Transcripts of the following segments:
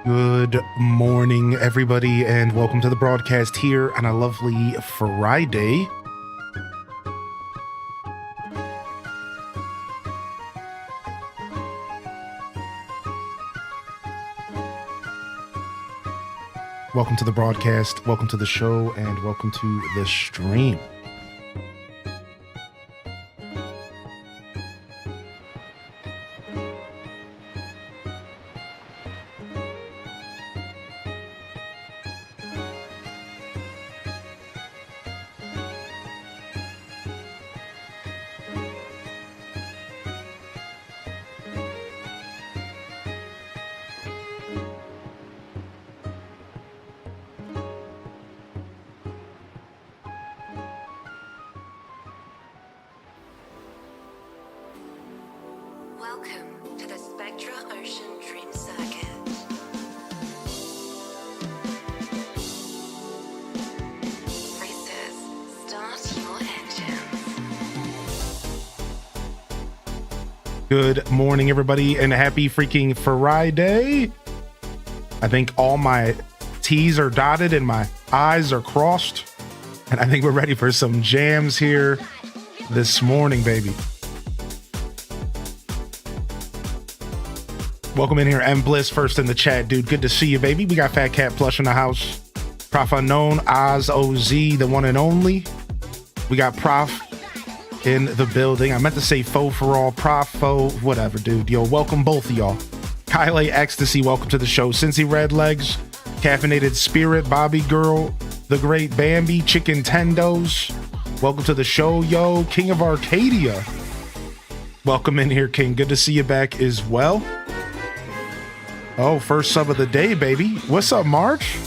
Good morning, everybody, and welcome to the broadcast here on a lovely Friday. Welcome to the broadcast, welcome to the show, and welcome to the stream. Welcome to the Spectra Ocean Dream Circuit. Racers, start your engines. Good morning, everybody, and happy freaking Friday. I think all my T's are dotted and my I's are crossed, and I think we're ready for some jams here this morning, baby. Welcome in here, M Bliss, first in the chat, dude. Good to see you, baby. We got Fat Cat Plush in the house. Prof Unknown, Oz OZ, the one and only. We got Prof in the building. I meant to say Fo for all, Prof, Fo, whatever, dude. Yo, welcome both of y'all. Kyle Ecstasy, welcome to the show. Cincy Red Legs, Caffeinated Spirit, Bobby Girl, The Great Bambi, Chicken Tendos. Welcome to the show, yo. King of Arcadia. Welcome in here, King. Good to see you back as well. Oh, first sub of the day, baby. What's up, March?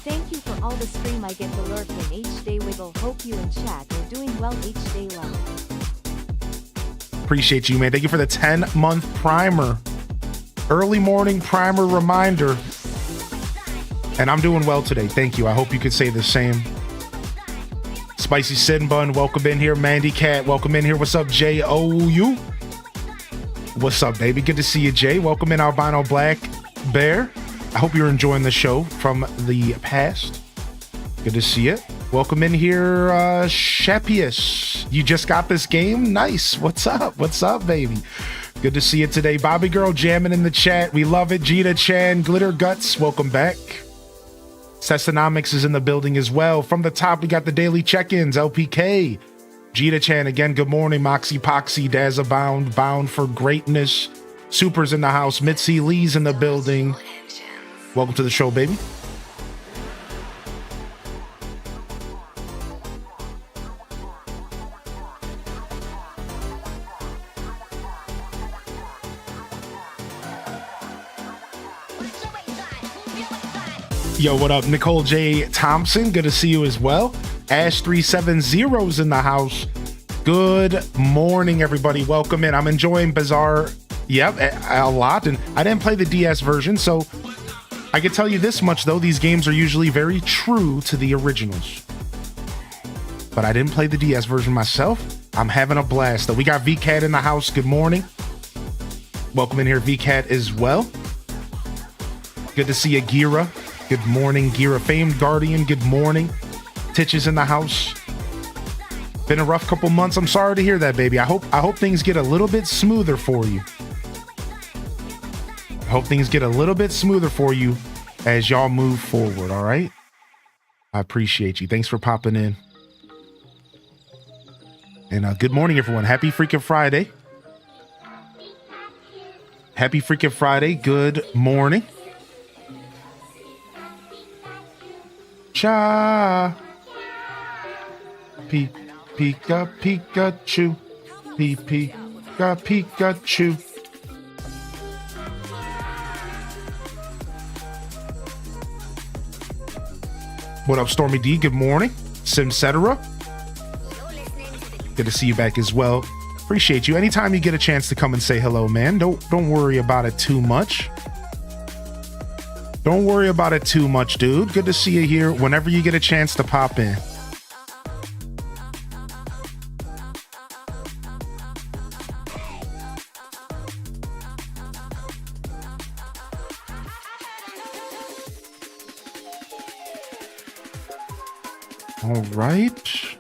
Thank you for all the stream I get to lurk in each day. Wiggle. Hope you and chat are doing well each day long. Appreciate you, man. Thank you for the 10-month primer. Early morning primer reminder. And I'm doing well today. Thank you. I hope you could say the same. Spicy Sin Bun, welcome in here. Mandy Cat, welcome in here. What's up, J-O-U? What's up, baby? Good to see you, Jay. Welcome in, Albino Black Bear. I hope you're enjoying the show from the past. Good to see you. Welcome in here, Shapius. You just got this game? Nice. What's up? What's up, baby? Good to see you today. Bobby Girl jamming in the chat. We love it. Jita Chan, Glitter Guts, welcome back. Sessonomics is in the building as well. From the top, we got the daily check-ins. LPK. Jita Chan again, good morning. Moxie Poxy, Dazza Bound, Bound for Greatness. Super's in the house. Mitzi Lee's in the building. Welcome to the show, baby. Yo, what up? Nicole J. Thompson, good to see you as well. Ash370's in the house. Good morning, everybody. Welcome in. I'm enjoying Bazaar, a lot. And I didn't play the DS version, so I can tell you this much, though. These games are usually very true to the originals. But I didn't play the DS version myself. I'm having a blast, though. We got VCat in the house. Good morning. Welcome in here, VCat, as well. Good to see you, Gira. Good morning, Gira. Famed Guardian, good morning. Titch is in the house. Been a rough couple months. I'm sorry to hear that, baby. I hope things get a little bit smoother for you. I hope things get a little bit smoother for you as y'all move forward, all right? I appreciate you. Thanks for popping in. And good morning, everyone. Happy freaking Friday. Happy freaking Friday. Good morning. Cha. Pika Pikachu. Pika Pikachu. What up, Stormy D? Good morning. Simcetera. Good to see you back as well. Appreciate you. Anytime you get a chance to come and say hello, man, don't worry about it too much. Don't worry about it too much, dude. Good to see you here whenever you get a chance to pop in. All right.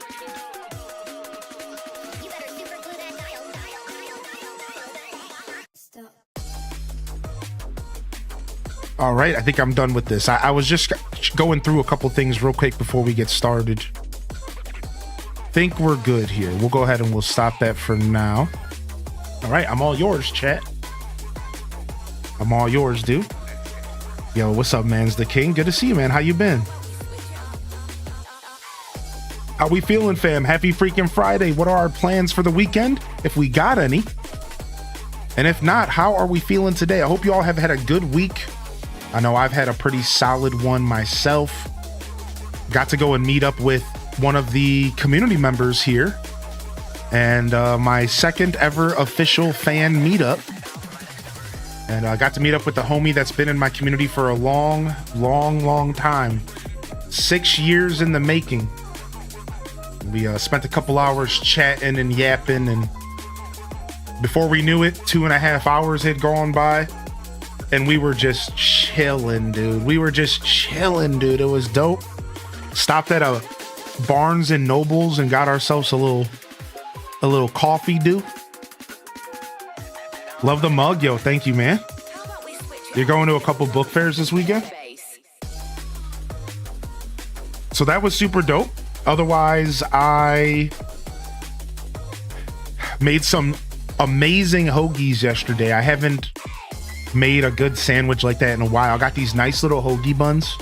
All right, I think I'm done with this. I was just going through a couple things real quick before we get started. Think we're good here. We'll go ahead and we'll stop that for now. All right, I'm all yours, chat. I'm all yours, dude. Yo, what's up, man's the king? Good to see you, man. How you been? How we feeling, fam? Happy freaking Friday. What are our plans for the weekend? If we got any. And if not, how are we feeling today? I hope you all have had a good week. I know I've had a pretty solid one myself. Got to go and meet up with one of the community members here. And my second ever official fan meetup. And I got to meet up with the homie that's been in my community for a long time. 6 years in the making. We spent a couple hours chatting and yapping, and before we knew it, 2.5 hours had gone by, and we were just chilling, dude. It was dope. Stopped at a Barnes and Nobles and got ourselves a little coffee, dude. Love the mug, yo. Thank you, man. You're going to a couple book fairs this weekend? So that was super dope. Otherwise, I made some amazing hoagies yesterday. I haven't made a good sandwich like that in a while. I got these nice little hoagie buns.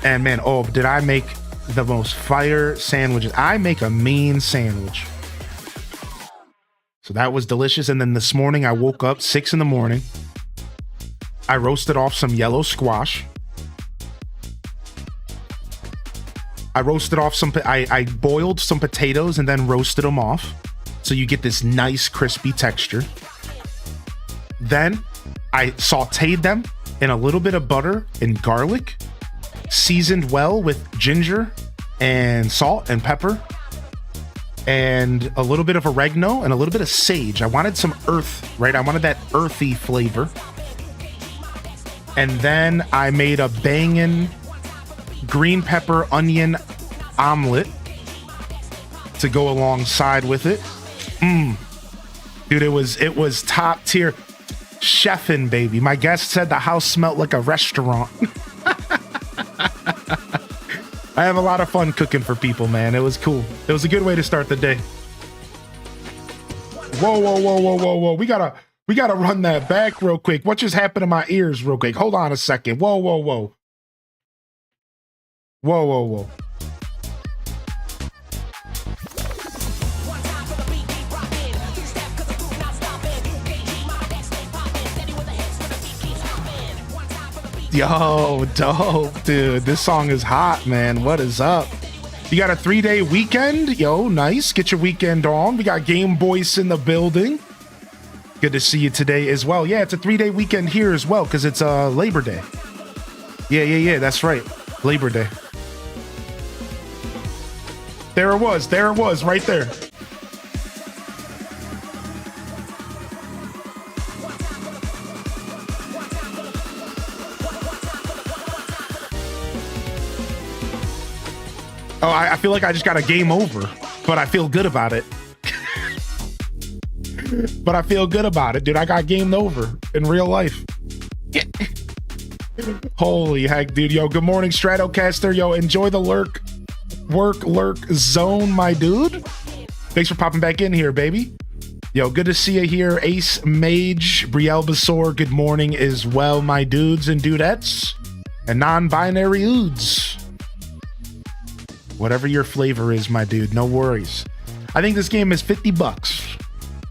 And man, oh, did I make the most fire sandwiches. I make a mean sandwich. So that was delicious. And then this morning I woke up 6 a.m. I roasted off some yellow squash. I boiled some potatoes and then roasted them off. So you get this nice crispy texture. Then I sauteed them in a little bit of butter and garlic, seasoned well with ginger and salt and pepper and a little bit of oregano and a little bit of sage. I wanted some earth, right? I wanted that earthy flavor. And then I made a bangin' green pepper onion omelet to go alongside with it. Dude, it was top tier chefing, baby. My guest said the house smelled like a restaurant. I have a lot of fun cooking for people, man. It was cool. It was a good way to start the day. Whoa. We gotta run that back real quick. What just happened to my ears real quick? Hold on a second. Whoa. Yo, dope, dude. This song is hot, man. What is up? You got a 3-day weekend? Yo, nice. Get your weekend on. We got Game Boys in the building. Good to see you today as well. Yeah, it's a 3-day weekend here as well because it's Labor Day. Yeah. That's right. Labor Day. There it was, right there. Oh, I feel like I just got a game over, but I feel good about it. Dude. I got gamed over in real life. Holy heck, dude. Yo, good morning, Stratocaster. Yo, enjoy the lurk zone, my dude. Thanks for popping back in here, baby. Yo, good to see you here. Ace Mage, Brielle Basor, good morning as well, my dudes and dudettes. And non-binary oods. Whatever your flavor is, my dude, no worries. I think this game is $50,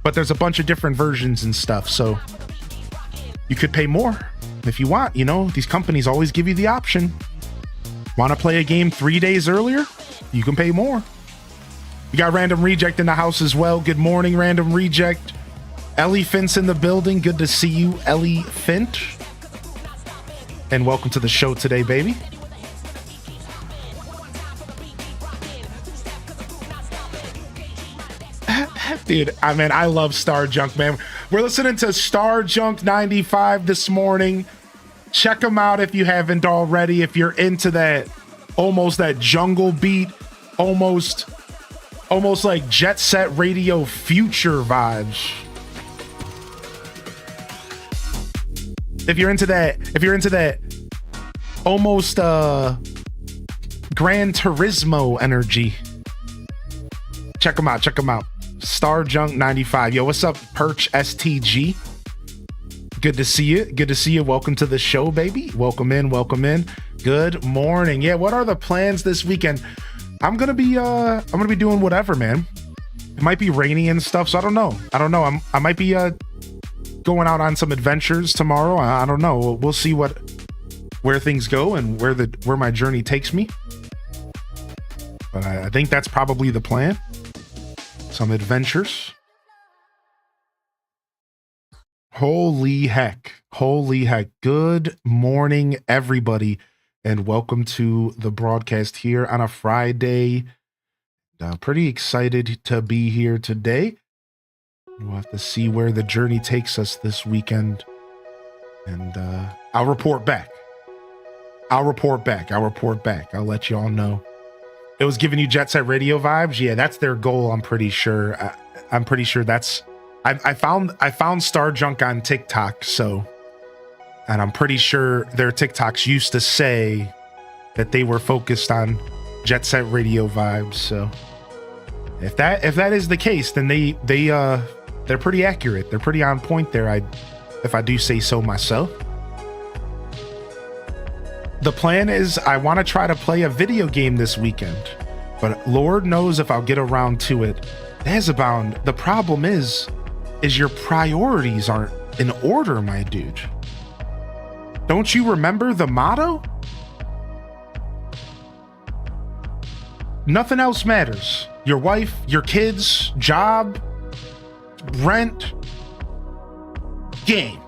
but there's a bunch of different versions and stuff, so you could pay more if you want. You know, these companies always give you the option. Want to play a game 3 days earlier? You can pay more. You got Random Reject in the house as well. Good morning, Random Reject. Ellie Fint's in the building. Good to see you, Ellie Fint. And welcome to the show today, baby. Dude, I mean, I love Star Junk, man. We're listening to Star Junk 95 this morning. Check them out if you haven't already. If you're into that almost that jungle beat, almost like Jet Set Radio Future vibes. If you're into that almost Gran Turismo energy, check them out. Star Junk 95. Yo, what's up, Perch STG? Good to see you. Welcome to the show, baby. Welcome in. Good morning. Yeah, what are the plans this weekend? I'm gonna be doing whatever, man. It might be rainy and stuff, so I don't know. I might be going out on some adventures tomorrow. I don't know. We'll see where things go and where my journey takes me. But I think that's probably the plan. Some adventures. Holy heck. Good morning, everybody, and welcome to the broadcast here on a Friday. Pretty excited to be here today. We'll have to see where the journey takes us this weekend. And I'll report back. I'll let you all know. It was giving you Jet Set Radio vibes. Yeah, that's their goal. I'm pretty sure. I'm pretty sure that's. I found Star Junk on TikTok. So, and I'm pretty sure their TikToks used to say that they were focused on Jet Set Radio vibes. So, if that is the case, then they're pretty accurate. They're pretty on point there. If I do say so myself. The plan is I want to try to play a video game this weekend, but Lord knows if I'll get around to it. Dazabound, the problem is your priorities aren't in order, my dude. Don't you remember the motto? Nothing else matters. Your wife, your kids, job, rent, game.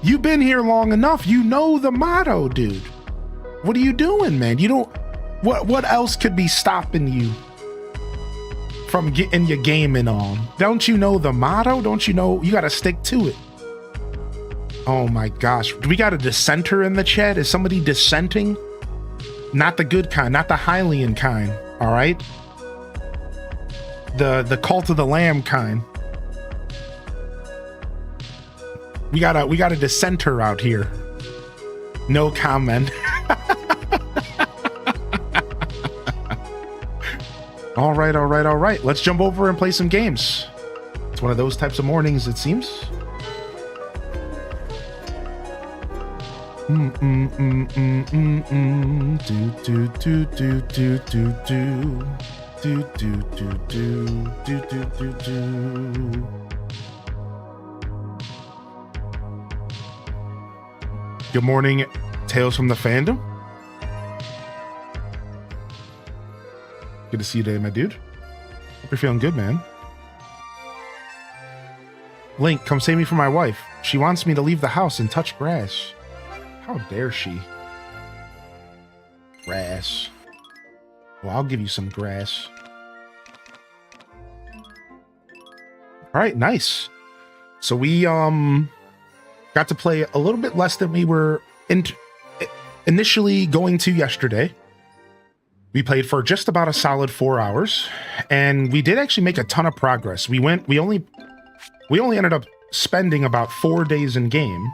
You've been here long enough. You know the motto, dude. What are you doing, man? You don't. What else could be stopping you from getting your gaming on? Don't you know the motto? Don't you know you got to stick to it? Oh my gosh. Do we got a dissenter in the chat? Is somebody dissenting? Not the good kind, not the Hylian kind. All right. The Cult of the Lamb kind. We got a dissenter out here. No comment. All right. Let's jump over and play some games. It's one of those types of mornings, it seems. Good morning, Tales from the Fandom. Good to see you today, my dude. Hope you're feeling good, man. Link, come save me from my wife. She wants me to leave the house and touch grass. How dare she? Grass. Well, I'll give you some grass. All right, nice. So we got to play a little bit less than we were initially going to yesterday. We played for just about a solid 4 hours, and we did actually make a ton of progress. We only ended up spending about 4 days in game,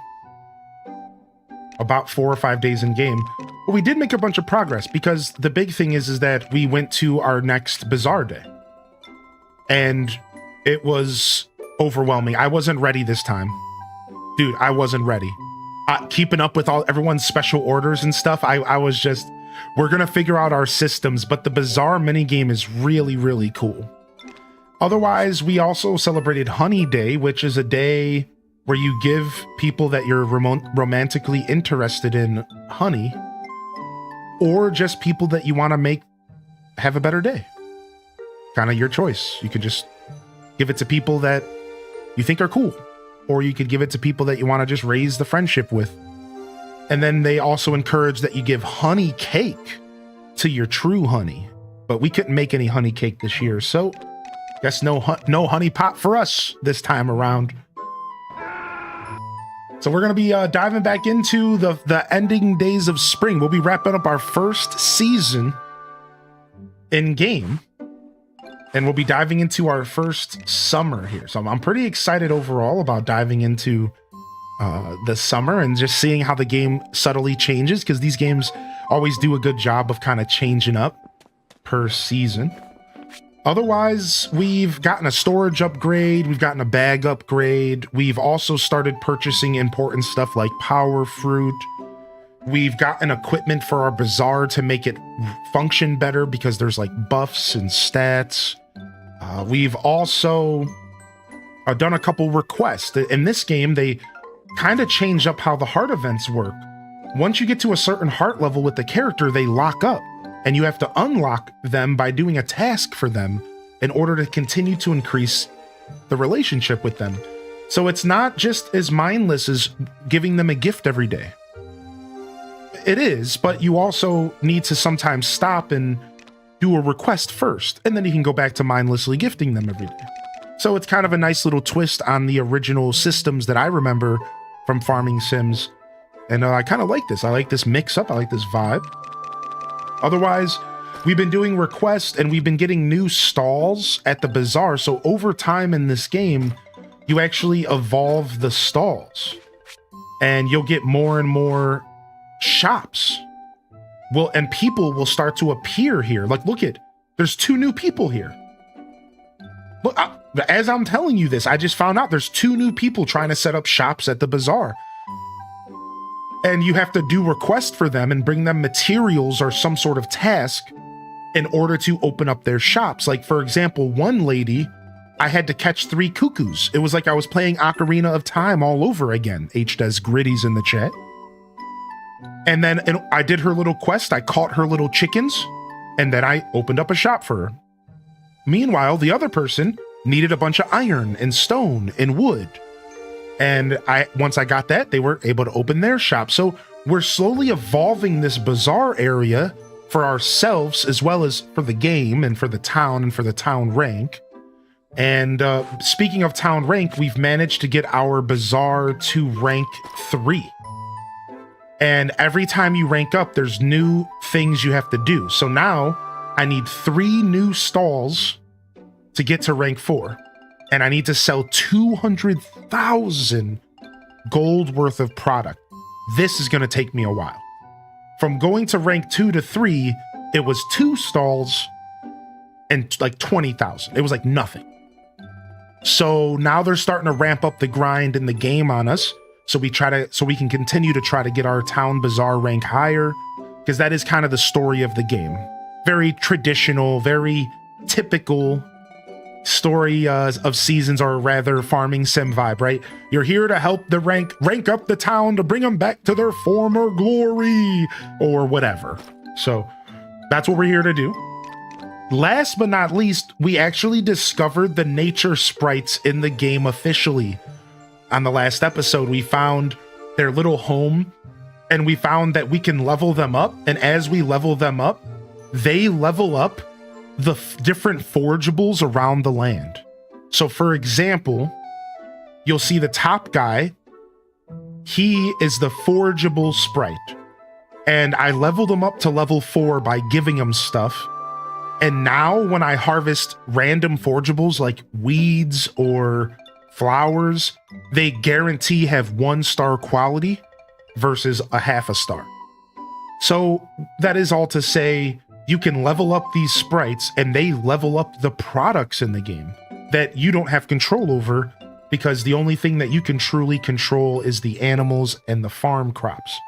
about 4 or 5 days in game. But we did make a bunch of progress because the big thing is that we went to our next Bazaar day, and it was overwhelming. I wasn't ready this time. Dude, I wasn't ready. Keeping up with everyone's special orders and stuff, I was just, we're going to figure out our systems, but the Bazaar minigame is really, really cool. Otherwise, we also celebrated Honey Day, which is a day where you give people that you're romantically interested in honey, or just people that you want to have a better day. Kind of your choice. You could just give it to people that you think are cool. Or you could give it to people that you want to just raise the friendship with. And then they also encourage that you give honey cake to your true honey. But we couldn't make any honey cake this year, so guess no honey pot for us this time around. So we're going to be diving back into the ending days of spring. We'll be wrapping up our first season in game, and we'll be diving into our first summer here. So I'm pretty excited overall about diving into the summer and just seeing how the game subtly changes, because these games always do a good job of kind of changing up per season. Otherwise, we've gotten a storage upgrade, we've gotten a bag upgrade, we've also started purchasing important stuff like power fruit. We've gotten equipment for our Bazaar to make it function better because there's like buffs and stats. We've also done a couple requests. In this game, they kind of change up how the heart events work. Once you get to a certain heart level with the character, they lock up, and you have to unlock them by doing a task for them in order to continue to increase the relationship with them. So it's not just as mindless as giving them a gift every day. It is, but you also need to sometimes stop and do a request first, and then you can go back to mindlessly gifting them every day. So it's kind of a nice little twist on the original systems that I remember from farming sims. And I kind of like this. I like this mix up. I like this vibe. Otherwise, we've been doing requests and we've been getting new stalls at the Bazaar. So over time in this game, you actually evolve the stalls and you'll get more and more shops. Well, and people will start to appear here. Like, look at, there's 2 new people here. Look, as I'm telling you this, I just found out there's 2 new people trying to set up shops at the Bazaar. And you have to do requests for them and bring them materials or some sort of task in order to open up their shops. Like, for example, one lady, I had to catch 3 cuckoos. It was like I was playing Ocarina of Time all over again. HDes Gritty's in the chat. And then I did her little quest. I caught her little chickens, and then I opened up a shop for her. Meanwhile, the other person needed a bunch of iron and stone and wood. And once I got that, they were able to open their shop. So we're slowly evolving this Bazaar area for ourselves, as well as for the game and for the town and for the town rank. And speaking of town rank, we've managed to get our Bazaar to rank 3. And every time you rank up, there's new things you have to do. So now I need 3 new stalls to get to rank 4. And I need to sell 200,000 gold worth of product. This is going to take me a while. From going to rank 2 to 3, it was 2 stalls and like 20,000. It was like nothing. So now they're starting to ramp up the grind in the game on us. So we can continue to try to get our town Bazaar rank higher, because that is kind of the story of the game. Very traditional, very typical story of seasons, or rather farming sim vibe, right? You're here to help the rank up the town to bring them back to their former glory or whatever. So that's what we're here to do. Last but not least, we actually discovered the nature sprites in the game officially. On the last episode, we found their little home, and we found that we can level them up, and as we level them up, they level up the different forageables around the land. So for example, you'll see the top guy, he is the forageable sprite, and I leveled him up to level 4 by giving him stuff. And now when I harvest random forageables like weeds or flowers, they guarantee have 1-star quality versus a half a star. So that is all to say, you can level up these sprites and they level up the products in the game that you don't have control over, because the only thing that you can truly control is the animals and the farm crops.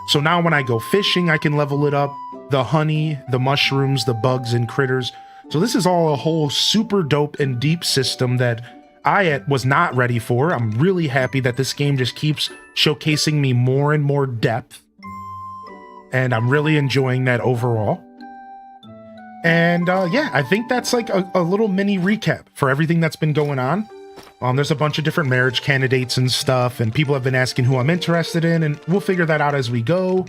So now when I go fishing, I can level it up, the honey, the mushrooms, the bugs and critters. So this is all a whole super dope and deep system that I was not ready for. I'm really happy that this game just keeps showcasing me more and more depth, and I'm really enjoying that overall. And yeah, I think that's like a little mini recap for everything that's been going on. There's a bunch of different marriage candidates and stuff, and people have been asking who I'm interested in, and we'll figure that out as we go.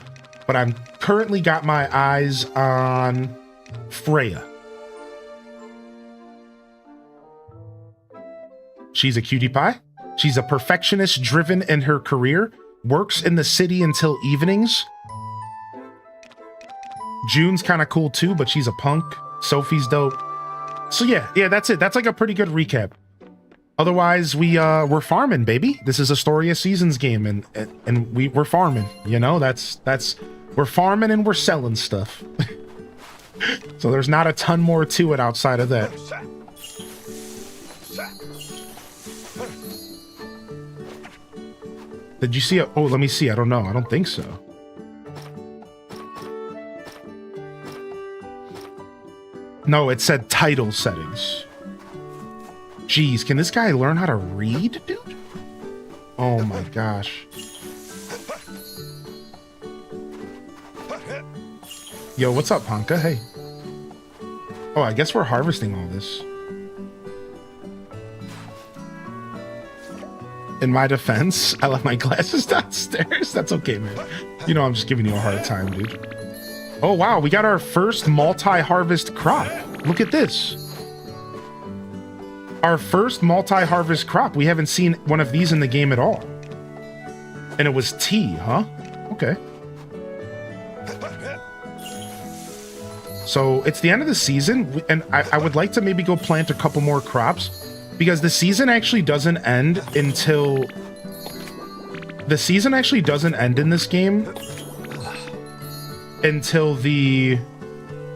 But I'm currently got my eyes on Freya. She's a cutie pie. She's a perfectionist driven in her career. works in the city until evenings. June's kind of cool too, but she's a punk. Sophie's dope. So yeah, that's it. That's like a pretty good recap. Otherwise, we're farming, baby. This is a Story of Seasons game, and we're farming. You know, that's we're farming and we're selling stuff. So there's not a ton more to it outside of that. Did you see it? Oh, let me see. I don't know. I don't think so. No, it said title settings. Jeez, can this guy learn how to read, dude? Oh my gosh. Yo, what's up, Honka? Hey. Oh, I guess we're harvesting all this. In my defense, I left my glasses downstairs. That's okay, man. You know I'm just giving you a hard time, dude. Oh, wow, we got our first multi-harvest crop. Look at this. Our first multi-harvest crop. We haven't seen one of these in the game at all. And it was tea, huh? Okay. So it's the end of the season, and I would like to maybe go plant a couple more crops, because the season actually doesn't end until... The season actually doesn't end in this game until the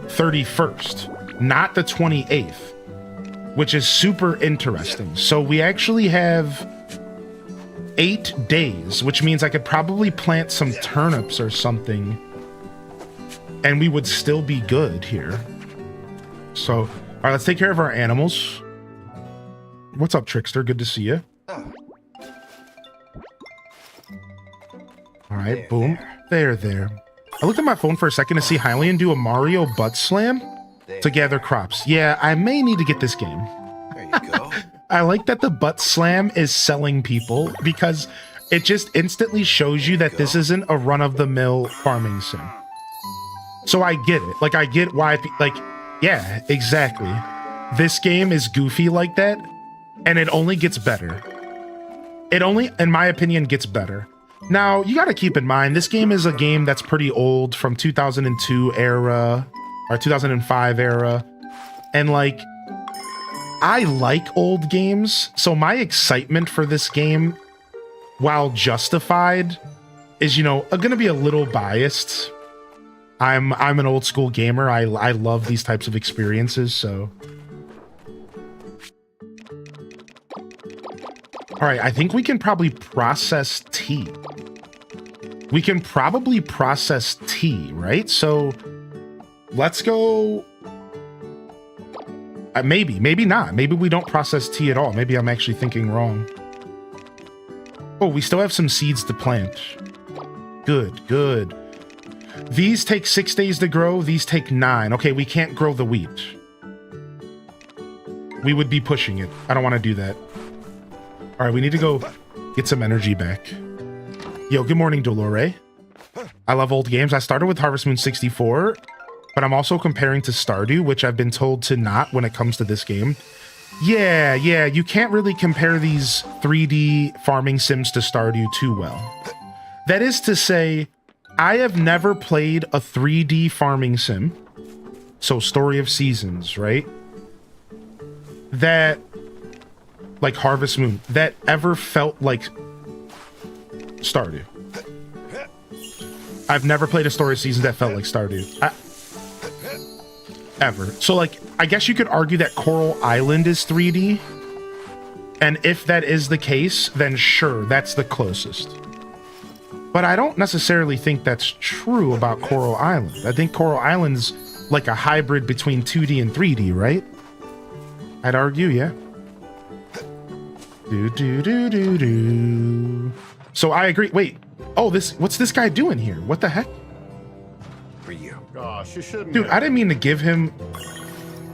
31st, not the 28th, which is super interesting. So we actually have 8 days, which means I could probably plant some turnips or something, and we would still be good here. So, all right, let's take care of our animals. What's up, Trickster? Good to see you. All right, boom. There. I looked at my phone for a second to see Hylian do a Mario butt slam to gather crops. Yeah, I may need to get this game. There you go. I like that the butt slam is selling people, because it just instantly shows you that this isn't a run-of-the-mill farming sim. So I get it. Like, I get why, like, yeah, exactly. This game is goofy like that, and it only gets better. It only, in my opinion, gets better. Now, you got to keep in mind, this game is a game that's pretty old, from 2002 era, or 2005 era, and, like, I like old games, so my excitement for this game, while justified, is, you know, going to be a little biased. I'm an old school gamer. I love these types of experiences, so. All right, I think we can probably process tea. We can probably process tea, right? So let's go. Maybe not. Maybe we don't process tea at all. Maybe I'm actually thinking wrong. Oh, we still have some seeds to plant. Good. These take 6 days to grow. These take 9. Okay, we can't grow the wheat. We would be pushing it. I don't want to do that. All right, we need to go get some energy back. Yo, good morning, Dolore. I love old games. I started with Harvest Moon 64, but I'm also comparing to Stardew, which I've been told to not when it comes to this game. Yeah, you can't really compare these 3D farming sims to Stardew too well. That is to say, I have never played a 3D farming sim, so Story of Seasons, right? That, like Harvest Moon, that ever felt like Stardew. I've never played a Story of Seasons that felt like Stardew. Ever. So, like, I guess you could argue that Coral Island is 3D, and if that is the case, then sure, that's the closest. But I don't necessarily think that's true about Coral Island. I think Coral Island's like a hybrid between 2D and 3D, right? I'd argue, yeah. Do. So I agree. Wait. Oh, what's this guy doing here? What the heck? For you. Gosh, you shouldn't. Dude, I didn't mean to give him...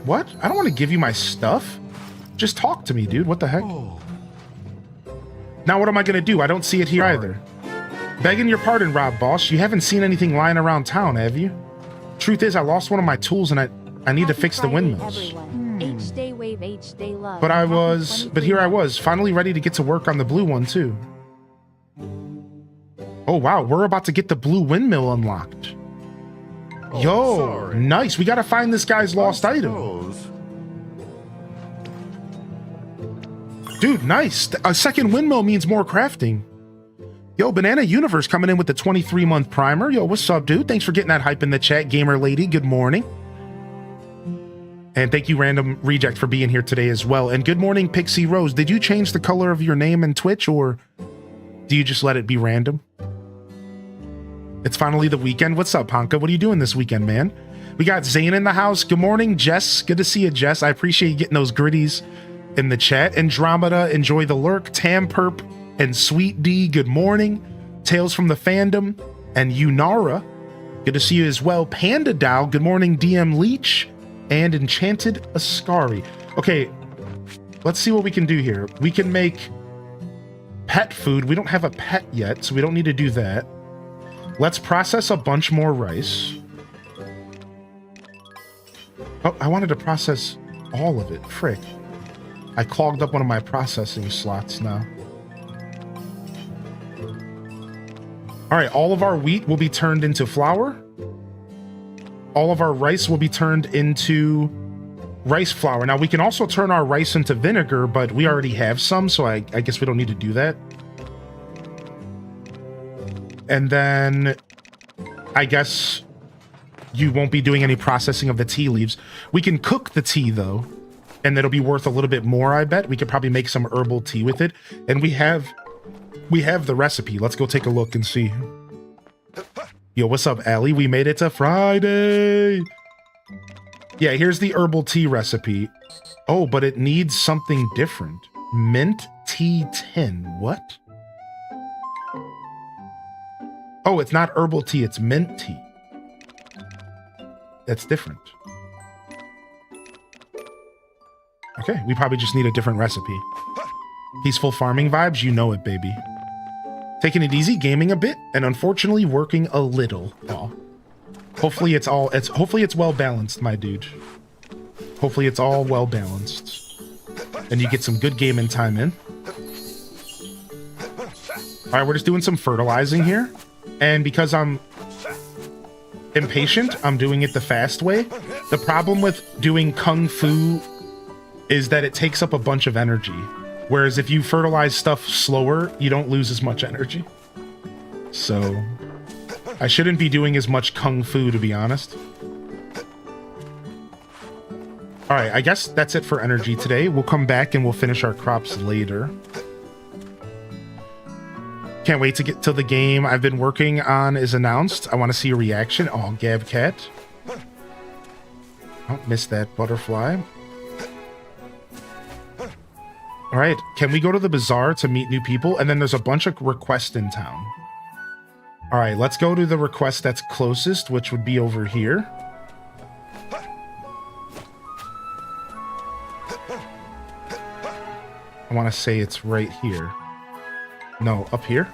What? I don't want to give you my stuff. Just talk to me, dude. What the heck? Oh. Now what am I going to do? I don't see it here either. Begging your pardon, Rob Boss. You haven't seen anything lying around town, have you? Truth is, I lost one of my tools and I need to fix the windmills. H-Day wave, H-Day love. But here I was, finally ready to get to work on the blue one too. Oh, wow. We're about to get the blue windmill unlocked. Oh, Yo, sorry. nice. We got to find this guy's lost item. Suppose. Dude, nice. A second windmill means more crafting. Yo, Banana Universe coming in with the 23-month primer. Yo, what's up, dude? Thanks for getting that hype in the chat, Gamer Lady. Good morning. And thank you, Random Reject, for being here today as well. And good morning, Pixie Rose. Did you change the color of your name in Twitch, or do you just let it be random? It's finally the weekend. What's up, Honka? What are you doing this weekend, man? We got Zane in the house. Good morning, Jess. Good to see you, Jess. I appreciate you getting those gritties in the chat. Andromeda, enjoy the lurk. Tamperp and Sweet D, good morning. Tales from the Fandom and Unara, good to see you as well. Panda Dow, good morning. DM Leech and Enchanted Ascari. Okay, let's see what we can do here. We can make pet food. We don't have a pet yet, so we don't need to do that. Let's process a bunch more rice. Oh, I wanted to process all of it. Frick. I clogged up one of my processing slots now. All right, all of our wheat will be turned into flour. All of our rice will be turned into rice flour. Now, we can also turn our rice into vinegar, but we already have some, so I guess we don't need to do that. And then I guess you won't be doing any processing of the tea leaves. We can cook the tea, though, and it'll be worth a little bit more, I bet. We could probably make some herbal tea with it. And we have the recipe. Let's go take a look and see. Yo, what's up, Allie? We made it to Friday. Yeah, here's the herbal tea recipe. Oh, but it needs something different. Mint tea tin. What? Oh, it's not herbal tea, it's mint tea. That's different. Okay, we probably just need a different recipe. Peaceful farming vibes, you know it, baby. Taking it easy, gaming a bit, and unfortunately working a little. Aw. Hopefully it's well balanced, my dude. Hopefully it's all well balanced. And you get some good gaming time in. Alright, we're just doing some fertilizing here. And because I'm impatient, I'm doing it the fast way. The problem with doing Kung Fu is that it takes up a bunch of energy. Whereas if you fertilize stuff slower, you don't lose as much energy. So I shouldn't be doing as much Kung Fu, to be honest. All right, I guess that's it for energy today. We'll come back and we'll finish our crops later. Can't wait to get till the game I've been working on is announced. I want to see a reaction. Oh, Gabcat. Oh, missed that butterfly. All right, can we go to the bazaar to meet new people? And then there's a bunch of requests in town. All right, let's go to the request that's closest, which would be over here. I want to say it's right here. No, up here.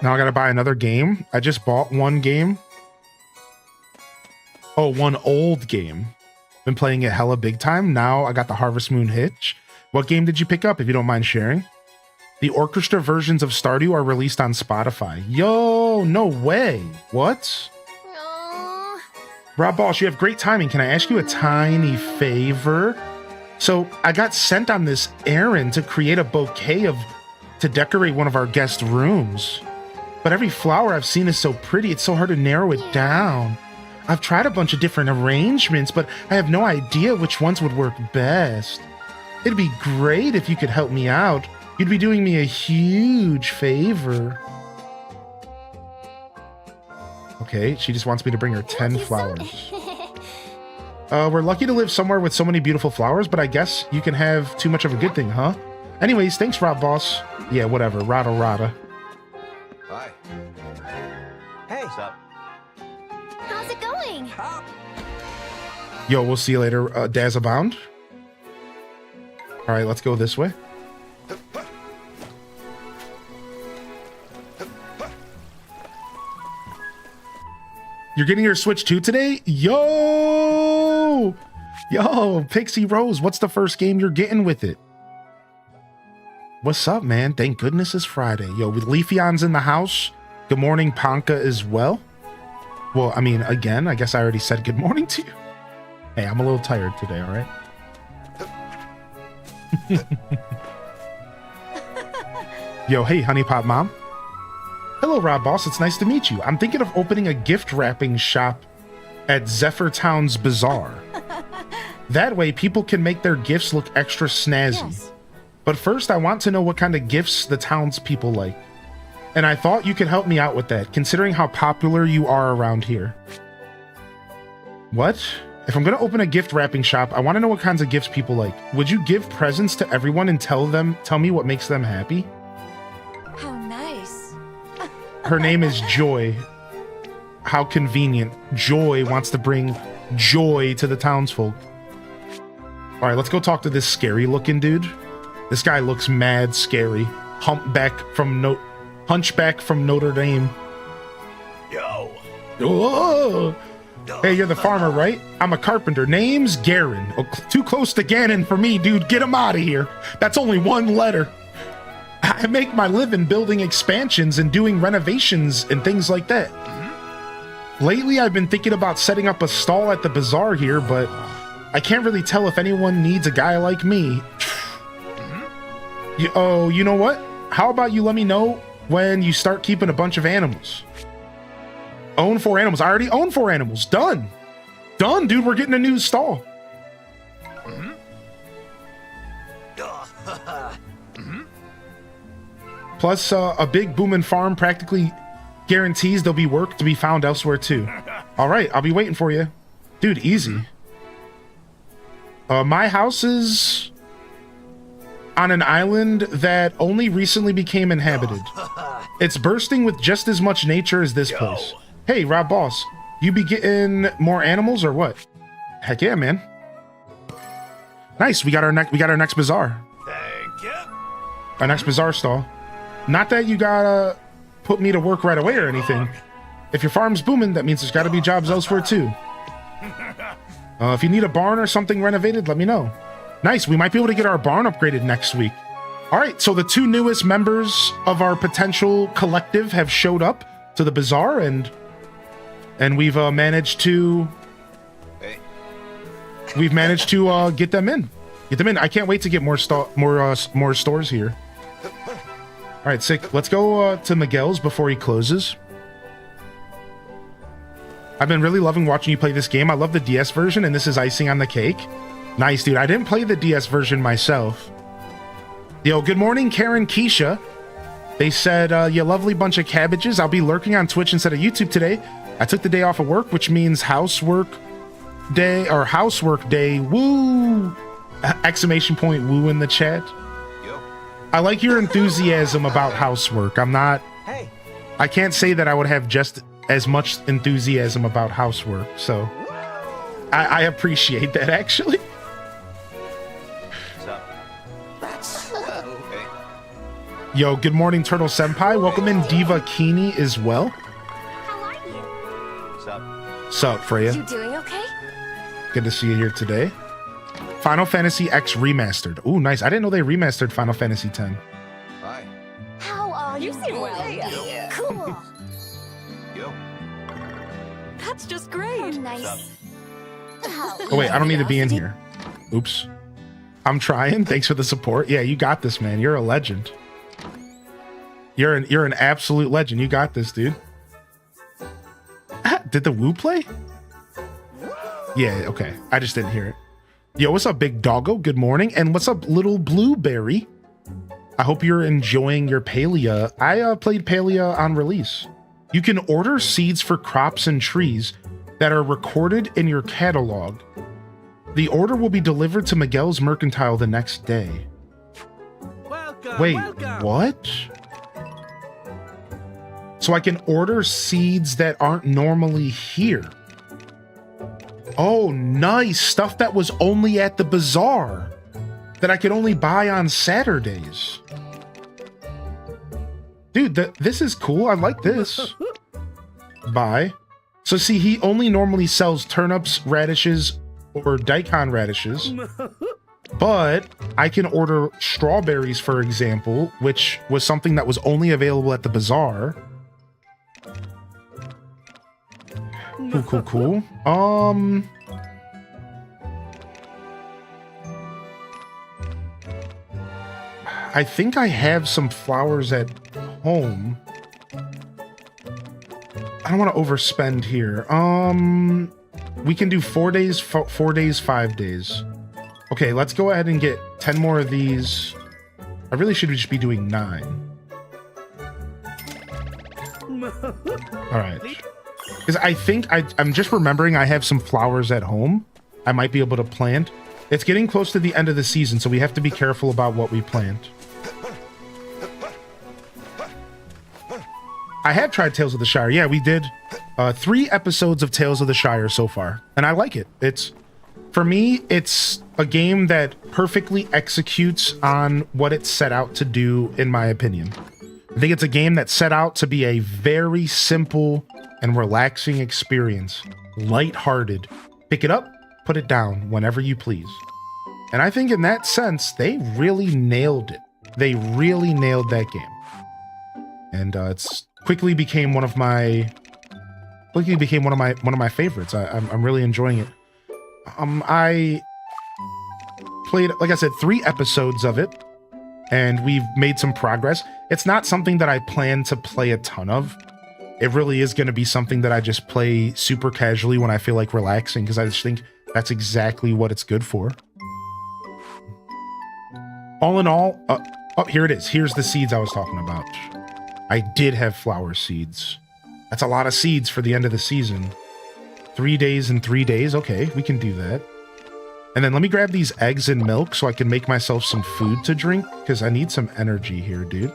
Now I gotta buy another game. I just bought one game. Oh, one old game. Been playing it hella big time. Now I got the Harvest Moon hitch. What game did you pick up, if you don't mind sharing? The orchestra versions of Stardew are released on Spotify. Yo, no way. What? Rob Boss, you have great timing. Can I ask you a tiny favor? So I got sent on this errand to create a bouquet to decorate one of our guest rooms. But every flower I've seen is so pretty, it's so hard to narrow it down. I've tried a bunch of different arrangements, but I have no idea which ones would work best. It'd be great if you could help me out. You'd be doing me a huge favor. Okay, she just wants me to bring her 10 flowers. We're lucky to live somewhere with so many beautiful flowers, but I guess you can have too much of a good thing, huh? Anyways, thanks, Rob Boss. Yeah, whatever. Rada rada. Hi. Hey. What's up? How's it going? Yo, we'll see you later, Dazabound. All right, let's go this way. You're getting your Switch 2 today? Yo! Yo, Pixie Rose, what's the first game you're getting with it? What's up, man? Thank goodness it's Friday. Yo, with Leafeon's in the house. Good morning, Ponka, as well. Well, I mean, again, I guess I already said good morning to you. Hey, I'm a little tired today, all right? Yo, hey, Honey Pot Mom. Hello, Rob Boss. It's nice to meet you. I'm thinking of opening a gift wrapping shop at Zephyr Town's Bazaar. That way, people can make their gifts look extra snazzy. Yes. But first, I want to know what kind of gifts the townspeople like. And I thought you could help me out with that, considering how popular you are around here. What? If I'm going to open a gift wrapping shop, I want to know what kinds of gifts people like. Would you give presents to everyone and tell me what makes them happy? How nice. Her name is Joy. How convenient. Joy wants to bring joy to the townsfolk. All right, let's go talk to this scary looking dude. This guy looks mad scary. Hunchback from Notre Dame. Yo. Whoa. Hey, you're the farmer, right? I'm a carpenter. Name's Garen. Oh, too close to Ganon for me, dude. Get him out of here. That's only one letter. I make my living building expansions and doing renovations and things like that. Lately, I've been thinking about setting up a stall at the bazaar here, but I can't really tell if anyone needs a guy like me. You know what? How about you let me know when you start keeping a bunch of animals? Own 4 animals. I already own 4 animals. Done. Done, dude. We're getting a new stall. Plus, a big booming farm practically guarantees there'll be work to be found elsewhere, too. All right, I'll be waiting for you. Dude, easy. My house is on an island that only recently became inhabited. It's bursting with just as much nature as this place. Hey, Rob Boss, you be getting more animals or what? Heck yeah, man. Nice, we got our next bazaar. Thank you. Our next bazaar stall. Not that you gotta put me to work right away or anything. If your farm's booming, that means there's gotta be jobs elsewhere too. If you need a barn or something renovated, let me know. Nice, we might be able to get our barn upgraded next week. All right, so the 2 newest members of our potential collective have showed up to the bazaar, and we've managed to get them in. I can't wait to get more stores here. All right, sick. Let's go to Miguel's before he closes. I've been really loving watching you play this game. I love the DS version, and this is icing on the cake. Nice, dude. I didn't play the DS version myself. Yo, good morning, Karen Keisha. They said, you lovely bunch of cabbages. I'll be lurking on Twitch instead of YouTube today. I took the day off of work, which means housework day. Woo! Exclamation point woo in the chat. Yo. I like your enthusiasm about housework. Hey. I can't say that I would have just as much enthusiasm about housework, so I appreciate that, actually. What's up? Okay. Yo, good morning, Turtle Senpai. Welcome in Diva Kini as well. How are you? What's up? Sup, Freya? You doing okay? Good to see you here today. Final Fantasy X Remastered. Ooh, nice. I didn't know they remastered Final Fantasy X. Hi. How are you? You seem well. Yeah. Cool. Yo. That's just Oh, great. nice. Oh, wait, I don't need to be in here. Oops. I'm trying. Thanks for the support. Yeah, you got this, man. You're a legend. You're an absolute legend. You got this, dude. Did the Woo play? Yeah, okay. I just didn't hear it. Yo, what's up, big doggo? Good morning. And what's up, little blueberry? I hope you're enjoying your Palia. I played Palia on release. You can order seeds for crops and trees that are recorded in your catalog. The order will be delivered to Miguel's Mercantile the next day. Wait, what? So I can order seeds that aren't normally here. Oh, nice. Stuff that was only at the bazaar that I could only buy on Saturdays. Dude, this is cool. I like this. Buy. So see, he only normally sells turnips, radishes, or daikon radishes, but I can order strawberries, for example, which was something that was only available at the bazaar. Cool. I think I have some flowers at home. I don't want to overspend here. We can do 4 days, 4 days, 5 days. Okay, let's go ahead and get 10 more of these. I really should just be doing 9. All right. Because I think I'm just remembering I have some flowers at home I might be able to plant. It's getting close to the end of the season, so we have to be careful about what we plant. I have tried Tales of the Shire. Yeah, we did 3 episodes of Tales of the Shire so far, and I like it. For me, it's a game that perfectly executes on what it set out to do, in my opinion. I think it's a game that set out to be a very simple and relaxing experience. Lighthearted. Pick it up, put it down whenever you please. And I think in that sense, they really nailed it. They really nailed that game. And it's quickly became one of my favorites. I'm really enjoying it. I played, like I said, 3 episodes of it, and we've made some progress. It's not something that I plan to play a ton of. It really is going to be something that I just play super casually when I feel like relaxing, because I just think that's exactly what it's good for. All in all, oh, here it is. Here's the seeds I was talking about. I did have flower seeds. That's a lot of seeds for the end of the season. 3 days and 3 days. Okay, we can do that. And then let me grab these eggs and milk so I can make myself some food to drink, because I need some energy here, dude.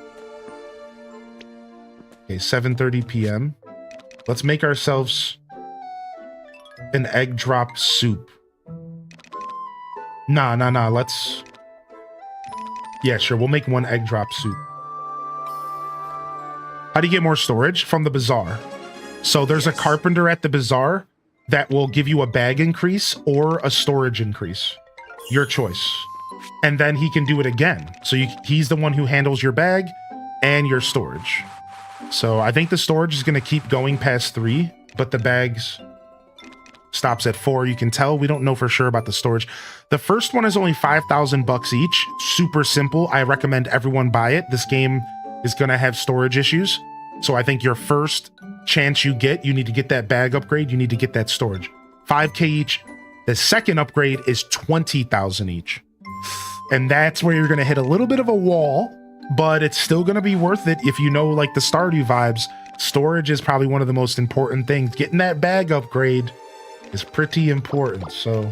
Okay, 7:30 p.m. Let's make ourselves an egg drop soup. Nah. Let's... Yeah, sure. We'll make 1 egg drop soup. How do you get more storage? From the bazaar. So there's a carpenter at the bazaar that will give you a bag increase or a storage increase. Your choice. And then he can do it again. So he's the one who handles your bag and your storage. So I think the storage is going to keep going past 3, but the bags stops at 4. You can tell we don't know for sure about the storage. The first one is only 5,000 bucks each. Super simple. I recommend everyone buy it. This game is going to have storage issues. So I think your first chance you need to get that bag upgrade. You need to get that storage. 5K each. The second upgrade is 20,000 each. And that's where you're going to hit a little bit of a wall, but it's still going to be worth it if you know, like, the Stardew vibes. Storage is probably one of the most important things. Getting that bag upgrade is pretty important, so...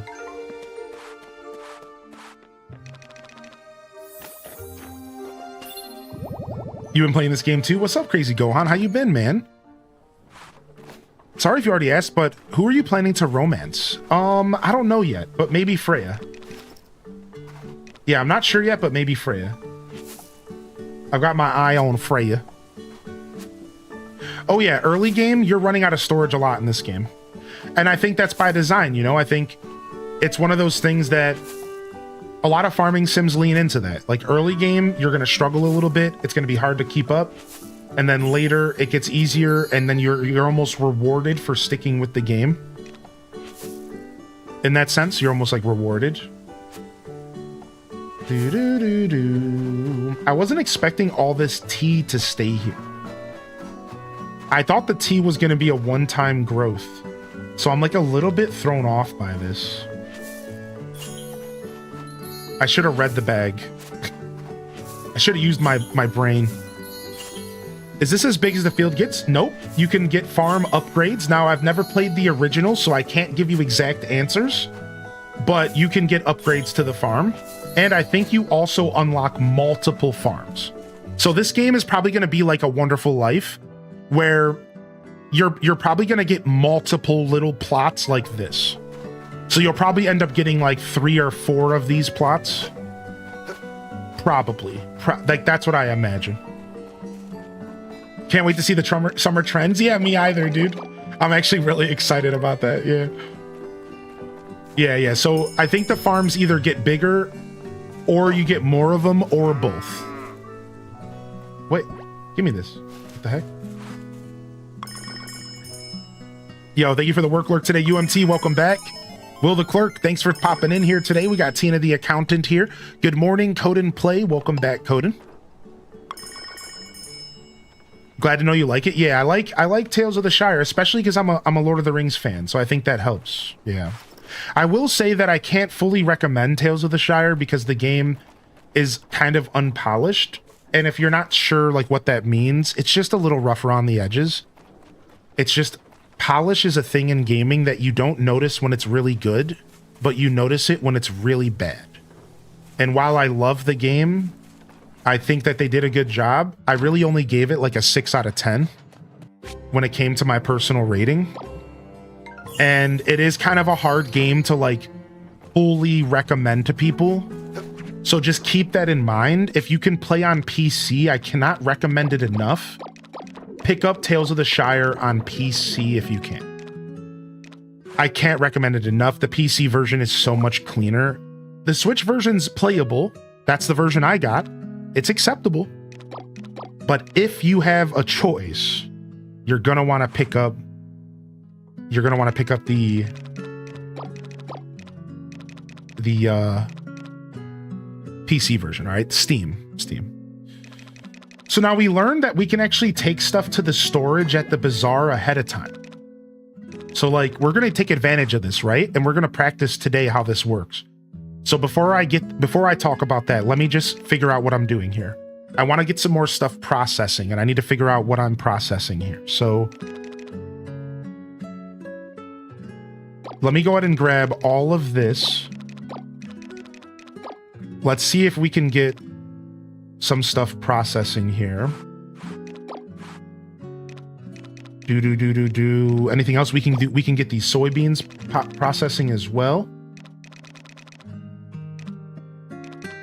You been playing this game too? What's up, Crazy Gohan? How you been, man? Sorry if you already asked, but who are you planning to romance? I don't know yet, but maybe Freya. Yeah, I'm not sure yet, but maybe Freya. I've got my eye on Freya. Oh yeah, early game, you're running out of storage a lot in this game. And I think that's by design, you know? I think it's one of those things that a lot of farming sims lean into that. Like, early game, you're going to struggle a little bit. It's going to be hard to keep up. And then later, it gets easier, and then you're almost rewarded for sticking with the game. In that sense, you're almost, like, rewarded. I wasn't expecting all this tea to stay here. I thought the tea was going to be a one-time growth. So I'm, like, a little bit thrown off by this. I should have read the bag. I should have used my brain. Is this as big as the field gets? Nope. You can get farm upgrades. Now, I've never played the original, so I can't give you exact answers. But you can get upgrades to the farm. And I think you also unlock multiple farms. So this game is probably going to be like A Wonderful Life, where you're probably going to get multiple little plots like this. So you'll probably end up getting like 3 or 4 of these plots. Probably. Like, that's what I imagine. Can't wait to see the summer trends. Yeah, me either, dude. I'm actually really excited about that, yeah. Yeah. So I think the farms either get bigger or you get more of them or both. Wait, give me this. What the heck? Yo, thank you for the work lurk today. UMT, welcome back. Will the Clerk, thanks for popping in here today. We got Tina the Accountant here. Good morning, Coden Play. Welcome back, Coden. Glad to know you like it. Yeah, I like Tales of the Shire, especially because I'm a Lord of the Rings fan, so I think that helps. Yeah. I will say that I can't fully recommend Tales of the Shire because the game is kind of unpolished. And if you're not sure like what that means, it's just a little rough around the edges. It's just polish is a thing in gaming that you don't notice when it's really good, but you notice it when it's really bad. And while I love the game, I think that they did a good job. I really only gave it like a 6 out of 10 when it came to my personal rating. And it is kind of a hard game to like fully recommend to people. So just keep that in mind. If you can play on PC, I cannot recommend it enough. Pick up Tales of the Shire on PC if you can. I can't recommend it enough. The PC version is so much cleaner. The Switch version's playable. That's the version I got. It's acceptable. But if you have a choice, you're gonna want to pick up the PC version, all right? Steam. So now we learned that we can actually take stuff to the storage at the Bazaar ahead of time. So like we're gonna take advantage of this, right? And we're gonna practice today how this works. So before I talk about that, let me just figure out what I'm doing here. I want to get some more stuff processing, and I need to figure out what I'm processing here. So let me go ahead and grab all of this. Let's see if we can get some stuff processing here. Anything else we can do? We can get these soybeans processing as well.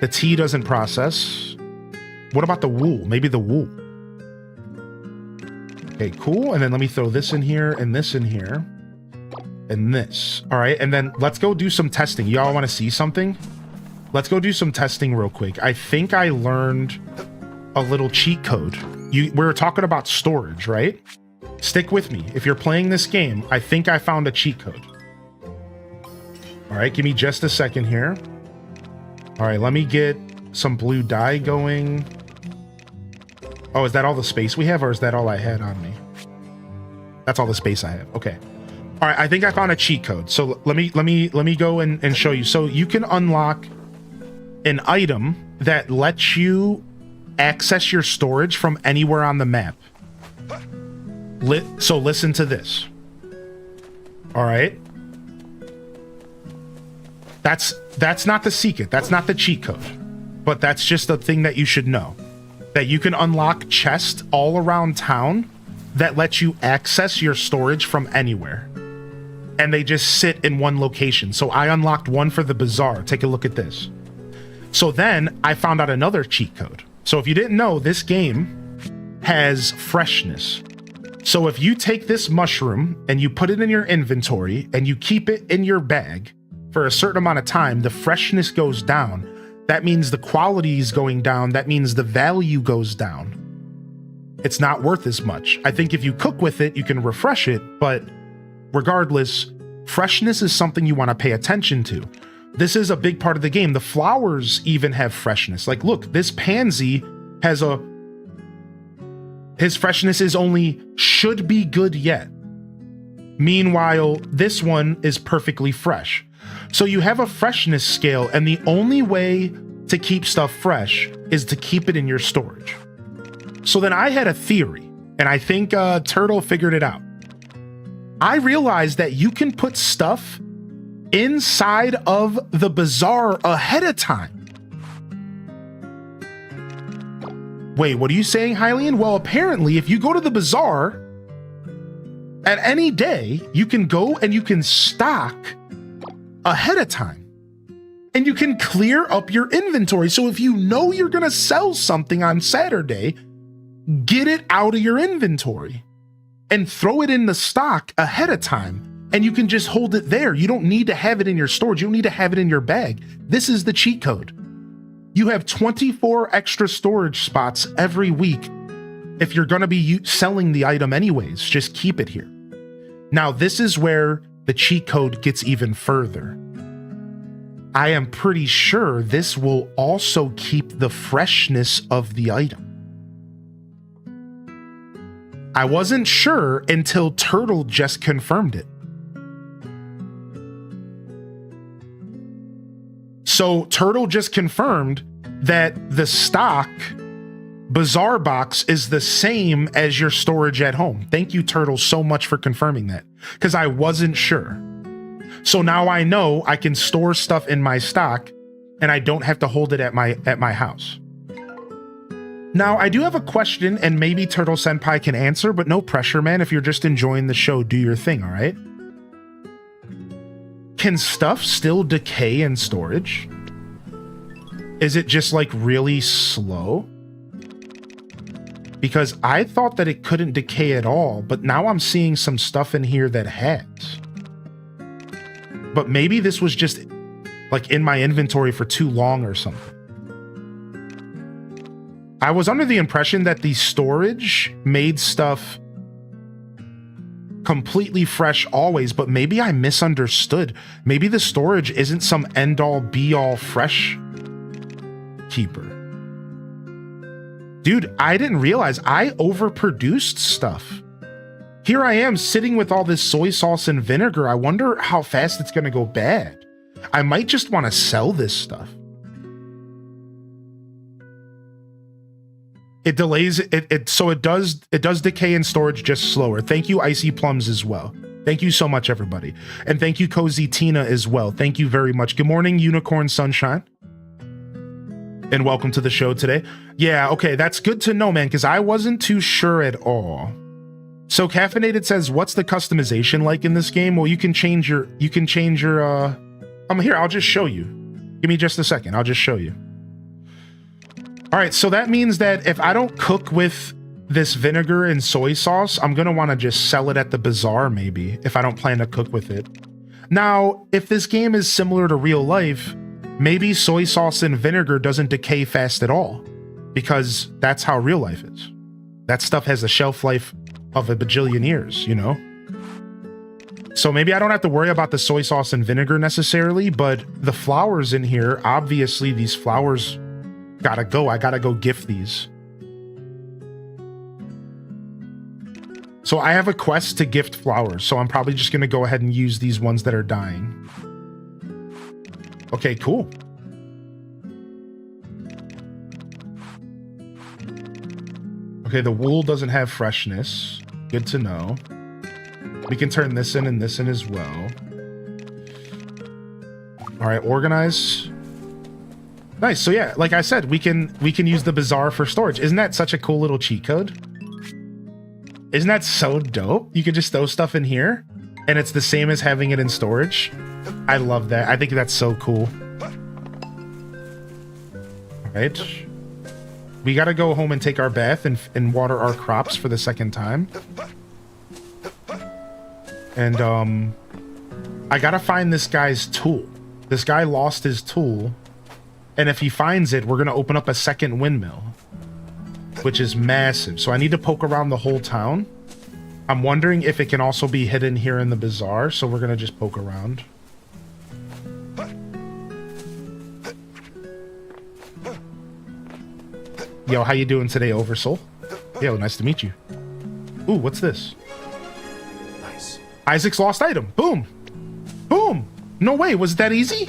The tea doesn't process. What about the wool? Maybe the wool. Okay, cool. And then let me throw this in here and this in here and this. All right, and then let's go do some testing. Y'all want to see something? Let's go do some testing real quick. I think I learned a little cheat code. We were talking about storage, right? Stick with me. If you're playing this game, I think I found a cheat code. All right, give me just a second here. All right, let me get some blue dye going. Oh, is that all the space we have, or is that all I had on me? That's all the space I have. Okay. All right, I think I found a cheat code. So let me go and show you. So you can unlock an item that lets you access your storage from anywhere on the map. So listen to this. All right. That's not the secret. That's not the cheat code. But that's just a thing that you should know. That you can unlock chests all around town that let you access your storage from anywhere. And they just sit in one location. So I unlocked one for the Bazaar. Take a look at this. So then I found out another cheat code. So if you didn't know, this game has freshness. So if you take this mushroom and you put it in your inventory and you keep it in your bag for a certain amount of time, the freshness goes down. That means the quality is going down. That means the value goes down. It's not worth as much. I think if you cook with it, you can refresh it, but regardless, freshness is something you want to pay attention to. This is a big part of the game. The flowers even have freshness. Like, look, this pansy has his freshness is only should be good yet. Meanwhile, this one is perfectly fresh. So you have a freshness scale, and the only way to keep stuff fresh is to keep it in your storage. So then I had a theory, and I think Turtle figured it out. I realized that you can put stuff inside of the Bazaar ahead of time. Wait, what are you saying, Hylian? Well, apparently, if you go to the Bazaar at any day, you can go and you can stock ahead of time. And you can clear up your inventory. So if you know you're going to sell something on Saturday, get it out of your inventory and throw it in the stock ahead of time. and you can just hold it there. You don't need to have it in your storage. You don't need to have it in your bag. This is the cheat code. You have 24 extra storage spots every week. If you're going to be selling the item anyways, just keep it here. Now, this is where the cheat code gets even further. I am pretty sure this will also keep the freshness of the item. I wasn't sure until Turtle just confirmed it. So Turtle just confirmed that the stock Bazaar box is the same as your storage at home. Thank you, Turtle, so much for confirming that, because I wasn't sure. So now I know I can store stuff in my stock and I don't have to hold it at my house. Now, I do have a question, and maybe Turtle Senpai can answer, but no pressure, man. If you're just enjoying the show, do your thing, all right? Can stuff still decay in storage? Is it just like really slow? Because I thought that it couldn't decay at all, but now I'm seeing some stuff in here that has. But maybe this was just like in my inventory for too long or something. I was under the impression that the storage made stuff completely fresh always, but maybe I misunderstood. Maybe the storage isn't some end-all be-all fresh keeper. Dude, I didn't realize I overproduced stuff. Here I am sitting with all this soy sauce and vinegar. I wonder how fast it's going to go bad. I might just want to sell this stuff. It delays it, so it does decay in storage just slower. Thank you, Icy Plums, as well. Thank you so much, everybody. And thank you, Cozy Tina, as well. Thank you very much. Good morning, Unicorn Sunshine. And welcome to the show today. Yeah, okay, that's good to know, man, because I wasn't too sure at all. So Caffeinated says, what's the customization like in this game? Well, you can change your here, I'll just show you. Give me just a second, I'll just show you. All right, so that means that if I don't cook with this vinegar and soy sauce, I'm gonna wanna just sell it at the bazaar maybe, if I don't plan to cook with it. Now, if this game is similar to real life, maybe soy sauce and vinegar doesn't decay fast at all, because that's how real life is. That stuff has a shelf life of a bajillion years, you know? So maybe I don't have to worry about the soy sauce and vinegar necessarily, but the flowers in here, obviously these flowers gotta go. I gotta go gift these. So I have a quest to gift flowers, so I'm probably just gonna go ahead and use these ones that are dying. Okay, cool. Okay, the wool doesn't have freshness. Good to know. We can turn this in and this in as well. All right, organize. Nice. So yeah, like I said, we can use the bazaar for storage. Isn't that such a cool little cheat code? Isn't that so dope? You can just throw stuff in here and it's the same as having it in storage. I love that. I think that's so cool. All right. We got to go home and take our bath and water our crops for the second time. And I got to find this guy's tool. This guy lost his tool. And if he finds it, we're going to open up a second windmill, which is massive. So I need to poke around the whole town. I'm wondering if it can also be hidden here in the bazaar. So we're going to just poke around. Yo, how you doing today, Oversoul? Yo, nice to meet you. Ooh, what's this? Nice. Isaac's lost item. Boom. Boom. No way. Was it that easy?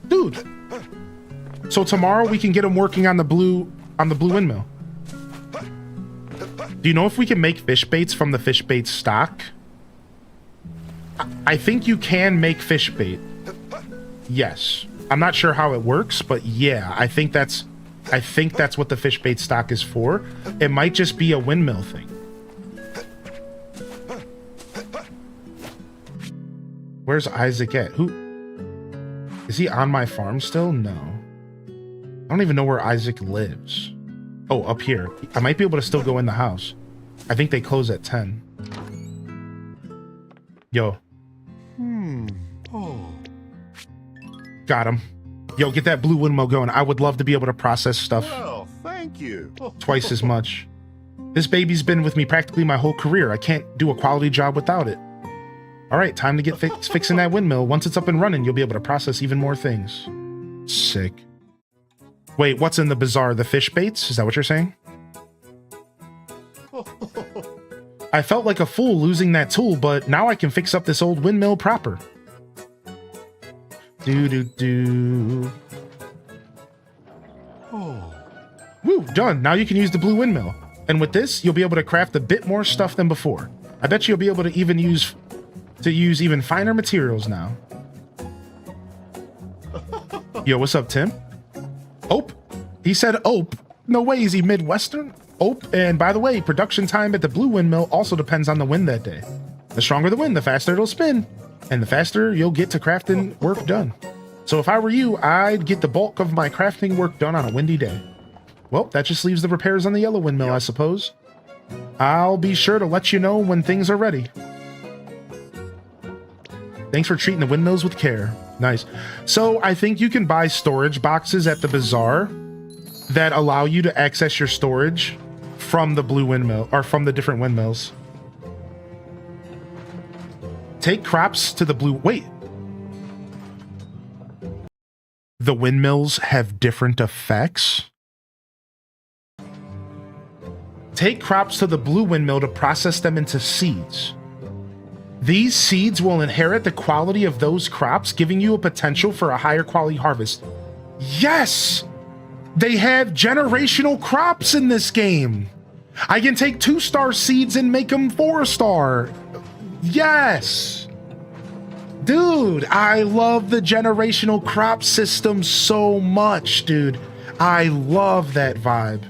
Dude. So tomorrow we can get him working on the blue windmill. Do you know if we can make fish baits from the fish bait stock? I think you can make fish bait. Yes. I'm not sure how it works, but yeah, I think that's what the fish bait stock is for. It might just be a windmill thing. Where's Isaac at? Who? Is he on my farm still? No. I don't even know where Isaac lives. Oh, up here. I might be able to still go in the house. I think they close at 10. Yo, Got him. Yo, get that blue windmill going. I would love to be able to process stuff Well, thank you. twice as much. This baby's been with me practically my whole career. I can't do a quality job without it. All right, time to get fixing that windmill. Once it's up and running, you'll be able to process even more things. Sick. Wait, what's in the bazaar? The fish baits? Is that what you're saying? I felt like a fool losing that tool, but now I can fix up this old windmill proper. Do. Woo, done. Now you can use the blue windmill. And with this, you'll be able to craft a bit more stuff than before. I bet you'll be able to even use even finer materials now. Yo, what's up, Tim? Ope? He said ope. No way, is he Midwestern? Ope. And by the way, production time at the blue windmill also depends on the wind that day. The stronger the wind, the faster it'll spin. And the faster you'll get to crafting work done. So if I were you, I'd get the bulk of my crafting work done on a windy day. Well, that just leaves the repairs on the yellow windmill, I suppose. I'll be sure to let you know when things are ready. Thanks for treating the windmills with care. Nice. So I think you can buy storage boxes at the bazaar that allow you to access your storage from the blue windmill or from the different windmills. Take crops to the blue. Wait. The windmills have different effects. Take crops to the blue windmill to process them into seeds. These seeds will inherit the quality of those crops, giving you a potential for a higher quality harvest. Yes! They have generational crops in this game. I can take 2-star seeds and make them 4-star. Yes! Dude, I love the generational crop system so much, dude. I love that vibe.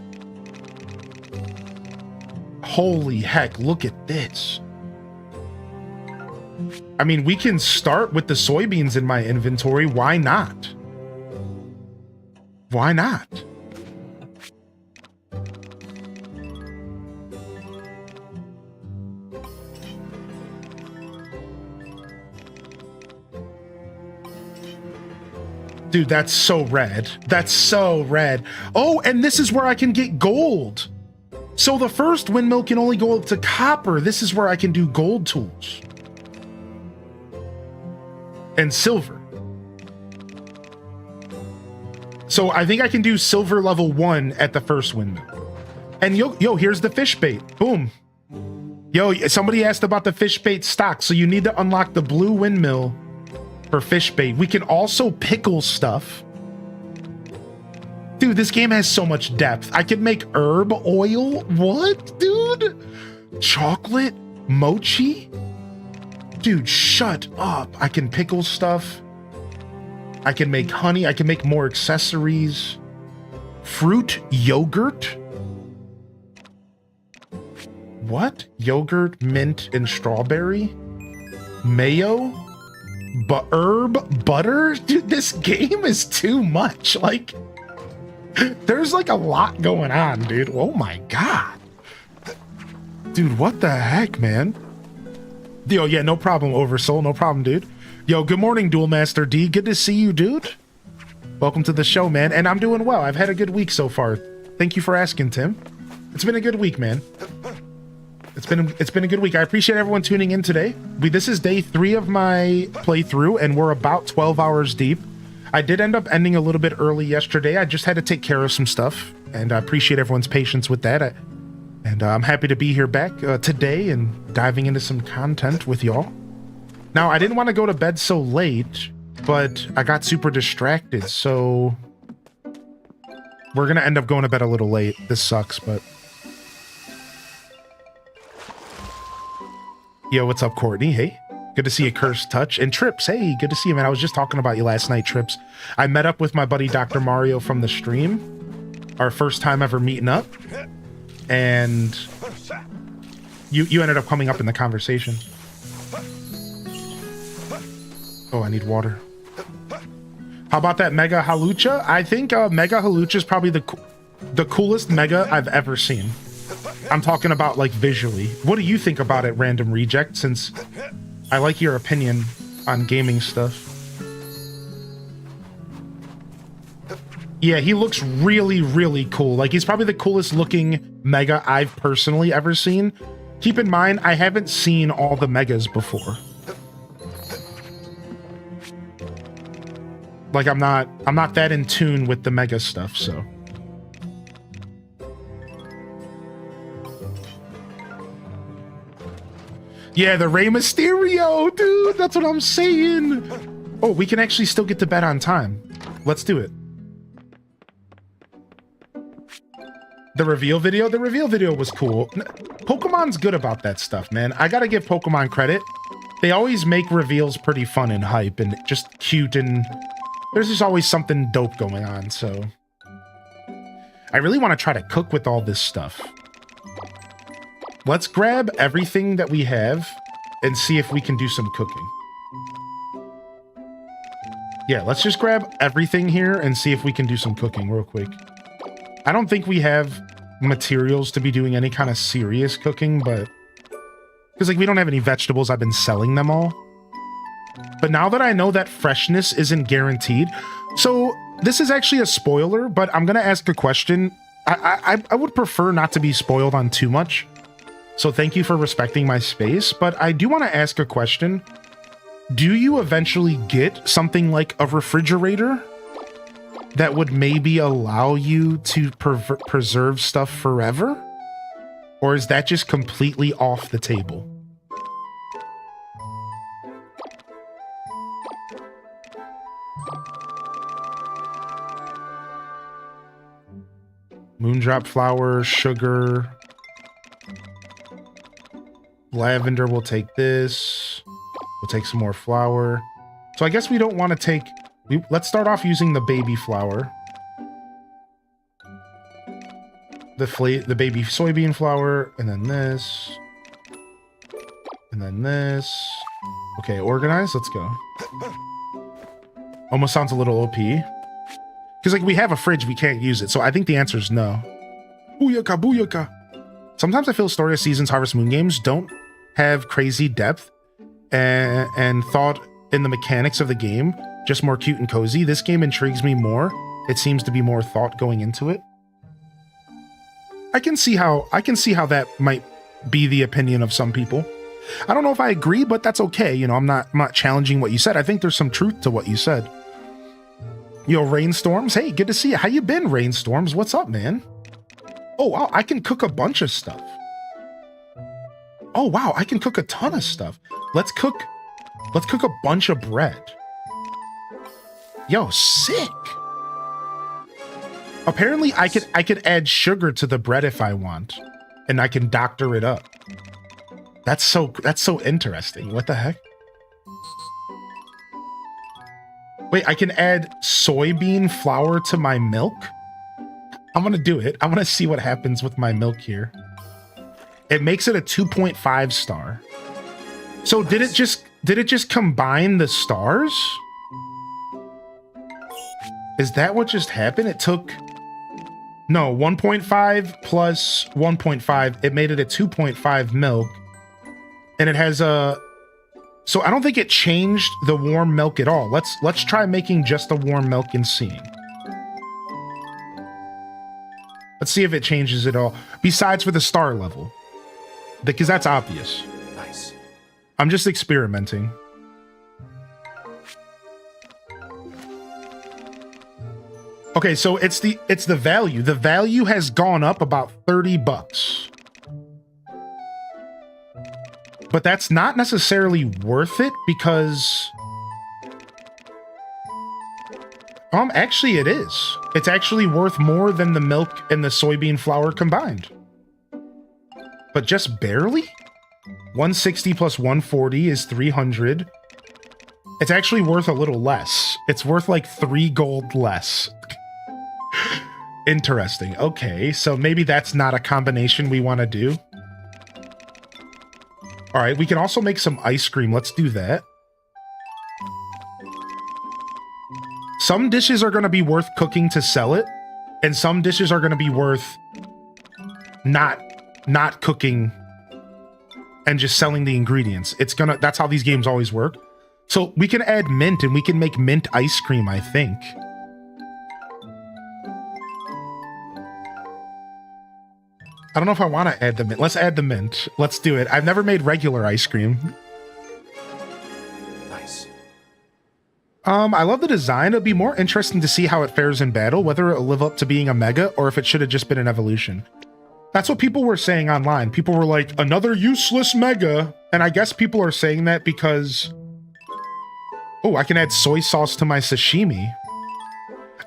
Holy heck, look at this. I mean, we can start with the soybeans in my inventory. Why not? Why not? Dude, that's so red. That's so red. Oh, and this is where I can get gold. So the first windmill can only go up to copper. This is where I can do gold tools. And silver. So I think I can do silver level 1 at the first windmill. And yo, here's the fish bait. Boom. Yo, somebody asked about the fish bait stock. So you need to unlock the blue windmill for fish bait. We can also pickle stuff. Dude, this game has so much depth. I could make herb oil. What, dude? Chocolate? Mochi? Dude, shut up. I can pickle stuff. I can make honey. I can make more accessories. Fruit yogurt? What? Yogurt, mint, and strawberry? Mayo? Herb butter? Dude, this game is too much. Like, there's like a lot going on, dude. Oh my god. Dude, what the heck, man? Yo, yeah, no problem, Oversoul. No problem, dude. Yo, good morning, Duel Master D. Good to see you, dude. Welcome to the show, man. And I'm doing well. I've had a good week so far. Thank you for asking, Tim. It's been a good week, man. It's been a good week. I appreciate everyone tuning in today. This is day 3 of my playthrough, and we're about 12 hours deep. I did end up ending a little bit early yesterday. I just had to take care of some stuff, and I appreciate everyone's patience with that. I'm happy to be here back today and diving into some content with y'all. Now, I didn't want to go to bed so late, but I got super distracted, so we're going to end up going to bed a little late. This sucks, but... Yo, what's up, Courtney? Hey. Good to see you, Cursed Touch. And Trips, hey, good to see you, man. I was just talking about you last night, Trips. I met up with my buddy Dr. Mario from the stream. Our first time ever meeting up. And you ended up coming up in the conversation. Oh, I need water. How about that Mega Halucha? I think Mega Halucha is probably the coolest Mega I've ever seen. I'm talking about, like, visually. What do you think about it, Random Reject, since I like your opinion on gaming stuff. Yeah, he looks really, really cool. Like, he's probably the coolest looking Mega I've personally ever seen. Keep in mind, I haven't seen all the Megas before. Like, I'm not that in tune with the Mega stuff, so. Yeah, the Rey Mysterio, dude, that's what I'm saying. Oh, we can actually still get to bed on time. Let's do it. The reveal video was cool. Pokemon's good about that stuff, man. I gotta give Pokemon credit. They always make reveals pretty fun and hype and just cute, and there's just always something dope going on, so. I really want to try to cook with all this stuff. Let's grab everything that we have and see if we can do some cooking. Yeah, let's just grab everything here and see if we can do some cooking real quick. I don't think we have materials to be doing any kind of serious cooking, but because like we don't have any vegetables, I've been selling them all. But now that I know that freshness isn't guaranteed, so this is actually a spoiler, but I'm gonna ask a question. I would prefer not to be spoiled on too much, so thank you for respecting my space, but I do want to ask a question. Do you eventually get something like a refrigerator that would maybe allow you to preserve stuff forever? Or is that just completely off the table? Moondrop flower, sugar, lavender, we'll take this. We'll take some more flour. So I guess we don't want to take... let's start off using the baby flour. The baby soybean flour, and then this. And then this. Okay, organize, let's go. Almost sounds a little OP. Because like we have a fridge, we can't use it. So I think the answer is no. Booyaka, booyaka. Sometimes I feel Story of Seasons Harvest Moon games don't have crazy depth and thought in the mechanics of the game, just more cute and cozy. This game intrigues me more. It seems to be more thought going into it. I can see how that might be the opinion of some people. I don't know if I agree, but that's okay. You know, I'm not challenging what you said. I think there's some truth to what you said. Yo, Rainstorms. Hey, good to see you. How you been, Rainstorms? What's up, man? Oh, wow, I can cook a bunch of stuff. Oh, wow, I can cook a ton of stuff. Let's cook a bunch of bread. Yo, sick. Apparently I could add sugar to the bread if I want, and I can doctor it up. That's so interesting. What the heck? Wait, I can add soybean flour to my milk? I'm gonna do it. I want to see what happens with my milk here. It makes it a 2.5 star. So did it just combine the stars? Is that what just happened? It took... No, 1.5 plus 1.5. It made it a 2.5 milk. And it has a... So I don't think it changed the warm milk at all. Let's try making just the warm milk and seeing. Let's see if it changes it all. Besides for the star level. Because that's obvious. Nice. I'm just experimenting. Okay, so it's the value. The value has gone up about 30 bucks. But that's not necessarily worth it because... actually it is. It's actually worth more than the milk and the soybean flour combined. But just barely? 160 plus 140 is 300. It's actually worth a little less. It's worth like 3 gold less. Interesting. Okay, so maybe that's not a combination we want to do. All right, we can also make some ice cream. Let's do that. Some dishes are going to be worth cooking to sell it, and some dishes are going to be worth not cooking and just selling the ingredients. That's how these games always work. So we can add mint and we can make mint ice cream, I think. I don't know if I want to add the mint. Let's add the mint. Let's do it. I've never made regular ice cream. Nice. I love the design. It'll be more interesting to see how it fares in battle, whether it'll live up to being a mega or if it should have just been an evolution. That's what people were saying online. People were like, another useless mega. And I guess people are saying that because... Oh, I can add soy sauce to my sashimi.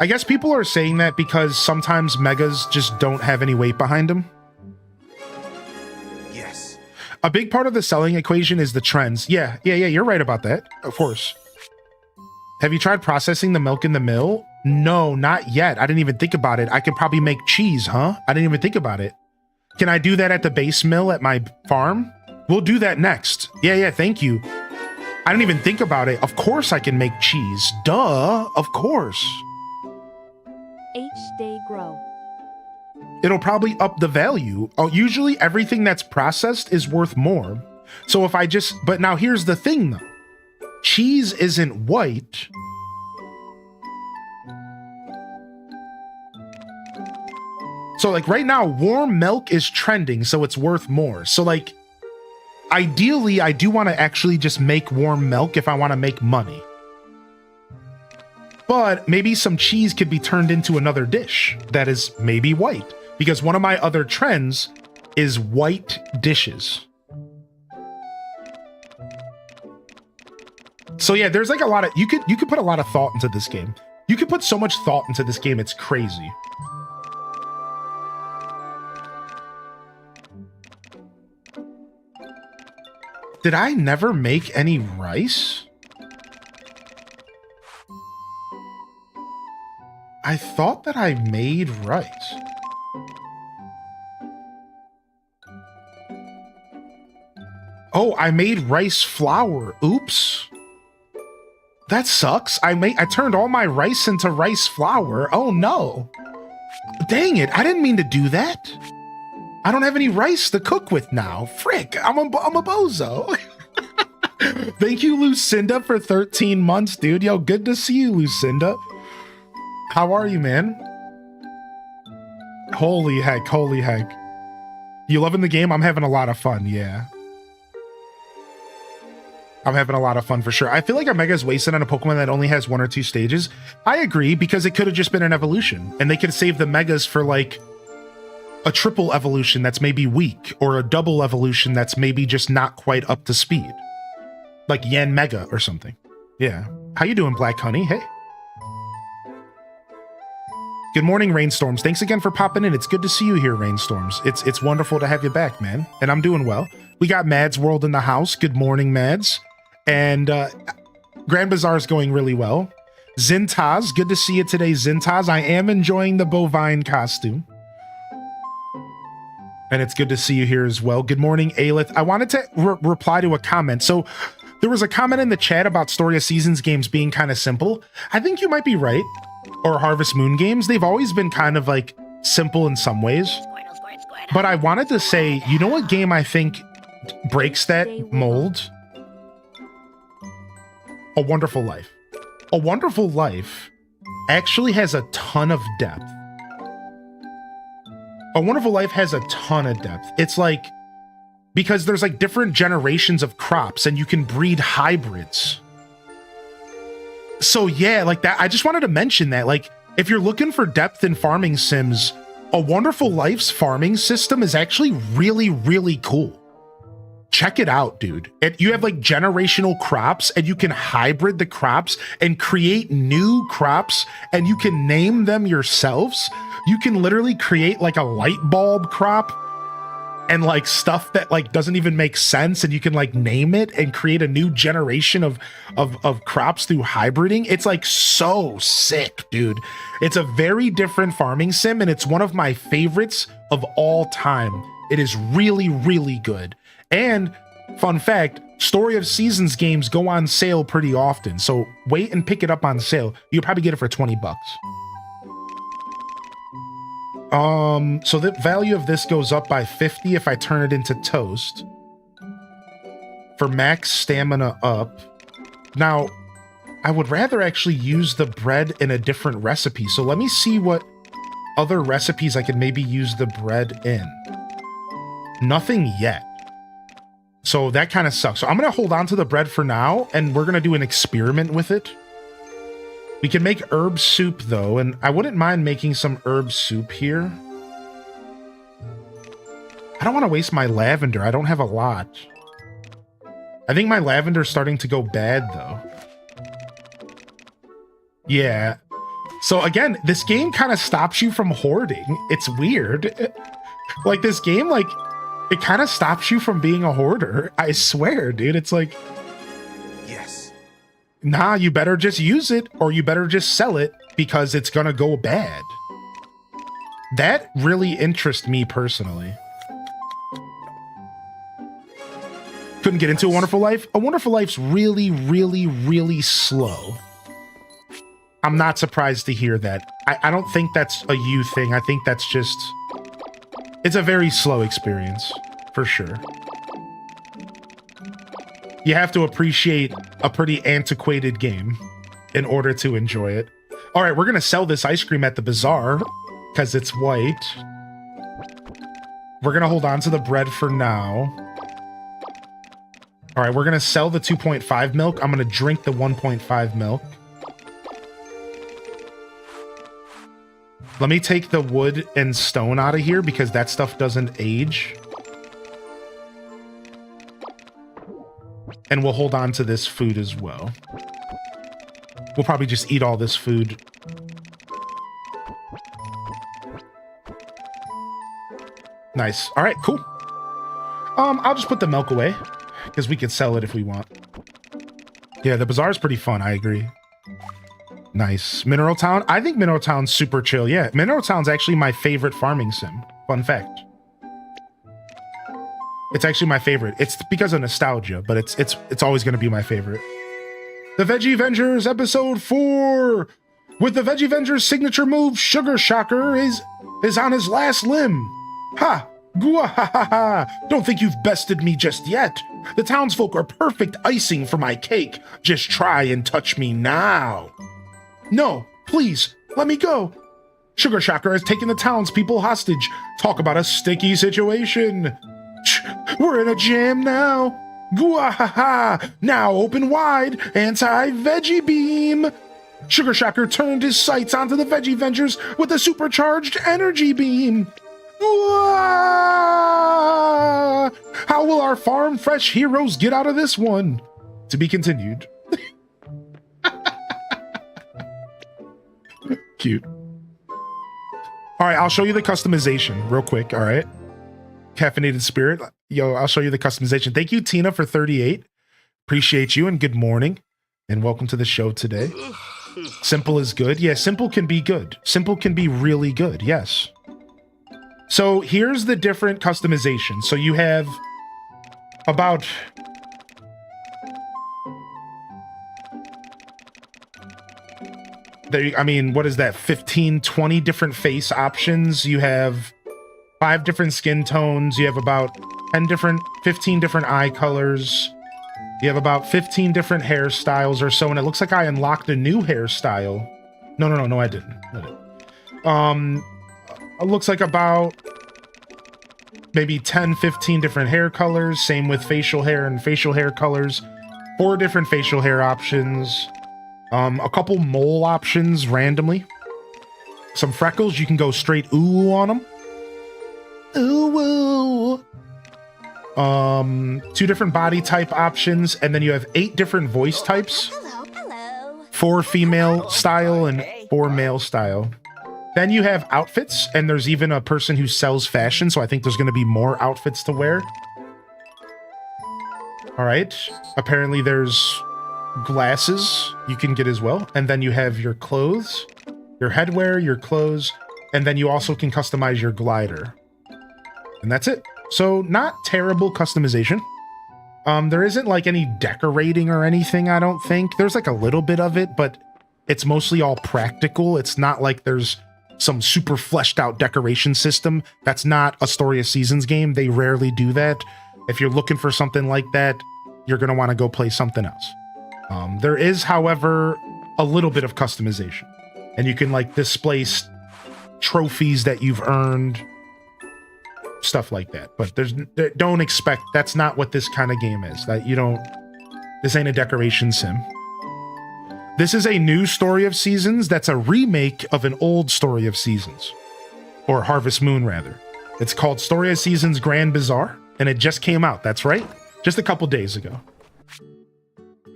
I guess people are saying that because sometimes megas just don't have any weight behind them. Yes. A big part of the selling equation is the trends. Yeah, you're right about that. Of course. Have you tried processing the milk in the mill? No, not yet. I didn't even think about it. I could probably make cheese, huh? I didn't even think about it. Can I do that at the base mill at my farm? We'll do that next. Yeah, thank you. I didn't even think about it. Of course I can make cheese. Duh, of course. Each day grow. It'll probably up the value. Oh, usually everything that's processed is worth more. So if I just, but now here's the thing though. Cheese isn't white. So like right now, warm milk is trending, so it's worth more. So like, ideally, I do want to actually just make warm milk if I want to make money. But maybe some cheese could be turned into another dish that is maybe white. Because one of my other trends is white dishes. So yeah, there's like a lot of, you could put a lot of thought into this game. You could put so much thought into this game, it's crazy. Did I never make any rice? I thought that I made rice. Oh, I made rice flour. Oops. That sucks. I turned all my rice into rice flour. Oh no. Dang it. I didn't mean to do that. I don't have any rice to cook with now. Frick, I'm a bozo. Thank you, Lucinda, for 13 months, dude. Yo, good to see you, Lucinda. How are you, man? Holy heck, holy heck. You loving the game? I'm having a lot of fun, yeah. I'm having a lot of fun for sure. I feel like Omega's wasted on a Pokemon that only has 1 or 2 stages. I agree, because it could have just been an evolution, and they could save the Megas for like a triple evolution that's maybe weak, or a double evolution that's maybe just not quite up to speed. Like Yan Mega or something. Yeah. How you doing, Black Honey? Hey. Good morning, Rainstorms. Thanks again for popping in. It's good to see you here, Rainstorms. It's wonderful to have you back, man. And I'm doing well. We got Mads World in the house. Good morning, Mads. And Grand Bazaar is going really well. Zintaz, good to see you today, Zintaz. I am enjoying the bovine costume. And it's good to see you here as well. Good morning, Aelith. I wanted to reply to a comment. So there was a comment in the chat about Story of Seasons games being kind of simple. I think you might be right. Or Harvest Moon games. They've always been kind of like simple in some ways. But I wanted to say, you know what game I think breaks that mold? A Wonderful Life. A Wonderful Life actually has a ton of depth. A Wonderful Life has a ton of depth. It's like, because there's like different generations of crops and you can breed hybrids. So yeah, like that, I just wanted to mention that, like, if you're looking for depth in farming sims, A Wonderful Life's farming system is actually really, really cool. Check it out, dude. You have like generational crops and you can hybrid the crops and create new crops and you can name them yourselves. You can literally create like a light bulb crop and like stuff that like doesn't even make sense, and you can like name it and create a new generation of crops through hybriding. It's like so sick, dude. It's a very different farming sim and it's one of my favorites of all time. It is really, really good. And fun fact, Story of Seasons games go on sale pretty often, so wait and pick it up on sale. You'll probably get it for 20 bucks. So the value of this goes up by 50 if I turn it into toast. For max stamina up. Now, I would rather actually use the bread in a different recipe. So let me see what other recipes I could maybe use the bread in. Nothing yet. So that kind of sucks. So I'm going to hold on to the bread for now, and we're going to do an experiment with it. We can make herb soup, though, and I wouldn't mind making some herb soup here. I don't want to waste my lavender. I don't have a lot. I think my lavender's starting to go bad, though. Yeah. So again, this game kind of stops you from hoarding. It's weird. Like, this game, like, it kind of stops you from being a hoarder. I swear, dude. It's like, Yes. nah, you better just use it, or you better just sell it, because it's gonna go bad. That really interests me personally. Couldn't get into A Wonderful Life? A Wonderful Life's really, really, really slow. I'm not surprised to hear that. I don't think that's a you thing. I think that's just... It's a very slow experience, for sure. You have to appreciate a pretty antiquated game in order to enjoy it. All right, we're going to sell this ice cream at the Bazaar because it's white. We're going to hold on to the bread for now. All right, we're going to sell the 2.5 milk. I'm going to drink the 1.5 milk. Let me take the wood and stone out of here because that stuff doesn't age. And we'll hold on to this food as well. We'll probably just eat all this food. Nice. All right, cool. I'll just put the milk away because we could sell it if we want. Yeah, the Bazaar is pretty fun. I agree. Nice. Mineral Town. I think Mineral Town's super chill. Yeah, Mineral Town's actually my favorite farming sim. Fun fact. It's actually my favorite. It's because of nostalgia, but it's always going to be my favorite. The Veggie Avengers episode 4. With the Veggie Avengers signature move, Sugar Shocker is on his last limb. Ha! Gwahaha! Don't think you've bested me just yet. The townsfolk are perfect icing for my cake. Just try and touch me now. No, please, let me go. Sugar Shocker has taken the townspeople hostage. Talk about a sticky situation. We're in a jam now. Gwahaha! Now open wide, anti-veggie beam. Sugar Shocker turned his sights onto the Veggie Avengers with a supercharged energy beam. How will our farm fresh heroes get out of this one? To be continued. Cute. All right, I'll show you the customization real quick. All right. Caffeinated Spirit. Yo, I'll show you the customization. Thank you, Tina, for 38. Appreciate you and good morning. And welcome to the show today. Simple is good. Yeah, simple can be good. Simple can be really good. Yes. So here's the different customization. So you have about... I mean, what is that? 15, 20 different face options. You have 5 different skin tones. You have about 15 different eye colors. You have about 15 different hairstyles or so. And it looks like I unlocked a new hairstyle. No, I didn't. It looks like about maybe 10, 15 different hair colors. Same with facial hair and facial hair colors. 4 different facial hair options. A couple mole options randomly. Some freckles, you can go straight ooh on them. Ooh, ooh. 2 different body type options, and then you have 8 different voice types. Hello. 4 female style and 4 male style. Then you have outfits, and there's even a person who sells fashion, so I think there's going to be more outfits to wear. All right. Apparently there's glasses you can get as well. And then you have your clothes, your headwear, your clothes, and then you also can customize your glider. And that's it. So not terrible customization. There isn't like any decorating or anything, I don't think. There's like a little bit of it, but it's mostly all practical. It's not like there's some super fleshed out decoration system. That's not a Story of Seasons game. They rarely do that. If you're looking for something like that, you're going to want to go play something else. There is, however, a little bit of customization, and you can like display trophies that you've earned, stuff like that. But don't expect, that's not what this kind of game is. This ain't a decoration sim. This is a new Story of Seasons that's a remake of an old Story of Seasons, or Harvest Moon rather. It's called Story of Seasons Grand Bazaar, and it just came out. That's right, just a couple days ago.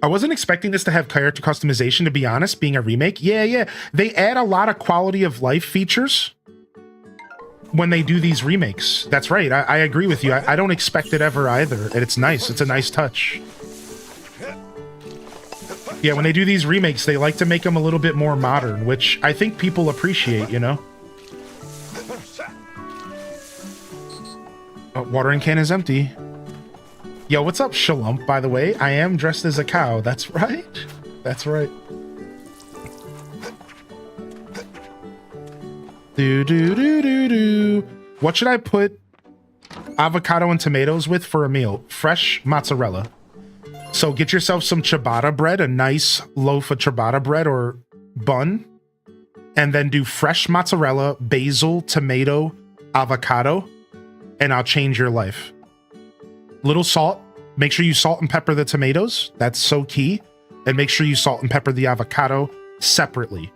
I wasn't expecting this to have character customization, to be honest, being a remake. Yeah. They add a lot of quality of life features when they do these remakes. That's right. I agree with you. I don't expect it ever either. And it's nice. It's a nice touch. Yeah, when they do these remakes, they like to make them a little bit more modern, which I think people appreciate, you know? Oh, watering can is empty. Yo, what's up, Shalump, by the way? I am dressed as a cow. That's right. That's right. Do. What should I put avocado and tomatoes with for a meal? Fresh mozzarella. So get yourself some ciabatta bread, a nice loaf of ciabatta bread or bun, and then do fresh mozzarella, basil, tomato, avocado, and I'll change your life. Little salt. Make sure you salt and pepper the tomatoes. That's so key. And make sure you salt and pepper the avocado separately.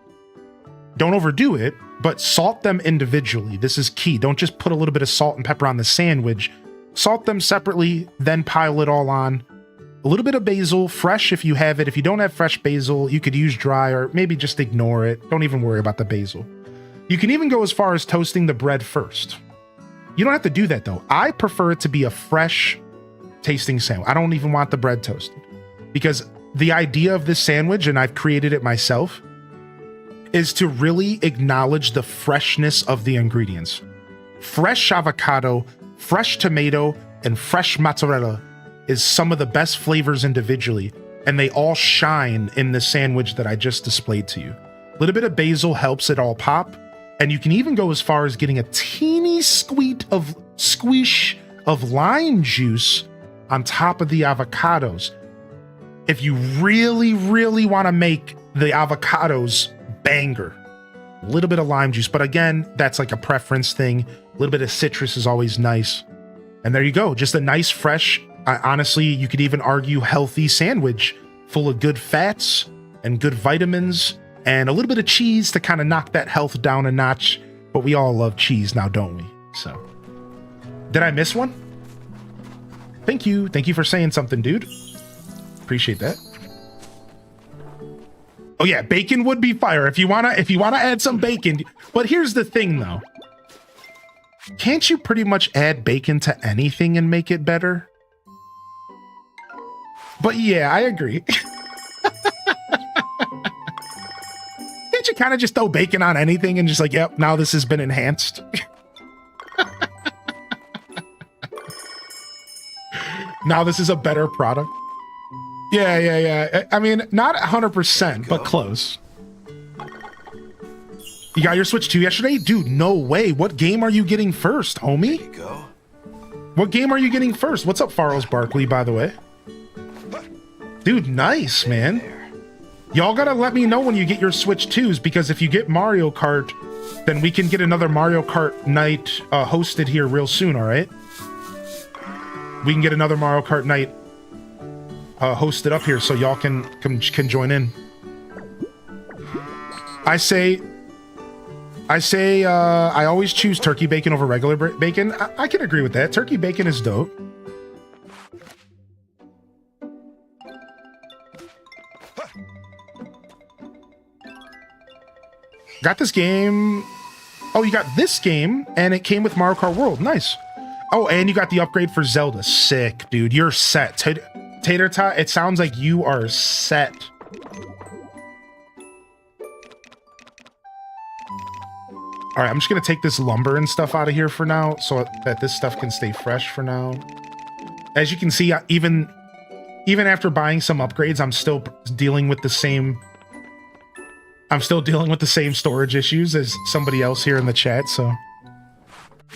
Don't overdo it, but salt them individually. This is key. Don't just put a little bit of salt and pepper on the sandwich. Salt them separately, then pile it all on. A little bit of basil, fresh if you have it. If you don't have fresh basil, you could use dry or maybe just ignore it. Don't even worry about the basil. You can even go as far as toasting the bread first. You don't have to do that though. I prefer it to be a fresh tasting sandwich. I don't even want the bread toasted because the idea of this sandwich, and I've created it myself, is to really acknowledge the freshness of the ingredients. Fresh avocado, fresh tomato, and fresh mozzarella is some of the best flavors individually, and they all shine in the sandwich that I just displayed to you. A little bit of basil helps it all pop, and you can even go as far as getting a teeny squish of lime juice on top of the avocados. If you really, really want to make the avocados banger, a little bit of lime juice, but again, that's like a preference thing. A little bit of citrus is always nice. And there you go, just a nice, fresh, honestly, you could even argue healthy sandwich full of good fats and good vitamins and a little bit of cheese to kind of knock that health down a notch. But we all love cheese now, don't we? So, did I miss one? Thank you. Thank you for saying something, dude. Appreciate that. Oh yeah, bacon would be fire if you wanna add some bacon. But here's the thing though. Can't you pretty much add bacon to anything and make it better? But yeah, I agree. Can't you kind of just throw bacon on anything and just like, yep, now this has been enhanced? Now this is a better product. Yeah. I mean, not 100%, but close. You got your Switch 2 yesterday? Dude, no way. What game are you getting first, homie? There you go. What game are you getting first? What's up, Faros Barkley, by the way? Dude, nice, man. Y'all gotta let me know when you get your Switch 2s, because if you get Mario Kart, then we can get another Mario Kart night hosted here real soon, all right? We can get another Mario Kart night hosted up here so y'all can join in. I always choose turkey bacon over regular bacon. I can agree with that. Turkey bacon is dope. Got this game. Oh, you got this game, and it came with Mario Kart World. Nice. Oh, and you got the upgrade for Zelda. Sick, dude. You're set. Tater Tot, it sounds like you are set. All right, I'm just going to take this lumber and stuff out of here for now so that this stuff can stay fresh for now. As you can see, even after buying some upgrades, I'm still dealing with the same storage issues as somebody else here in the chat, so.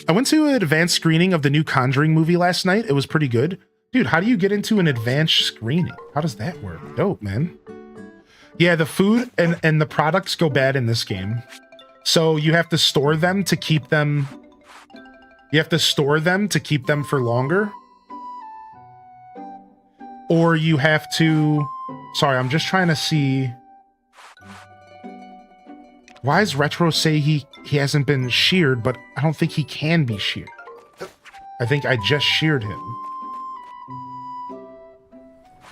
I went to an advanced screening of the new Conjuring movie last night. It was pretty good. Dude, how do you get into an advanced screening? How does that work? Dope, man. Yeah, the food and the products go bad in this game. So you have to store them to keep them... You have to store them to keep them for longer. Or you have to... Sorry, I'm just trying to see... Why does Retro say he hasn't been sheared, but I don't think he can be sheared. I think I just sheared him.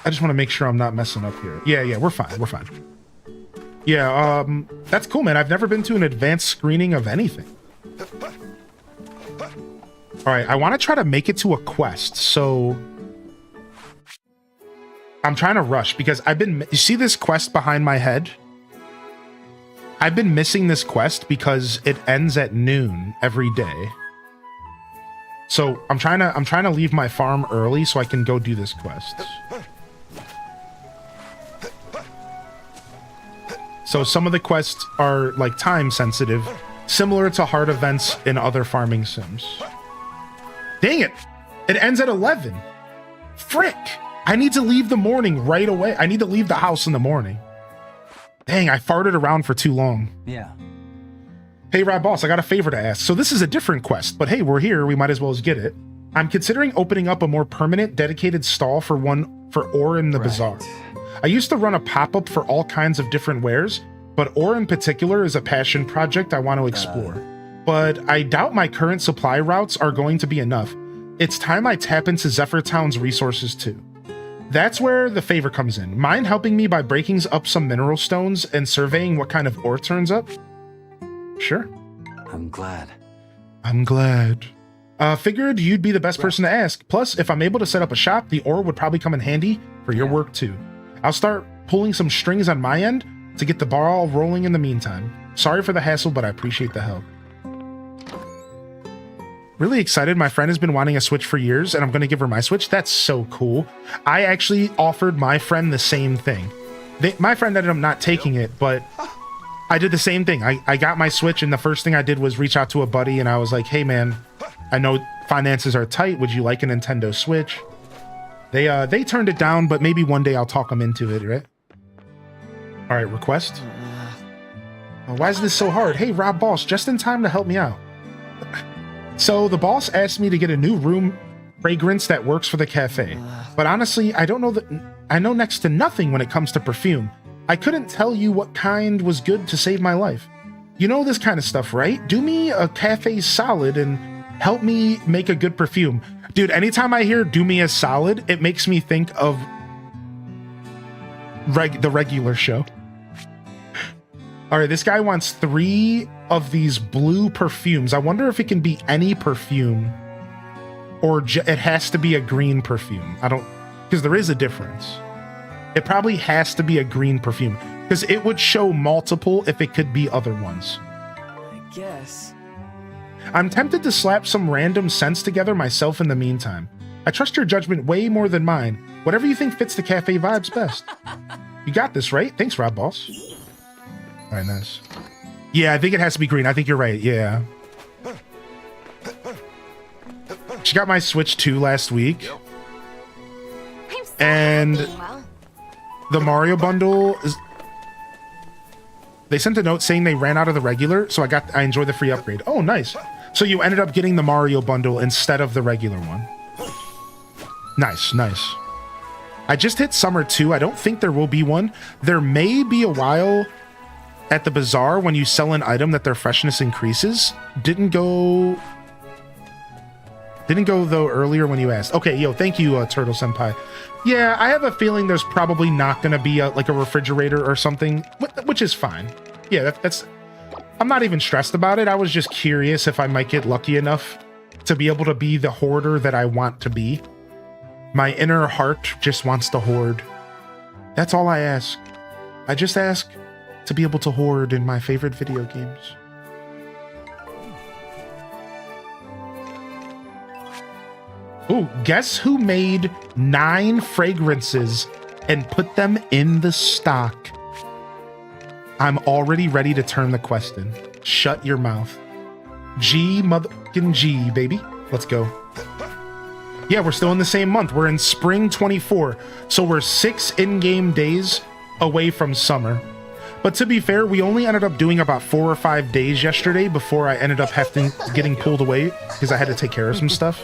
I just want to make sure I'm not messing up here. Yeah, we're fine. We're fine. Yeah, that's cool, man. I've never been to an advanced screening of anything. All right, I want to try to make it to a quest, so... I'm trying to rush because I've been... You see this quest behind my head? I've been missing this quest because it ends at noon every day. So I'm trying to leave my farm early so I can go do this quest. So some of the quests are like time sensitive, similar to hard events in other farming sims. Dang it! It ends at 11. Frick! I need to leave the morning right away. I need to leave the house in the morning. Dang, I farted around for too long. Yeah. Hey, Rob Boss, I got a favor to ask. So this is a different quest, but hey, we're here. We might as well as get it. I'm considering opening up a more permanent, dedicated stall for ore in the Bazaar. I used to run a pop-up for all kinds of different wares, but ore in particular is a passion project I want to explore. But I doubt my current supply routes are going to be enough. It's time I tap into Zephyr Town's resources too. That's where the favor comes in. Mind helping me by breaking up some mineral stones and surveying what kind of ore turns up? Sure. I'm glad. I'm glad. Figured you'd be the best person to ask. Plus, if I'm able to set up a shop, the ore would probably come in handy for your work too. I'll start pulling some strings on my end to get the ball rolling in the meantime. Sorry for the hassle, but I appreciate the help. Really excited. My friend has been wanting a Switch for years, and I'm going to give her my Switch. That's so cool. I actually offered my friend the same thing. My friend ended up not taking it, but I did the same thing. I got my Switch, and the first thing I did was reach out to a buddy, and I was like, hey, man, I know finances are tight. Would you like a Nintendo Switch? They turned it down, but maybe one day I'll talk them into it, right? All right, request. Oh, why is this so hard? Hey, Rob Boss, just in time to help me out. So the boss asked me to get a new room fragrance that works for the cafe. But honestly, I know next to nothing when it comes to perfume. I couldn't tell you what kind was good to save my life. You know this kind of stuff, right? Do me a cafe solid and help me make a good perfume. Dude, anytime I hear do me a solid, it makes me think of the regular show. All right, this guy wants 3 of these blue perfumes. I wonder if it can be any perfume or it has to be a green perfume. I don't, because there is a difference. It probably has to be a green perfume because it would show multiple if it could be other ones. I guess. I'm tempted to slap some random scents together myself in the meantime. I trust your judgment way more than mine. Whatever you think fits the cafe vibes best. You got this, right? Thanks, Rob Boss. All right, nice. Yeah, I think it has to be green. I think you're right. Yeah. She got my Switch 2 last week. And the Mario bundle is... They sent a note saying they ran out of the regular, so I enjoyed the free upgrade. Oh, nice. So you ended up getting the Mario bundle instead of the regular one. Nice, nice. I just hit Summer 2. I don't think there will be one. There may be a while at the Bazaar when you sell an item that their freshness increases. Didn't go though earlier when you asked. Okay, yo, thank you, Turtle Senpai. Yeah, I have a feeling there's probably not going to be like a refrigerator or something, which is fine. Yeah, that's... I'm not even stressed about it. I was just curious if I might get lucky enough to be able to be the hoarder that I want to be. My inner heart just wants to hoard. That's all I ask. I just ask to be able to hoard in my favorite video games. Ooh, guess who made 9 fragrances and put them in the stock? I'm already ready to turn the quest in. Shut your mouth. G motherfucking G, baby. Let's go. Yeah, we're still in the same month. We're in spring 24. So we're 6 in-game days away from summer. But to be fair, we only ended up doing about 4 or 5 days yesterday before I ended up getting pulled away because I had to take care of some stuff.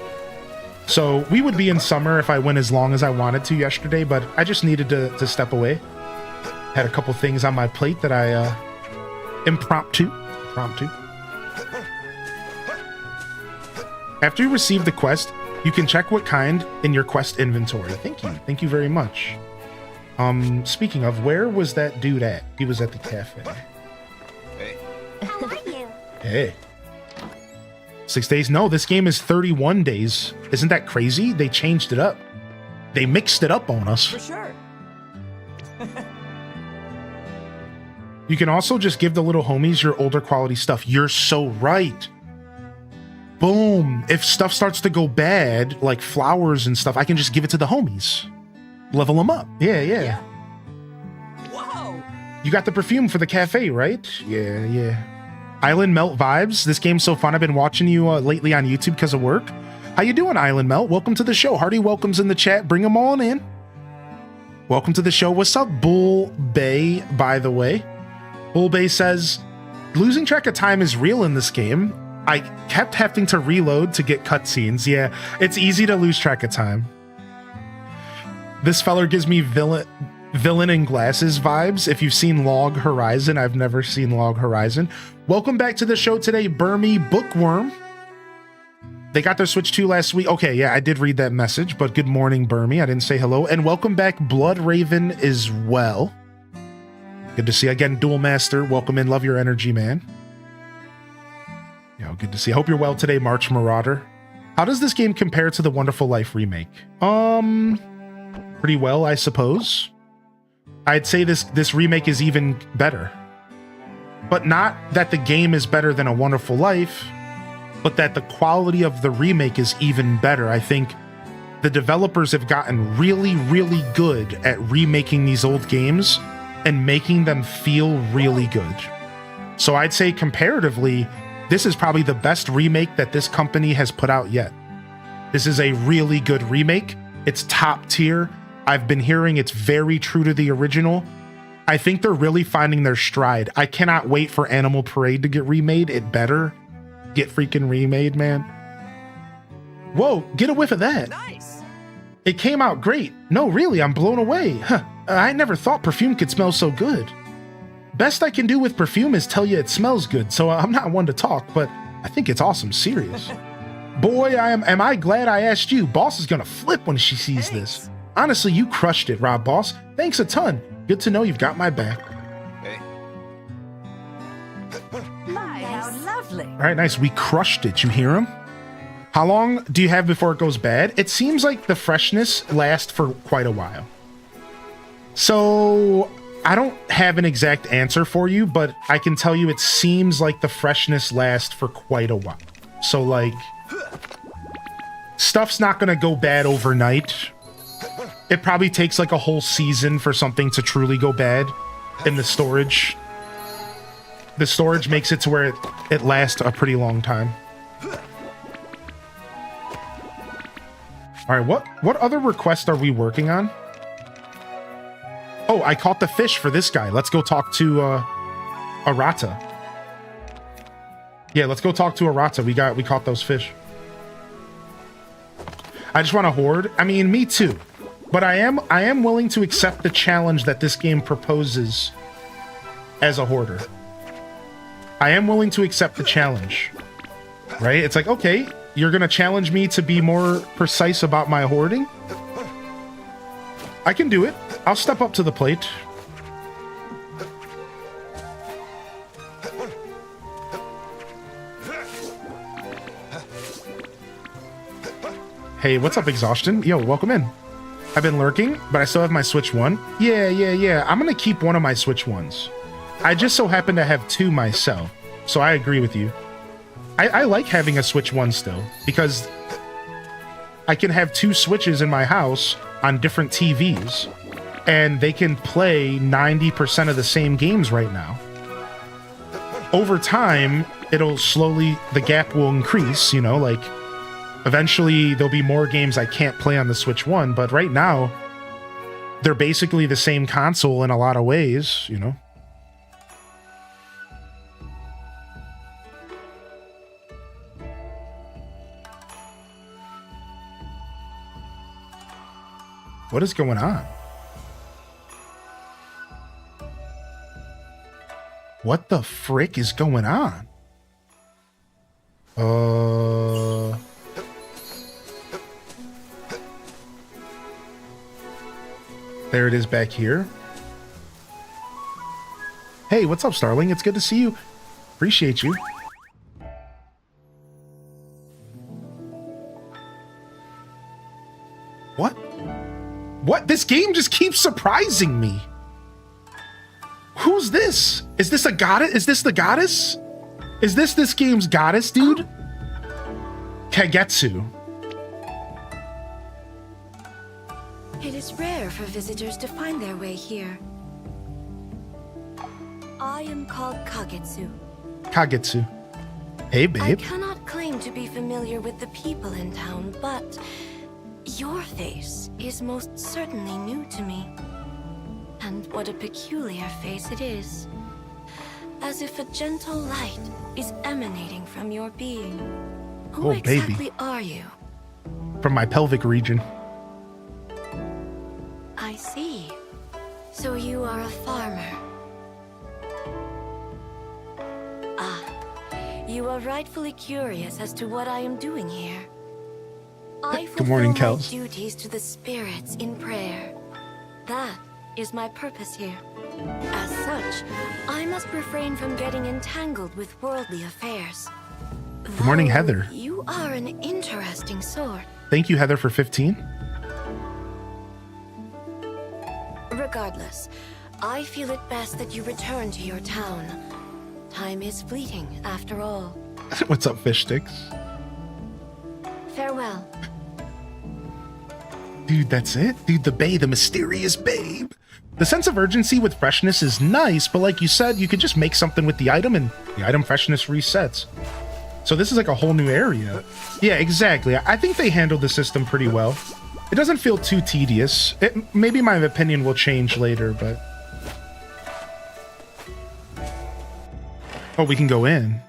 So we would be in summer if I went as long as I wanted to yesterday, but I just needed to step away. Had a couple things on my plate that I impromptu. After you receive the quest, you can check what kind in your quest inventory. Thank you very much. Speaking of, where was that dude at? He was at the cafe. Hey. How are you? Hey. 6 days? No, this game is 31 days. Isn't that crazy? They changed it up. They mixed it up on us. For sure. You can also just give the little homies your older quality stuff. You're so right. Boom. If stuff starts to go bad, like flowers and stuff, I can just give it to the homies. Level them up. Yeah. Whoa. You got the perfume for the cafe, right? Yeah. Island Melt vibes. This game's so fun. I've been watching you lately on YouTube because of work. How you doing, Island Melt? Welcome to the show. Hearty welcomes in the chat. Bring them all in. Welcome to the show. What's up, Bull Bay, by the way? Bull Bay says, losing track of time is real in this game. I kept having to reload to get cutscenes. Yeah, it's easy to lose track of time. This feller gives me villain in glasses vibes. If you've seen Log Horizon, I've never seen Log Horizon. Welcome back to the show today, Burmy Bookworm. They got their Switch 2 last week. Okay, yeah, I did read that message, but good morning, Burmy. I didn't say hello. And welcome back, Blood Raven, as well. Good to see you again, Dual Master. Welcome in. Love your energy, man. Yeah, good to see you. Hope you're well today, March Marauder. How does this game compare to the Wonderful Life remake? Pretty well, I suppose. I'd say this remake is even better. But not that the game is better than A Wonderful Life, but that the quality of the remake is even better. I think the developers have gotten really, really good at remaking these old games and making them feel really good. So I'd say comparatively, this is probably the best remake that this company has put out yet. This is a really good remake. It's top tier. I've been hearing it's very true to the original. I think they're really finding their stride. I cannot wait for Animal Parade to get remade. It better get freaking remade, man. Whoa, get a whiff of that. Nice. It came out great. No, really, I'm blown away. Huh. I never thought perfume could smell so good. Best I can do with perfume is tell you it smells good, so I'm not one to talk, but I think it's awesome, serious. Boy, am I glad I asked you. Boss is gonna flip when she sees this. Honestly, you crushed it, Rob Boss. Thanks a ton. Good to know you've got my back. Hey. My, how lovely. All right, nice. We crushed it. You hear him? How long do you have before it goes bad? It seems like the freshness lasts for quite a while. So I don't have an exact answer for you, but I can tell you it seems like the freshness lasts for quite a while. So like, stuff's not gonna go bad overnight. It probably takes like a whole season for something to truly go bad in the storage. The storage makes it to where it lasts a pretty long time. All right, what other request are we working on? Oh, I caught the fish for this guy. Let's go talk to Arata. Yeah, let's go talk to Arata. We caught those fish. I just want to hoard. I mean, me too. But I am willing to accept the challenge that this game proposes as a hoarder. I am willing to accept the challenge. Right? It's like, okay, you're going to challenge me to be more precise about my hoarding? I can do it. I'll step up to the plate. Hey, what's up, Exhaustion? Yo, welcome in. I've been lurking, but I still have my Switch 1. Yeah. I'm gonna keep one of my Switch 1s. I just so happen to have two myself, so I agree with you. I like having a Switch 1 still, because I can have two Switches in my house on different TVs, and they can play 90% of the same games right now. Over time, it'll slowly, the gap will increase, you know, like, Eventually, there'll be more games I can't play on the Switch 1, but right now, they're basically the same console in a lot of ways, you know? What is going on? What the frick is going on? There it is back here. Hey, what's up, Starling? It's good to see you. Appreciate you. What? What? This game just keeps surprising me. Who's this? Is this a goddess? Is this the goddess? Is this game's goddess, dude? Kagetsu. It is rare for visitors to find their way here. I am called Kagetsu. Kagetsu. Hey, I babe. cannot claim to be familiar with the people in town, but your face is most certainly new to me. And what a peculiar face it is. As if a gentle light is emanating from your being. Who Oh, exactly baby. are you? From my pelvic region. I see. So you are a farmer. Ah, you are rightfully curious as to what I am doing here. I Good morning, fulfill my Kels. duties to the spirits in prayer. That is my purpose here. As such, I must refrain from getting entangled with worldly affairs. Good morning, Though Heather. You are an interesting sort. Thank you, Heather, for 15. Regardless, I feel it best that you return to your town. Time is fleeting, after all. What's up, fish sticks? Farewell. Dude, that's it? Dude, the babe, the mysterious babe. The sense of urgency with freshness is nice, but like you said, you could just make something with the item and the item freshness resets. So this is like a whole new area. Yeah, exactly. I think they handled the system pretty well. It doesn't feel too tedious. Maybe my opinion will change later, but... Oh, we can go in.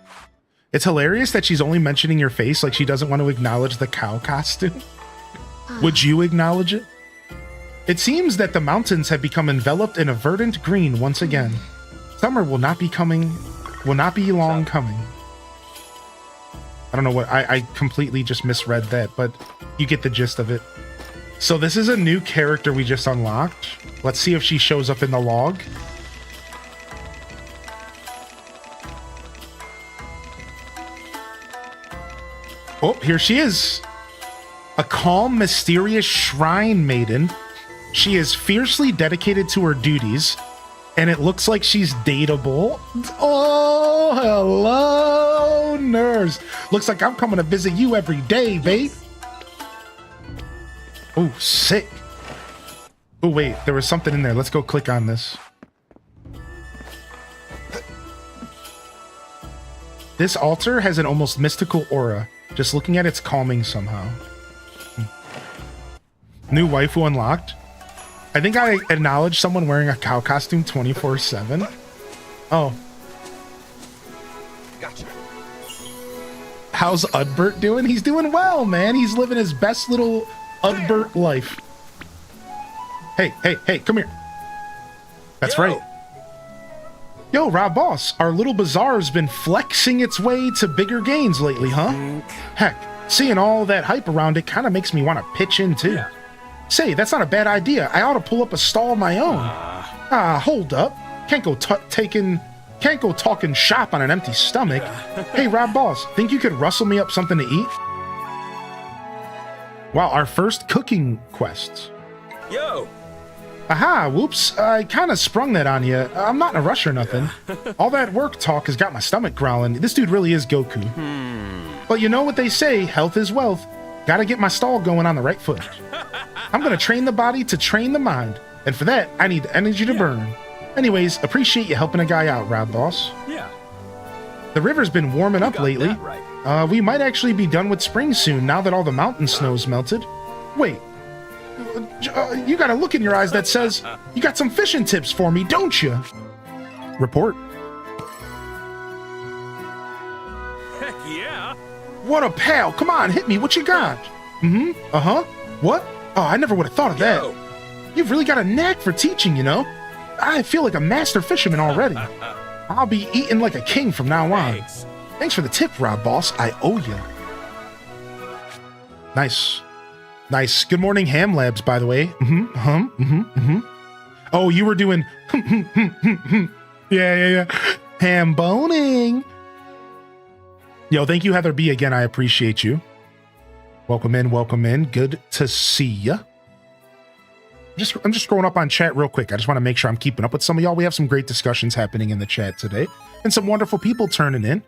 It's hilarious that she's only mentioning your face like she doesn't want to acknowledge the cow costume. Would you acknowledge it? It seems that the mountains have become enveloped in a verdant green once again. Summer will not be long coming. I don't know what, I completely just misread that, but you get the gist of it. So this is a new character we just unlocked. Let's see if she shows up in the log. Oh, here she is. A calm, mysterious shrine maiden. She is fiercely dedicated to her duties, and it looks like she's dateable. Oh, hello, nurse. Looks like I'm coming to visit you every day, babe. Oh, sick. Oh, wait, there was something in there. Let's go click on this. This altar has an almost mystical aura. Just looking at it's calming somehow. New waifu unlocked. I think I acknowledged someone wearing a cow costume 24/7. Oh. Gotcha. How's Udbert doing? He's doing well, man. He's living his best little Udbert life. Hey, come here. That's Yo. right. Yo, Rob Boss, our little bazaar's been flexing its way to bigger gains lately, huh? Heck, seeing all that hype around it kind of makes me want to pitch in too. Yeah. Say, that's not a bad idea. I ought to pull up a stall of my own. Hold up. Can't go talking shop on an empty stomach. Hey, Rob Boss, think you could rustle me up something to eat? Wow, our first cooking quest. Yo. Aha, whoops, I kind of sprung that on you. I'm not in a rush or nothing. All that work talk has got my stomach growling. This dude really is Goku. But you know what they say, health is wealth. Gotta get my stall going on the right foot. I'm gonna train the body to train the mind. And for that, I need the energy to burn. Anyways, appreciate you helping a guy out, Rob Boss. Yeah. The river's been warming up Got lately. that right. We might actually be done with spring soon now that all the mountain snow's melted. Wait, you got a look in your eyes that says you got some fishing tips for me, don't you? Report. Heck yeah. What a pal. Come on, hit me. What you got? Mm-hmm. Uh-huh. What? Oh, I never would have thought of that. Yo. You've really got a knack for teaching, you know? I feel like a master fisherman already. I'll be eating like a king from now on. Thanks for the tip, Rob Boss. I owe you. Nice. Nice. Good morning, Ham Labs, by the way. Oh, you were doing yeah. Ham boning. Yo, thank you, Heather B. Again, I appreciate you. Welcome in, welcome in. Good to see ya. I'm just scrolling up on chat real quick. I just want to make sure I'm keeping up with some of y'all. We have some great discussions happening in the chat today, and some wonderful people turning in.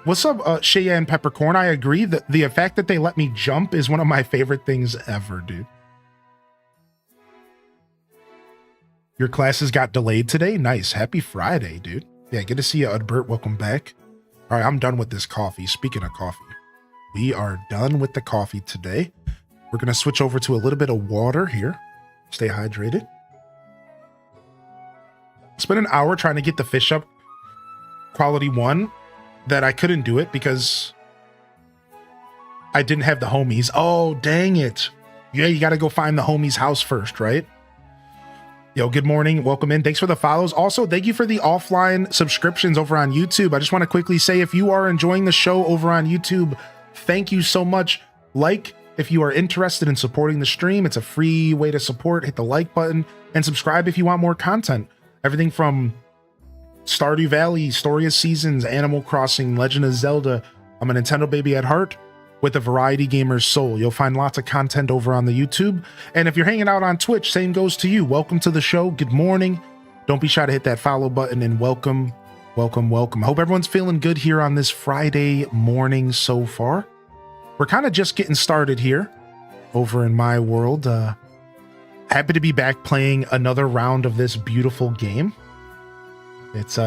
What's up, Shea and Peppercorn? I agree that the fact that they let me jump is one of my favorite things ever, dude. Your classes got delayed today? Nice. Happy Friday, dude. Yeah, good to see you, Udbert. Welcome back. All right, I'm done with this coffee. Speaking of coffee, we are done with the coffee today. We're going to switch over to a little bit of water here. Stay hydrated. Spent an hour trying to get the fish up quality 1 that I couldn't do it because I didn't have the homies. Oh, dang it. Yeah, you got to go find the homies' house first, right? Yo, good morning. Welcome in. Thanks for the follows. Also, thank you for the offline subscriptions over on YouTube. I just want to quickly say, if you are enjoying the show over on YouTube, thank you so much. Like, if you are interested in supporting the stream, it's a free way to support. Hit the like button and subscribe if you want more content. Everything from Stardew Valley, Story of Seasons, Animal Crossing, Legend of Zelda. I'm a Nintendo baby at heart with a variety gamer's soul. You'll find lots of content over on the YouTube. And if you're hanging out on Twitch, same goes to you. Welcome to the show. Good morning. Don't be shy to hit that follow button, and welcome, welcome, welcome. I hope everyone's feeling good here on this Friday morning so far. We're kind of just getting started here over in my world. Happy to be back playing another round of this beautiful game. It's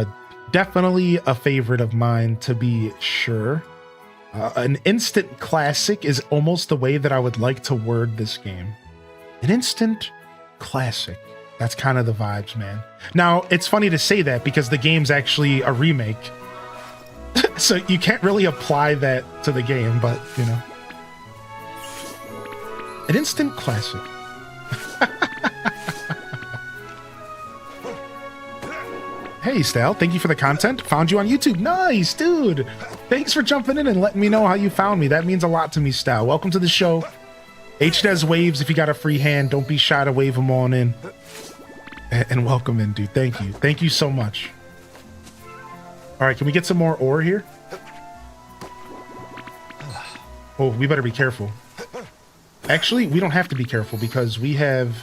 definitely a favorite of mine, to be sure. An instant classic is almost the way that I would like to word this game. An instant classic. That's kind of the vibes, man. Now, it's funny to say that because the game's actually a remake. So you can't really apply that to the game, but, you know. An instant classic. Hey, Stal, thank you for the content. Found you on YouTube. Nice, dude. Thanks for jumping in and letting me know how you found me. That means a lot to me, Stal. Welcome to the show. HDES waves if you got a free hand. Don't be shy to wave them on in. And welcome in, dude. Thank you. Thank you so much. All right, can we get some more ore here? Oh, we better be careful. Actually, we don't have to be careful because we have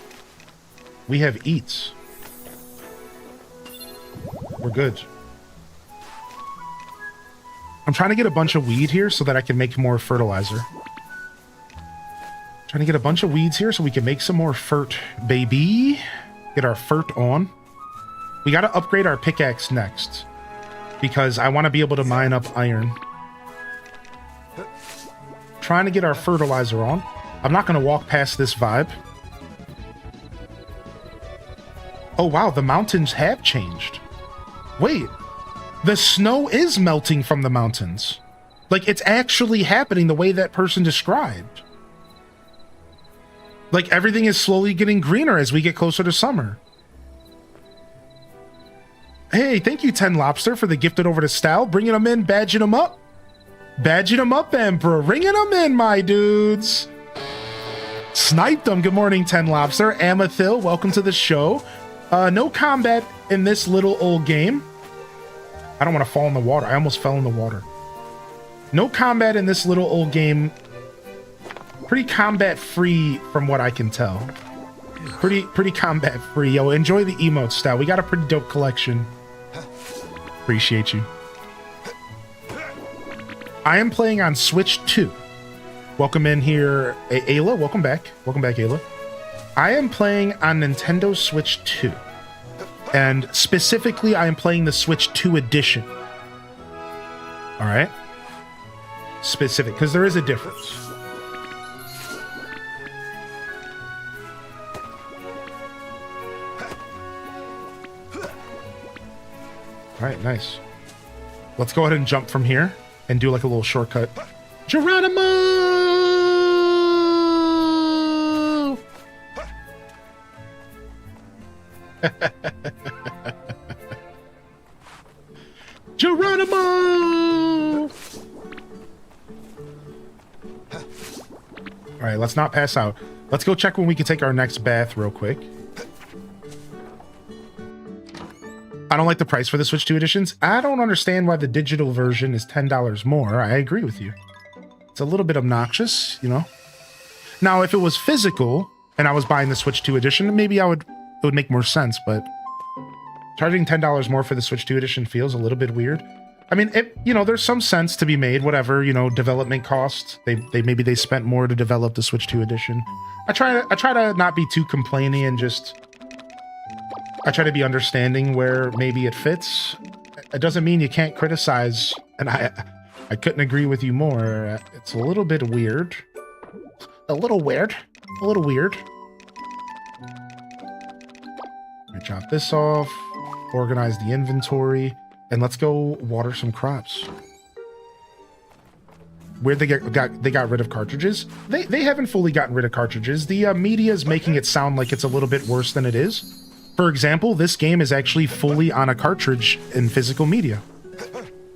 eats. We're good. I'm trying to get a bunch of weed here so that I can make more fertilizer. Trying to get a bunch of weeds here so we can make some more fert, baby. Get our fert on. We got to upgrade our pickaxe next because I want to be able to mine up iron. Trying to get our fertilizer on. I'm not going to walk past this vibe. Oh, wow. The mountains have changed. Wait. The snow is melting from the mountains. Like, it's actually happening the way that person described. Like, everything is slowly getting greener as we get closer to summer. Hey, thank you, 10 Lobster, for the gifted over to Stal. Bringing them in, badging them up. Badging them up, Emperor. Ringing them in, my dudes. Sniped them. Good morning, 10 Lobster. Amathil, welcome to the show. No combat in this little old game. I don't want to fall in the water. I almost fell in the water. No combat in this little old game. Pretty combat free from what I can tell. Pretty combat free. Yo, enjoy the emote style. We got a pretty dope collection. Appreciate you. I am playing on Switch 2. Welcome in here, Ayla. Welcome back. Welcome back, Ayla. I am playing on Nintendo Switch 2. And specifically, I am playing the Switch 2 edition. All right. specific, because there is a difference. All right, nice. Let's go ahead and jump from here and do like a little shortcut. Geronimo! Geronimo! All right, let's not pass out. Let's go check when we can take our next bath real quick. I don't like the price for the Switch 2 editions. I don't understand why the digital version is $10 more. I agree with you. It's a little bit obnoxious, you know? Now, if it was physical and I was buying the Switch 2 edition, maybe it would make more sense, but charging $10 more for the Switch 2 edition feels a little bit weird. I mean, you know, there's some sense to be made, whatever, you know, development costs. Maybe they spent more to develop the Switch 2 edition. I try to not be too complaining and just I try to be understanding where maybe it fits. It doesn't mean you can't criticize, and I couldn't agree with you more. It's a little bit weird. A little weird. A little weird. Chop this off, organize the inventory, and let's go water some crops. Where they got rid of cartridges? They haven't fully gotten rid of cartridges. The media is making it sound like it's a little bit worse than it is. For example, this game is actually fully on a cartridge in physical media.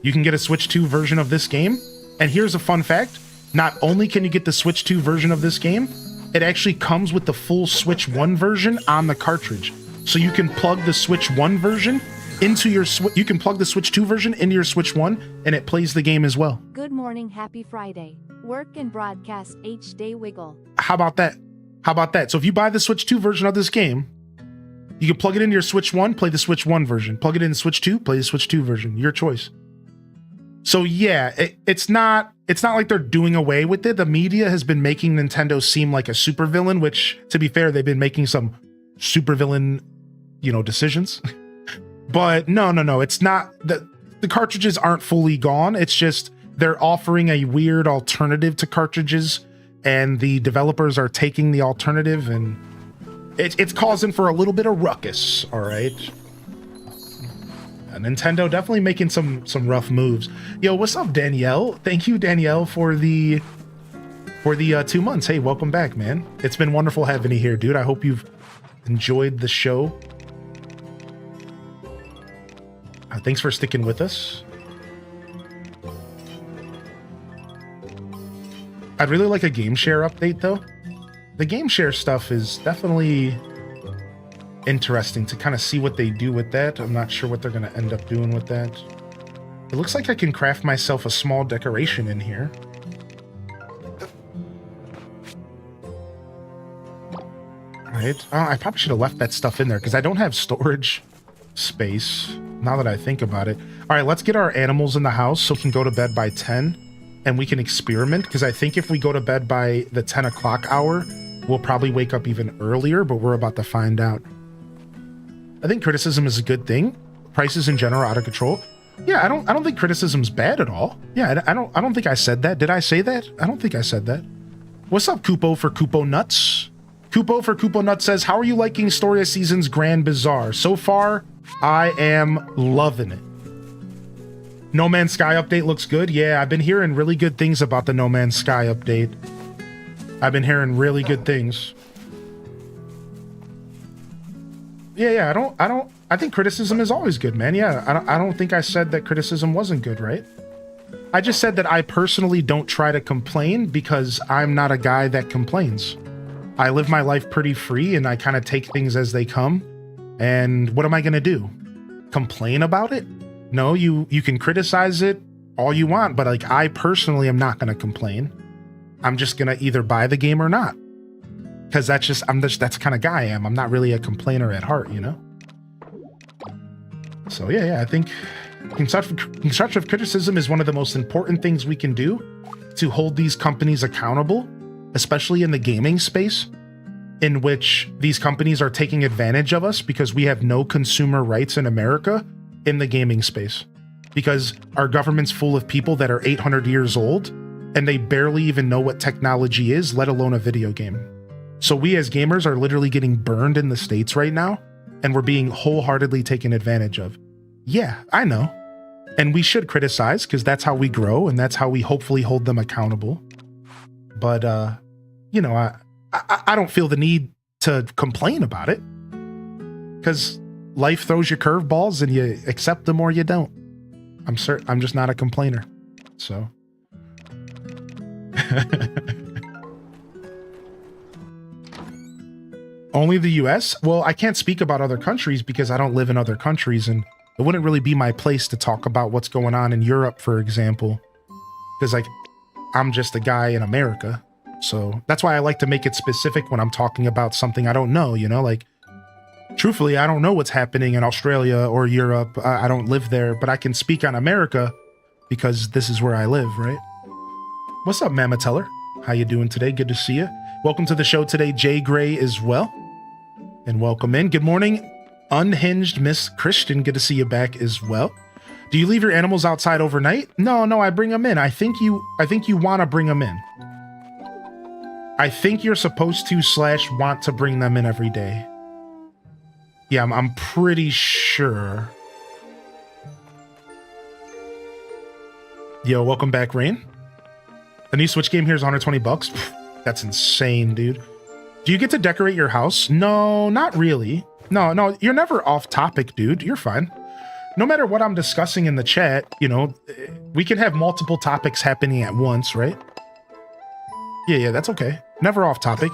You can get a Switch 2 version of this game, and here's a fun fact. Not only can you get the Switch 2 version of this game, it actually comes with the full Switch 1 version on the cartridge. So you can plug the Switch 1 version into your you can plug the Switch 2 version into your Switch 1 and it plays the game as well. Good morning, happy Friday. Work and broadcast H-Day Wiggle. How about that? How about that? So if you buy the Switch 2 version of this game, you can plug it into your Switch 1, play the Switch 1 version. Plug it in Switch 2, play the Switch 2 version. Your choice. So yeah, it's not like they're doing away with it. The media has been making Nintendo seem like a supervillain, which, to be fair, they've been making some supervillain, you know, decisions. But no, it's not. The cartridges aren't fully gone. It's just they're offering a weird alternative to cartridges, and the developers are taking the alternative, and it's causing for a little bit of ruckus. All right. Nintendo definitely making some rough moves. Yo, what's up, Danielle? Thank you, Danielle, for the 2 months. Hey, welcome back, man. It's been wonderful having you here, dude. I hope you've enjoyed the show. Thanks for sticking with us. I'd really like a game share update, though. The game share stuff is definitely interesting to kind of see what they do with that. I'm not sure what they're going to end up doing with that. It looks like I can craft myself a small decoration in here. Right. I probably should have left that stuff in there because I don't have storage space now that I think about it. All right, let's get our animals in the house so we can go to bed by 10 and we can experiment, because I think if we go to bed by the 10 o'clock hour, we'll probably wake up even earlier, but we're about to find out. I think criticism is a good thing. Prices in general are out of control. Yeah, I don't think criticism's bad at all. Yeah, I don't think I said that. Did I say that? I don't think I said that. What's up, Kupo for Kupo Nuts? Kupo for Kupo Nuts says, how are you liking Storia Season's Grand Bazaar? So far, I am loving it. No Man's Sky update looks good. Yeah, I've been hearing really good things about the No Man's Sky update. I've been hearing really good things. Yeah, I think criticism is always good, man. Yeah, I don't think I said that criticism wasn't good, right? I just said that I personally don't try to complain because I'm not a guy that complains. I live my life pretty free and I kind of take things as they come. And what am I going to do? Complain about it? No, you can criticize it all you want, but like I personally am not going to complain. I'm just going to either buy the game or not. Because that's the kind of guy I am. I'm not really a complainer at heart, you know? So yeah, I think constructive criticism is one of the most important things we can do to hold these companies accountable, especially in the gaming space, in which these companies are taking advantage of us because we have no consumer rights in America in the gaming space. Because our government's full of people that are 800 years old and they barely even know what technology is, let alone a video game. So we as gamers are literally getting burned in the States right now, and we're being wholeheartedly taken advantage of. Yeah, I know. And we should criticize, because that's how we grow, and that's how we hopefully hold them accountable. But, you know, I don't feel the need to complain about it, because life throws you curveballs and you accept them or you don't. I'm just not a complainer. So. Only the US? Well, I can't speak about other countries because I don't live in other countries, and it wouldn't really be my place to talk about what's going on in Europe, for example, because like I'm just a guy in America. So that's why I like to make it specific when I'm talking about something I don't know, you know, like truthfully, I don't know what's happening in Australia or Europe. I don't live there, but I can speak on America because this is where I live, right? What's up, Mama Teller? How you doing today? Good to see you. Welcome to the show today, Jay Gray as well. And welcome in. Good morning, Unhinged Miss Christian. Good to see you back as well. Do you leave your animals outside overnight? No, I bring them in. I think you want to bring them in. I think you're supposed to / want to bring them in every day. Yeah, I'm pretty sure. Yo, welcome back, Rain. The new Switch game here is $120. That's insane, dude. Do you get to decorate your house? No, not really. No, you're never off topic, dude. You're fine. No matter what I'm discussing in the chat, you know, we can have multiple topics happening at once, right? Yeah, that's okay. Never off topic.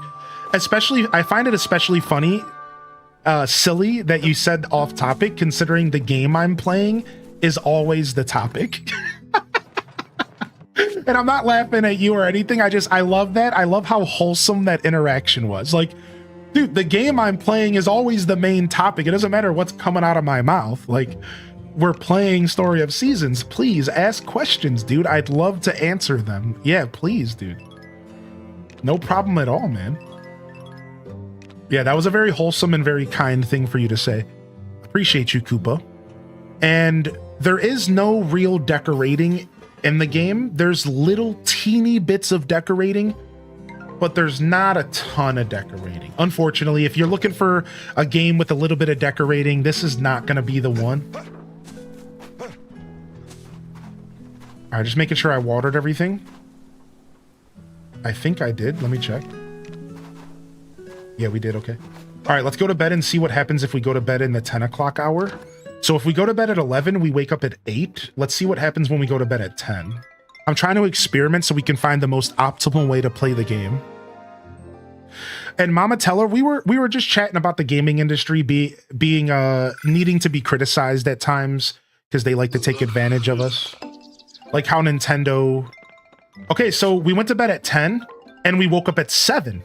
Especially, I find it especially funny, silly that you said off topic, considering the game I'm playing is always the topic. And I'm not laughing at you or anything. I love that. I love how wholesome that interaction was. Like, dude, the game I'm playing is always the main topic. It doesn't matter what's coming out of my mouth. Like, we're playing Story of Seasons. Please ask questions, dude. I'd love to answer them. Yeah, please, dude. No problem at all, man. Yeah, that was a very wholesome and very kind thing for you to say. Appreciate you, Koopa. And there is no real decorating in the game. There's little teeny bits of decorating, but there's not a ton of decorating. Unfortunately, if you're looking for a game with a little bit of decorating, this is not going to be the one. All right, just making sure I watered everything. I think I did. Let me check. Yeah, we did. Okay. All right, let's go to bed and see what happens if we go to bed in the 10 o'clock hour. So if we go to bed at 11, we wake up at 8. Let's see what happens when we go to bed at 10. I'm trying to experiment so we can find the most optimal way to play the game. And Mama Teller, we were just chatting about the gaming industry being needing to be criticized at times because they like to take advantage of us. Like how Nintendo... Okay, so we went to bed at 10 and we woke up at 7.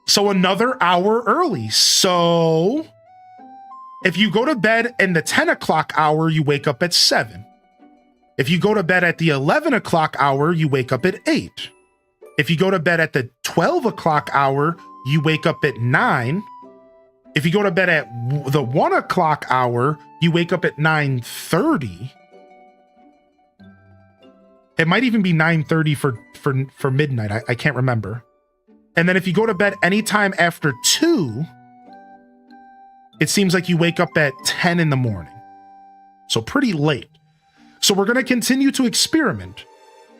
So another hour early. So if you go to bed in the 10 o'clock hour, you wake up at 7. If you go to bed at the 11 o'clock hour, you wake up at 8. If you go to bed at the 12 o'clock hour, you wake up at 9. If you go to bed at the 1 o'clock hour, you wake up at 9:30. It might even be 9:30 for midnight. I can't remember. And then if you go to bed anytime after 2, it seems like you wake up at 10 in the morning. So pretty late. So we're going to continue to experiment.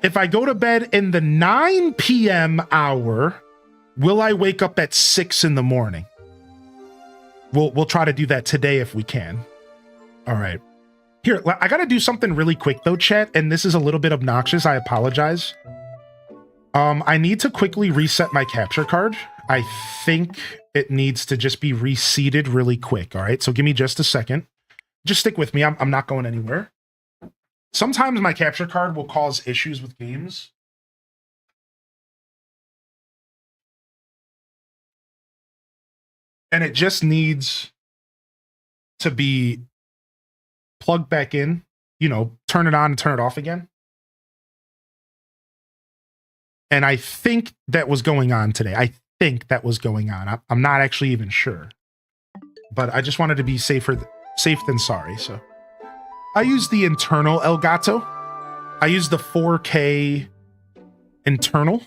If I go to bed in the 9 p.m. hour, will I wake up at 6 in the morning? We'll try to do that today if we can. All right. Here, I got to do something really quick though, chat, and this is a little bit obnoxious. I apologize. I need to quickly reset my capture card. I think it needs to just be reseated really quick. All right, so give me just a second. Just stick with me. I'm not going anywhere. Sometimes my capture card will cause issues with games. And it just needs to be plugged back in, you know, turn it on and turn it off again. And I think that was going on today. I think that was going on. I'm not actually even sure. But I just wanted to be safe than sorry, so. I use the internal Elgato. I use the 4K internal,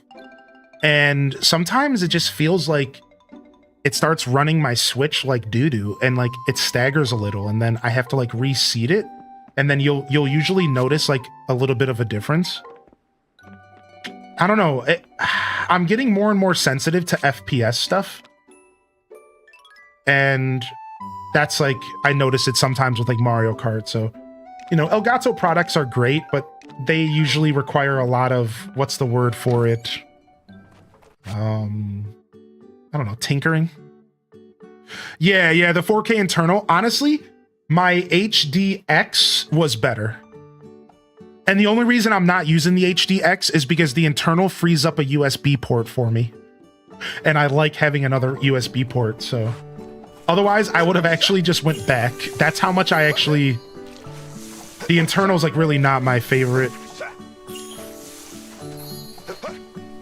and sometimes it just feels like it starts running my Switch like doo-doo, and like it staggers a little, and then I have to like reseat it, and then you'll usually notice like a little bit of a difference. I don't know. I'm getting more and more sensitive to FPS stuff, and that's like, I notice it sometimes with like Mario Kart. So, you know, Elgato products are great, but they usually require a lot of, what's the word for it? I don't know, tinkering. Yeah, the 4K internal. Honestly, my HDX was better. And the only reason I'm not using the HDX is because the internal frees up a USB port for me. And I like having another USB port, so. Otherwise, I would have actually just went back. That's how much I actually... The internal's like really not my favorite.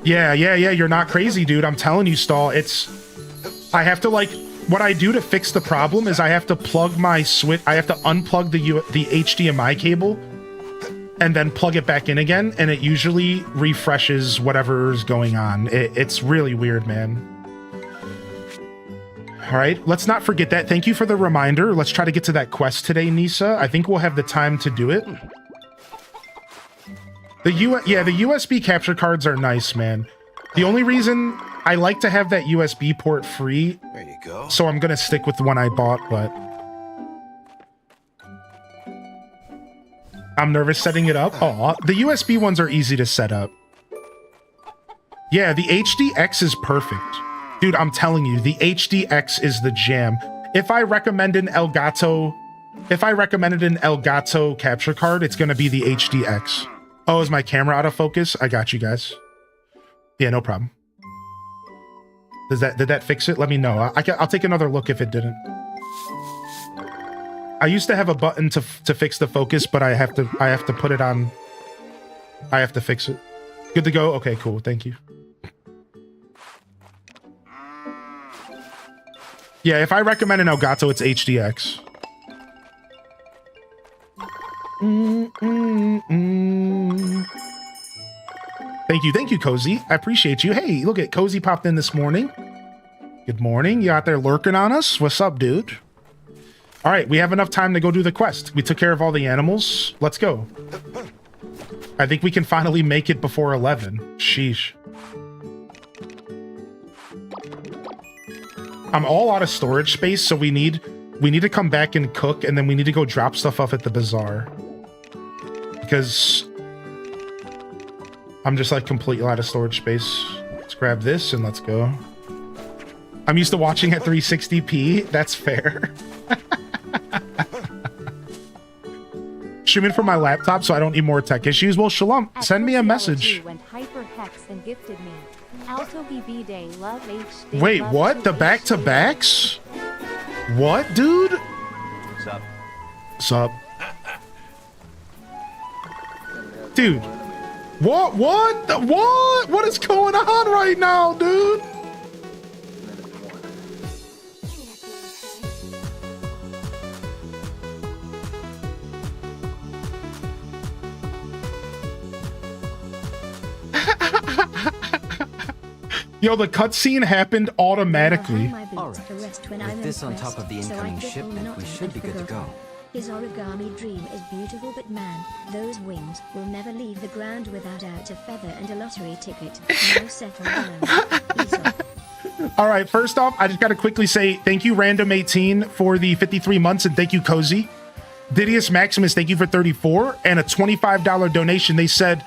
Yeah, you're not crazy, dude. I'm telling you, Stall. I have to like... What I do to fix the problem is I have to plug my Switch... I have to unplug the HDMI cable and then plug it back in again, and it usually refreshes whatever's going on. It's really weird, man. All right, let's not forget that. Thank you for the reminder. Let's try to get to that quest today, Nisa. I think we'll have the time to do it. The USB capture cards are nice, man. The only reason I like to have that USB port free, there you go. So I'm gonna stick with the one I bought, but I'm nervous setting it up. Oh, the USB ones are easy to set up. Yeah, the HDX is perfect. Dude, I'm telling you, the HDX is the jam. If I recommended an Elgato capture card, it's gonna be the HDX. Oh, is my camera out of focus? I got you guys. Yeah, no problem. Did that fix it? Let me know. I'll take another look if it didn't. I used to have a button to fix the focus, but I have to put it on. I have to fix it. Good to go? Okay, cool. Thank you. Yeah, if I recommend an Elgato, it's HDX. Thank you, Cozy. I appreciate you. Hey, look at Cozy popped in this morning. Good morning. You out there lurking on us? What's up, dude? All right, we have enough time to go do the quest. We took care of all the animals. Let's go. I think we can finally make it before 11. Sheesh. I'm all out of storage space, so we need to come back and cook, and then we need to go drop stuff off at the bazaar. Because I'm just like completely out of storage space. Let's grab this and let's go. I'm used to watching at 360p. That's fair. Streaming from my laptop, so I don't need more tech issues. Well, Shalom, send me a message. Wait, what? The back-to-backs? What, dude? What's up? What's up? Dude. What? What is going on right now, dude? Yo, the cutscene happened automatically. All right. With this on top of the incoming shipment, we should be good to go. His origami dream is beautiful, but man, those wings will never leave the ground without a feather and a lottery ticket. No settle down. All right, first off, I just got to quickly say thank you, Random18, for the 53 months, and thank you, Cozy. Didius Maximus, thank you for 34, and a $25 donation. They said,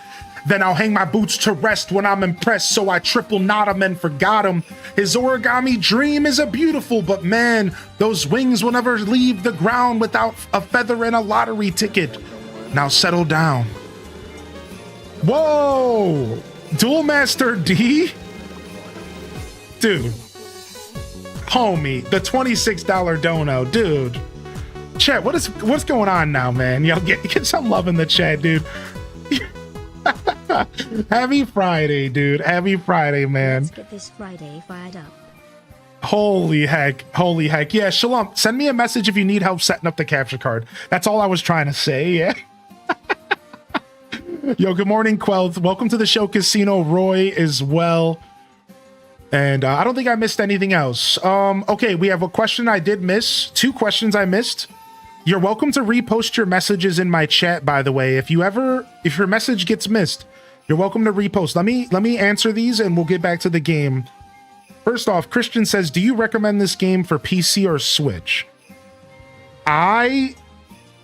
then I'll hang my boots to rest when I'm impressed, so I triple knot him and forgot him. His origami dream is a beautiful, but man, those wings will never leave the ground without a feather and a lottery ticket. Now settle down. Whoa! Duel Master D? Dude. Homie, the $26 dono, dude. Chat, what's going on now, man? Yo, get some love in the chat, dude. Happy Friday, dude. Happy Friday, man. Let's get this Friday fired up. Holy heck. Yeah, Shalom, send me a message if you need help setting up the capture card. That's all I was trying to say, yeah. Yo, good morning, Quelth. Welcome to the show, Casino Roy, as well. And I don't think I missed anything else. Okay, we have a question I did miss. 2 questions I missed. You're welcome to repost your messages in my chat, by the way. If your message gets missed, you're welcome to repost. Let me answer these and we'll get back to the game. First off, Christian says, do you recommend this game for PC or Switch? I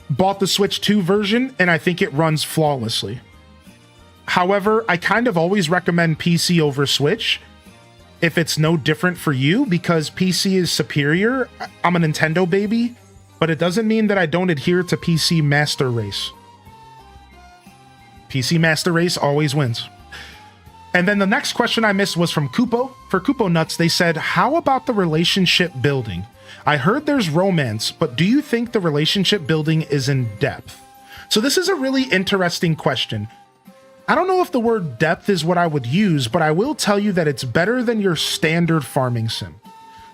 bought the Switch 2 version and I think it runs flawlessly. However, I kind of always recommend PC over Switch if it's no different for you, because PC is superior. I'm a Nintendo baby, but it doesn't mean that I don't adhere to PC Master Race. PC Master Race always wins. And then the next question I missed was from Kupo. For Kupo Nuts, they said, how about the relationship building? I heard there's romance, but do you think the relationship building is in depth? So this is a really interesting question. I don't know if the word depth is what I would use, but I will tell you that it's better than your standard farming sim.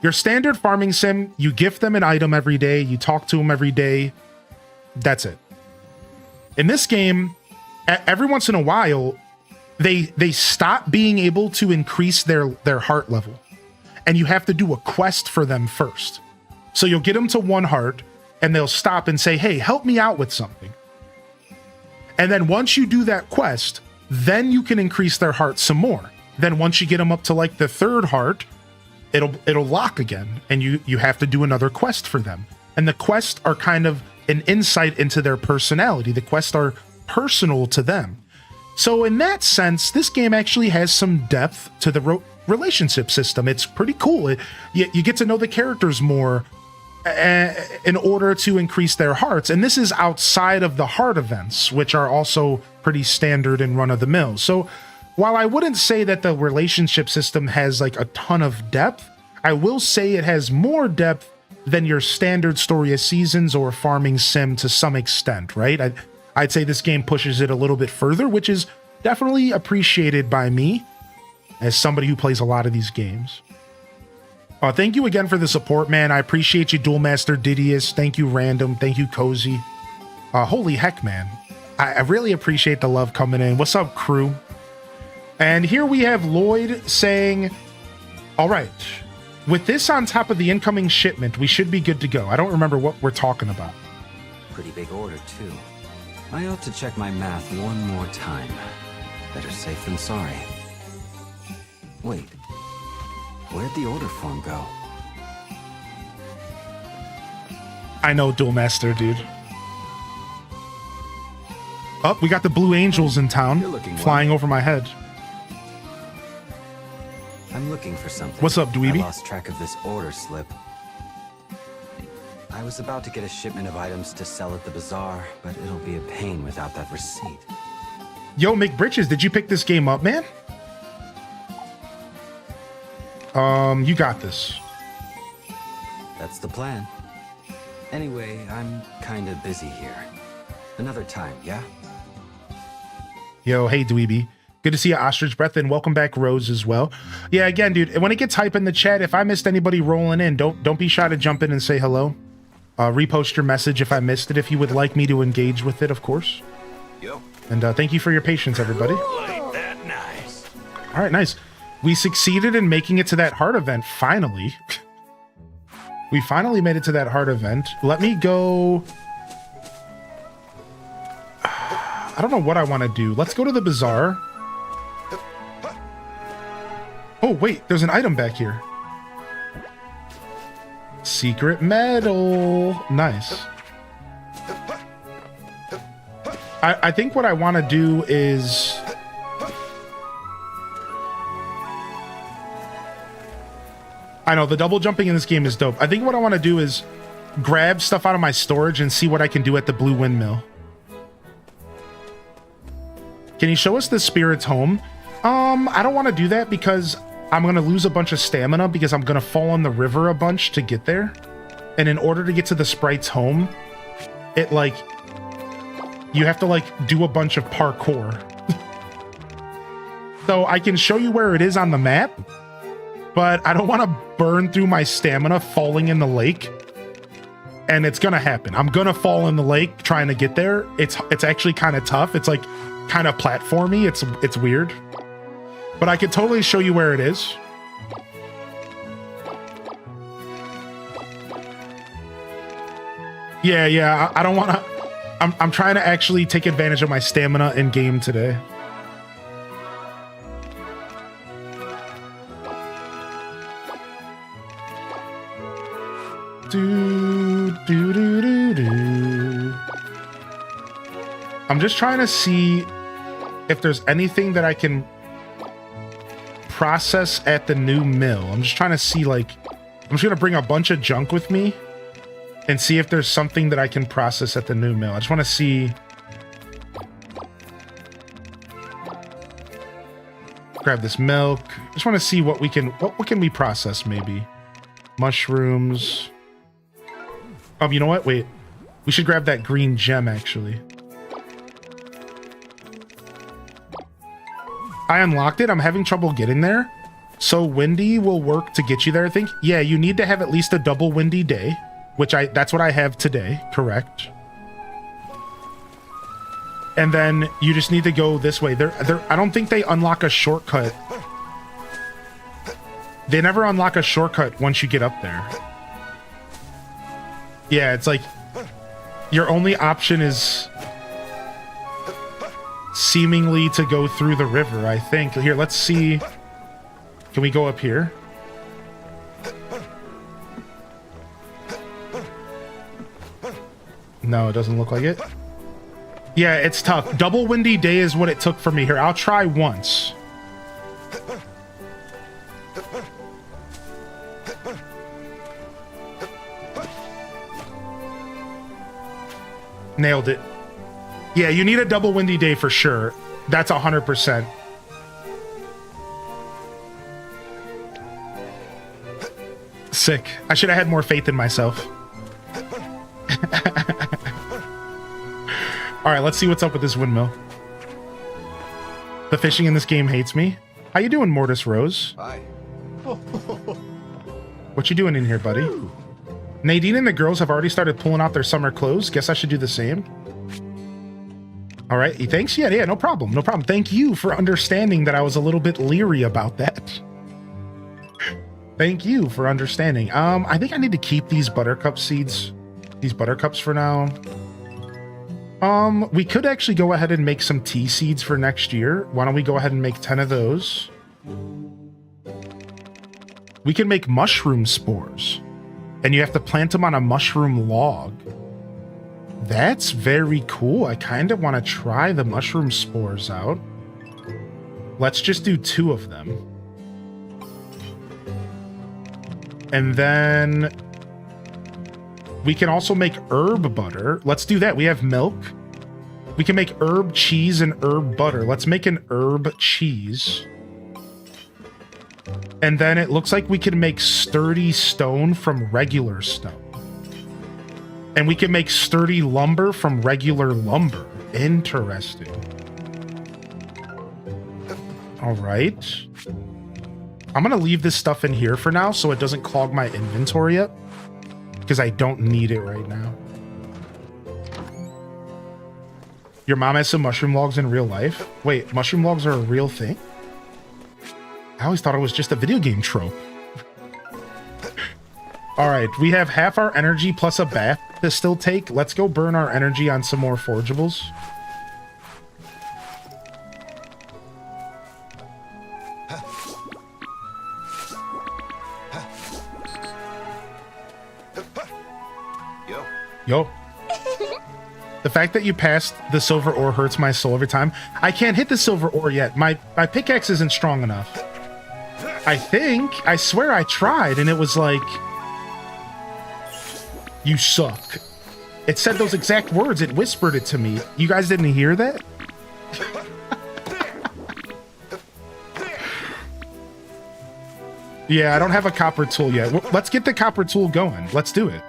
Your standard farming sim, you gift them an item every day, you talk to them every day. That's it. In this game, every once in a while, they stop being able to increase their heart level. And you have to do a quest for them first. So you'll get them to 1 heart, and they'll stop and say, hey, help me out with something. And then once you do that quest, then you can increase their heart some more. Then once you get them up to like the 3rd heart, it'll lock again, and you have to do another quest for them. And the quests are kind of an insight into their personality. The quests are personal to them. So in that sense, this game actually has some depth to the relationship system. It's pretty cool. You get to know the characters more in order to increase their hearts. And this is outside of the heart events, which are also pretty standard and run-of-the-mill. So while I wouldn't say that the relationship system has like a ton of depth, I will say it has more depth than your standard Story of Seasons or farming sim to some extent, right? I'd say this game pushes it a little bit further, which is definitely appreciated by me as somebody who plays a lot of these games. Thank you again for the support, man. I appreciate you, Duel Master Didius. Thank you, Random. Thank you, Cozy. Holy heck, man. I really appreciate the love coming in. What's up, crew? And here we have Lloyd saying, all right, with this on top of the incoming shipment, we should be good to go. I don't remember what we're talking about. Pretty big order, too. I ought to check my math one more time. Better safe than sorry. Wait. Where'd the order form go? I know, Duel Master, dude. Oh, we got the Blue Angels in town, flying over my head. I'm looking for something. What's up, Dweeby? I lost track of this order slip. I was about to get a shipment of items to sell at the Bazaar, but it'll be a pain without that receipt. Yo, McBritches, did you pick this game up, man? You got this. That's the plan. Anyway, I'm kinda busy here. Another time, yeah? Yo, hey, Dweeby. Good to see you, Ostrich Breath, and welcome back, Rose, as well. Yeah, again, dude, when it gets hype in the chat, if I missed anybody rolling in, don't be shy to jump in and say hello. Repost your message if I missed it, if you would like me to engage with it, of course. Yep. And thank you for your patience, everybody. Ain't that nice? All right, nice. We succeeded in making it to that heart event, finally. We finally made it to that heart event. Let me go... I don't know what I want to do. Let's go to the Bazaar. Oh, wait, there's an item back here. Secret medal. Nice. I think what I want to do is... I know, the double jumping in this game is dope. I think what I want to do is grab stuff out of my storage and see what I can do at the Blue Windmill. Can you show us the Spirit's home? I don't want to do that because I'm going to lose a bunch of stamina because I'm going to fall in the river a bunch to get there. And in order to get to the sprite's home, it like, you have to like do a bunch of parkour. So I can show you where it is on the map, but I don't want to burn through my stamina falling in the lake. And it's going to happen. I'm going to fall in the lake trying to get there. It's actually kind of tough. It's like kind of platformy. It's weird. But I could totally show you where it is. Yeah, I don't want to... I'm trying to actually take advantage of my stamina in game today. I'm just trying to see if there's anything that I can process at the new mill. I'm just trying to see, like, I'm just gonna bring a bunch of junk with me and see if there's something that I can process at the new mill. I just want to see. Grab this milk. Just want to see what we can, what can we process maybe? Mushrooms. Oh, you know what? Wait. We should grab that green gem actually. I unlocked it. I'm having trouble getting there. So Windy will work to get you there, I think. Yeah, you need to have at least a double Windy day, which that's what I have today, correct? And then you just need to go this way. I don't think they unlock a shortcut. They never unlock a shortcut once you get up there. Yeah, it's like your only option is seemingly to go through the river, I think. Here, let's see. Can we go up here? No, it doesn't look like it. Yeah, it's tough. Double Windy Day is what it took for me here. I'll try once. Nailed it. Yeah, you need a double Windy Day for sure. That's 100%. Sick. I should have had more faith in myself. All right, let's see what's up with this windmill. The fishing in this game hates me. How you doing, Mortis Rose? Hi. What you doing in here, buddy? Nadine and the girls have already started pulling out their summer clothes. Guess I should do the same. All right, thanks. Yeah, no problem. No problem. Thank you for understanding that I was a little bit leery about that. Thank you for understanding. I think I need to keep these buttercup seeds, these buttercups for now. We could actually go ahead and make some tea seeds for next year. Why don't we go ahead and make 10 of those? We can make mushroom spores, and you have to plant them on a mushroom log. That's very cool. I kind of want to try the mushroom spores out. Let's just do 2 of them. And then we can also make herb butter. Let's do that. We have milk. We can make herb cheese and herb butter. Let's make an herb cheese. And then it looks like we can make sturdy stone from regular stone. And we can make sturdy lumber from regular lumber. Interesting. All right. I'm going to leave this stuff in here for now so it doesn't clog my inventory up, because I don't need it right now. Your mom has some mushroom logs in real life? Wait, mushroom logs are a real thing? I always thought it was just a video game trope. All right, we have half our energy plus a bath to still take. Let's go burn our energy on some more forageables. Yo. The fact that you passed the silver ore hurts my soul every time. I can't hit the silver ore yet. My pickaxe isn't strong enough. I swear I tried and it was like, you suck. It said those exact words. It whispered it to me. You guys didn't hear that? Yeah, I don't have a copper tool yet. Let's get the copper tool going. Let's do it.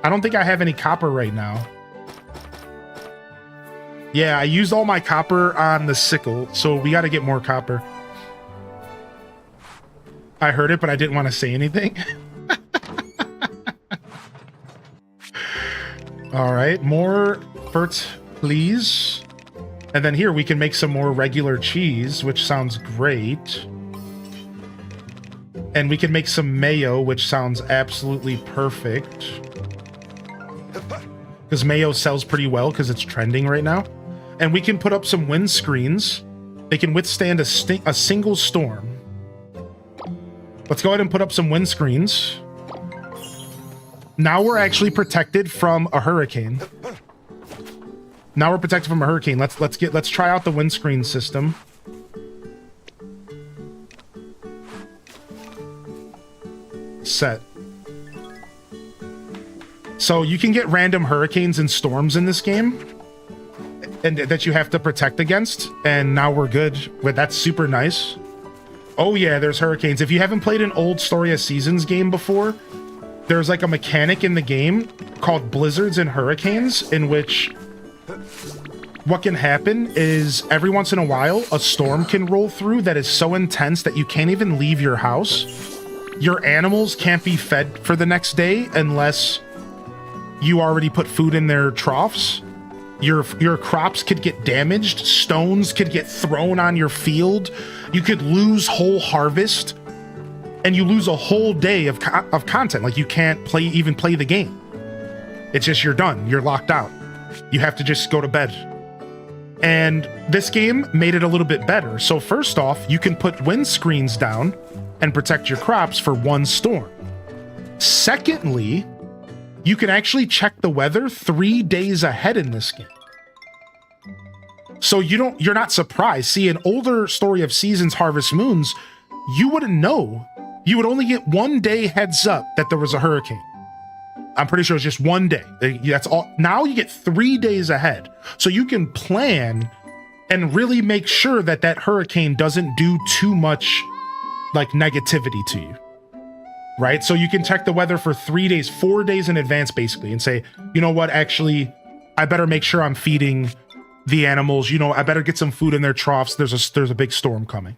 I don't think I have any copper right now. Yeah, I used all my copper on the sickle, so we got to get more copper. I heard it, but I didn't want to say anything. All right, more fert, please. And then here we can make some more regular cheese, which sounds great. And we can make some mayo, which sounds absolutely perfect. Because mayo sells pretty well because it's trending right now. And we can put up some windscreens. They can withstand a single storm. Let's go ahead and put up some windscreens. Now we're actually protected from a hurricane. Now we're protected from a hurricane. Let's try out the windscreen system. Set. So you can get random hurricanes and storms in this game, and that you have to protect against. And now we're good. But that's super nice. Oh yeah, there's hurricanes. If you haven't played an old Story of Seasons game before, there's like a mechanic in the game called blizzards and hurricanes, in which what can happen is every once in a while a storm can roll through that is so intense that you can't even leave your house. Your animals can't be fed for the next day unless you already put food in their troughs. Your crops could get damaged. Stones could get thrown on your field. You could lose whole harvest, and you lose a whole day of content. Like you can't even play the game. It's just you're done. You're locked out. You have to just go to bed. And this game made it a little bit better. So first off, you can put windscreens down and protect your crops for one storm. Secondly, you can actually check the weather 3 days ahead in this game. So you're not surprised. See, an older Story of Seasons Harvest Moons, you wouldn't know. You would only get 1 day heads up that there was a hurricane. I'm pretty sure it's just 1 day. That's all. Now you get 3 days ahead. So you can plan and really make sure that that hurricane doesn't do too much like negativity to you. Right? So you can check the weather for 3 days, 4 days in advance, basically, and say, you know what, actually, I better make sure I'm feeding the animals. You know, I better get some food in their troughs. There's a big storm coming.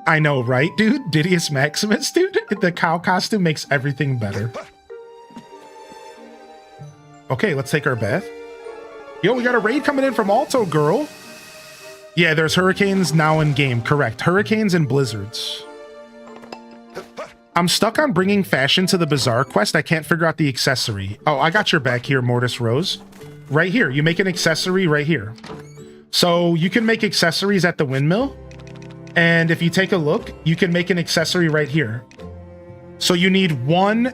I know, right, dude? Didius Maximus, dude? The cow costume makes everything better. Okay, let's take our bath. Yo, we got a raid coming in from Alto Girl. Yeah, there's hurricanes now in game. Correct. Hurricanes and blizzards. I'm stuck on bringing fashion to the Bazaar quest. I can't figure out the accessory. Oh, I got your back here, Mortis Rose. Right here. You make an accessory right here. So you can make accessories at the windmill. And if you take a look, you can make an accessory right here. So you need 1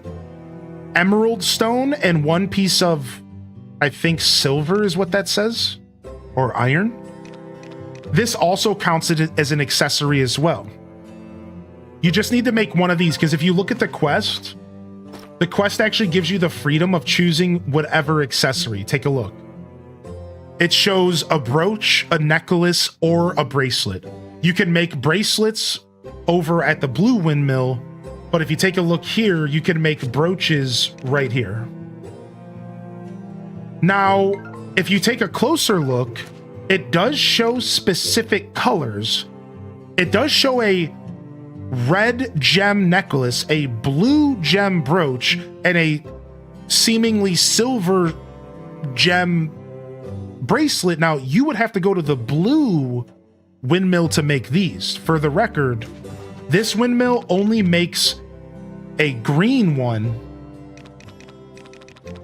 emerald stone and 1 piece of, I think, silver is what that says. Or iron. This also counts it as an accessory as well. You just need to make one of these, because if you look at the quest actually gives you the freedom of choosing whatever accessory. Take a look. It shows a brooch, a necklace, or a bracelet. You can make bracelets over at the blue windmill, but if you take a look here, you can make brooches right here. Now, if you take a closer look, it does show specific colors. It does show a red gem necklace, a blue gem brooch, and a seemingly silver gem bracelet. Now, you would have to go to the blue windmill to make these. For the record, this windmill only makes a green one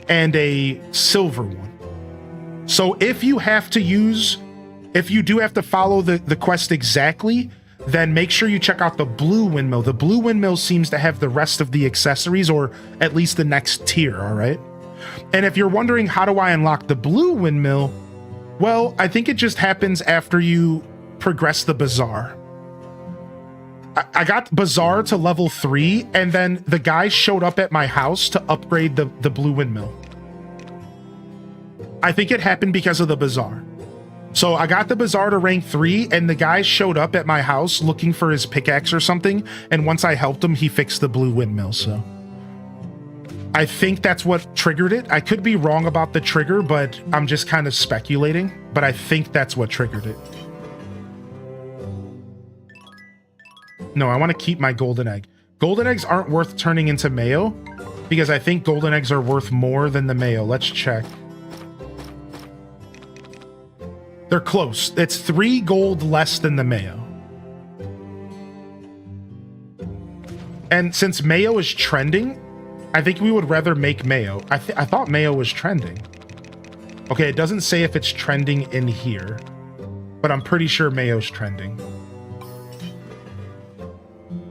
and a silver one. So if you do have to follow the quest exactly, then make sure you check out the blue windmill. The blue windmill seems to have the rest of the accessories, or at least the next tier, all right? And if you're wondering, how do I unlock the blue windmill? Well, I think it just happens after you progress the Bazaar. I got Bazaar to level 3, and then the guy showed up at my house to upgrade the blue windmill. I think it happened because of the Bazaar. So I got the Bazaar to rank 3, and the guy showed up at my house looking for his pickaxe or something, and once I helped him, he fixed the blue windmill. So I think that's what triggered it. I could be wrong about the trigger, but I'm just kind of speculating, but I think that's what triggered it. No, I want to keep my golden egg. Golden eggs aren't worth turning into mayo. because I think golden eggs are worth more than the mayo. Let's check. They're close. It's 3 gold less than the mayo. And since mayo is trending, I think we would rather make mayo. I thought mayo was trending. Okay, it doesn't say if it's trending in here, but I'm pretty sure mayo's trending.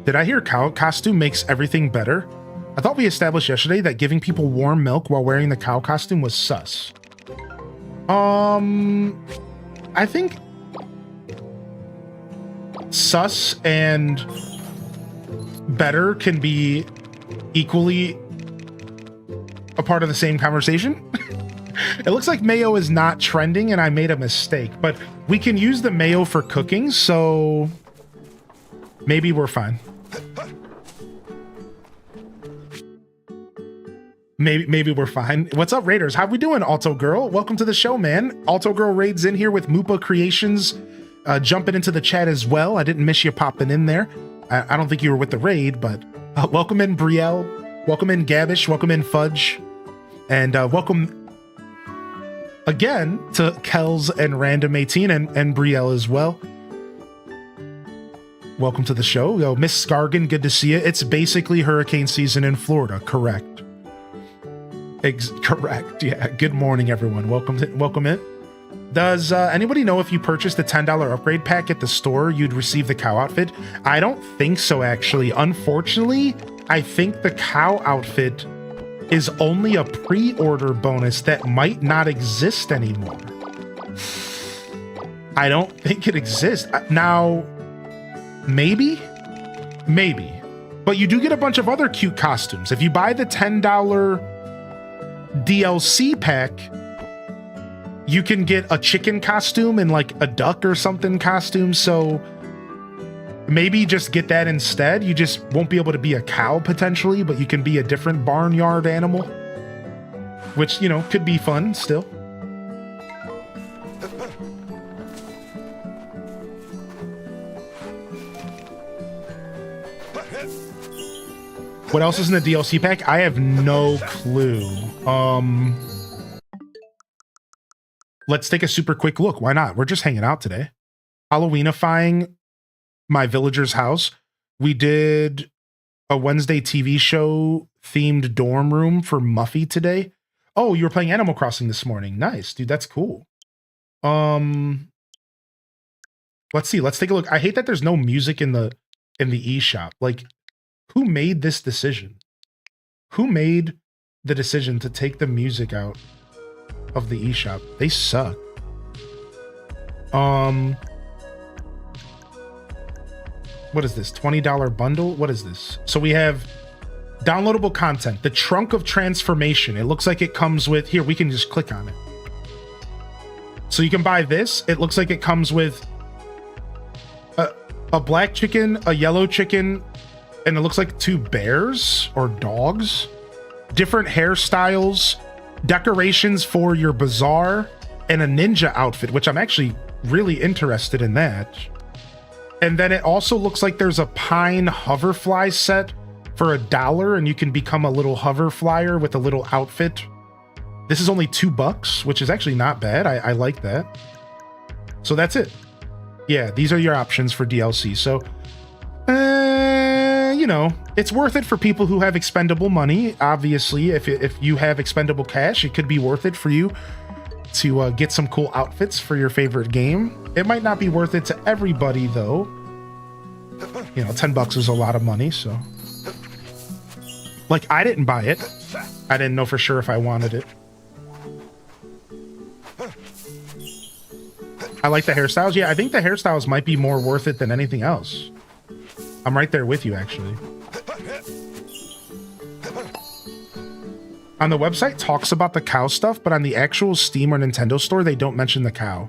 Did I hear cow costume makes everything better? I thought we established yesterday that giving people warm milk while wearing the cow costume was sus. I think sus and better can be equally a part of the same conversation. It looks like mayo is not trending and I made a mistake, but we can use the mayo for cooking, so maybe we're fine. Maybe we're fine. What's up, Raiders? How we doing, Alto Girl? Welcome to the show, man. Alto Girl raids in here with Moopa Creations, jumping into the chat as well. I didn't miss you popping in there. I don't think you were with the raid, but welcome in, Brielle. Welcome in, Gabish. Welcome in, Fudge. And welcome again to Kells and Random 18 and Brielle as well. Welcome to the show. Yo, Miss Scargan, good to see you. It's basically hurricane season in Florida, correct? Correct. Yeah. Good morning, everyone. Welcome in. Does anybody know if you purchased the $10 upgrade pack at the store, you'd receive the cow outfit? I don't think so, actually. Unfortunately, I think the cow outfit is only a pre-order bonus that might not exist anymore. I don't think it exists. Now, maybe. But you do get a bunch of other cute costumes. If you buy the $10 DLC pack, you can get a chicken costume and like a duck or something costume, so maybe just get that instead. You just won't be able to be a cow potentially, but you can be a different barnyard animal, which, you know, could be fun still. What else is in the DLC pack? I have no clue. Let's take a super quick look. Why not? We're just hanging out today. Halloweenifying my villager's house. We did a Wednesday TV show themed dorm room for Muffy today. Oh, you were playing Animal Crossing this morning. Nice, dude. That's cool. Let's see. Let's take a look. I hate that there's no music in the eShop. Like, who made this decision? Who made the decision to take the music out of the eShop? They suck. What is this? $20 bundle? What is this? So we have downloadable content. The Trunk of Transformation. It looks like it comes with... Here, we can just click on it. So you can buy this. It looks like it comes with a black chicken, a yellow chicken, and it looks like 2 bears or dogs, different hairstyles, decorations for your bazaar, and a ninja outfit, which I'm actually really interested in that. And then it also looks like there's a pine hoverfly set for $1, and you can become a little hover flyer with a little outfit. This is only $2, which is actually not bad. I like that. So that's it. Yeah, these are your options for DLC. So, you know, it's worth it for people who have expendable money. Obviously, if you have expendable cash, it could be worth it for you to get some cool outfits for your favorite game. It might not be worth it to everybody, though. You know, $10 is a lot of money, so. Like, I didn't buy it. I didn't know for sure if I wanted it. I like the hairstyles. Yeah, I think the hairstyles might be more worth it than anything else. I'm right there with you, actually. On the website, talks about the cow stuff, but on the actual Steam or Nintendo store, they don't mention the cow.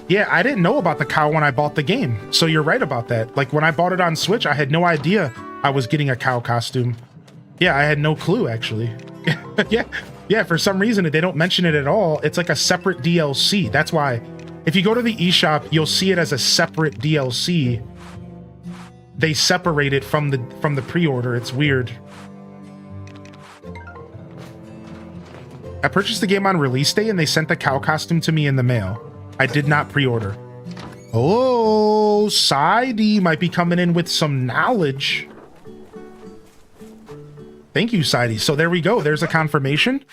Yeah, I didn't know about the cow when I bought the game, so you're right about that. Like, when I bought it on Switch, I had no idea I was getting a cow costume. Yeah, I had no clue, actually. Yeah, for some reason, they don't mention it at all. It's like a separate DLC. That's why, if you go to the eShop, you'll see it as a separate DLC. They separate it from the pre-order. It's weird. I purchased the game on release day and they sent the cow costume to me in the mail. I did not pre-order. Oh, Sidey might be coming in with some knowledge. Thank you, Sidey. So there we go. There's a confirmation.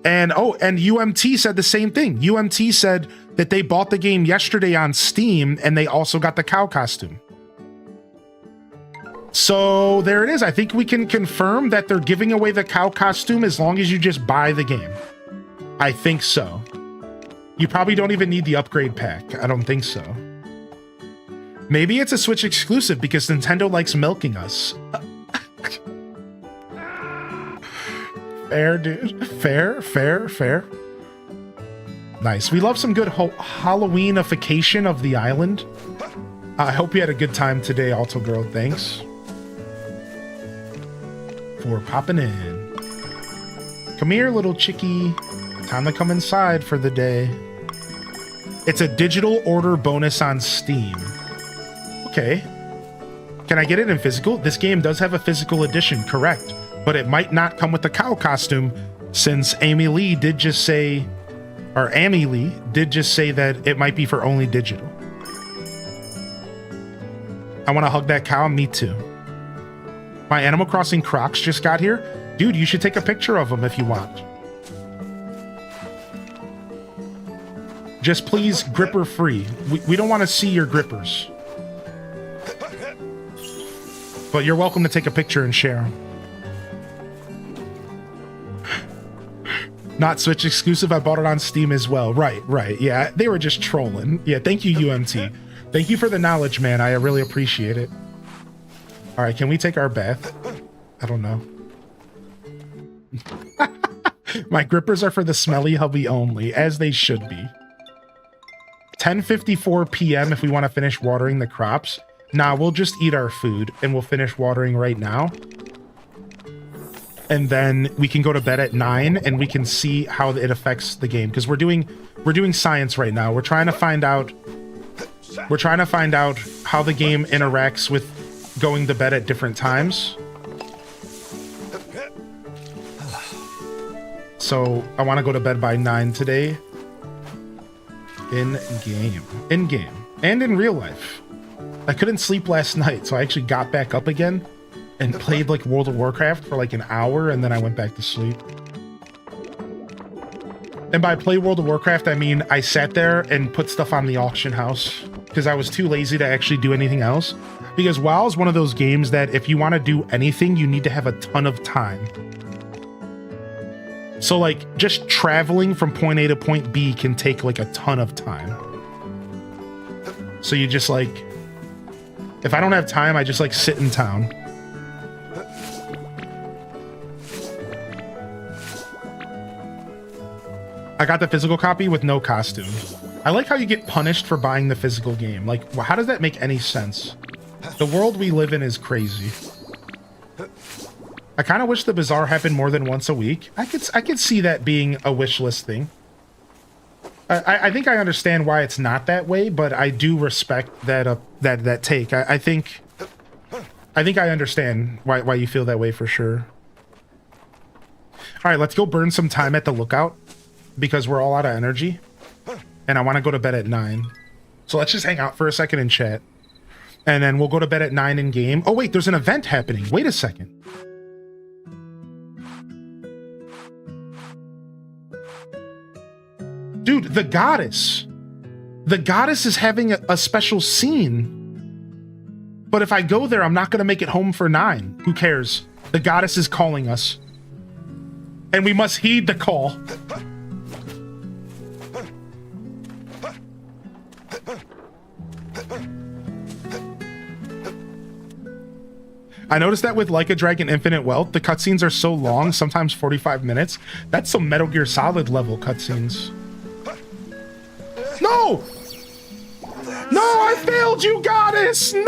And oh, and UMT said the same thing. UMT said that they bought the game yesterday on Steam and they also got the cow costume. So there it is. I think we can confirm that they're giving away the cow costume as long as you just buy the game. I think so. You probably don't even need the upgrade pack. I don't think so. Maybe it's a Switch exclusive because Nintendo likes milking us. Fair, dude. Fair, fair, fair. Nice. We love some good Halloweenification of the island. I hope you had a good time today, Alto Girl. Thanks for popping in. Come here, little chickie. Time to come inside for the day. It's a digital order bonus on Steam. Okay. Can I get it in physical? This game does have a physical edition, correct. But it might not come with the cow costume since Amy Lee did just say that it might be for only digital. I want to hug that cow. Me too. My Animal Crossing Crocs just got here. Dude, you should take a picture of them if you want. Just please gripper free. We don't want to see your grippers. But you're welcome to take a picture and share them. Not Switch exclusive. I bought it on Steam as well. Right. Yeah, they were just trolling. Yeah, thank you, UMT. Thank you for the knowledge, man. I really appreciate it. All right, can we take our bath? I don't know. My grippers are for the smelly hubby only, as they should be. 10:54 p.m. if we want to finish watering the crops. Nah, we'll just eat our food and we'll finish watering right now. And then we can go to bed at 9 and we can see how it affects the game because we're doing science right now. We're trying to find out how the game interacts with going to bed at different times. So I want to go to bed by 9 today. In game, and in real life. I couldn't sleep last night, so I actually got back up again and played like World of Warcraft for like an hour, and then I went back to sleep. And by play World of Warcraft, I mean I sat there and put stuff on the auction house because I was too lazy to actually do anything else. Because WoW is one of those games that if you want to do anything, you need to have a ton of time. So like just traveling from point A to point B can take like a ton of time. So you just like, if I don't have time, I just like sit in town. I got the physical copy with no costume. I like how you get punished for buying the physical game. Like, how does that make any sense? The world we live in is crazy. I kind of wish the Bazaar happened more than once a week. I could see that being a wish list thing. I think I understand why it's not that way, but I do respect that that take. I think I understand why you feel that way for sure. All right, let's go burn some time at the lookout because we're all out of energy, and I want to go to bed at 9. So let's just hang out for a second and chat, and then we'll go to bed at 9 in game. Oh wait, there's an event happening. Wait a second. Dude, the goddess. The goddess is having a special scene. But if I go there, I'm not going to make it home for 9. Who cares? The goddess is calling us. And we must heed the call. I noticed that with Like a Dragon Infinite Wealth, the cutscenes are so long, sometimes 45 minutes. That's some Metal Gear Solid level cutscenes. No! No, I failed you, goddess! No!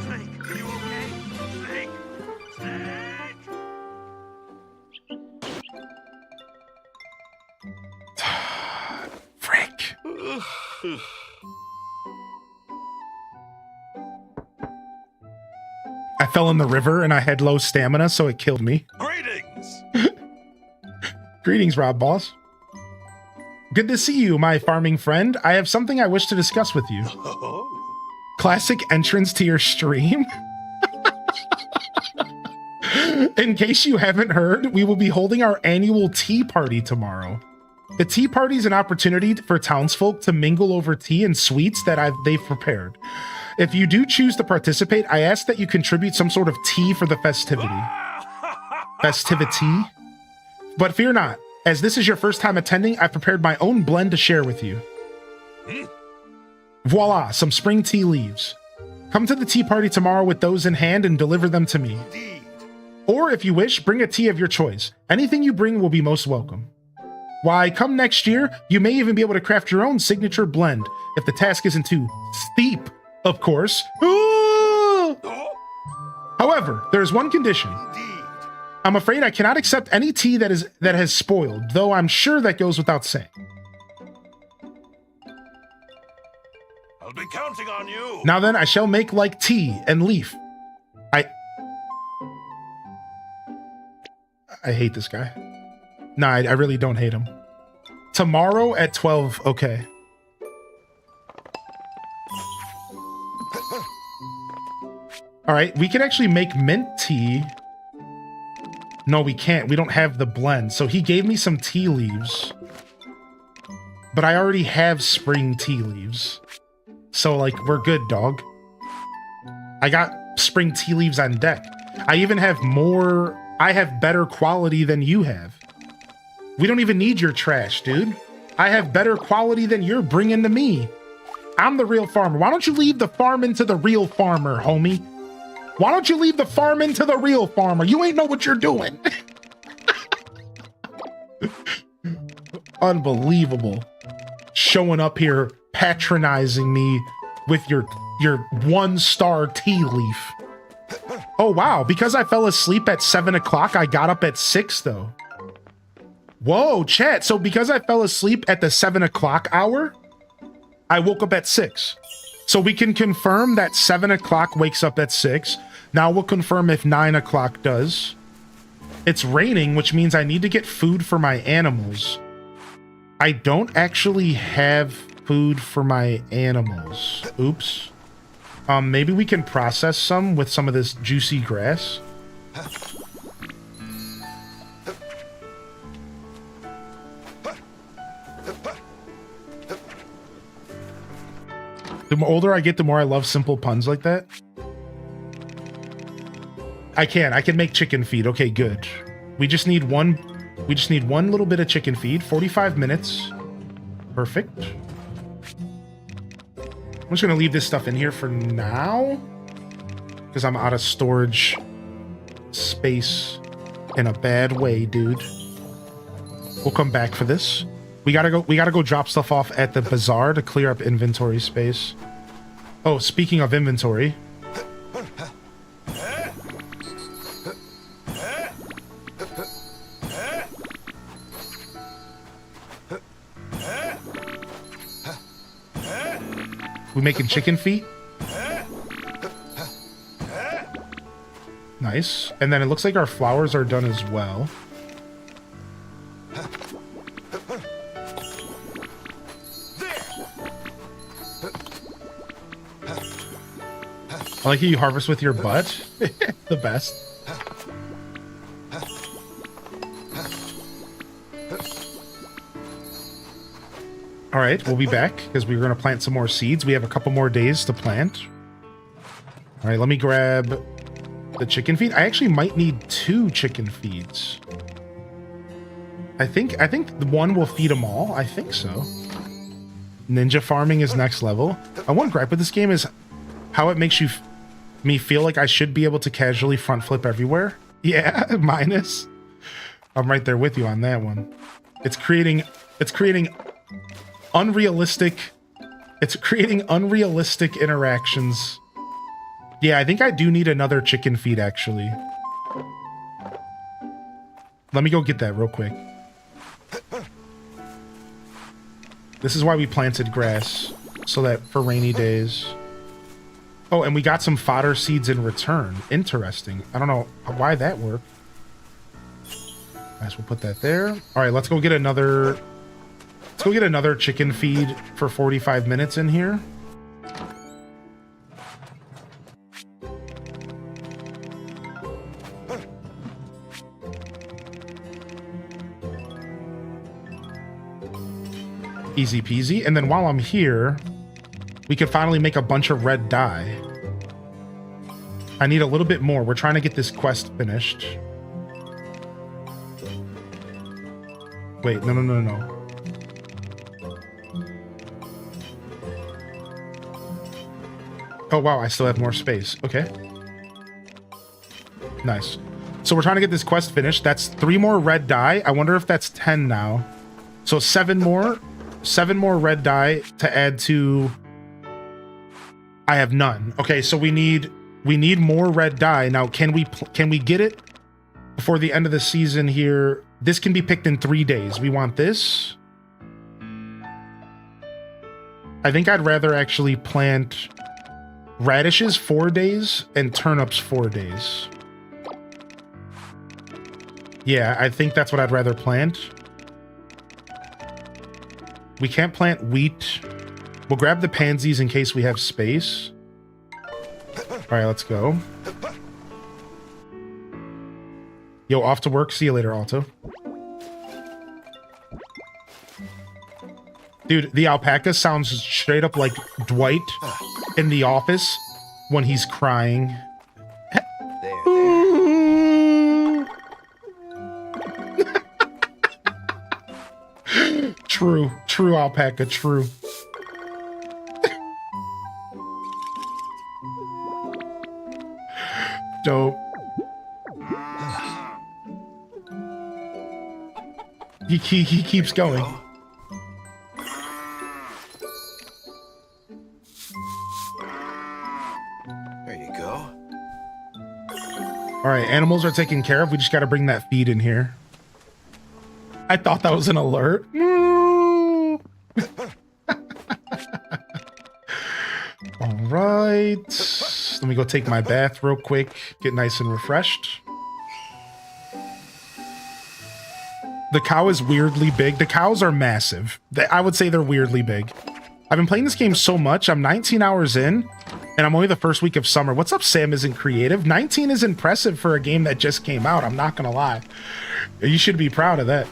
Snake, are you okay? Snake! Snake! Frick. I fell in the river and I had low stamina, so it killed me. Greetings. Greetings, Rob Boss. Good to see you, my farming friend. I have something I wish to discuss with you. Oh. Classic entrance to your stream. In case you haven't heard, we will be holding our annual tea party tomorrow. The tea party is an opportunity for townsfolk to mingle over tea and sweets that they've prepared. If you do choose to participate, I ask that you contribute some sort of tea for the festivity. Festivity? But fear not, as this is your first time attending, I've prepared my own blend to share with you. Voila, some spring tea leaves. Come to the tea party tomorrow with those in hand and deliver them to me. Indeed. Or if you wish, bring a tea of your choice. Anything you bring will be most welcome. Why, come next year, you may even be able to craft your own signature blend, if the task isn't too steep, of course. Oh. However, there is one condition. Indeed. I'm afraid I cannot accept any tea that has spoiled, though I'm sure that goes without saying. I'll be counting on you. Now then, I shall make like tea and leaf. I hate this guy. No, I really don't hate him. Tomorrow at 12, okay. All right, we can actually make mint tea. No, we can't. We don't have the blend. So he gave me some tea leaves. But I already have spring tea leaves. So, like, we're good, dog. I got spring tea leaves on deck. I even have more... I have better quality than you have. We don't even need your trash, dude. I have better quality than you're bringing to me. I'm the real farmer. Why don't you leave the farming to the real farmer, homie? Why don't you leave the farming to the real farmer? You ain't know what you're doing. Unbelievable. Showing up here, patronizing me with your 1-star tea leaf. Oh, wow. Because I fell asleep at 7 o'clock, I got up at 6, though. Whoa, chat. So because I fell asleep at the 7 o'clock hour, I woke up at 6. So we can confirm that 7 o'clock wakes up at 6. Now we'll confirm if 9 o'clock does. It's raining, which means I need to get food for my animals. I don't actually have food for my animals. Oops. Maybe we can process some with some of this juicy grass. The older I get, the more I love simple puns like that. I can make chicken feed. Okay, good. We just need one little bit of chicken feed. 45 minutes. Perfect. I'm just gonna leave this stuff in here for now, because I'm out of storage space in a bad way, dude. We'll come back for this. We gotta go drop stuff off at the bazaar to clear up inventory space. Oh, speaking of inventory. We making chicken feet? Nice. And then it looks like our flowers are done as well. I like how you harvest with your butt. The best. All right, we'll be back because we're going to plant some more seeds. We have a couple more days to plant. All right, let me grab the chicken feed. I actually might need 2 chicken feeds. I think the one will feed them all. I think so. Ninja farming is next level. One gripe with this game is how it makes me feel like I should be able to casually front flip everywhere. Yeah, minus. I'm right there with you on that one. It's creating unrealistic interactions. Yeah, I think I do need another chicken feed, actually. Let me go get that real quick. This is why we planted grass, so that for rainy days. Oh, and we got some fodder seeds in return. Interesting. I don't know why that worked. Nice, we'll put that there. All right, let's go get another... Let's go get another chicken feed for 45 minutes in here. Easy peasy. And then while I'm here, we could finally make a bunch of red dye. I need a little bit more. We're trying to get this quest finished. Wait, no. Oh, wow, I still have more space. Okay. Nice. So we're trying to get this quest finished. That's 3 more red dye. I wonder if that's 10 now. So 7 more. 7 more red dye to add to... I have none. Okay, so we need more red dye. Now, can we get it before the end of the season here? This can be picked in 3 days. We want this. I think I'd rather actually plant radishes 4 days and turnips 4 days. Yeah, I think that's what I'd rather plant. We can't plant wheat. We'll grab the pansies in case we have space. All right, let's go. Yo, off to work. See you later, Alto. Dude, the alpaca sounds straight up like Dwight in The Office when he's crying. True alpaca, true. Dope. He keeps going. There you go. All right, animals are taken care of. We just got to bring that feed in here. I thought that was an alert. All right. Let me go take my bath real quick. Get nice and refreshed. The cow is weirdly big. The cows are massive. I would say they're weirdly big. I've been playing this game so much. I'm 19 hours in, and I'm only the first week of summer. What's up, Sam Isn't Creative? 19 is impressive for a game that just came out. I'm not going to lie. You should be proud of that.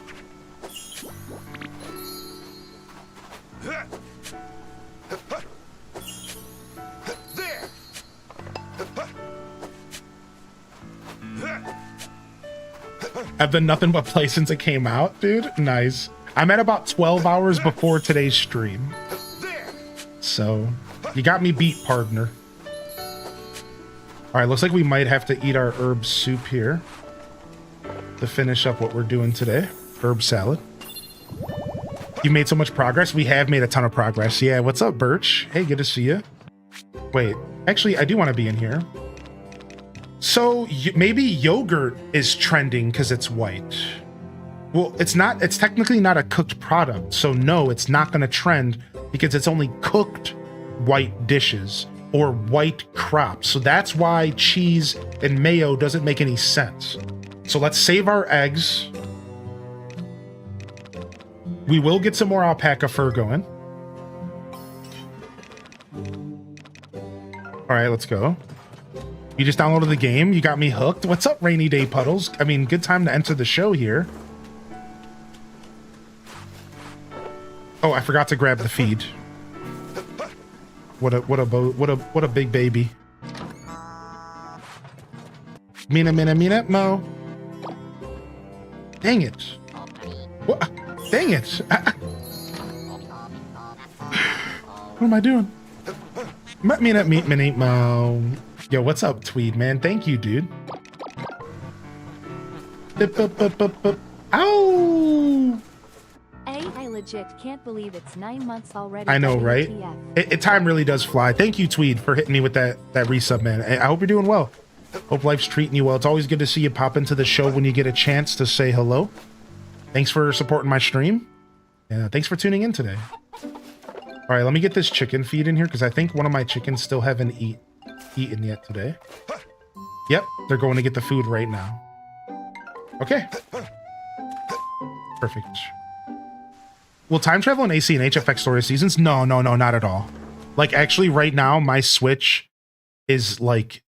I've been nothing but play since it came out, dude. Nice. I'm at about 12 hours before today's stream. So, you got me beat, partner. Alright, looks like we might have to eat our herb soup here to finish up what we're doing today. Herb salad. You made so much progress? We have made a ton of progress. Yeah, what's up, Birch? Hey, good to see you. Wait, actually, I do want to be in here. So maybe yogurt is trending because it's white. Well, it's not. It's technically not a cooked product. So no, it's not going to trend because it's only cooked white dishes or white crops. So that's why cheese and mayo doesn't make any sense. So let's save our eggs. We will get some more alpaca fur going. All right, let's go. You just downloaded the game. You got me hooked. What's up, Rainy Day Puddles? I mean, good time to enter the show here. Oh, I forgot to grab the feed. What a big baby. Mina, mo. Dang it. What? Dang it. What am I doing? Mina, mo. Yo, what's up, Tweed, man? Thank you, dude. Ow! I legit can't believe it's 9 months already. I know, right? Time really does fly. Thank you, Tweed, for hitting me with that resub, man. I hope you're doing well. Hope life's treating you well. It's always good to see you pop into the show when you get a chance to say hello. Thanks for supporting my stream. Yeah, thanks for tuning in today. All right, let me get this chicken feed in here because I think one of my chickens still haven't eaten. eaten yet today. Yep, they're going to get the food right now. Okay. Perfect. Will time travel in AC and H affect story seasons? No, not at all. Like, actually, right now, my Switch is, like,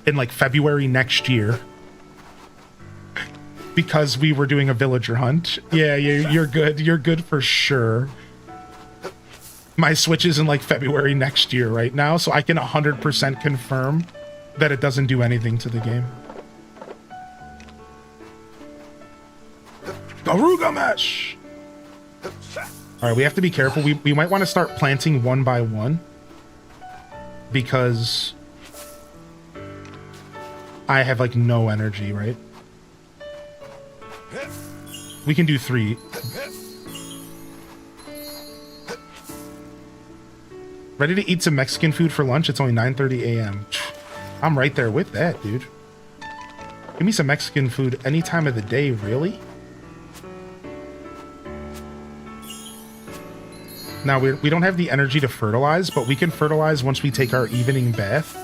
in, like, February next year. Because we were doing a villager hunt. Yeah, you're good. You're good for sure. My Switch is in, like, February next year right now, so I can 100% confirm that it doesn't do anything to the game. Garuga Mesh! Alright, we have to be careful. We might want to start planting one by one. Because I have, like, no energy, right? We can do 3. Ready to eat some Mexican food for lunch? It's only 9:30 a.m. I'm right there with that, dude. Give me some Mexican food any time of the day, really? Now, we don't have the energy to fertilize, but we can fertilize once we take our evening bath.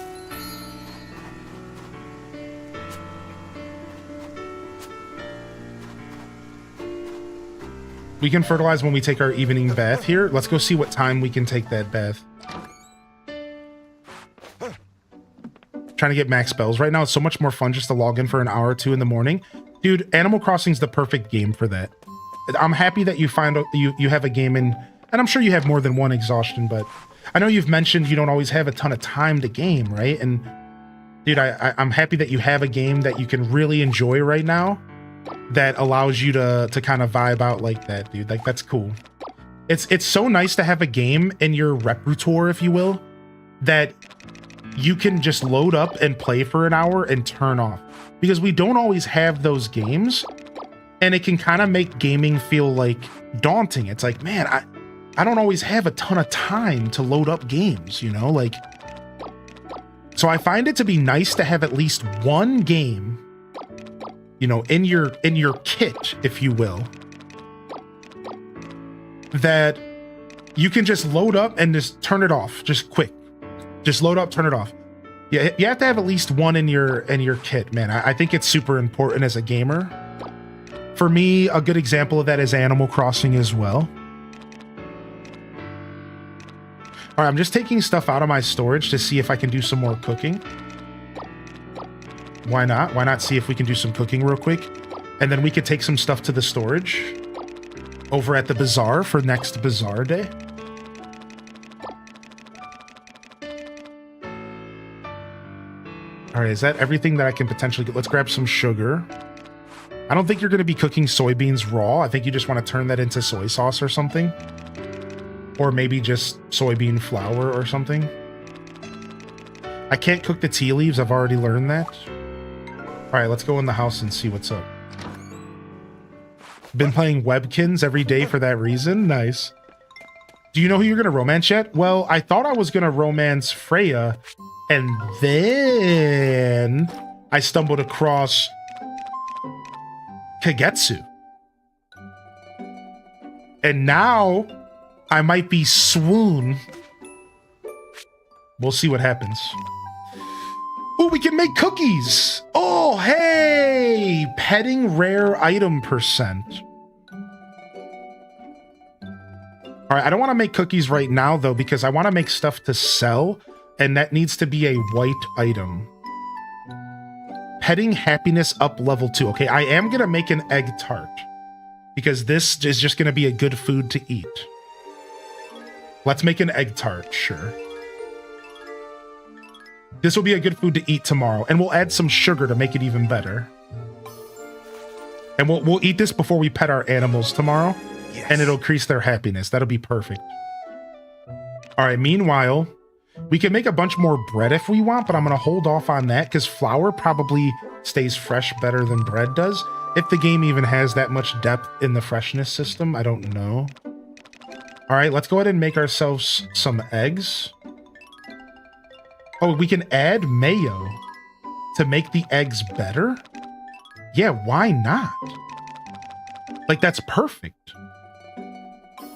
We can fertilize when we take our evening bath here. Let's go see what time we can take that bath. Trying to get max spells. Right now, it's so much more fun just to log in for an hour or 2 in the morning. Dude, Animal Crossing's the perfect game for that. I'm happy that you find you have a game in... And I'm sure you have more than one exhaustion, but I know you've mentioned you don't always have a ton of time to game, right? And dude, I'm happy that you have a game that you can really enjoy right now that allows you to kind of vibe out like that, dude. Like, that's cool. It's so nice to have a game in your repertoire, if you will, that you can just load up and play for an hour and turn off. Because we don't always have those games, and it can kind of make gaming feel, like, daunting. It's like, man, I don't always have a ton of time to load up games, you know, like, so I find it to be nice to have at least one game, you know, in your kit, if you will, that you can just load up and just turn it off, just quick, just load up, turn it off. Yeah, you have to have at least one in your kit, man. I think it's super important as a gamer. For me, a good example of that is Animal Crossing as well. All right, I'm just taking stuff out of my storage to see if I can do some more cooking. Why not? Why not see if we can do some cooking real quick? And then we could take some stuff to the storage over at the Bazaar for next Bazaar day. All right, is that everything that I can potentially get? Let's grab some sugar. I don't think you're going to be cooking soybeans raw. I think you just want to turn that into soy sauce or something. Or maybe just soybean flour or something. I can't cook the tea leaves. I've already learned that. All right, let's go in the house and see what's up. Been playing Webkins every day for that reason. Nice. Do you know who you're going to romance yet? Well, I thought I was going to romance Freya. And then I stumbled across Kagetsu. And now I might be swoon. We'll see what happens. Oh, we can make cookies. Oh, hey, petting rare item percent. All right, I don't want to make cookies right now though, because I want to make stuff to sell, and that needs to be a white item. Petting happiness up level 2. Okay, I am gonna make an egg tart because this is just gonna be a good food to eat. Let's make an egg tart, sure. This will be a good food to eat tomorrow, and we'll add some sugar to make it even better. And we'll eat this before we pet our animals tomorrow, yes. And it'll increase their happiness. That'll be perfect. All right, meanwhile, we can make a bunch more bread if we want, but I'm going to hold off on that because flour probably stays fresh better than bread does. If the game even has that much depth in the freshness system, I don't know. All right, let's go ahead and make ourselves some eggs. Oh, we can add mayo to make the eggs better? Yeah, why not? Like, that's perfect.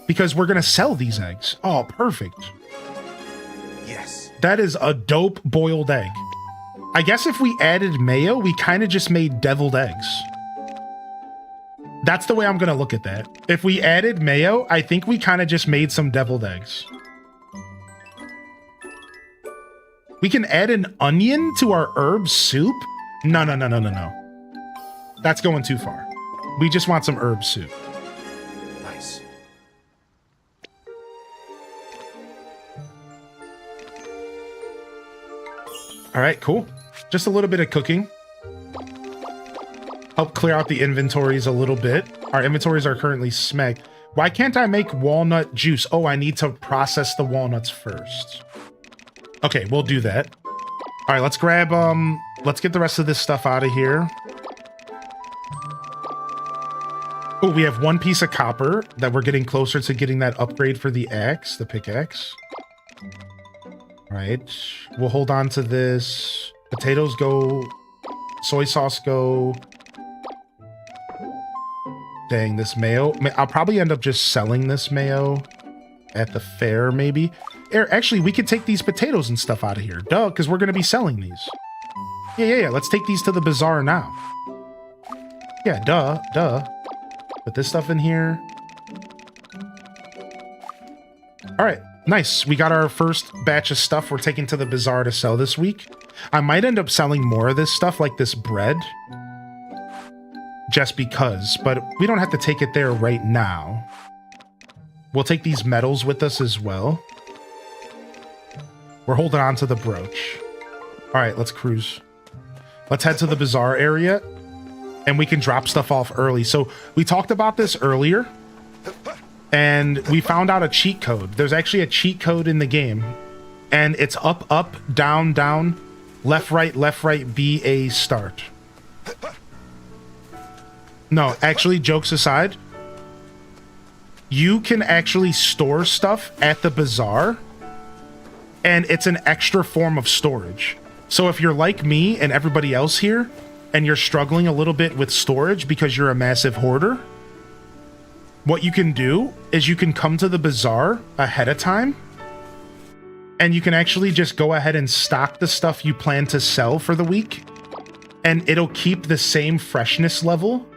Because we're going to sell these eggs. Oh, perfect. Yes. That is a dope boiled egg. I guess if we added mayo, we kind of just made deviled eggs. That's the way I'm going to look at that. If we added mayo, I think we kind of just made some deviled eggs. We can add an onion to our herb soup? No. That's going too far. We just want some herb soup. Nice. All right, cool. Just a little bit of cooking. Help clear out the inventories a little bit. Our inventories are currently smacked. Why can't I make walnut juice? Oh, I need to process the walnuts first. Okay, we'll do that. All right, let's grab, let's get the rest of this stuff out of here. Oh, we have one piece of copper that we're getting closer to getting that upgrade for the axe, the pickaxe. All right, we'll hold on to this. Potatoes go, soy sauce go. Dang, this mayo. I'll probably end up just selling this mayo at the fair, maybe. Actually, we could take these potatoes and stuff out of here. Duh, because we're going to be selling these. Yeah. Let's take these to the bazaar now. Yeah, duh. Put this stuff in here. All right, nice. We got our first batch of stuff we're taking to the bazaar to sell this week. I might end up selling more of this stuff, like this bread. Just because, but we don't have to take it there right now. We'll take these metals with us as well. We're holding on to the brooch. All right, let's cruise. Let's head to the bazaar area, and we can drop stuff off early. So we talked about this earlier, and we found out a cheat code. There's actually a cheat code in the game, and it's up, down, left, right, B, A, start. No, actually, jokes aside, you can actually store stuff at the bazaar, and it's an extra form of storage. So if you're like me and everybody else here, and you're struggling a little bit with storage because you're a massive hoarder, what you can do is you can come to the bazaar ahead of time, and you can actually just go ahead and stock the stuff you plan to sell for the week, and it'll keep the same freshness level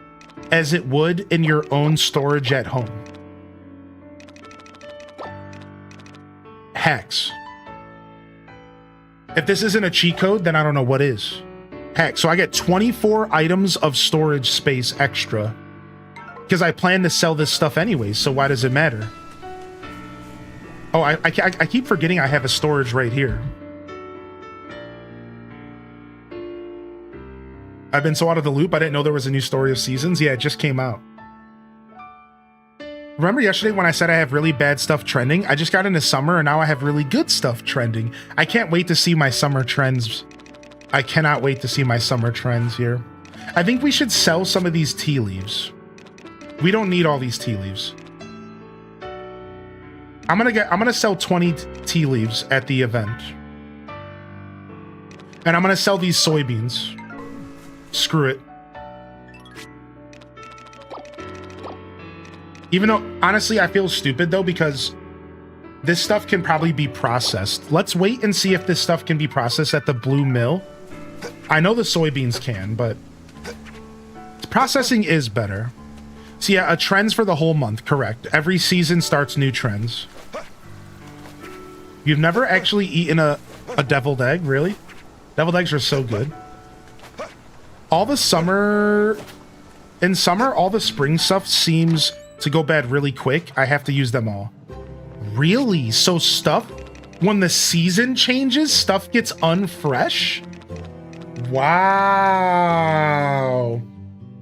as it would in your own storage at home. Hacks. If this isn't a cheat code, then I don't know what is. Heck, so I get 24 items of storage space extra because I plan to sell this stuff anyways, so why does it matter? Oh, I keep forgetting I have a storage right here. I've been so out of the loop, I didn't know there was a new Story of Seasons. Yeah, it just came out. Remember yesterday when I said I have really bad stuff trending? I just got into summer and now I have really good stuff trending. I can't wait to see my summer trends. I cannot wait to see my summer trends here. I think we should sell some of these tea leaves. We don't need all these tea leaves. I'm gonna sell 20 tea leaves at the event. And I'm gonna sell these soybeans. Screw it. Even though, honestly, I feel stupid though, because this stuff can probably be processed. Let's wait and see if this stuff can be processed at the blue mill. I know the soybeans can, but processing is better. So yeah, trends for the whole month, correct. Every season starts new trends. You've never actually eaten a deviled egg, really? Deviled eggs are so good. All the summer... In summer, all the spring stuff seems to go bad really quick. I have to use them all. Really? So stuff... When the season changes, stuff gets unfresh? Wow.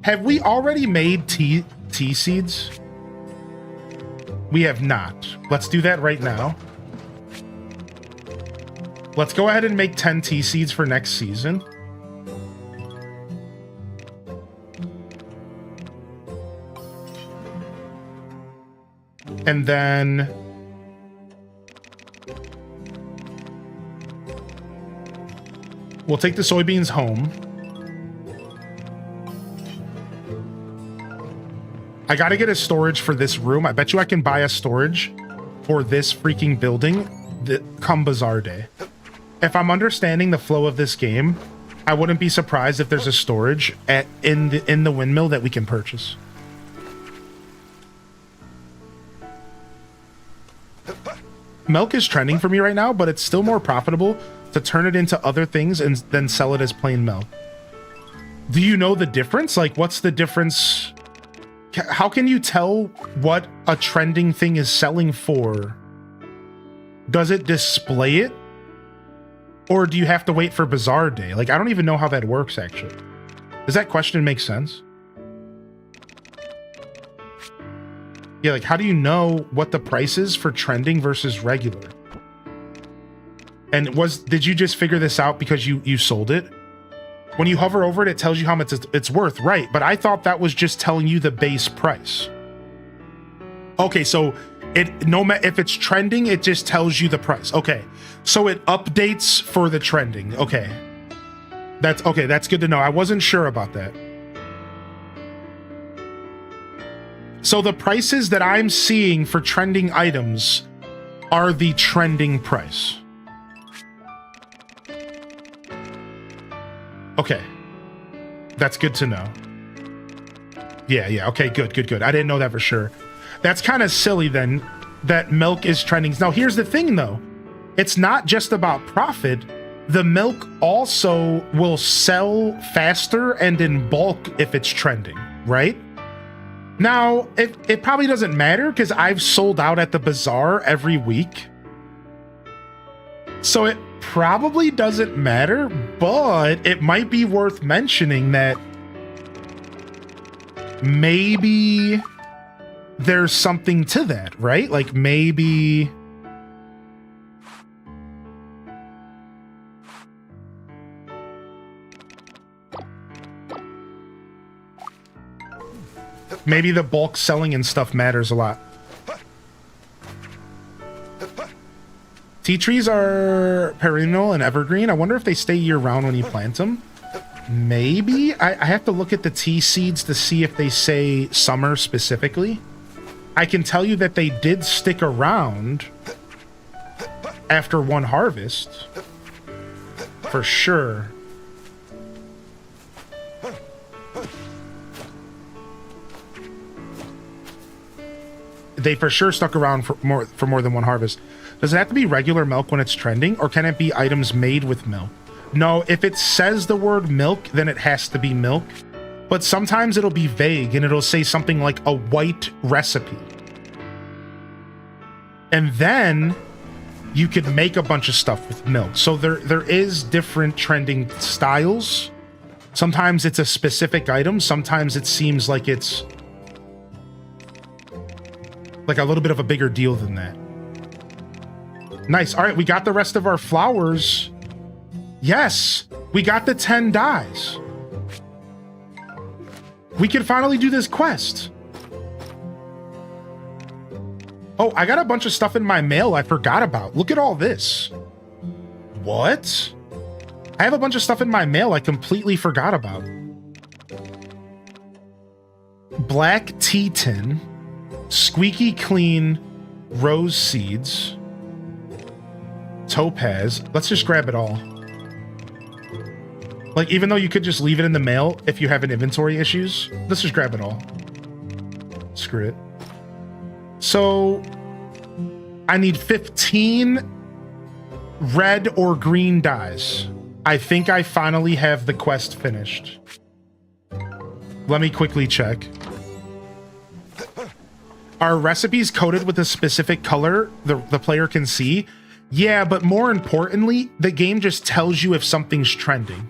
Have we already made tea seeds? We have not. Let's do that right now. Let's go ahead and make 10 tea seeds for next season. And then we'll take the soybeans home. I gotta get a storage for this room. I bet you I can buy a storage for this freaking building come Bazaar Day. if I'm understanding the flow of this game, I wouldn't be surprised if there's a storage in the windmill that we can purchase. Milk is trending for me right now, but it's still more profitable to turn it into other things and then sell it as plain milk. Do you know the difference? Like, what's the difference? How can you tell what a trending thing is selling for? Does it display it? Or do you have to wait for Bazaar Day? Like, I don't even know how that works, actually. Does that question make sense? Yeah, like, how do you know what the price is for trending versus regular? And did you just figure this out because you sold it? When you hover over it, it tells you how much it's worth, right? But I thought that was just telling you the base price. Okay, so if it's trending, it just tells you the price. Okay, so it updates for the trending. Okay, that's good to know. I wasn't sure about that. So the prices that I'm seeing for trending items are the trending price. Okay, that's good to know. Yeah, okay, good. I didn't know that for sure. That's kind of silly then, that milk is trending. Now, here's the thing though. It's not just about profit. The milk also will sell faster and in bulk if it's trending, right? Now, it probably doesn't matter because I've sold out at the bazaar every week. So it probably doesn't matter, but it might be worth mentioning that maybe there's something to that, right? Like maybe the bulk selling and stuff matters a lot. Tea trees are perennial and evergreen. I wonder if they stay year-round when you plant them. Maybe. I have to look at the tea seeds to see if they say summer specifically. I can tell you that they did stick around after one harvest. For sure. They for sure stuck around for more than one harvest. Does it have to be regular milk when it's trending, or can it be items made with milk? No, if it says the word milk, then it has to be milk. But sometimes it'll be vague and it'll say something like a white recipe. And then you could make a bunch of stuff with milk. So there is different trending styles. Sometimes it's a specific item. Sometimes it seems like it's like a little bit of a bigger deal than that. Nice. All right, we got the rest of our flowers. Yes, we got the 10 dyes. We can finally do this quest. Oh, I got a bunch of stuff in my mail I forgot about. Look at all this. What? I have a bunch of stuff in my mail I completely forgot about. Black tea tin, squeaky clean rose seeds, topaz. Let's just grab it all. Like, even though you could just leave it in the mail if you have an inventory issues, let's just grab it all. Screw it. So I need 15 red or green dyes. I think I finally have the quest finished. Let me quickly check. Are recipes coded with a specific color the player can see? Yeah, but more importantly, the game just tells you if something's trending.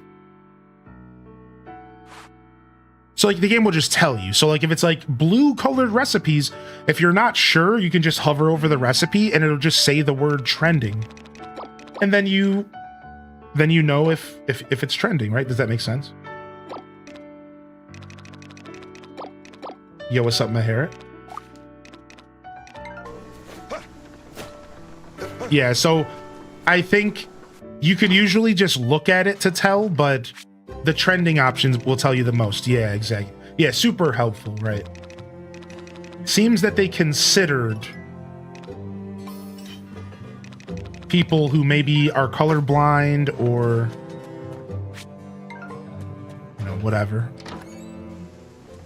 So like the game will just tell you. So like if it's like blue colored recipes, if you're not sure, you can just hover over the recipe and it'll just say the word trending. And then you know if it's trending, right? Does that make sense? Yo, what's up, Maharit? Yeah, so I think you could usually just look at it to tell, but the trending options will tell you the most. Yeah, exactly. Yeah, super helpful, right? Seems that they considered people who maybe are colorblind or, you know, whatever.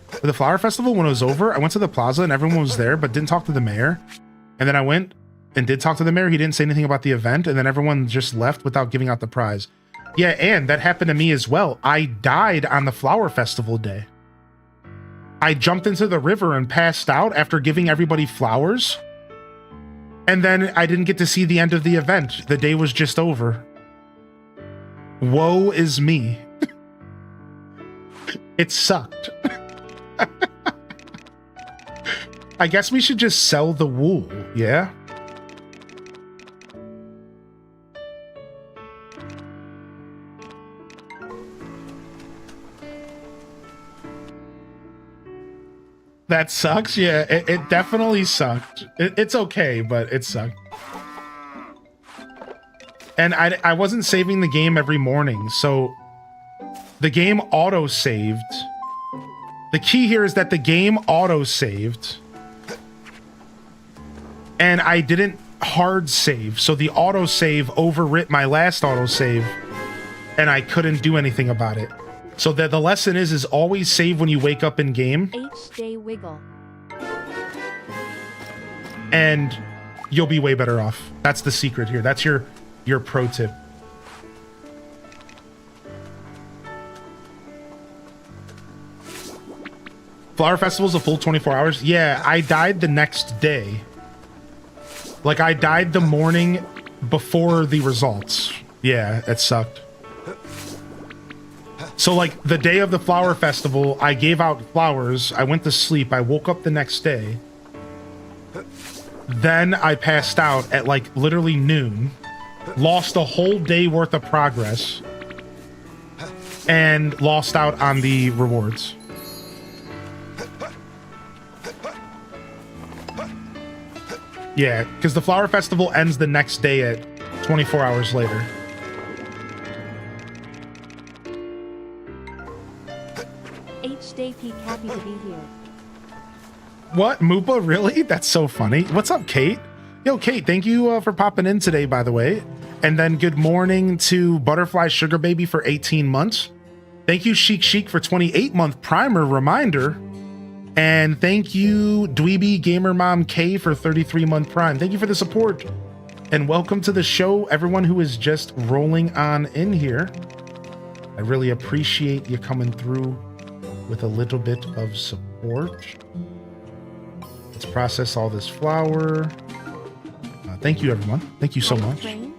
For the flower festival, when it was over, I went to the plaza and everyone was there, but didn't talk to the mayor. And then I went and did talk to the mayor. He didn't say anything about the event, and then everyone just left without giving out the prize. Yeah, and that happened to me as well. I died on the flower festival day. I jumped into the river and passed out after giving everybody flowers. And then I didn't get to see the end of the event. The day was just over. Woe is me. It sucked. I guess we should just sell the wool, yeah? That sucks. Yeah, it definitely sucked. It's okay, but it sucked. And I wasn't saving the game every morning, so the game auto-saved. The key here is that the game auto-saved. And I didn't hard save, so the auto-save overwrit my last auto-save, and I couldn't do anything about it. So the lesson is always save when you wake up in game. H-Day Wiggle. And you'll be way better off. That's the secret here. That's your pro tip. Flower Festival's a full 24 hours? Yeah, I died the next day. Like, I died the morning before the results. Yeah, it sucked. So, like, the day of the Flower Festival, I gave out flowers. I went to sleep. I woke up the next day. Then I passed out at, like, literally noon. Lost a whole day worth of progress. And lost out on the rewards. Yeah, because the Flower Festival ends the next day at 24 hours later. H-Day Peak, happy to be here. What? Moopa? Really? That's so funny. What's up, Kate? Yo, Kate, thank you for popping in today, by the way. And then good morning to Butterfly Sugar Baby for 18 months. Thank you, Chic Chic, for 28-month primer reminder. And thank you, Dweeby Gamer Mom K, for 33-month prime. Thank you for the support. And welcome to the show, everyone who is just rolling on in here. I really appreciate you coming through with a little bit of support. Let's process all this flour. Thank you, everyone. Thank you so much. Did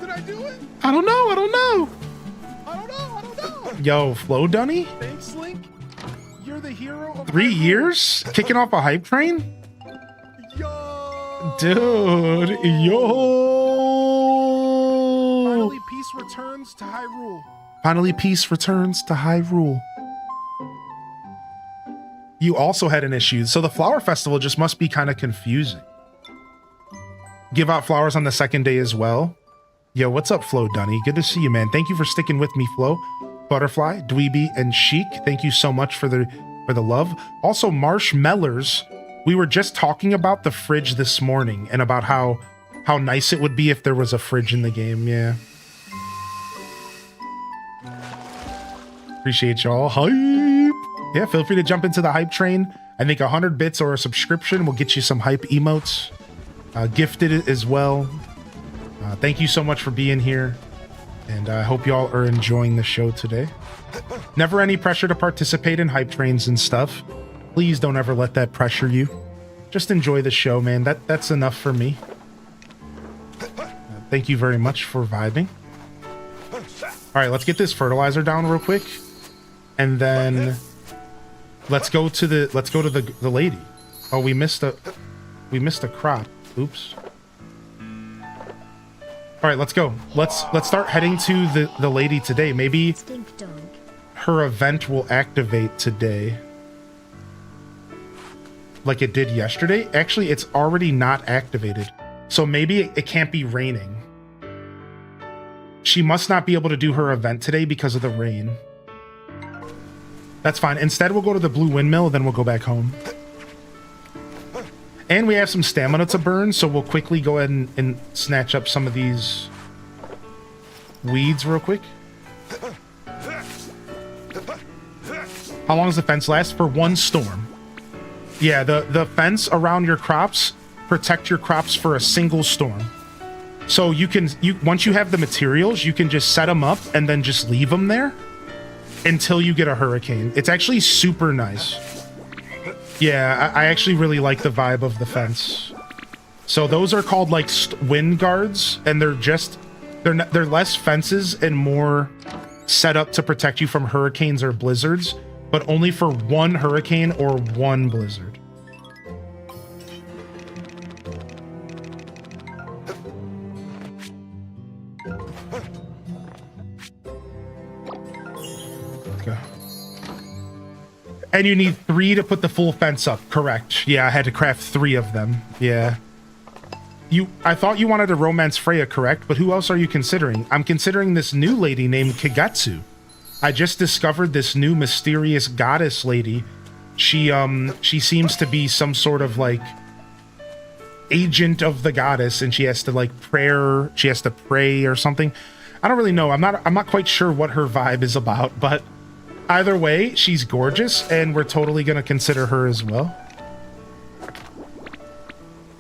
I do it? I don't know. I don't know. Yo, Flo Dunny? Thanks, Link. You're the hero of 3 years? Kicking off a hype train? Yo! Dude, yo! Finally, peace returns to Hyrule. Finally, peace returns to Hyrule. You also had an issue. So the Flower Festival just must be kind of confusing. Give out flowers on the second day as well. Yo, what's up, Flo Dunny? Good to see you, man. Thank you for sticking with me, Flo. Butterfly, Dweeby, and Chic, thank you so much for the love. Also, Marshmellers, we were just talking about the fridge this morning and about how nice it would be if there was a fridge in the game. Yeah. Appreciate y'all. Hype. Yeah, feel free to jump into the hype train. I think 100 bits or a subscription will get you some hype emotes. Gifted as well. Thank you so much for being here. And I hope y'all are enjoying the show today. Never any pressure to participate in hype trains and stuff. Please don't ever let that pressure you. Just enjoy the show, man. That's enough for me. Thank you very much for vibing. All right, let's get this fertilizer down real quick. And then let's go to the lady. Oh, we missed a crop. Oops. All right, let's go. Let's start heading to the lady today. Maybe Stink dog. her event will activate today. Like it did yesterday. Actually, it's already not activated. So maybe it can't be raining. She must not be able to do her event today because of the rain. That's fine. Instead, we'll go to the Blue Windmill, then we'll go back home. And we have some stamina to burn, so we'll quickly go ahead and snatch up some of these weeds real quick. How long does the fence last? For one storm. Yeah, the fence around your crops protect your crops for a single storm. So once you have the materials, you can just set them up and then just leave them there until you get a hurricane. It's actually super nice. Yeah, I actually really like the vibe of the fence. So those are called like wind guards, and they're less fences and more set up to protect you from hurricanes or blizzards, but only for one hurricane or one blizzard. Okay. And you need 3 to put the full fence up, correct? Yeah, I had to craft 3 of them. Yeah. I thought you wanted to romance Freya, correct? But who else are you considering? I'm considering this new lady named Kagetsu. I just discovered this new mysterious goddess lady. She seems to be some sort of like agent of the goddess, and she has to pray or something. I don't really know. I'm not quite sure what her vibe is about, but either way, she's gorgeous, and we're totally gonna consider her as well.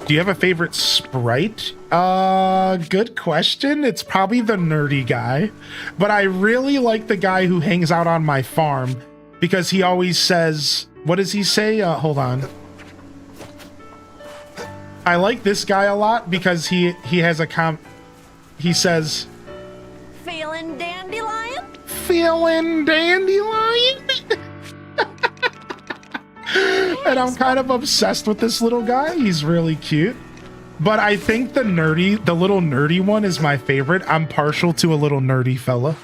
Do you have a favorite sprite? Good question. It's probably the nerdy guy, but I really like the guy who hangs out on my farm because he always says, what does he say? Hold on. I like this guy a lot because he has he says, Feeling dandelion? feeling dandelion? And I'm kind of obsessed with this little guy. He's really cute. But I think the little nerdy one is my favorite. I'm partial to a little nerdy fella.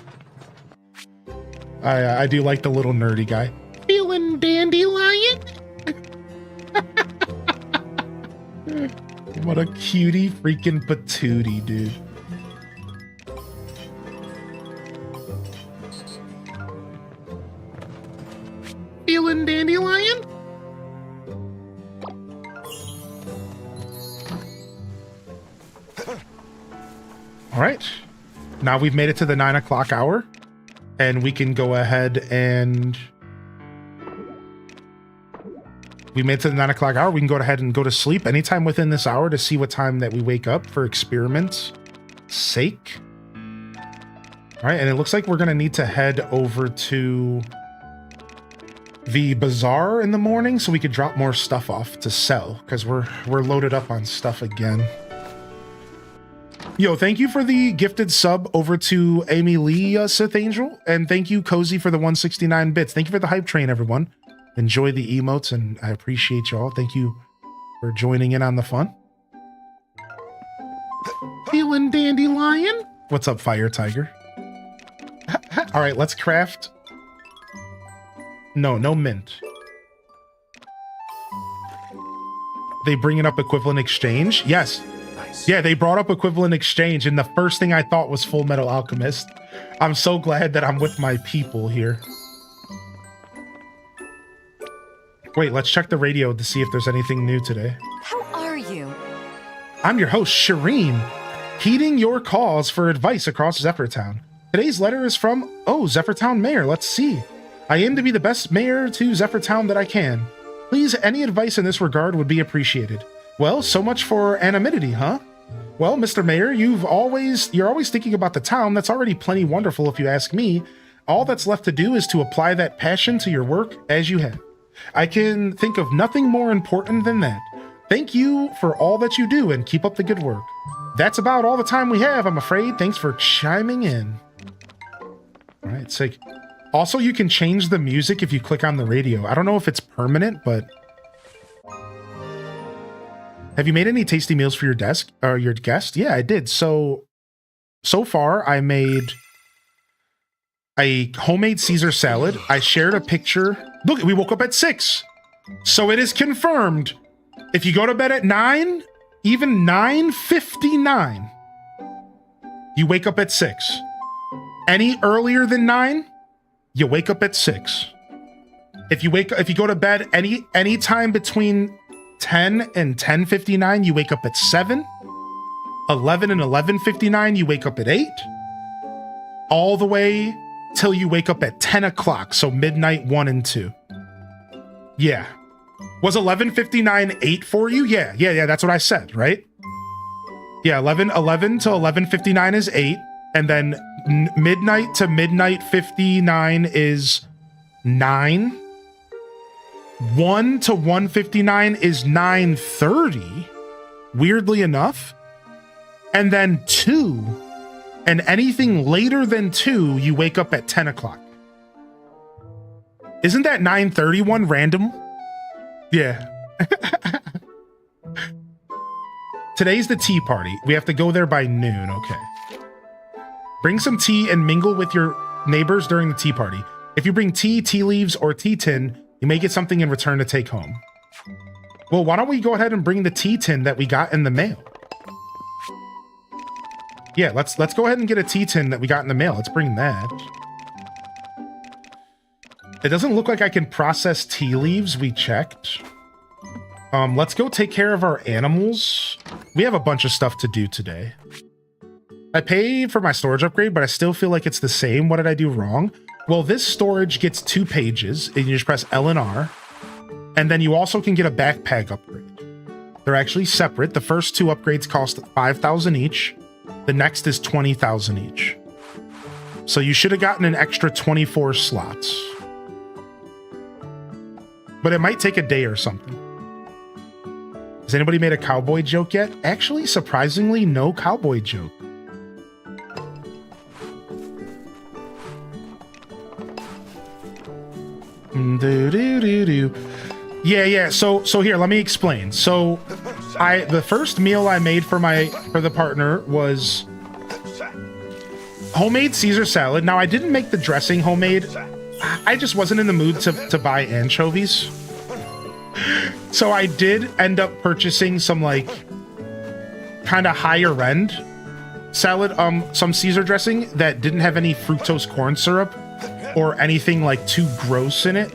I do like the little nerdy guy. Feeling dandelion? What a cutie freaking patootie, dude. Feeling dandelion? All right, now we've made it to the 9 o'clock hour, and we can go ahead and we made it to the 9 o'clock hour. We can go ahead and go to sleep anytime within this hour to see what time that we wake up for experiments' sake. All right, and it looks like we're gonna need to head over to the bazaar in the morning so we could drop more stuff off to sell because we're loaded up on stuff again. Yo, thank you for the gifted sub over to Amy Lee, Sith Angel, and thank you, Cozy, for the 169 bits. Thank you for the hype train, everyone. Enjoy the emotes, and I appreciate y'all. Thank you for joining in on the fun. Feeling dandelion? What's up, Fire Tiger? All right, let's craft. No mint. They bringing up equivalent exchange? Yes. Yeah, they brought up equivalent exchange, and the first thing I thought was Full Metal Alchemist. I'm so glad that I'm with my people here. Wait, let's check the radio to see if there's anything new today. How are you? I'm your host, Shireen, heeding your calls for advice across Zephyrtown. Today's letter is from, Zephyrtown Mayor. Let's see. I aim to be the best mayor to Zephyrtown that I can. Please, any advice in this regard would be appreciated. Well, so much for anonymity, huh? Well, Mr. Mayor, you're always thinking about the town. That's already plenty wonderful if you ask me. All that's left to do is to apply that passion to your work as you have. I can think of nothing more important than that. Thank you for all that you do and keep up the good work. That's about all the time we have, I'm afraid. Thanks for chiming in. All right, sick. Also, you can change the music if you click on the radio. I don't know if it's permanent, but... Have you made any tasty meals for your guest? Yeah, I did. So far, I made a homemade Caesar salad. I shared a picture. Look, we woke up at 6. So it is confirmed. If you go to bed at 9, even 9:59, you wake up at 6. Any earlier than 9, you wake up at 6. If you go to bed any time between 10 and 10:59, you wake up at 7. 11 and 11:59, you wake up at 8. All the way till you wake up at 10 o'clock, so midnight 1 and 2. Yeah. Was 11:59 8 for you? Yeah, that's what I said, right? Yeah, 11 to 11:59 is 8, and then midnight to midnight 59 is 9. 1 to 1:59 is 9:30, weirdly enough. And then 2, and anything later than 2, you wake up at 10 o'clock. Isn't that 9:31 random? Yeah. Today's the tea party. We have to go there by noon. Okay. Bring some tea and mingle with your neighbors during the tea party. If you bring tea, tea leaves, or tea tin, you may get something in return to take home. Well, why don't we go ahead and bring the tea tin that we got in the mail? Yeah, let's go ahead and get a tea tin that we got in the mail. Let's bring that. It doesn't look like I can process tea leaves. We checked. Let's go take care of our animals. We have a bunch of stuff to do today. I paid for my storage upgrade, but I still feel like it's the same. What did I do wrong? Well, this storage gets 2 pages, and you just press L and R. And then you also can get a backpack upgrade. They're actually separate. The first 2 upgrades cost 5,000 each. The next is 20,000 each. So you should have gotten an extra 24 slots. But it might take a day or something. Has anybody made a cowboy joke yet? Actually, surprisingly, no cowboy joke. Yeah. So here, let me explain. So the first meal I made for the partner was homemade Caesar salad. Now I didn't make the dressing homemade. I just wasn't in the mood to buy anchovies. So I did end up purchasing some like kind of higher end salad, some Caesar dressing that didn't have any fructose corn syrup or anything like too gross in it.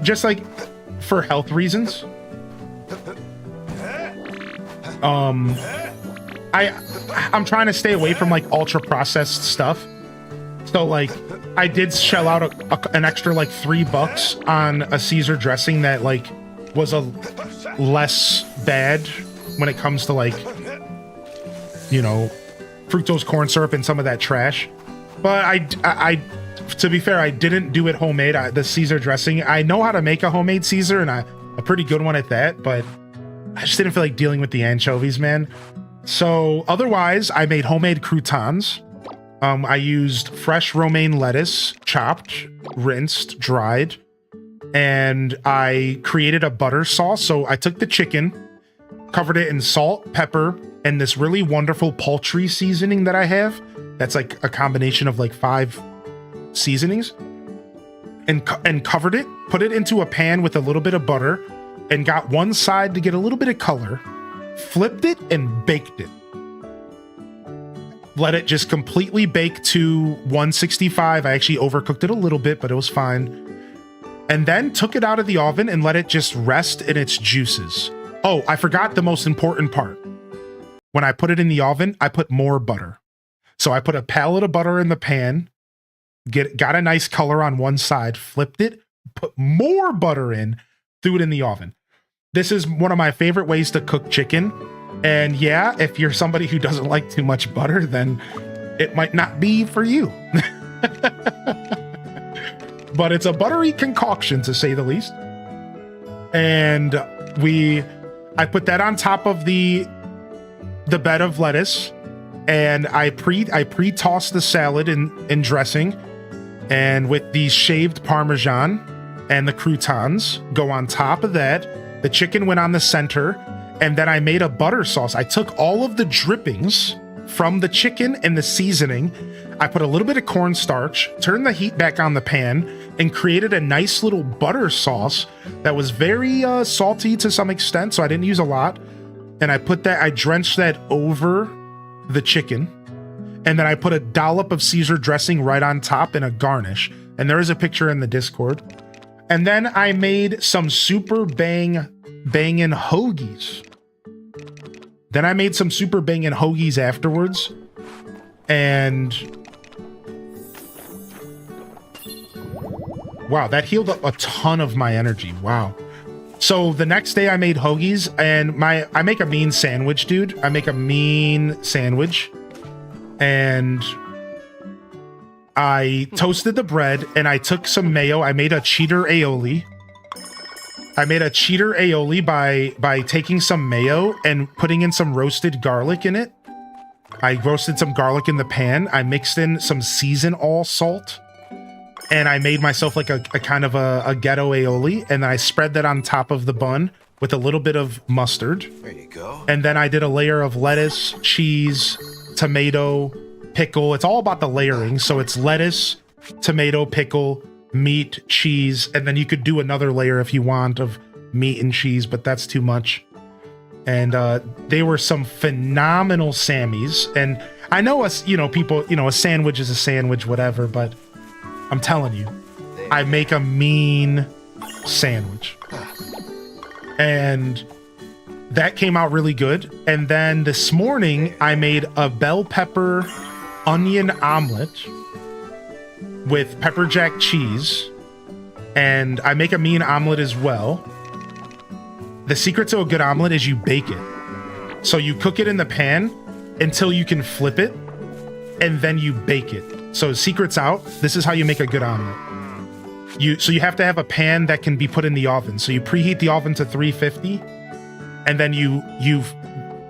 Just like for health reasons. I'm trying to stay away from like ultra processed stuff. So like I did shell out an extra like $3 on a Caesar dressing that like was a less bad when it comes to like, you know, fructose corn syrup and some of that trash. But I to be fair, I didn't do it homemade. The Caesar dressing, I know how to make a homemade Caesar and a pretty good one at that, but I just didn't feel like dealing with the anchovies, man. So otherwise, I made homemade croutons. I used fresh romaine lettuce, chopped, rinsed, dried, and I created a butter sauce. So I took the chicken, covered it in salt, pepper, and this really wonderful poultry seasoning that I have. That's like a combination of like 5 seasonings, and covered it, put it into a pan with a little bit of butter, and got one side to get a little bit of color, flipped it, and baked it. Let it just completely bake to 165. I actually overcooked it a little bit, but it was fine. And then took it out of the oven and let it just rest in its juices. Oh, I forgot the most important part. When I put it in the oven, I put more butter. So I put a pallet of butter in the pan, got a nice color on one side, flipped it, put more butter in, threw it in the oven. This is one of my favorite ways to cook chicken. And yeah, if you're somebody who doesn't like too much butter, then it might not be for you. But it's a buttery concoction, to say the least. And I put that on top of the bed of lettuce, and I pre-tossed the salad in dressing, and with the shaved Parmesan and the croutons go on top of that. The chicken went on the center. And then I made a butter sauce. I took all of the drippings from the chicken and the seasoning. I put a little bit of cornstarch, turned the heat back on the pan, and created a nice little butter sauce that was very salty to some extent, so I didn't use a lot. And I drenched that over the chicken. And then I put a dollop of Caesar dressing right on top and a garnish. And there is a picture in the Discord. And then I made some super bangin' hoagies. Afterwards. And wow, that healed up a ton of my energy. Wow. So the next day I made hoagies, and I make a mean sandwich, dude. I make a mean sandwich. And I toasted the bread and I took some mayo. I made a cheater aioli. By taking some mayo and putting in some roasted garlic in it. I roasted some garlic in the pan. I mixed in some season all salt. And I made myself like a kind of a ghetto aioli. And then I spread that on top of the bun with a little bit of mustard. There you go. And then I did a layer of lettuce, cheese, tomato, pickle. It's all about the layering. So it's lettuce, tomato, pickle, meat, cheese, and then you could do another layer if you want of meat and cheese, but that's too much. And they were some phenomenal Sammies. And I know us, people, a sandwich is a sandwich, whatever, but I'm telling you, I make a mean sandwich. And that came out really good. And then this morning I made a bell pepper onion omelet with pepper jack cheese, and I make a mean omelet as well. The secret to a good omelet is you bake it. So you cook it in the pan until you can flip it, and then you bake it. So secret's out. This is how you make a good omelet. So you have to have a pan that can be put in the oven. So you preheat the oven to 350, and then you've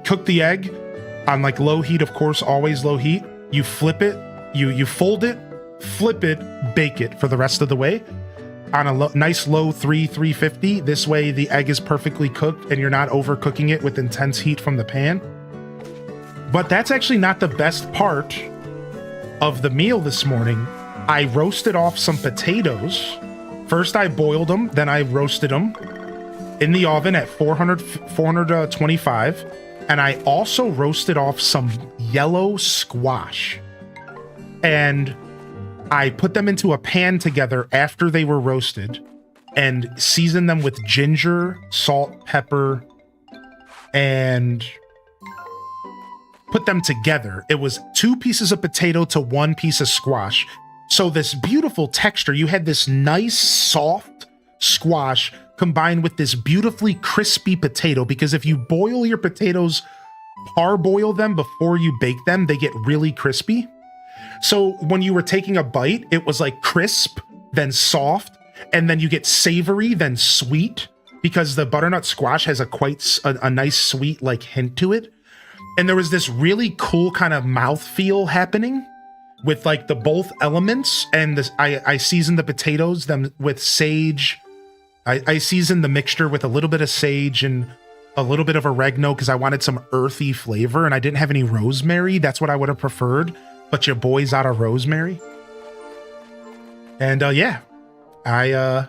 cooked the egg on like low heat, of course, always low heat. You flip it, you fold it, flip it, bake it for the rest of the way on a nice low 350. This way the egg is perfectly cooked and you're not overcooking it with intense heat from the pan. But that's actually not the best part of the meal this morning. I roasted off some potatoes. First I boiled them, then I roasted them in the oven at 425. And I also roasted off some yellow squash. And I put them into a pan together after they were roasted and seasoned them with ginger, salt, pepper, and put them together. It was 2 pieces of potato to 1 piece of squash. So this beautiful texture, you had this nice soft squash combined with this beautifully crispy potato, because if you boil your potatoes, parboil them before you bake them, they get really crispy. So when you were taking a bite, it was like crisp, then soft, and then you get savory, then sweet, because the butternut squash has a nice sweet like hint to it. And there was this really cool kind of mouthfeel happening with like the both elements. And this, I seasoned the potatoes them with sage. I seasoned the mixture with a little bit of sage and a little bit of oregano because I wanted some earthy flavor, and I didn't have any rosemary. That's what I would have preferred, but your boy's out of rosemary. And yeah, I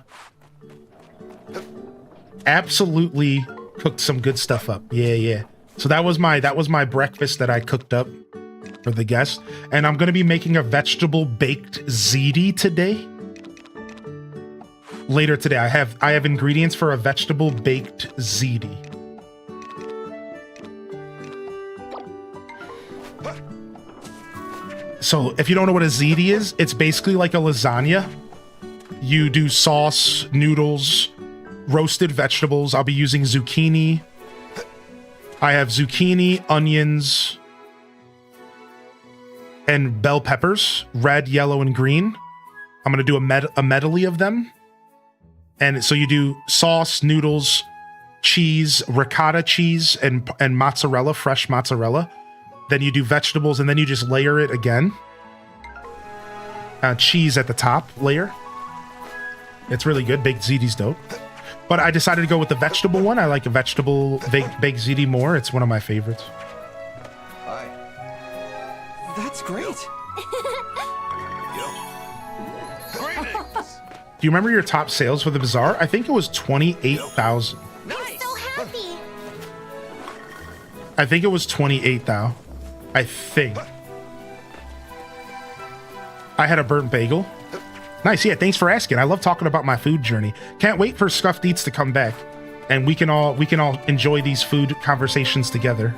absolutely cooked some good stuff up. Yeah. So that was my breakfast that I cooked up for the guests. And I'm gonna be making a vegetable baked ziti today. Later today, I have ingredients for a vegetable baked ziti. So if you don't know what a ziti is, it's basically like a lasagna. You do sauce, noodles, roasted vegetables. I'll be using zucchini. I have zucchini, onions, and bell peppers, red, yellow, and green. I'm going to do a medley of them. And so you do sauce, noodles, cheese, ricotta cheese, and mozzarella, fresh mozzarella. Then you do vegetables, and then you just layer it again. Cheese at the top layer. It's really good. Baked ziti's dope. But I decided to go with the vegetable one. I like a vegetable baked ziti more. It's one of my favorites. Hi. That's great. Do you remember your top sales for the Bazaar? I think it was 28,000. I'm so happy. I think it was 28,000. I think. I had a burnt bagel. Nice. Yeah, thanks for asking. I love talking about my food journey. Can't wait for Scuffed Eats to come back, and we can all enjoy these food conversations together.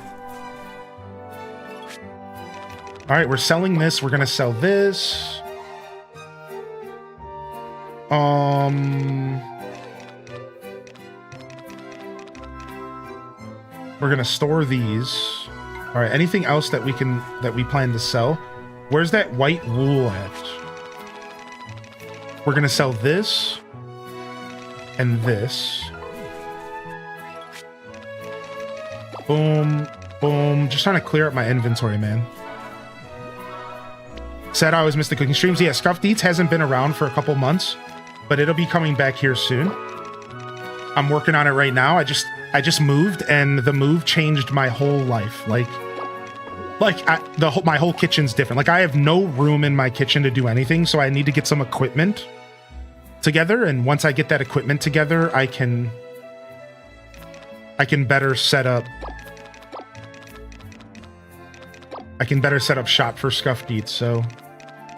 All right, we're selling this. We're gonna sell this. We're gonna store these. All right. Anything else that we plan to sell? Where's that white wool at? We're gonna sell this and this. Boom, boom. Just trying to clear up my inventory, man. Said I always missed the cooking streams. Yeah, Scuffed Eats hasn't been around for a couple months, but it'll be coming back here soon. I'm working on it right now. I just moved, and the move changed my whole life. My whole kitchen's different. Like, I have no room in my kitchen to do anything, so I need to get some equipment together, and once I get that equipment together, I can better set up shop for Scuffed Eats. So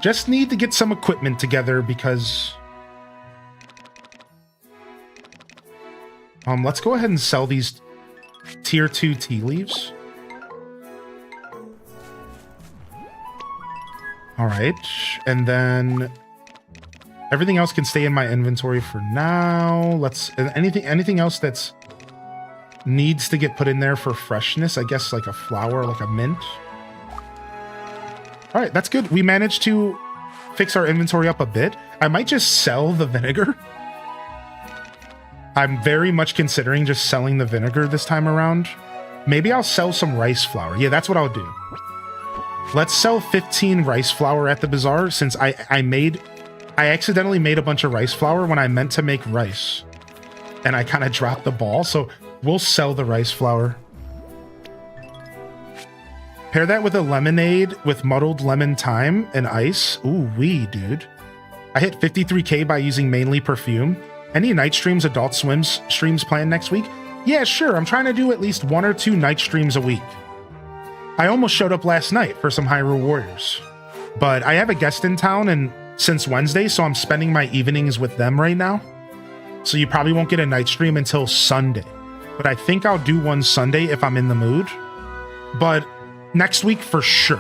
just need to get some equipment together because let's go ahead and sell these tier 2 tea leaves. All right, and then everything else can stay in my inventory for now. Let's anything else that's needs to get put in there for freshness. I guess like a flower, like a mint. All right, that's good. We managed to fix our inventory up a bit. I might just sell the vinegar. I'm very much considering just selling the vinegar this time around. Maybe I'll sell some rice flour. Yeah, that's what I'll do. Let's sell 15 rice flour at the bazaar, since I accidentally made a bunch of rice flour when I meant to make rice. And I kind of dropped the ball, so we'll sell the rice flour. Pair that with a lemonade with muddled lemon thyme and ice. Ooh wee, dude. I hit 53K by using mainly perfume. Any night streams, Adult Swim's streams planned next week? Yeah, sure. I'm trying to do at least 1 or 2 night streams a week. I almost showed up last night for some Hyrule Warriors, but I have a guest in town and since Wednesday, so I'm spending my evenings with them right now. So you probably won't get a night stream until Sunday, but I think I'll do one Sunday if I'm in the mood. But next week for sure.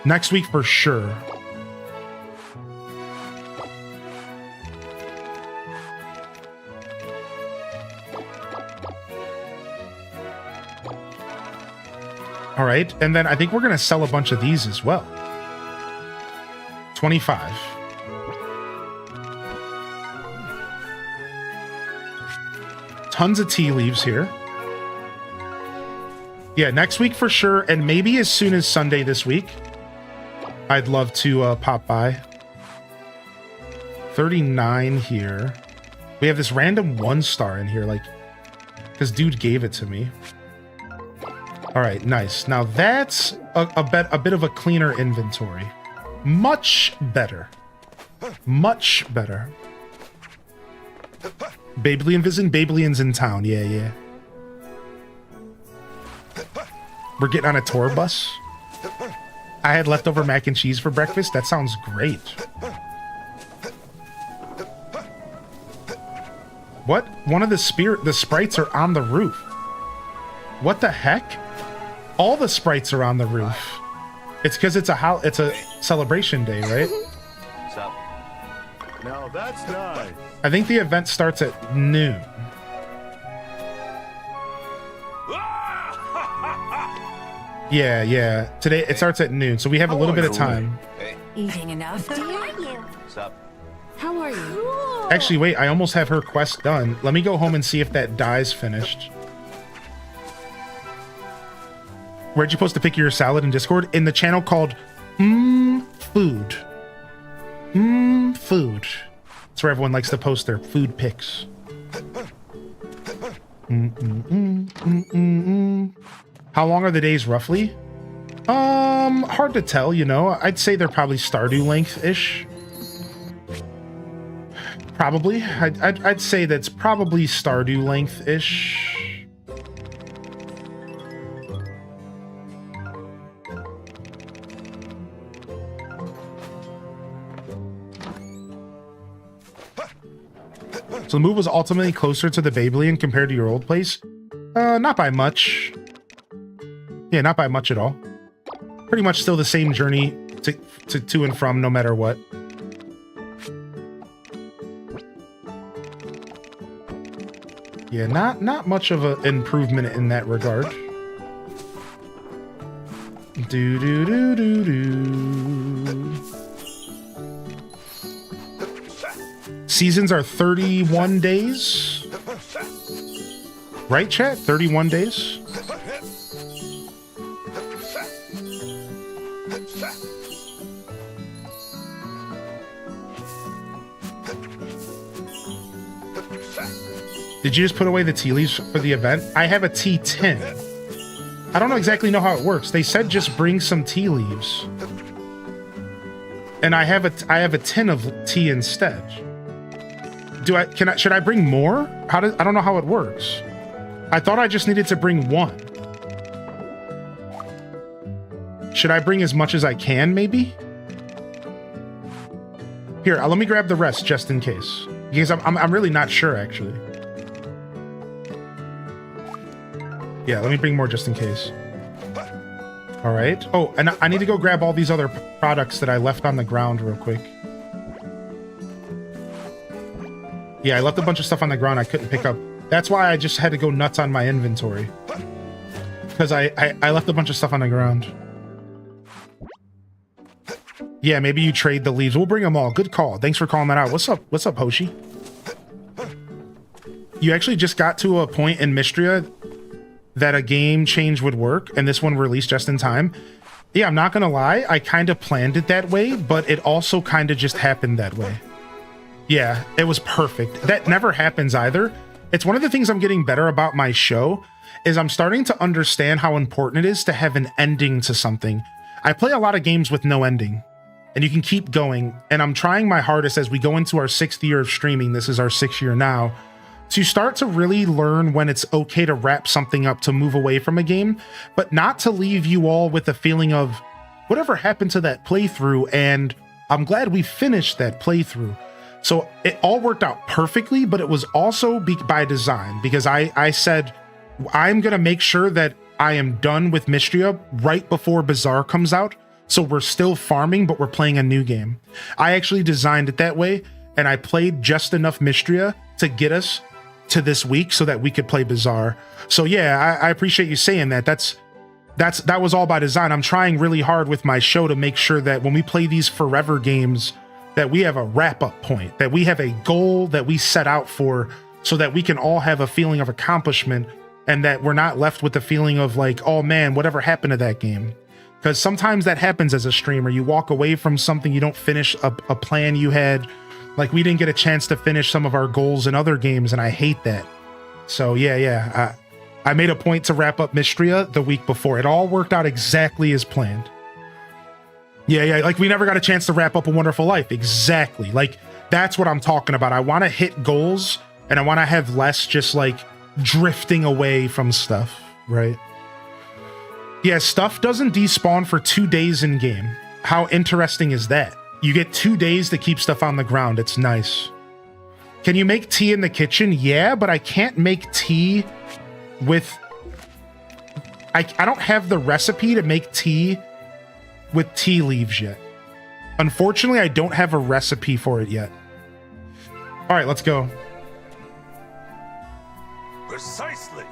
Next week for sure. All right, and then I think we're going to sell a bunch of these as well. 25. Tons of tea leaves here. Yeah, next week for sure, and maybe as soon as Sunday this week. I'd love to pop by. 39 here. We have this random 1-star in here, like, because dude gave it to me. All right, nice. Now that's a bit of a cleaner inventory. Much better. Much better. Babylion's in town. Yeah, yeah. We're getting on a tour bus. I had leftover mac and cheese for breakfast. That sounds great. What? One of the sprites are on the roof. What the heck? All the sprites are on the roof. It's because it's a celebration day, right? What's up? Now that's nice. I think the event starts at noon. Yeah. Today it starts at noon, so we have a little bit of time. Hey, Eating enough, dear? what's up? How are you? Actually, wait, I almost have her quest done. Let me go home and see if that dye's finished. Where'd you post a pic of your salad in Discord? In the channel called Food. Food. That's where everyone likes to post their food pics. How long are the days roughly? Hard to tell, you know. I'd say they're probably Stardew length-ish. Probably. I'd say that's probably Stardew length-ish. So the move was ultimately closer to the Babylon compared to your old place? Not by much. Yeah, not by much at all. Pretty much still the same journey to and from no matter what. Yeah, not much of an improvement in that regard. Do do do do do. Seasons are 31 days. Right, chat? 31 days? Did you just put away the tea leaves for the event? I have a tea tin. I don't exactly know how it works. They said just bring some tea leaves. And I have a tin of tea instead. Should I bring more? I don't know how it works. I thought I just needed to bring one. Should I bring as much as I can, maybe? Here, let me grab the rest just in case. Because I'm really not sure, actually. Yeah, let me bring more just in case. All right. Oh, and I need to go grab all these other products that I left on the ground real quick. Yeah, I left a bunch of stuff on the ground I couldn't pick up. That's why I just had to go nuts on my inventory. Because I left a bunch of stuff on the ground. Yeah, maybe you trade the leaves. We'll bring them all. Good call. Thanks for calling that out. What's up? What's up, Hoshi? You actually just got to a point in Mystria that a game change would work, and this one released just in time. Yeah, I'm not gonna lie, I kind of planned it that way, but it also kind of just happened that way. Yeah, it was perfect. That never happens either. It's one of the things I'm getting better about my show, is I'm starting to understand how important it is to have an ending to something. I play a lot of games with no ending, and you can keep going, and I'm trying my hardest as we go into our 6th year of streaming, this is our 6th year now, to start to really learn when it's okay to wrap something up, to move away from a game, but not to leave you all with a feeling of whatever happened to that playthrough, and I'm glad we finished that playthrough. So it all worked out perfectly, but it was also by design, because I said, I'm going to make sure that I am done with Mystria right before Bazaar comes out, so we're still farming, but we're playing a new game. I actually designed it that way, and I played just enough Mystria to get us to this week so that we could play Bazaar. So yeah, I appreciate you saying that. That was all by design. I'm trying really hard with my show to make sure that when we play these forever games, that we have a wrap-up point, that we have a goal that we set out for, so that we can all have a feeling of accomplishment, and that we're not left with the feeling of like, oh man, whatever happened to that game? Because sometimes that happens as a streamer. You walk away from something, you don't finish a plan you had. Like, we didn't get a chance to finish some of our goals in other games, and I hate that. So yeah, I made a point to wrap up Mystria the week before. It all worked out exactly as planned. Yeah, like we never got a chance to wrap up A Wonderful Life. Exactly. Like, that's what I'm talking about. I want to hit goals, and I want to have less just like drifting away from stuff, right? Yeah, stuff doesn't despawn for 2 days in game. How interesting is that? You get 2 days to keep stuff on the ground. It's nice. Can you make tea in the kitchen? Yeah, but I can't make tea with... I don't have the recipe to make tea with tea leaves yet. Unfortunately, I don't have a recipe for it yet. All right, let's go. Precisely.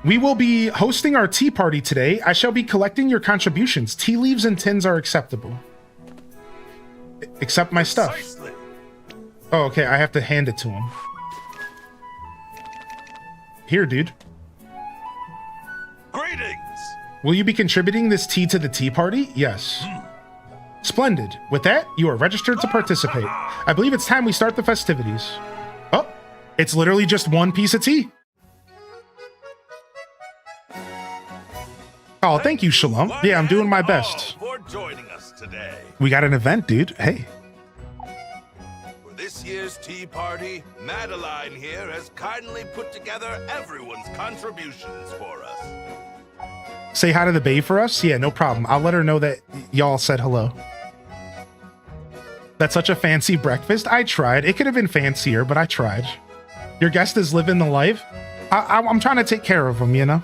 We will be hosting our tea party today. I shall be collecting your contributions. Tea leaves and tins are acceptable. Except my stuff. Precisely. Oh, okay, I have to hand it to him. Here, dude. Greetings. Will you be contributing this tea to the tea party? Yes. Splendid. With that, you are registered to participate. I believe it's time we start the festivities. Oh, it's literally just one piece of tea. Oh, thank you, Shalom. Yeah, I'm doing my best. For joining us today. We got an event, dude. Hey. For this year's tea party, Madeline here has kindly put together everyone's contributions for us. Say hi to the babe for us? Yeah, no problem. I'll let her know that y'all said hello. That's such a fancy breakfast. I tried. It could have been fancier, but I tried. Your guest is living the life. I'm trying to take care of them, you know?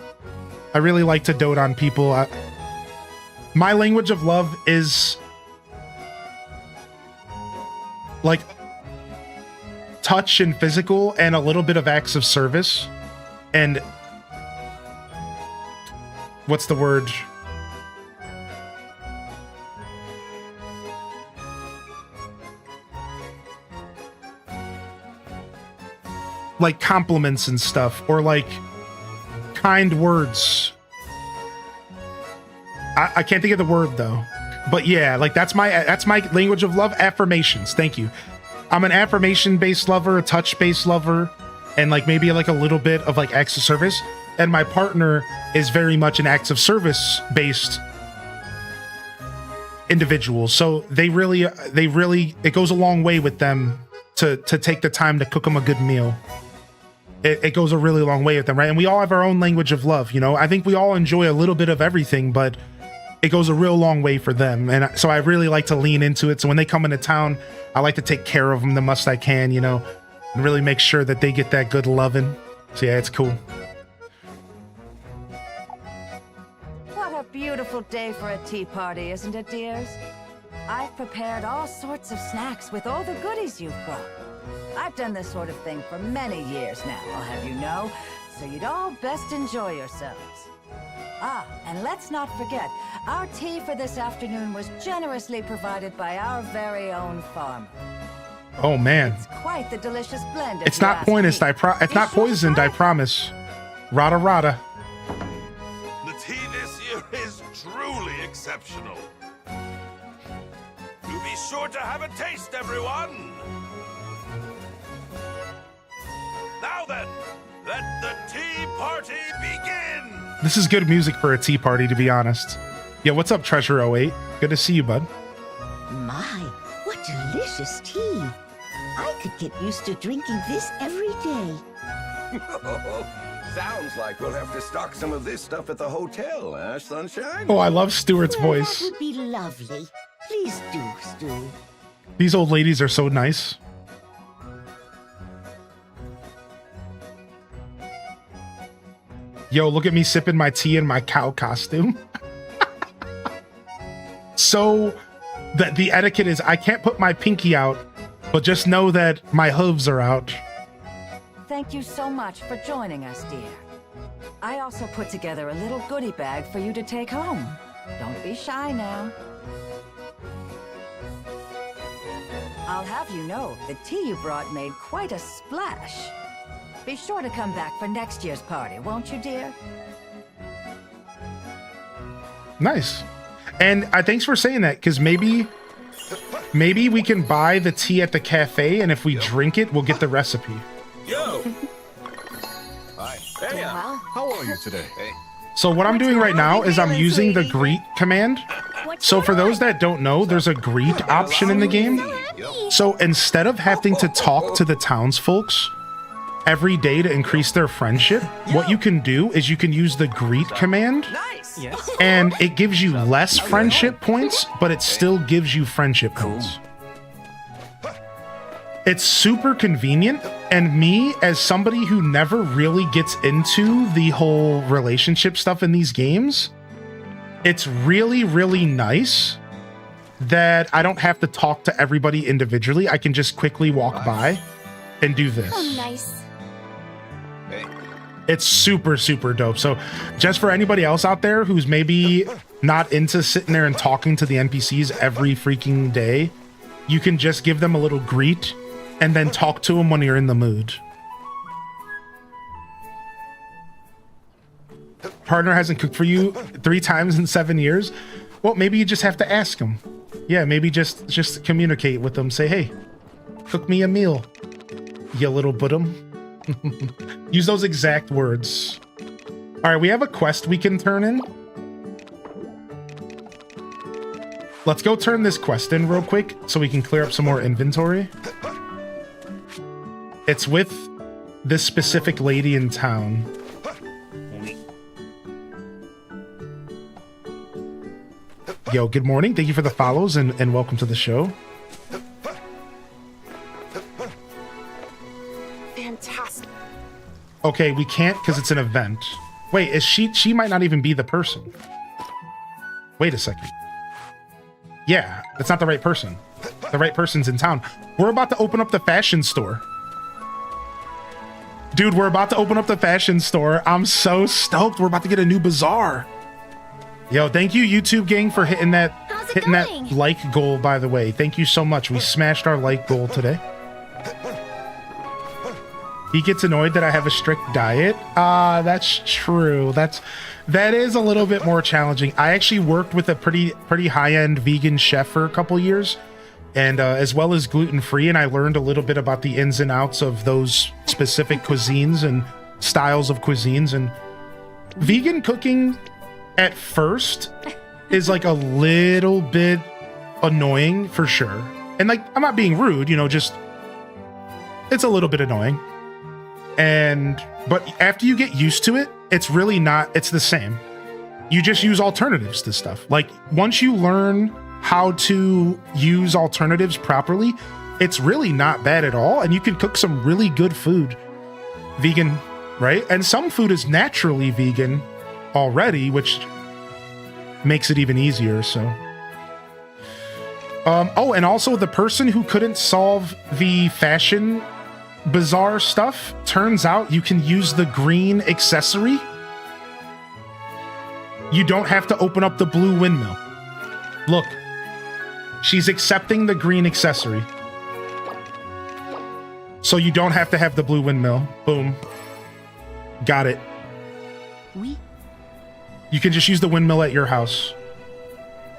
I really like to dote on people. My language of love is like touch and physical and a little bit of acts of service. And what's the word? Like compliments and stuff, or like kind words. I can't think of the word though, but yeah, like that's my language of love. Affirmations. Thank you. I'm an affirmation based lover, a touch based lover, and like maybe like a little bit of like acts of service. And my partner is very much an acts of service based individual. So they really, it goes a long way with them to take the time to cook them a good meal. It goes a really long way with them, right? And we all have our own language of love, you know? I think we all enjoy a little bit of everything, but it goes a real long way for them. And so I really like to lean into it. So when they come into town, I like to take care of them the most I can, you know, and really make sure that they get that good loving. So yeah, it's cool. What a beautiful day for a tea party, isn't it, dears? I've prepared all sorts of snacks with all the goodies you've brought. I've done this sort of thing for many years now, I'll have you know, so you'd all best enjoy yourselves. Ah, and let's not forget, our tea for this afternoon was generously provided by our very own farmer. Oh man, It's quite the delicious blend. it's not poisoned. It's not poisoned. I promise. Rada rada. The tea this year is truly exceptional. Do be sure to have a taste, everyone. Now then, let the tea party begin! This is good music for a tea party, to be honest. Yeah, what's up, Treasure08? Good to see you, bud. My, what delicious tea. I could get used to drinking this every day. Sounds like we'll have to stock some of this stuff at the hotel, huh, Sunshine? Oh, I love Stuart's Well, voice. that would be lovely. Please do, Stu. These old ladies are so nice. Yo, look at me sipping my tea in my cow costume. So the etiquette is I can't put my pinky out, but just know that my hooves are out. Thank you so much for joining us, dear. I also put together a little goodie bag for you to take home. Don't be shy now. I'll have you know, the tea you brought made quite a splash. Be sure to come back for next year's party, won't you, dear? Nice. And thanks for saying that, because maybe we can buy the tea at the cafe, and if we drink it, we'll get the recipe. Yo! Hi. Hey, how are you today? Hey. So what I'm doing right now is I'm using the greet command. So for those that don't know, there's a greet option in the game. So instead of having to talk to the townsfolks every day to increase their friendship, what you can do is you can use the greet command, and it gives you less friendship points, but it still gives you friendship points. It's super convenient, and me, as somebody who never really gets into the whole relationship stuff in these games, it's really, really nice that I don't have to talk to everybody individually. I can just quickly walk by and do this. Oh, nice. It's super, super dope. So just for anybody else out there who's maybe not into sitting there and talking to the NPCs every freaking day, you can just give them a little greet and then talk to them when you're in the mood. Partner hasn't cooked for you 3 times in 7 years. Well, maybe you just have to ask them. Yeah, maybe just communicate with them. Say, hey, cook me a meal, you little buttum. Use those exact words. All right, we have a quest we can turn in. Let's go turn this quest in real quick so we can clear up some more inventory. It's with this specific lady in town. Yo, good morning. Thank you for the follows and welcome to the show. Fantastic. Okay, we can't because it's an event. Wait, is she might not even be the person. Wait a second. Yeah, that's not the right person. The right person's in town. We're about to open up the fashion store. Dude, we're about to open up the fashion store. I'm so stoked. We're about to get a new bazaar. Yo, thank you, YouTube gang, for hitting that like goal, by the way. Thank you so much. We smashed our like goal today. He gets annoyed that I have a strict diet. That's true. That is a little bit more challenging. I actually worked with a pretty high-end vegan chef for a couple years, and as well as gluten-free, and I learned a little bit about the ins and outs of those specific cuisines and styles of cuisines. And vegan cooking at first is like a little bit annoying for sure. And like, I'm not being rude, you know, just it's a little bit annoying. But after you get used to it, it's really not, it's the same. You just use alternatives to stuff. Like once you learn how to use alternatives properly, it's really not bad at all. And you can cook some really good food, vegan, right? And some food is naturally vegan already, which makes it even easier. So, oh, and also the person who couldn't solve the fashion bazaar stuff, turns out you can use the green accessory. You don't have to open up the blue windmill. Look, she's accepting the green accessory. So you don't have to have the blue windmill. Boom. Got it. You can just use the windmill at your house.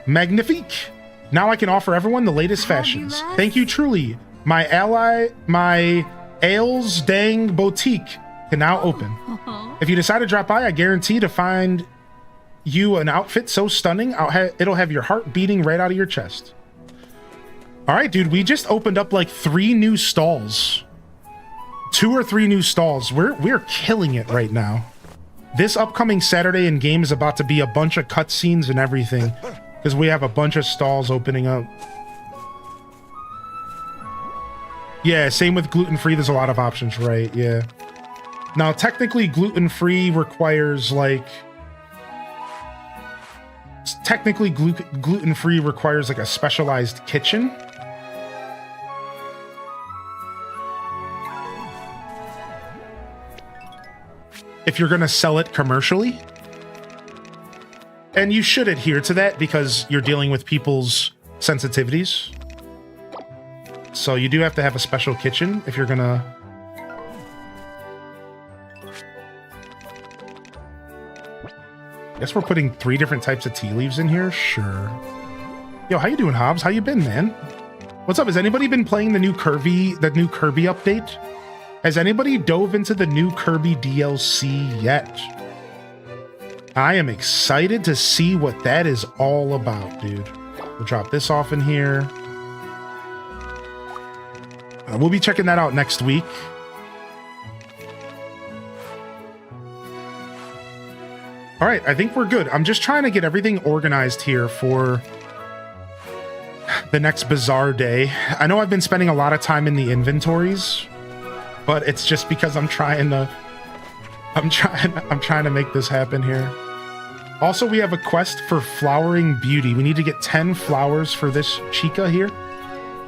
Magnifique. Now I can offer everyone the latest fashions. Thank you truly. My ally, my Ailes Dang Boutique can now open. If you decide to drop by, I guarantee to find you an outfit so stunning, it'll have your heart beating right out of your chest. All right, dude, we just opened up like 3 new stalls. 2 or 3 new stalls. We're killing it right now. This upcoming Saturday in game is about to be a bunch of cutscenes and everything because we have a bunch of stalls opening up. Yeah, same with gluten-free. There's a lot of options, right? Yeah. Now, technically, gluten-free requires like... Technically, gluten-free requires like a specialized kitchen. If you're going to sell it commercially. And you should adhere to that because you're dealing with people's sensitivities. So you do have to have a special kitchen if you're gonna... Guess we're putting 3 different types of tea leaves in here? Sure. Yo, how you doing, Hobbs? How you been, man? What's up? Has anybody been playing the new Kirby update? Has anybody dove into the new Kirby DLC yet? I am excited to see what that is all about, dude. We'll drop this off in here. We'll be checking that out next week. All right, I think we're good. I'm just trying to get everything organized here for the next Bazaar day. I know I've been spending a lot of time in the inventories, but it's just because I'm trying to make this happen here. Also, we have a quest for Flowering Beauty. We need to get 10 flowers for this chica here.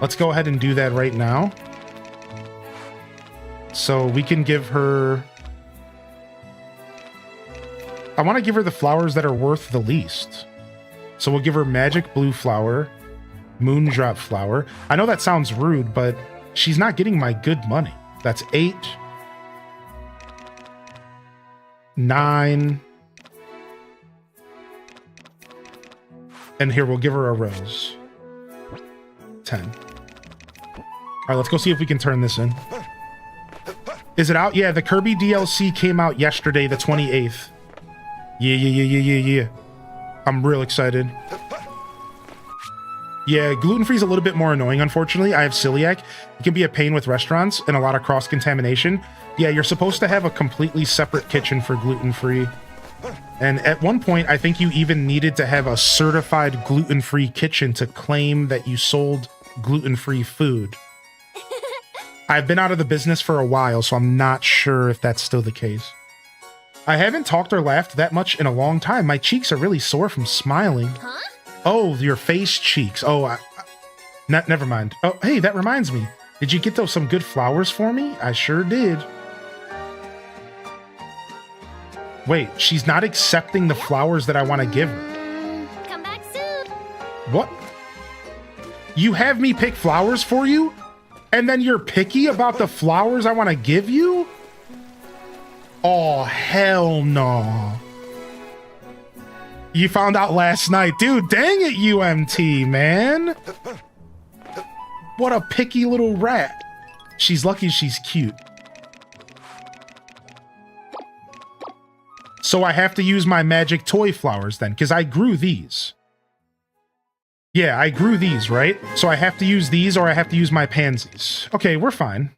Let's go ahead and do that right now. So we can give her... I want to give her the flowers that are worth the least. So we'll give her Magic Blue Flower, Moondrop Flower. I know that sounds rude, but she's not getting my good money. That's 8, 9, and here we'll give her a rose. 10. All right, let's go see if we can turn this in. Is it out? Yeah, the Kirby DLC came out yesterday, the 28th. Yeah. I'm real excited. Yeah, gluten-free is a little bit more annoying, unfortunately. I have celiac. It can be a pain with restaurants and a lot of cross-contamination. Yeah, you're supposed to have a completely separate kitchen for gluten-free. And at one point, I think you even needed to have a certified gluten-free kitchen to claim that you sold gluten-free food. I've been out of the business for a while, so I'm not sure if that's still the case. I haven't talked or laughed that much in a long time. My cheeks are really sore from smiling. Huh? Oh, your face cheeks. Oh, never mind. Oh, hey, that reminds me. Did you get those some good flowers for me? I sure did. Wait, she's not accepting the flowers that I want to give her. Come back soon. What? You have me pick flowers for you? And then you're picky about the flowers I want to give you? Oh, hell no. You found out last night. Dude, dang it, UMT, man. What a picky little rat. She's lucky she's cute. So I have to use my magic toy flowers then, because I grew these. Yeah, I grew these, right? So I have to use these or I have to use my pansies. Okay, we're fine.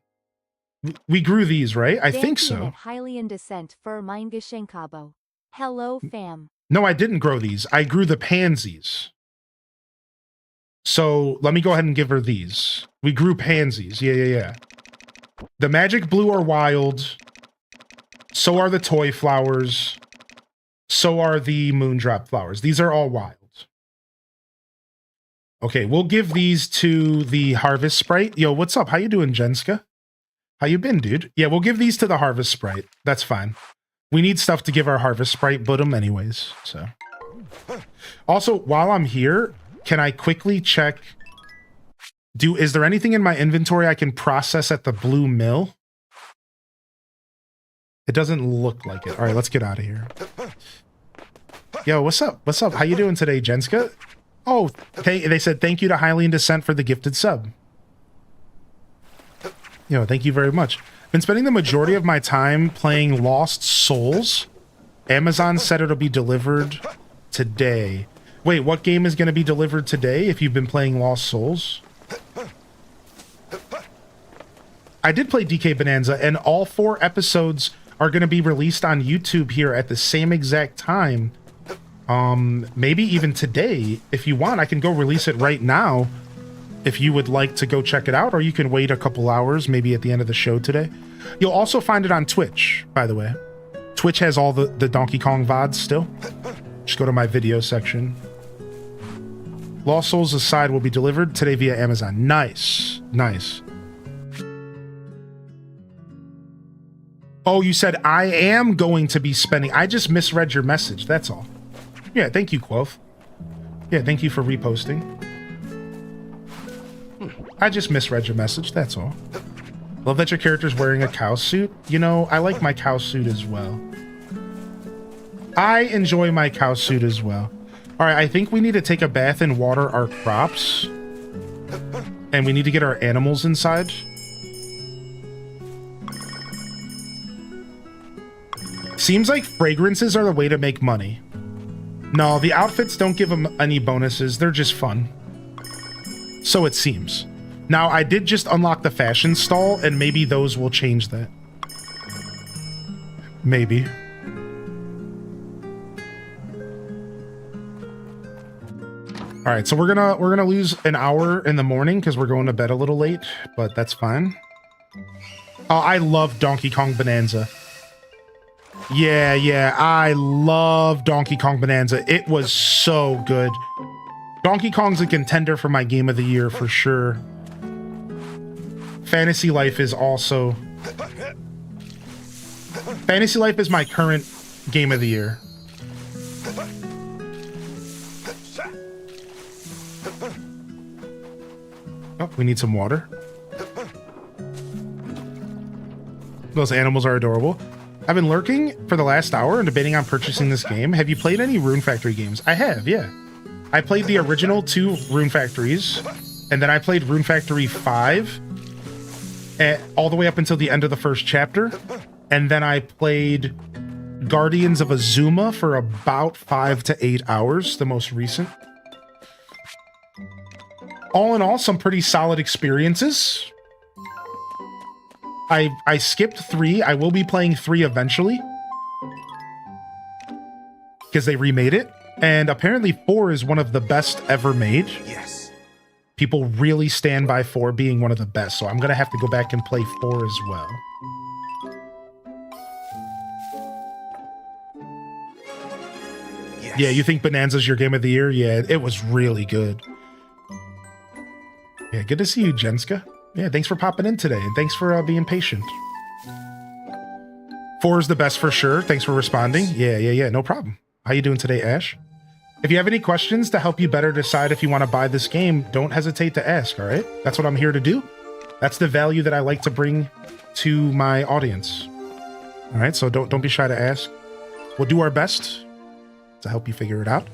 We grew these, right? I think so. Highly in descent for Mingashenkabo. Hello, fam. No, I didn't grow these. I grew the pansies. So let me go ahead and give her these. We grew pansies. Yeah. The magic blue are wild. So are the toy flowers. So are the moondrop flowers. These are all wild. Okay, we'll give these to the harvest sprite. Yo, what's up? How you doing, Jenska? How you been, dude? Yeah, we'll give these to the harvest sprite. That's fine. We need stuff to give our harvest sprite, but them anyways, so. Also, while I'm here, can I quickly check... Is there anything in my inventory I can process at the blue mill? It doesn't look like it. All right, let's get out of here. Yo, what's up? What's up? How you doing today, Jenska? Oh, they said thank you to Highly in Descent for the gifted sub. Yo, thank you very much. Been spending the majority of my time playing Lost Souls. Amazon said it'll be delivered today. Wait, what game is going to be delivered today if you've been playing Lost Souls? I did play DK Bonanza, and all 4 episodes are going to be released on YouTube here at the same exact time. Maybe even today. If you want, I can go release it right now if you would like to go check it out, or you can wait a couple hours, maybe at the end of the show today. You'll also find it on Twitch, by the way. Twitch has all the Donkey Kong VODs still. Just go to my video section. Lost Souls Aside will be delivered today via Amazon. Nice. Nice. Oh, you said I am going to be spending... I just misread your message, that's all. Yeah, thank you, Quoth. Yeah, thank you for reposting. I just misread your message, that's all. Love that your character's wearing a cow suit. You know, I like my cow suit as well. I enjoy my cow suit as well. Alright, I think we need to take a bath and water our crops. And we need to get our animals inside. Seems like fragrances are the way to make money. No, the outfits don't give them any bonuses. They're just fun. So it seems. Now, I did just unlock the fashion stall, and maybe those will change that. Maybe. All right, so we're gonna lose an hour in the morning because we're going to bed a little late, but that's fine. Oh, I love Donkey Kong Bonanza. Yeah, I love Donkey Kong Bonanza. It was so good. Donkey Kong's a contender for my game of the year for sure. Fantasy Life is also... Fantasy Life is my current game of the year. Oh, we need some water. Those animals are adorable. I've been lurking for the last hour and debating on purchasing this game. Have you played any Rune Factory games? I have, yeah. I played the original 2 Rune Factories, and then I played Rune Factory 5 all the way up until the end of the first chapter, and then I played Guardians of Azuma for about 5 to 8 hours, the most recent. All in all, some pretty solid experiences. I skipped 3. I will be playing 3 eventually, because they remade it. And apparently 4 is one of the best ever made. Yes. People really stand by 4 being one of the best, so I'm gonna have to go back and play 4 as well. Yes. Yeah, you think Bonanza's your game of the year? Yeah, it was really good. Yeah, good to see you, Jenska. Yeah, thanks for popping in today, and thanks for being patient. 4 is the best for sure. Thanks for responding. Yeah, no problem. How you doing today, Ash? If you have any questions to help you better decide if you want to buy this game, don't hesitate to ask, all right? That's what I'm here to do. That's the value that I like to bring to my audience. All right, so don't be shy to ask. We'll do our best to help you figure it out.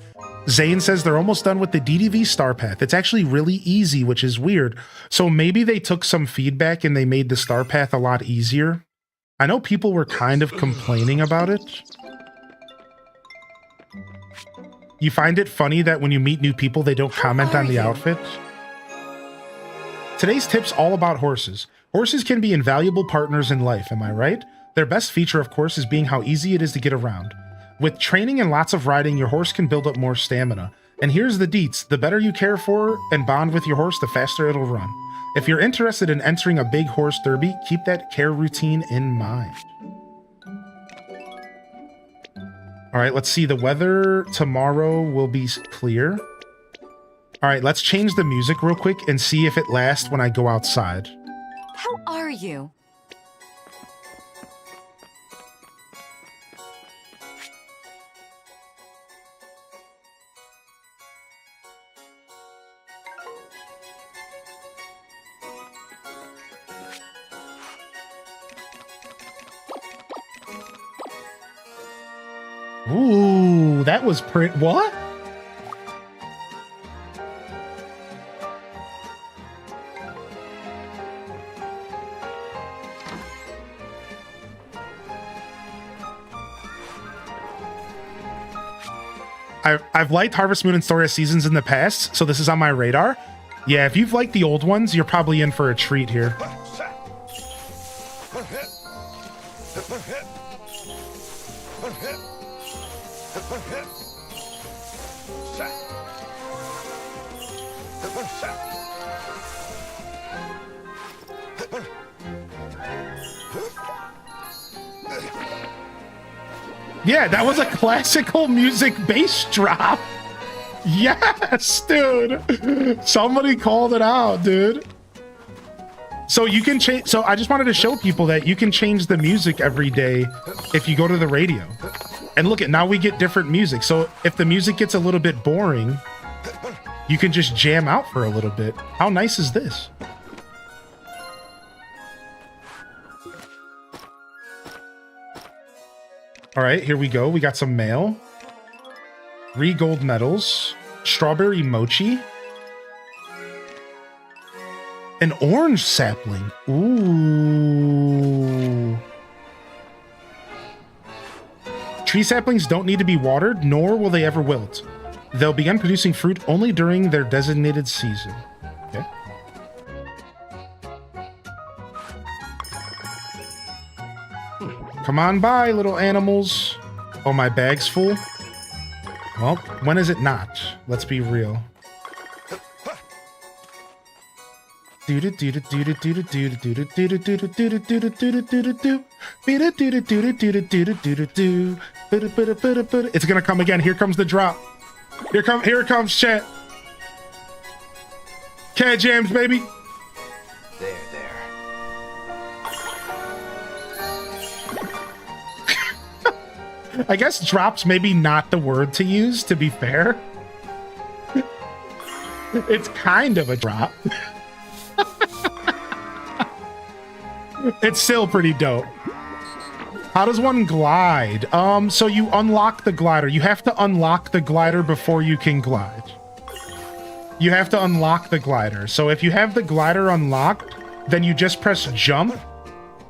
Zane says they're almost done with the DDV Star Path. It's actually really easy, which is weird. So maybe they took some feedback and they made the Star Path a lot easier. I know people were kind of complaining about it. You find it funny that when you meet new people, they don't comment on the outfit? Today's tip's all about horses. Horses can be invaluable partners in life, am I right? Their best feature, of course, is being how easy it is to get around. With training and lots of riding, your horse can build up more stamina. And here's the deets. The better you care for and bond with your horse, the faster it'll run. If you're interested in entering a big horse derby, keep that care routine in mind. All right, let's see. The weather tomorrow will be clear. All right, let's change the music real quick and see if it lasts when I go outside. How are you? Ooh, that was pretty. What? I've liked Harvest Moon and Story of Seasons in the past, so this is on my radar. Yeah, if you've liked the old ones, you're probably in for a treat here. Yeah, that was a classical music bass drop. Yes, dude. Somebody called it out, dude. So you can change. So I just wanted to show people that you can change the music every day if you go to the radio. And look at, now we get different music. So if the music gets a little bit boring, you can just jam out for a little bit. How nice is this? All right, here we go. We got some mail. 3 gold medals. Strawberry mochi. An orange sapling. Ooh. Tree saplings don't need to be watered, nor will they ever wilt. They'll begin producing fruit only during their designated season. Okay. Come on by, little animals. Oh, my bag's full? Well, when is it not? Let's be real. It's gonna come again. Here comes the drop. Here it comes, chat. Cat jams, baby. There. I guess drops maybe not the word to use, to be fair. It's kind of a drop. It's still pretty dope. How does one glide? So you unlock the glider. You have to unlock the glider before you can glide. You have to unlock the glider. So if you have the glider unlocked, then you just press jump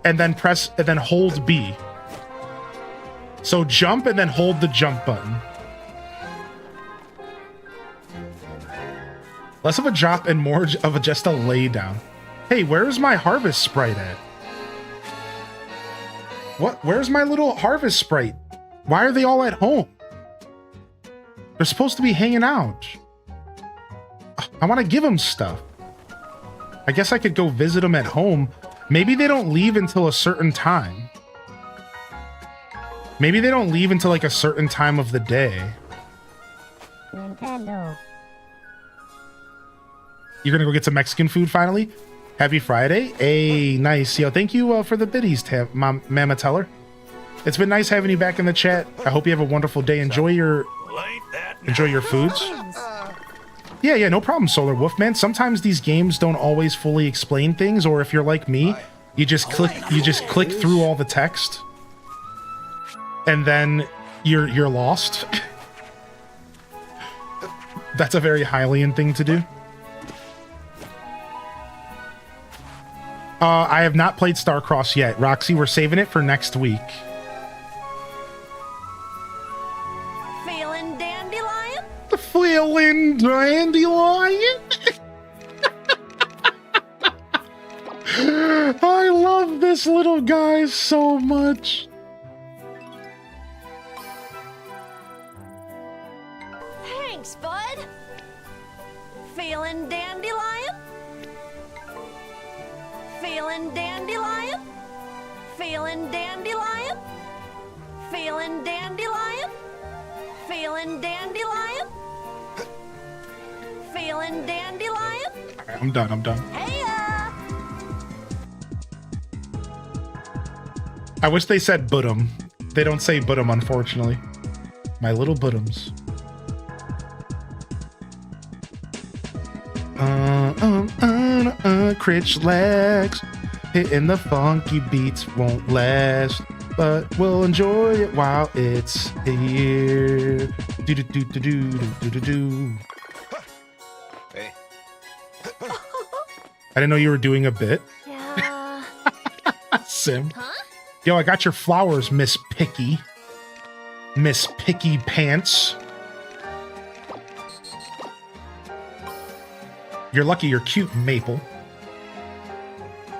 and then hold B. So jump and then hold the jump button. Less of a drop and more of just a lay down. Hey, where's my harvest sprite at? What? Where's my little harvest sprite? Why are they all at home? They're supposed to be hanging out. I want to give them stuff. I guess I could go visit them at home. Maybe they don't leave until a certain time. Maybe they don't leave until like a certain time of the day. Nintendo. You're gonna go get some Mexican food finally? Happy Friday. Hey, nice. Yo, thank you for the biddies, Mama Teller. It's been nice having you back in the chat. I hope you have a wonderful day. Enjoy your foods. Yeah, no problem, Solar Wolfman. Sometimes these games don't always fully explain things, or if you're like me, you just click through all the text, and then you're lost. That's a very Hylian thing to do. I have not played Starcross yet. Roxy, we're saving it for next week. Feeling dandelion? Feeling dandelion? I love this little guy so much. Thanks, bud. Feeling dandelion? Feeling dandelion? Feeling dandelion? Feeling dandelion? Feeling dandelion? Feeling dandelion? All right, I'm done. Hey-ya! I wish they said Budum. They don't say Budum, unfortunately. My little Budums. Critch legs. Hitting the funky beats won't last, but we'll enjoy it while it's here. Do do do do do do do do. Hey. I didn't know you were doing a bit. Yeah. Sim. Yo, I got your flowers, Miss Picky. Miss Picky Pants. You're lucky you're cute, Maple.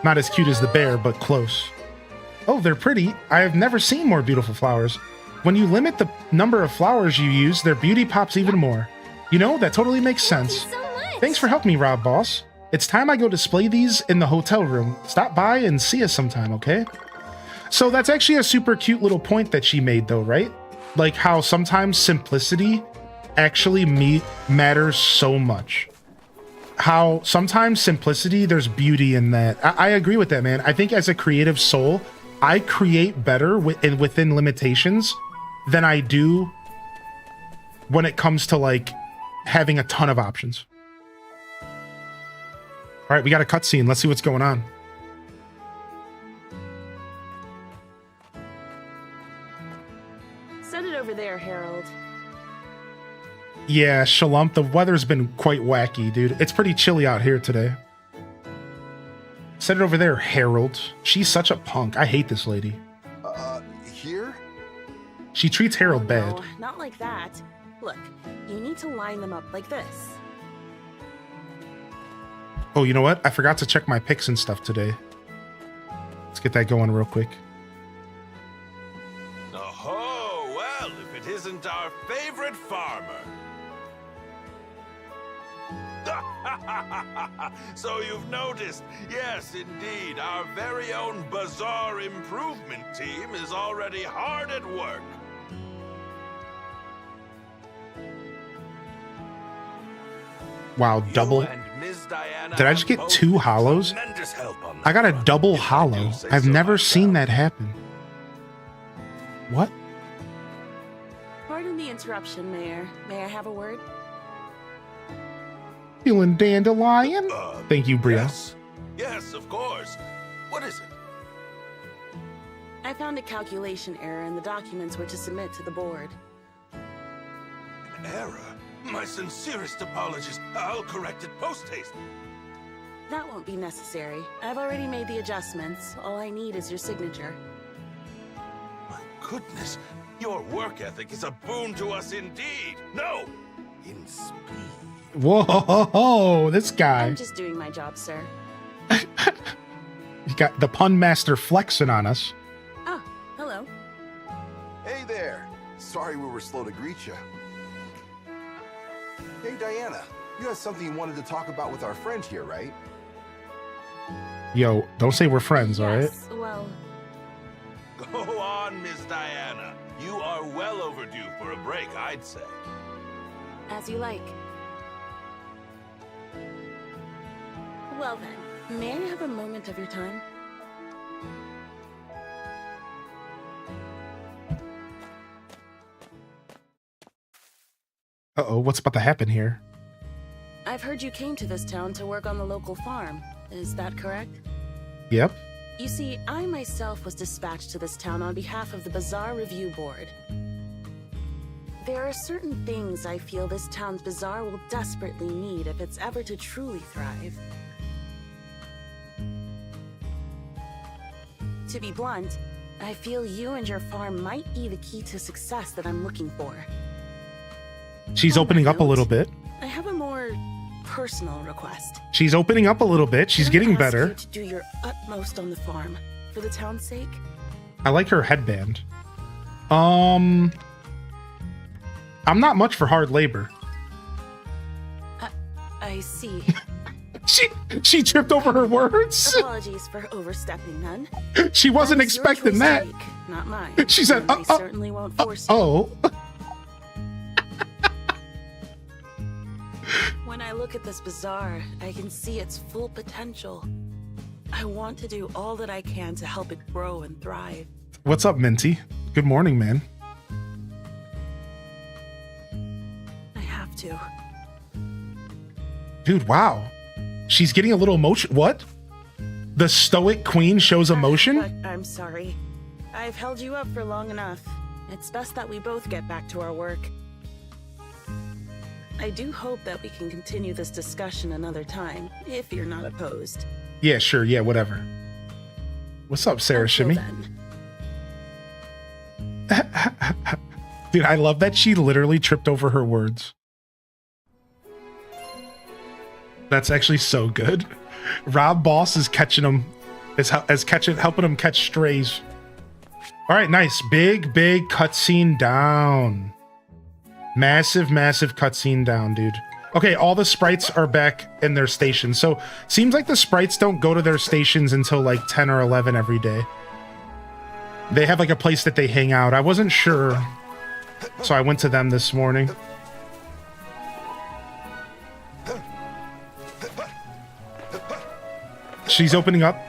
Not as cute as the bear, but close. Oh, they're pretty. I have never seen more beautiful flowers. When you limit the number of flowers you use, their beauty pops even more. You know, that totally makes sense. Thank you so much. Thanks for helping me, Rob Boss. It's time I go display these in the hotel room. Stop by and see us sometime, okay? So that's actually a super cute little point that she made, though, right? Like how sometimes simplicity actually matters so much. How sometimes simplicity, there's beauty in that. I agree with that, man. I think as a creative soul, I create better within limitations than I do when it comes to like having a ton of options. All right, we got a cutscene. Let's see what's going on. Set it over there, Harold. Yeah, Shalump, the weather's been quite wacky, dude. It's pretty chilly out here today. Set it over there, Harold. She's such a punk. I hate this lady. Here? She treats Harold bad. No, not like that. Look, you need to line them up like this. Oh, you know what? I forgot to check my picks and stuff today. Let's get that going real quick. Oh, well, if it isn't our favorite farmer. So you've noticed, yes, indeed, our very own Bazaar improvement team is already hard at work. Wow, double. Did I just get 2 hollows? I got a double hollow. I've never seen that happen. What? Pardon the interruption, Mayor. May I have a word? Feeling dandelion? Thank you, Bria. Yes, of course. What is it? I found a calculation error in the documents we're to submit to the board. An error? My sincerest apologies. I'll correct it post-haste. That won't be necessary. I've already made the adjustments. All I need is your signature. My goodness, your work ethic is a boon to us indeed. No, in speed. Whoa, this guy. I'm just doing my job, sir. You got the pun master flexing on us. Ah, hello. Hey there. Sorry we were slow to greet you. Hey, Diana. You had something you wanted to talk about with our friend here, right? Yo, don't say we're friends, all right? Yes, well, Go on, Miss Diana. You are well overdue for a break, I'd say. as you like. Well then, may I have a moment of your time? Uh-oh, what's about to happen here? I've heard you came to this town to work on the local farm. Is that correct? Yep. You see, I myself was dispatched to this town on behalf of the Bazaar Review Board. There are certain things I feel this town's bazaar will desperately need if it's ever to truly thrive. To be blunt, I feel you and your farm might be the key to success that I'm looking for. She's opening up a little bit. I have a more personal request. She's opening up a little bit. She's getting Can I ask better. you to do your utmost on the farm for the town's sake. I like her headband. I'm not much for hard labor. I see. She tripped over her words. Apologies for overstepping, none. She wasn't That's your expecting choice that. to make, not mine. She said, And I certainly won't force you. Oh. When I look at this bazaar, I can see its full potential. I want to do all that I can to help it grow and thrive. What's up, Minty? Good morning, man. I have to. Dude, wow. She's getting a little emotion. What? The stoic queen shows emotion? But I'm sorry. I've held you up for long enough. It's best that we both get back to our work. I do hope that we can continue this discussion another time, if you're not opposed. Yeah, sure. Yeah, whatever. What's up, Sarah Shimmy? Dude, I love that she literally tripped over her words. That's actually so good. Rob Boss is catching them, helping him catch strays. All right, nice. Big cutscene down. Massive cutscene down, dude. Okay, all the sprites are back in their stations. So, seems like the sprites don't go to their stations until like 10 or 11 every day. They have like a place that they hang out. I wasn't sure, so I went to them this morning. She's opening up,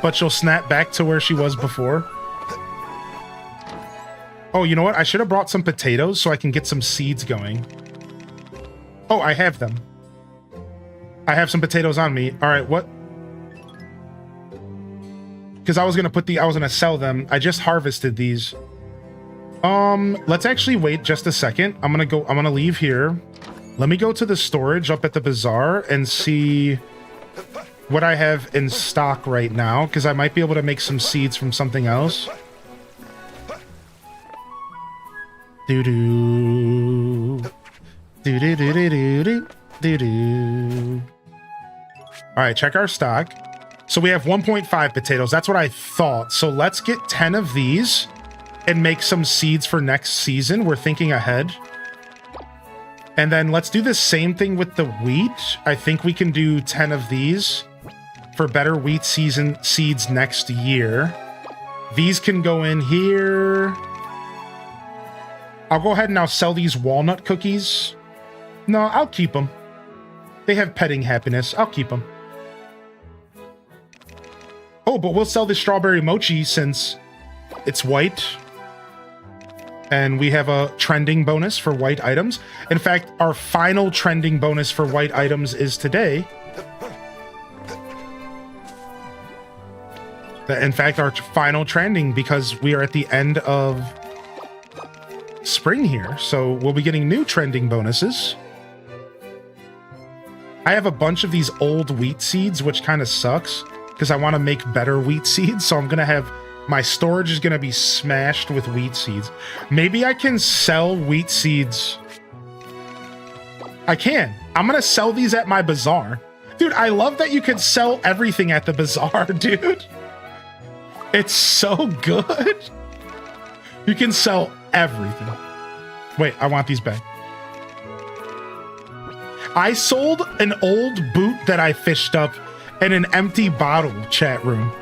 but she'll snap back to where she was before. Oh, you know what? I should have brought some potatoes so I can get some seeds going. Oh, I have them. I have some potatoes on me. All right, what? Because I was gonna sell them. I just harvested these. Let's actually wait just a second. I'm gonna leave here. Let me go to the storage up at the bazaar and see what I have in stock right now, because I might be able to make some seeds from something else. Doo-doo. Doo-doo-doo-doo-doo. Doo-doo. All right, check our stock. So we have 1.5 potatoes. That's what I thought. So let's get 10 of these and make some seeds for next season. We're thinking ahead. And then let's do the same thing with the wheat. I think we can do 10 of these for better wheat season seeds next year. These can go in here. I'll go ahead and I'll sell these walnut cookies. No, I'll keep them. They have petting happiness. I'll keep them. Oh, but we'll sell the strawberry mochi since it's white. And we have a trending bonus for white items. In fact, our final trending bonus for white items is today. In fact, our final trending, because we are at the end of spring here, so we'll be getting new trending bonuses. I have a bunch of these old wheat seeds, which kind of sucks because I want to make better wheat seeds. So I'm going to have my storage is going to be smashed with wheat seeds. Maybe I can sell wheat seeds. I can. I'm going to sell these at my bazaar. Dude, I love that you can sell everything at the bazaar, dude. It's so good. You can sell everything. Wait, I want these back. I sold an old boot that I fished up in an empty bottle, chat room.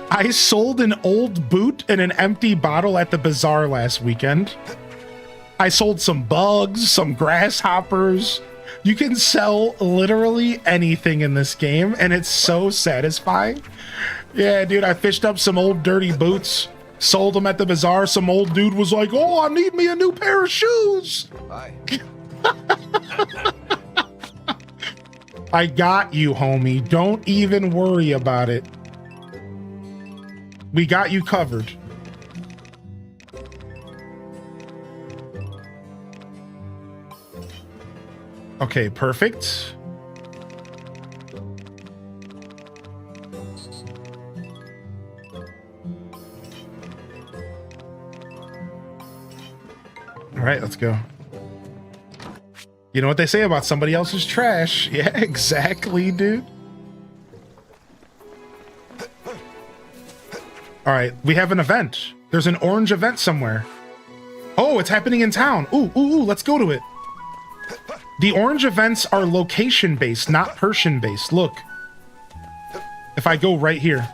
I sold an old boot and an empty bottle at the bazaar last weekend. I sold some bugs, some grasshoppers. You can sell literally anything in this game, and it's so satisfying. Yeah, dude, I fished up some old dirty boots, sold them at the bazaar. Some old dude was like, oh, I need me a new pair of shoes. Bye. I got you, homie. Don't even worry about it. We got you covered. Okay, perfect. All right, let's go. You know what they say about somebody else's trash? Yeah, exactly, dude. All right, we have an event. There's an orange event somewhere. Oh, it's happening in town. Ooh, let's go to it. The orange events are location-based, not person-based. Look. If I go right here.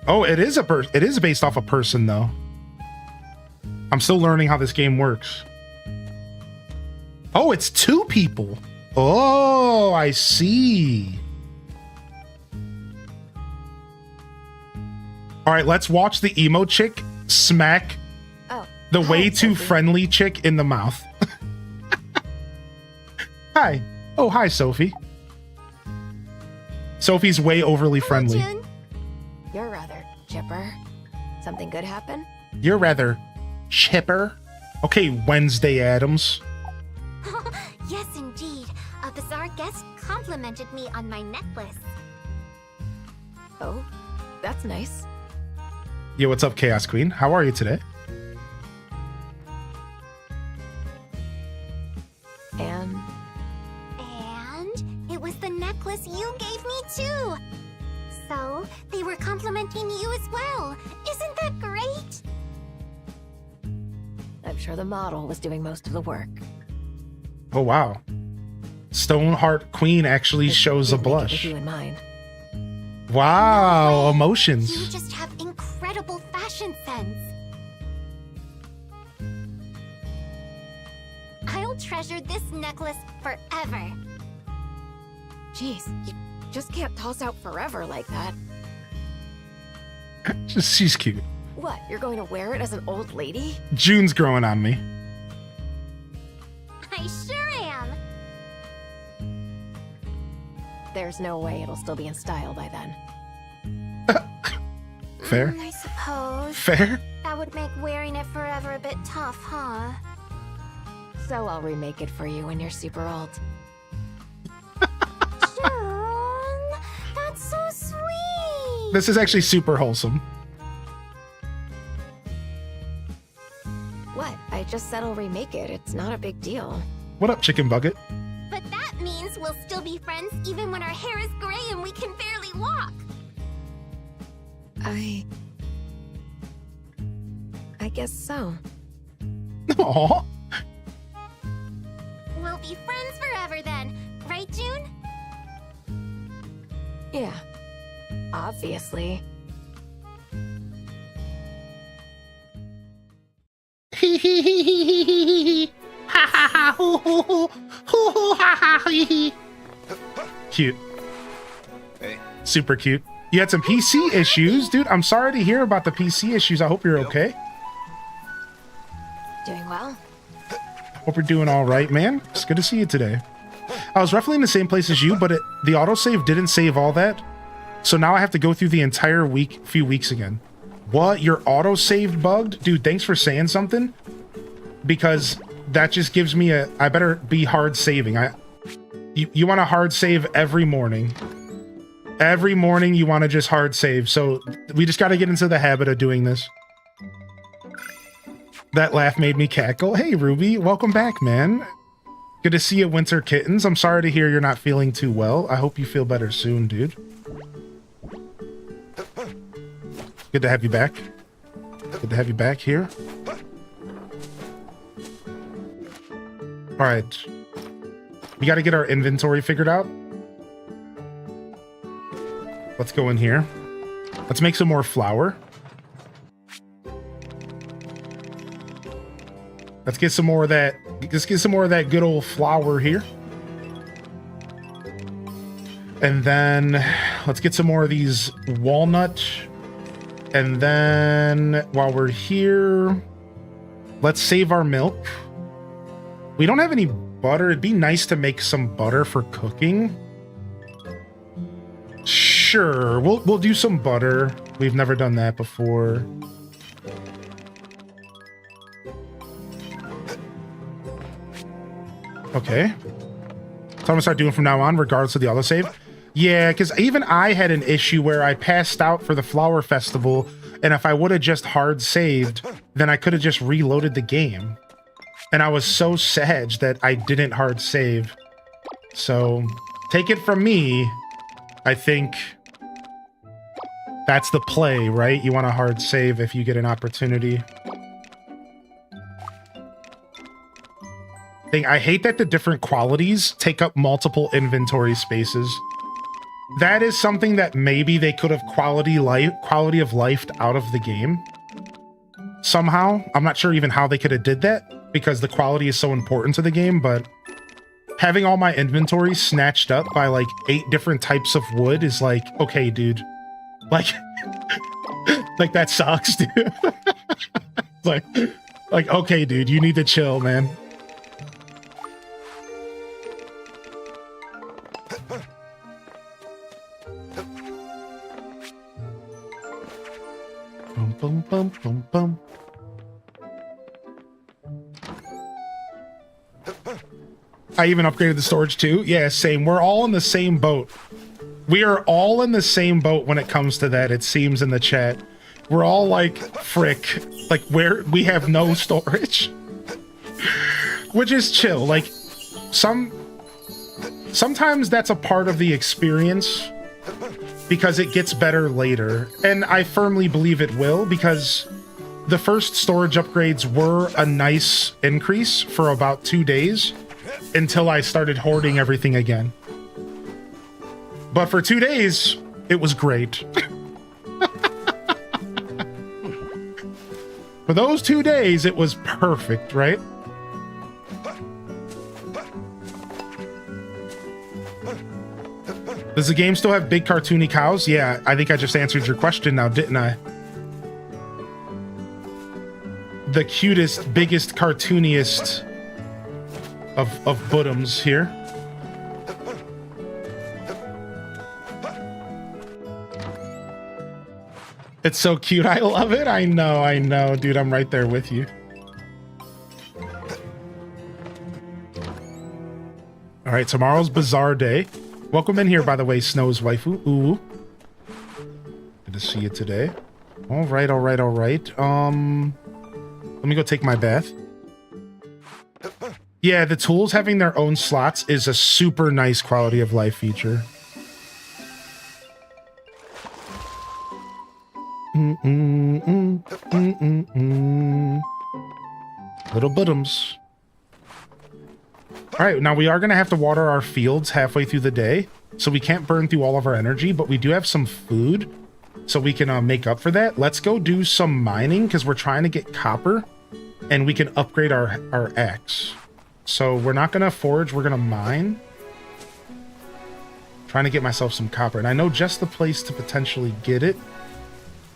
Oh, it is based off a person, though. I'm still learning how this game works. Oh, it's 2 people. Oh, I see. All right, let's watch the emo chick smack the way too friendly chick in the mouth. Hi. Oh, hi, Sophie. Sophie's way overly friendly. June. You're rather chipper. Something good happen? You're rather chipper. Okay, Wednesday Addams. Yes, indeed. A Bazaar guest complimented me on my necklace. Oh, that's nice. Yo, what's up, Chaos Queen? How are you today? And it was the necklace you gave me too. So they were complimenting you as well. Isn't that great? I'm sure the model was doing most of the work. Oh, wow. Stoneheart Queen actually shows a blush. With you in mind. Wow, emotions. You just have incredible fashion sense. I'll treasure this necklace forever. Jeez, you just can't toss out forever like that. She's cute. What, you're going to wear it as an old lady? June's growing on me. I sure am. There's no way it'll still be in style by then. Fair. I suppose. Fair. That would make wearing it forever a bit tough, huh? So I'll remake it for you when you're super old. June, that's so sweet. This is actually super wholesome. What? I just said I'll remake it. It's not a big deal. What up, Chicken Bucket? But that means we'll still be friends even when our hair is gray and we can barely walk. I guess so. Aww. We'll be friends forever then, right, June? Yeah. Obviously. Hee hee hee hee hee hee hee. Ha ha ha hoo hoo hoo. Hoo hoo ha ha hee hee. Cute. Hey. Super cute. You had some PC issues, dude. I'm sorry to hear about the PC issues. I hope you're okay. Doing well? Hope you're doing all right, man. It's good to see you today. I was roughly in the same place as you, but the autosave didn't save all that. So now I have to go through the entire few weeks again. What? Your autosave bugged? Dude, thanks for saying something. Because that just gives me I better be hard saving. You want to hard save every morning. Every morning you want to just hard save. So we just got to get into the habit of doing this. That laugh made me cackle. Hey, Ruby, welcome back, man. Good to see you, Winter Kittens. I'm sorry to hear you're not feeling too well. I hope you feel better soon, dude. Good to have you back. Good to have you back here. All right. We got to get our inventory figured out. Let's go in here. Let's make some more flour. Let's get some more of that. Let's get some more of that good old flour here. And then let's get some more of these walnut. And then while we're here, let's save our milk. We don't have any butter. It'd be nice to make some butter for cooking. Sure, we'll do some butter. We've never done that before. Okay. So I'm gonna start doing from now on, regardless of the autosave. Yeah, because even I had an issue where I passed out for the flower festival, and if I would have just hard saved, then I could have just reloaded the game. And I was so sad that I didn't hard save. So take it from me, I think that's the play, right? You want to hard save if you get an opportunity. I hate that the different qualities take up multiple inventory spaces. That is something that maybe they could have quality of life out of the game somehow. I'm not sure even how they could have did that because the quality is so important to the game, but having all my inventory snatched up by like 8 different types of wood is like, okay, dude. Like, like that sucks, dude. like, okay, dude, you need to chill, man. Boom, boom, boom, boom, boom. I even upgraded the storage too. Yeah, same. We're all in the same boat. We are all in the same boat when it comes to that, it seems in the chat. We're all like, frick. Like, where we have no storage. Which is chill. Like, sometimes that's a part of the experience because it gets better later. And I firmly believe it will, because the first storage upgrades were a nice increase for about 2 days until I started hoarding everything again. But for 2 days, it was great. For those 2 days, it was perfect, right? Does the game still have big cartoony cows? Yeah, I think I just answered your question now, didn't I? The cutest, biggest, cartooniest of bottoms here. It's so cute. I love it. I know, dude. I'm right there with you. All right, tomorrow's Bazaar Day. Welcome in here, by the way, Snow's waifu. Ooh. Good to see you today. All right. Let me go take my bath. Yeah, the tools having their own slots is a super nice quality of life feature. Little bottoms. All right, now we are going to have to water our fields halfway through the day, so we can't burn through all of our energy, but we do have some food, so we can make up for that. Let's go do some mining, because we're trying to get copper, and we can upgrade our axe. So we're not going to forage, we're going to mine. Trying to get myself some copper, and I know just the place to potentially get it.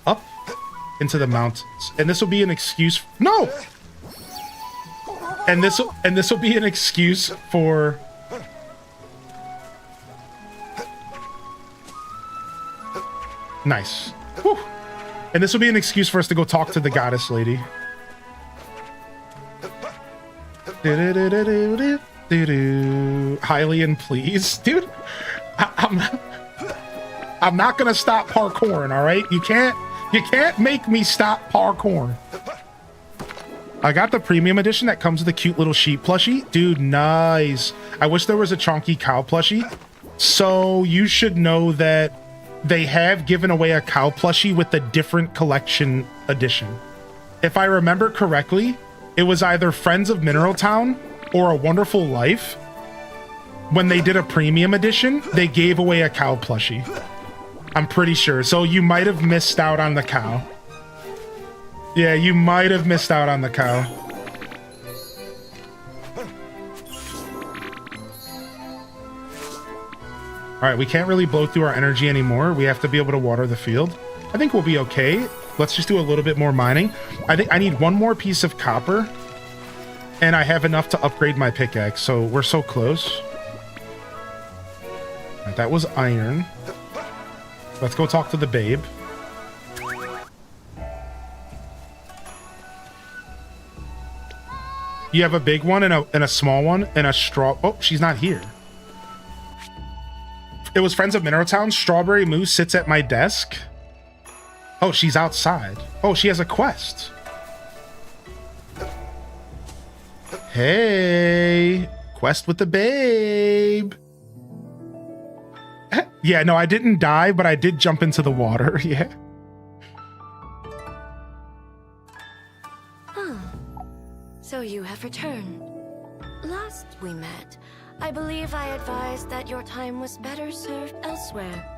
Up into the mountains. And this will be an excuse. No! And this will be an excuse for nice. Whew. And this will be an excuse for us to go talk to the goddess lady. Hylian, please. Dude, I'm not gonna stop parkouring, all right? You can't make me stop parkouring. I got the premium edition that comes with a cute little sheep plushie. Dude, nice. I wish there was a chonky cow plushie. So you should know that they have given away a cow plushie with a different collection edition. If I remember correctly, it was either Friends of Mineral Town or A Wonderful Life, when they did a premium edition, they gave away a cow plushie. I'm pretty sure. So you might have missed out on the cow. Yeah, you might have missed out on the cow. All right, we can't really blow through our energy anymore. We have to be able to water the field. I think we'll be okay. Let's just do a little bit more mining. I think I need one more piece of copper, and I have enough to upgrade my pickaxe, so we're so close. Right, that was iron. Let's go talk to the babe. You have a big one and a small one and a straw. Oh, she's not here. It was Friends of Mineral Town. Strawberry Moose sits at my desk. Oh, she's outside. Oh, she has a quest. Hey, quest with the babe. Yeah, no, I didn't die, but I did jump into the water. Yeah. Huh. So you have returned. Last we met, I believe I advised that your time was better served elsewhere.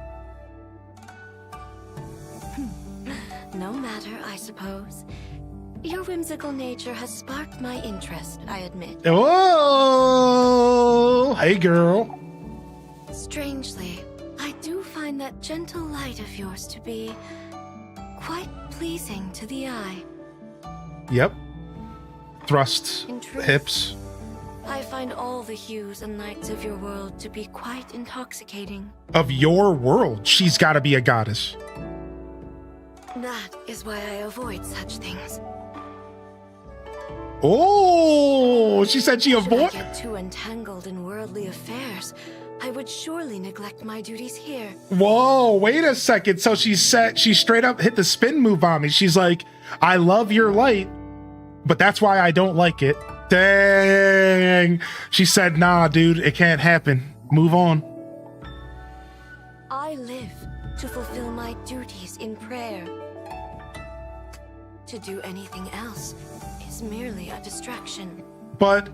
No matter, I suppose. Your whimsical nature has sparked my interest, I admit. Oh, hey girl. Strangely, I do find that gentle light of yours to be quite pleasing to the eye. Yep. Thrusts, In truth, hips. I find all the hues and lights of your world to be quite intoxicating. Of your world, she's got to be a goddess. That is why I avoid such things. Oh, she said she avoid. Should I get too entangled in worldly affairs, I would surely neglect my duties here. Whoa, wait a second. So she straight up hit the spin move on me. She's like, I love your light, but that's why I don't like it. Dang. She said, nah, dude, it can't happen. Move on. I live to fulfill my duties in prayer. To do anything else is merely a distraction. But.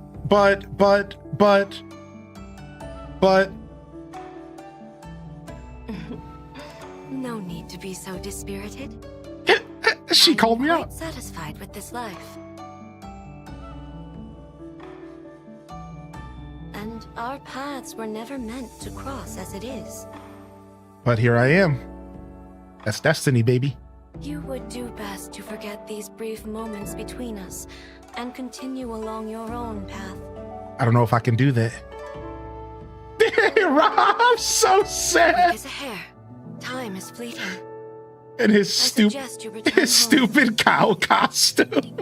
No need to be so dispirited. She called me I'm out. quite satisfied with this life. And our paths were never meant to cross as it is. But here I am. That's destiny, baby. You would do best to forget these brief moments between us and continue along your own path. I don't know if I can do that. Rob, so sad. Quick as a hair. Time is fleeting. And his stupid cow costume.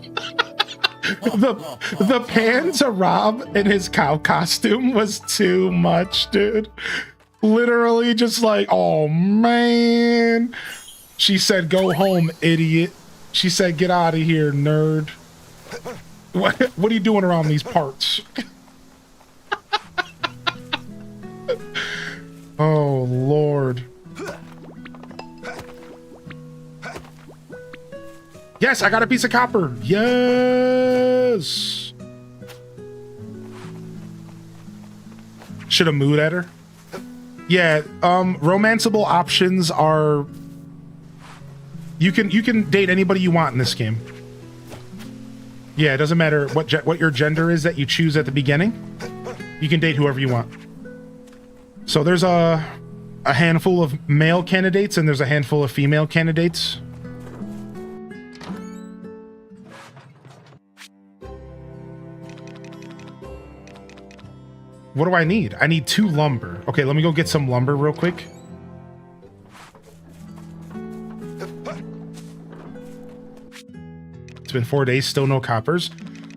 the pan to Rob in his cow costume was too much, dude. Literally just like, oh man. She said, go home, idiot. She said, get out of here, nerd. What are you doing around these parts? Oh, Lord. Yes, I got a piece of copper. Yes. Should have mooed at her. Yeah, romanceable options are... You can date anybody you want in this game. Yeah, it doesn't matter what your gender is that you choose at the beginning. You can date whoever you want. So there's a handful of male candidates and there's a handful of female candidates. What do I need? I need 2 lumber. Okay, let me go get some lumber real quick. It's been 4 days, still no coppers.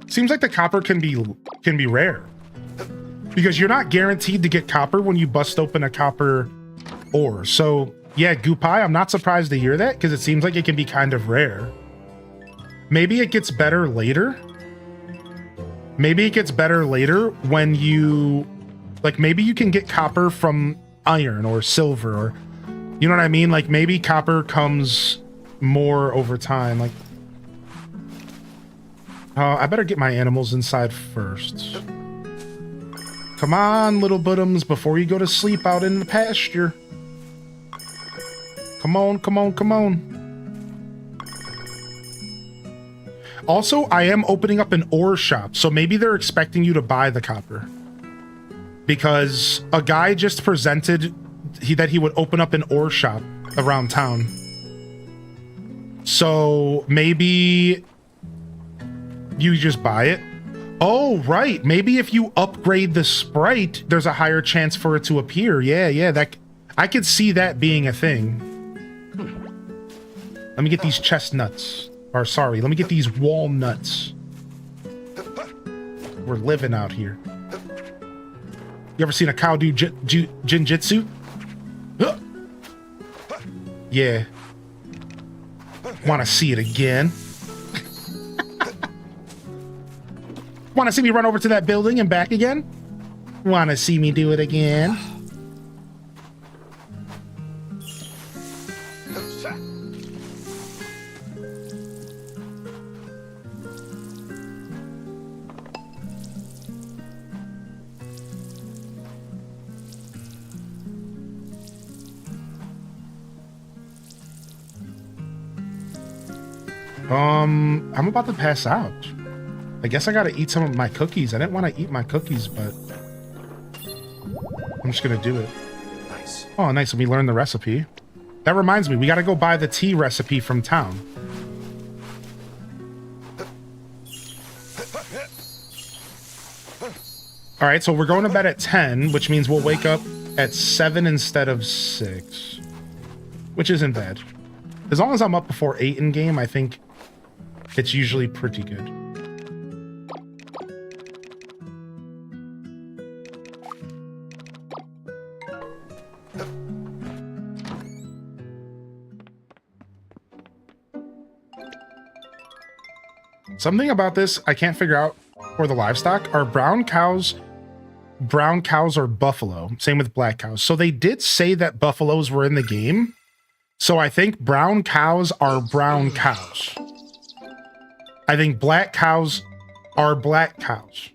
Seems like the copper can be rare. Because you're not guaranteed to get copper when you bust open a copper ore. So, yeah, Goopai, I'm not surprised to hear that because it seems like it can be kind of rare. Maybe it gets better later. Maybe it gets better later when you... Like, maybe you can get copper from iron or silver or... You know what I mean? Like, maybe copper comes more over time. Like... I better get my animals inside first. Come on, little buttums, before you go to sleep out in the pasture. Come on, come on, come on. Also, I am opening up an ore shop, so maybe they're expecting you to buy the copper. Because a guy just presented that he would open up an ore shop around town. So maybe you just buy it. Oh, right. Maybe if you upgrade the sprite, there's a higher chance for it to appear. Yeah, that I could see that being a thing. Let me get these chestnuts. Or sorry, let me get these walnuts. We're living out here. You ever seen a cow do jinjitsu? Yeah. Want to see it again? Want to see me run over to that building and back again? Want to see me do it again? I'm about to pass out. I guess I gotta eat some of my cookies. I didn't want to eat my cookies, but I'm just gonna do it. Nice. Oh, nice. We learned the recipe. That reminds me, we gotta go buy the tea recipe from town. All right, so we're going to bed at 10, which means we'll wake up at 7 instead of 6, which isn't bad. As long as I'm up before 8 in game, I think it's usually pretty good. Something about this I can't figure out for the livestock. Are brown cows or buffalo? Same with black cows. So they did say that buffaloes were in the game. So I think brown cows are brown cows. I think black cows are black cows.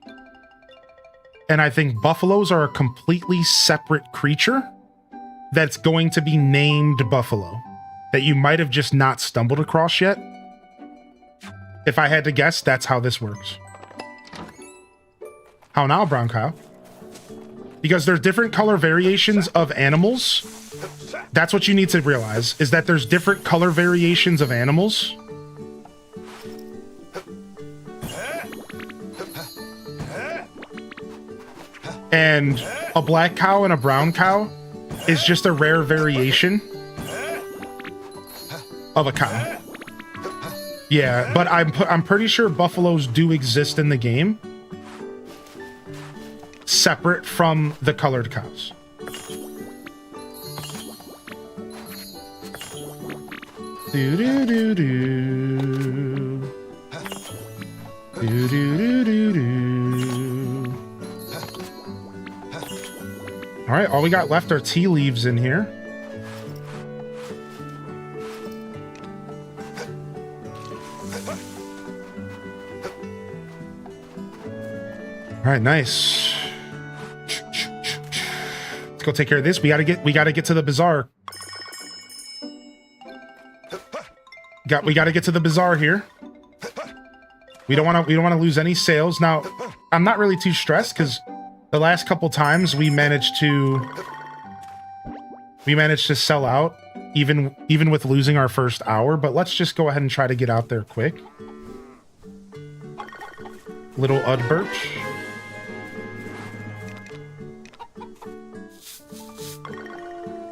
And I think buffaloes are a completely separate creature that's going to be named buffalo, that you might have just not stumbled across yet. If I had to guess, that's how this works. How now, brown cow? Because there's different color variations of animals. That's what you need to realize, is that there's different color variations of animals. And a black cow and a brown cow is just a rare variation of a cow. Yeah, but I'm pretty sure buffaloes do exist in the game, separate from the colored cows. Do do do do. Do do do do do. All right, all we got left are tea leaves in here. All right, nice. Let's go take care of this. We gotta get to the bazaar. We gotta get to the bazaar here. We don't want to lose any sales. Now, I'm not really too stressed because the last couple times we managed to sell out even with losing our first hour. But let's just go ahead and try to get out there quick. Little Udbirch.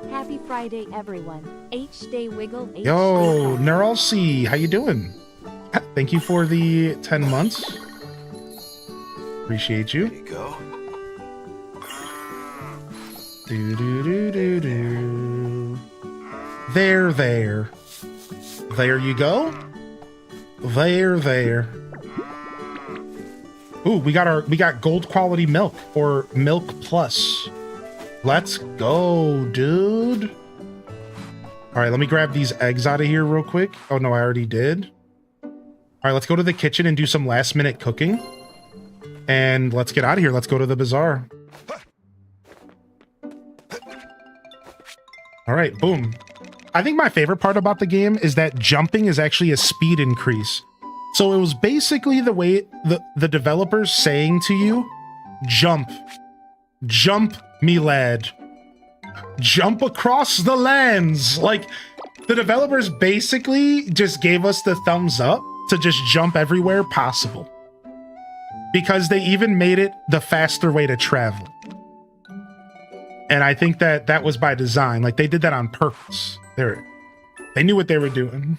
Happy Friday, everyone. H-Day Wiggle. Yo, Neuralcy, how you doing? Thank you for the 10 months. Appreciate you. There you go. Do do do do do. There. There you go. There. Ooh, we got gold quality milk, or milk plus. Let's go, dude. All right, let me grab these eggs out of here real quick. Oh no, I already did. All right, let's go to the kitchen and do some last minute cooking. And let's get out of here. Let's go to the bazaar. All right, boom. I think my favorite part about the game is that jumping is actually a speed increase. So it was basically the way the developers saying to you, jump, me lad, jump across the lands. Like, the developers basically just gave us the thumbs up to just jump everywhere possible. Because they even made it the faster way to travel. And I think that that was by design. Like, they did that on purpose. They knew what they were doing.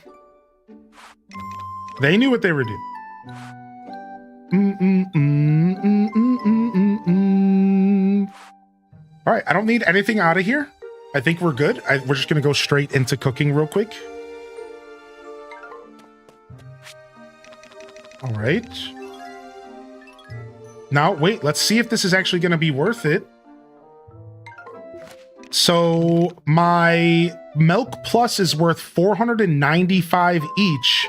They knew what they were doing. All right, I don't need anything out of here. I think we're good. We're just going to go straight into cooking real quick. All right. Now, wait, let's see if this is actually going to be worth it. So my Milk Plus is worth 495 each.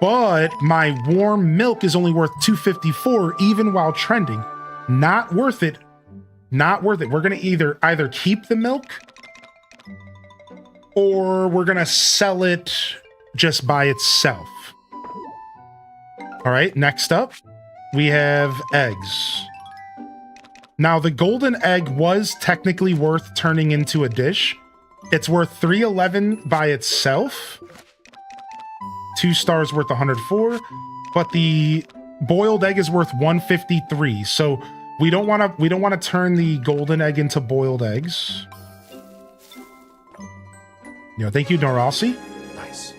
But my warm milk is only worth 254 even while trending. Not worth it. Not worth it. We're going to either keep the milk or we're going to sell it just by itself. All right, next up, we have eggs. Now, the golden egg was technically worth turning into a dish. It's worth 311 by itself. 2 stars worth 104, but the boiled egg is worth 153. So we don't want to turn the golden egg into boiled eggs. Thank you, Norossi. Nice.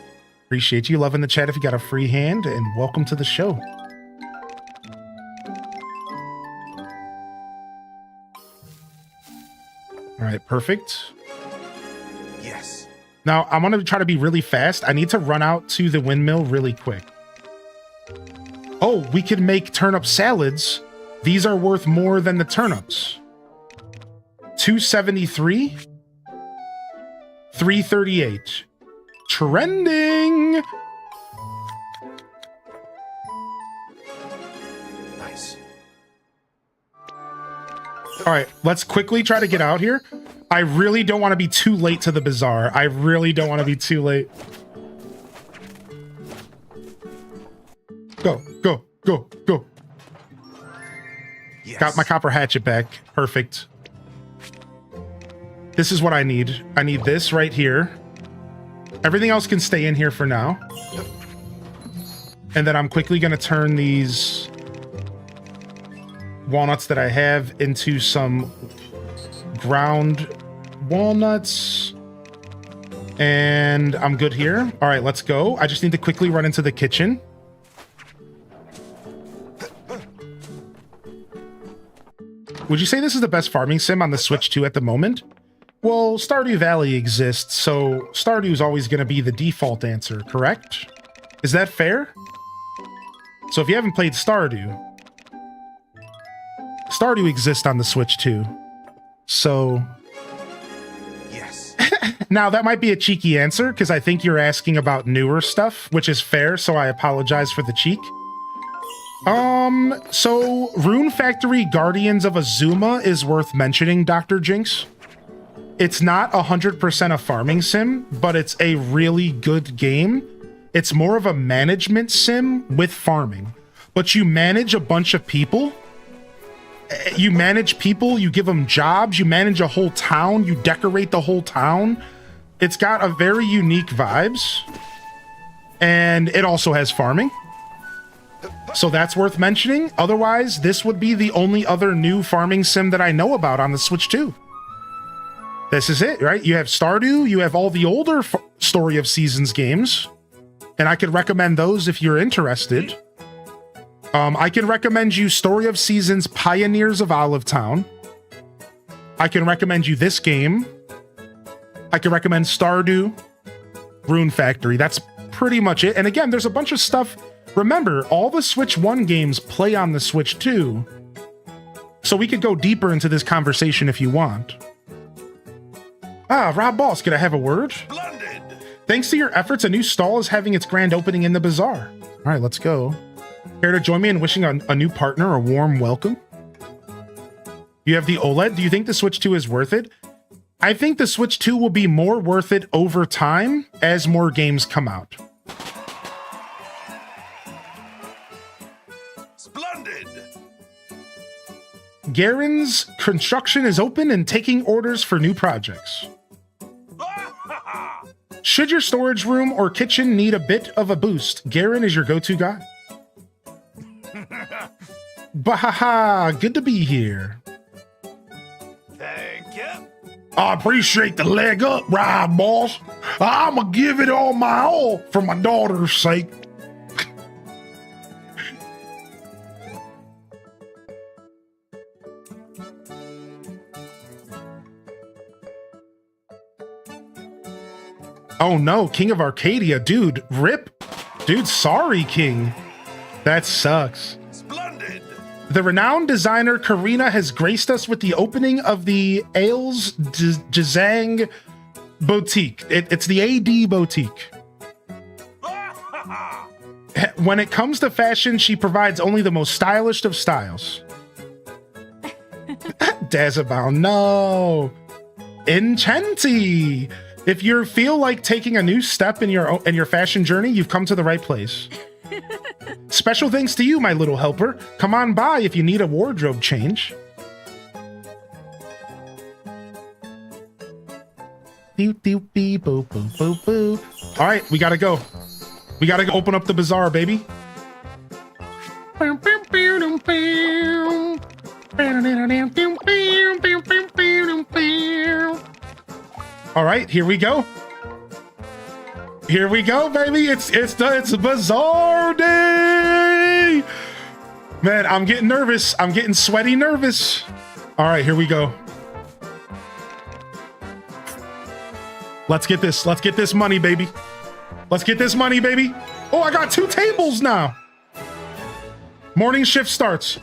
Appreciate you. Loving the chat if you got a free hand, and welcome to the show. All right, perfect. Yes. Now, I'm going to try to be really fast. I need to run out to the windmill really quick. Oh, we can make turnip salads. These are worth more than the turnips. 273. 338. Trending. Nice. All right, let's quickly try to get out here. I really don't want to be too late to the bazaar. I really don't want to be too late. Go, go, go, go. Yes. Got my copper hatchet back. Perfect. This is what I need. I need this right here. Everything else can stay in here for now. And then I'm quickly going to turn these walnuts that I have into some ground walnuts. And I'm good here. All right, let's go. I just need to quickly run into the kitchen. Would you say this is the best farming sim on the Switch 2 at the moment? Well, Stardew Valley exists, so Stardew is always going to be the default answer, correct? Is that fair? So if you haven't played Stardew exists on the Switch 2. So... Yes. Now, that might be a cheeky answer, because I think you're asking about newer stuff, which is fair, so I apologize for the cheek. So Rune Factory Guardians of Azuma is worth mentioning, Dr. Jinx. It's not 100% a farming sim, but it's a really good game. It's more of a management sim with farming. But you manage a bunch of people. You manage people, you give them jobs, you manage a whole town, you decorate the whole town. It's got a very unique vibes. And it also has farming. So that's worth mentioning. Otherwise, this would be the only other new farming sim that I know about on the Switch 2. This is it, right? You have Stardew, you have all the older Story of Seasons games, and I could recommend those if you're interested. I can recommend you Story of Seasons Pioneers of Olive Town. I can recommend you this game. I can recommend Stardew, Rune Factory. That's pretty much it. And again, there's a bunch of stuff. Remember, all the Switch 1 games play on the Switch 2, so we could go deeper into this conversation if you want. Ah, Rob Boss, could I have a word? Splendid. Thanks to your efforts, a new stall is having its grand opening in the bazaar. All right, let's go. Care to join me in wishing a new partner a warm welcome? You have the OLED. Do you think the Switch 2 is worth it? I think the Switch 2 will be more worth it over time as more games come out. Splendid! Garen's construction is open and taking orders for new projects. Should your storage room or kitchen need a bit of a boost, Garen is your go-to guy. Bahaha, good to be here. Thank you. I appreciate the leg up ride, boss. I'ma give it all my all for my daughter's sake. Oh no, King of Arcadia, dude, rip. Dude, sorry, King. That sucks. Splendid! The renowned designer Karina has graced us with the opening of the Ailes Jazang boutique. It's the AD boutique. When it comes to fashion, she provides only the most stylish of styles. Dazabao, no. Enchanty. If you feel like taking a new step in your fashion journey, you've come to the right place. Special thanks to you, my little helper. Come on by if you need a wardrobe change. All right, we gotta go. We gotta go open up the bazaar, baby. All right, here we go. Here we go, baby. It's bazaar day. Man, I'm getting nervous. I'm getting sweaty nervous. All right, here we go. Let's get this. Let's get this money, baby. Let's get this money, baby. Oh, I got 2 tables now. Morning shift starts.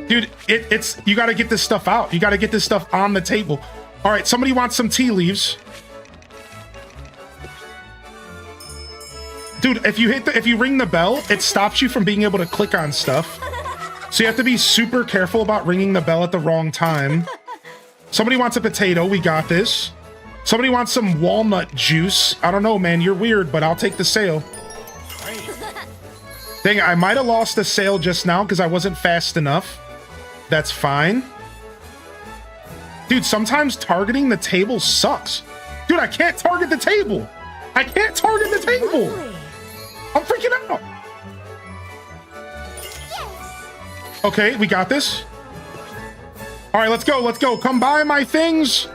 Dude, it's you gotta get this stuff out. You gotta get this stuff on the table. All right, somebody wants some tea leaves. Dude, if you ring the bell, it stops you from being able to click on stuff. So you have to be super careful about ringing the bell at the wrong time. Somebody wants a potato. We got this. Somebody wants some walnut juice. I don't know, man. You're weird, but I'll take the sale. Dang, I might have lost the sale just now because I wasn't fast enough. That's fine. Dude, sometimes targeting the table sucks. Dude, I can't target the table. I can't target the table. I'm freaking out. Okay, we got this. All right, let's go. Let's go. Come buy my things.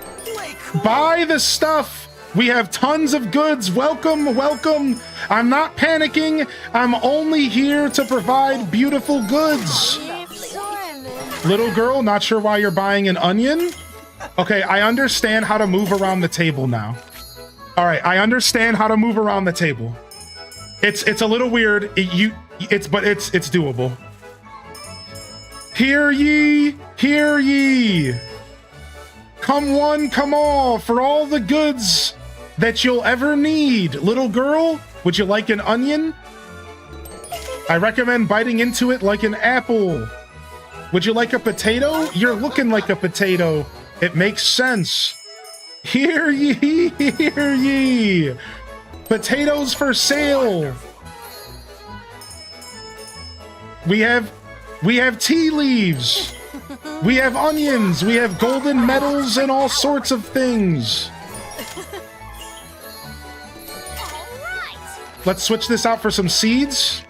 Buy the stuff. We have tons of goods. Welcome, welcome. I'm not panicking. I'm only here to provide beautiful goods. Little girl, not sure why you're buying an onion. Okay, I understand how to move around the table now. All right, I understand how to move around the table. It's a little weird. It's doable. Hear ye, hear ye. Come one, come all, for all the goods that you'll ever need. Little girl, would you like an onion? I recommend biting into it like an apple. Would you like a potato? You're looking like a potato. It makes sense. Hear ye, hear ye. Potatoes for sale. We have tea leaves. We have onions. We have golden medals and all sorts of things. Let's switch this out for some seeds.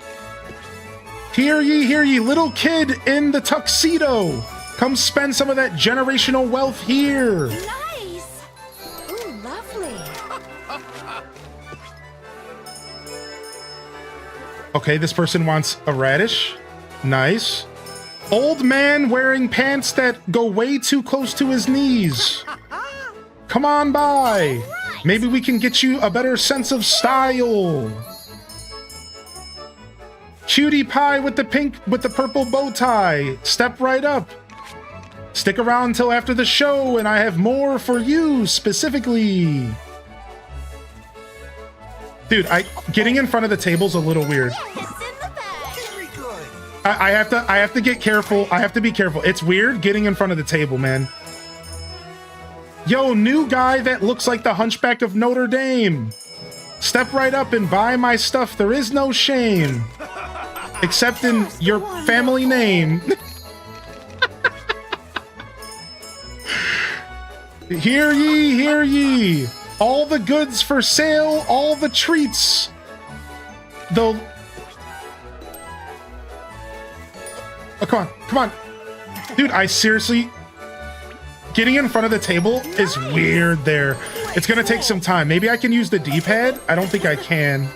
Hear ye, little kid in the tuxedo. Come spend some of that generational wealth here. Nice. Ooh, lovely. Okay, this person wants a radish. Nice. Old man wearing pants that go way too close to his knees. Come on by. Maybe we can get you a better sense of style. Cutie pie with the purple bow tie. Step right up. Stick around until after the show, and I have more for you specifically. Dude, getting in front of the table's a little weird. I have to get careful. I have to be careful. It's weird getting in front of the table, man. Yo, new guy that looks like the Hunchback of Notre Dame. Step right up and buy my stuff. There is no shame. Except in your family name. Hear ye, hear ye. All the goods for sale, all the treats. Though. Oh, come on, come on. Dude, I seriously... Getting in front of the table is weird there. It's gonna take some time. Maybe I can use the D-pad? I don't think I can.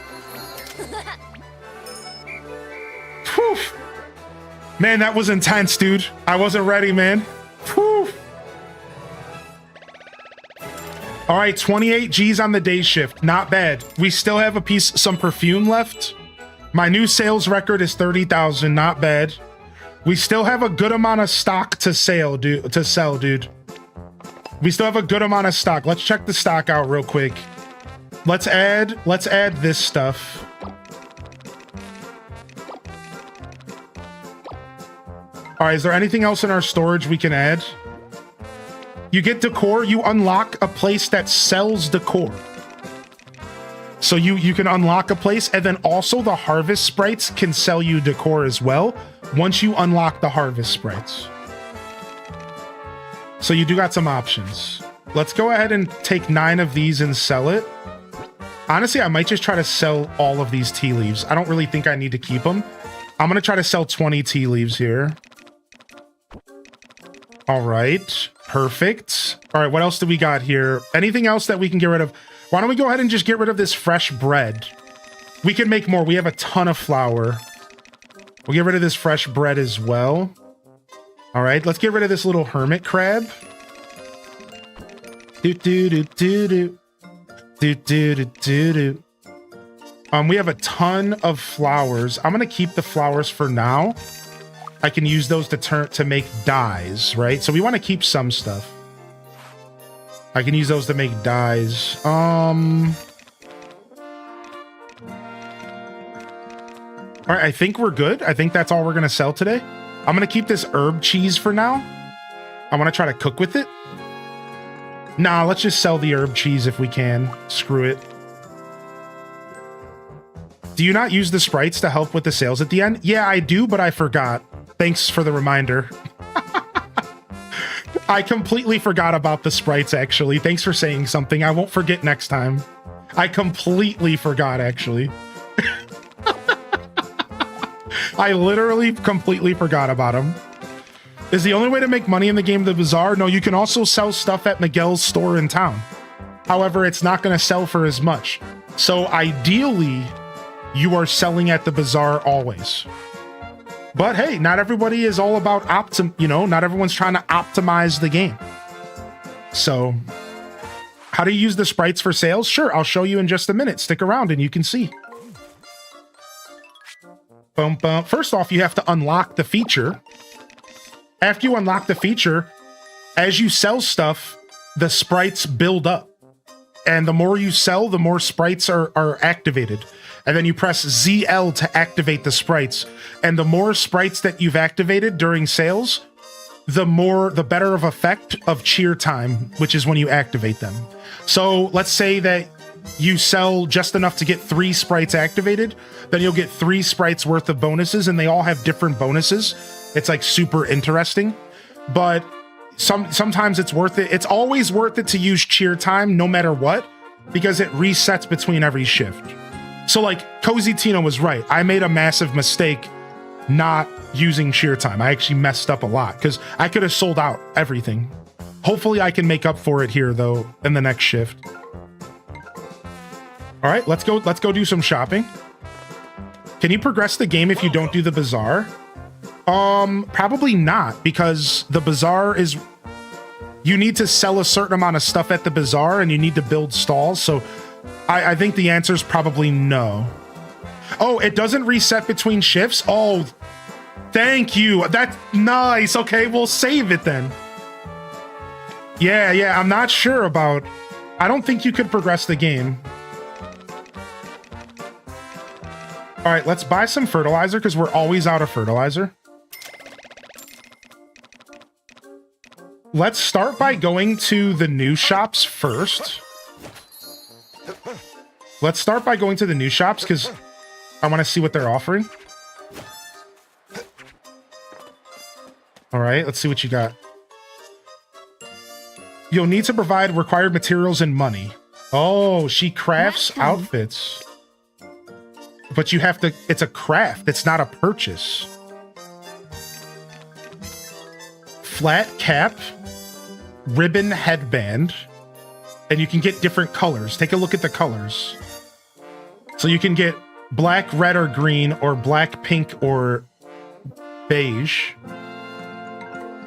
Whew. Man, that was intense, dude. I wasn't ready, man. Whew. All right, 28 G's on the day shift. Not bad. We still have some perfume left. My new sales record is 30,000. Not bad. We still have a good amount of stock to sell, dude. We still have a good amount of stock. Let's check the stock out real quick. Let's add this stuff. All right, is there anything else in our storage we can add? You get decor, you unlock a place that sells decor. So you can unlock a place, and then also the harvest sprites can sell you decor as well once you unlock the harvest sprites. So you do got some options. Let's go ahead and take 9 of these and sell it. Honestly, I might just try to sell all of these tea leaves. I don't really think I need to keep them. I'm going to try to sell 20 tea leaves here. All right. Perfect. All right, what else do we got here? Anything else that we can get rid of? Why don't we go ahead and just get rid of this fresh bread? We can make more. We have a ton of flour. We'll get rid of this fresh bread as well. All right, let's get rid of this little hermit crab. We have a ton of flowers. I'm gonna keep the flowers for now. I can use those to make dyes, right? So we want to keep some stuff. I can use those to make dyes. All right, I think we're good. I think that's all we're gonna sell today. I'm gonna keep this herb cheese for now. I want to try to cook with it. Nah, let's just sell the herb cheese if we can. Screw it. Do you not use the sprites to help with the sales at the end? Yeah, I do, but I forgot. Thanks for the reminder. I completely forgot about the sprites, actually. Thanks for saying something. I won't forget next time. I completely forgot, actually. I literally completely forgot about them. Is the only way to make money in the game the Bazaar? No, you can also sell stuff at Miguel's store in town. However, it's not going to sell for as much. So ideally, you are selling at the Bazaar always. But hey, not everybody is all about not everyone's trying to optimize the game. So how do you use the sprites for sales? Sure, I'll show you in just a minute. Stick around and you can see. Boom, boom. First off, you have to unlock the feature. After you unlock the feature, as you sell stuff, the sprites build up. And the more you sell, the more sprites are activated. And then you press ZL to activate the sprites. And the more sprites that you've activated during sales, the better of effect of cheer time, which is when you activate them. So let's say that you sell just enough to get 3 sprites activated, then you'll get 3 sprites worth of bonuses, and they all have different bonuses. It's like super interesting, but sometimes it's worth it. It's always worth it to use cheer time no matter what, because it resets between every shift. So like Cozy Tino was right. I made a massive mistake not using cheer time. I actually messed up a lot because I could have sold out everything. Hopefully I can make up for it here though in the next shift. All right, let's go do some shopping. Can you progress the game if you don't do the Bazaar? Probably not, because the Bazaar is... You need to sell a certain amount of stuff at the Bazaar, and you need to build stalls, so I think the answer is probably no. Oh, it doesn't reset between shifts? Oh, thank you. That's nice. Okay, we'll save it then. Yeah, I'm not sure about... I don't think you could progress the game. All right, let's buy some fertilizer because we're always out of fertilizer. Let's start by going to the new shops first. Let's start by going to the new shops because I want to see what they're offering. All right, let's see what you got. You'll need to provide required materials and money. Oh, she crafts outfits. But you have to, it's a craft, it's not a purchase. Flat cap, ribbon headband, and you can get different colors. Take a look at the colors. So you can get black, red, or green, or black, pink, or beige.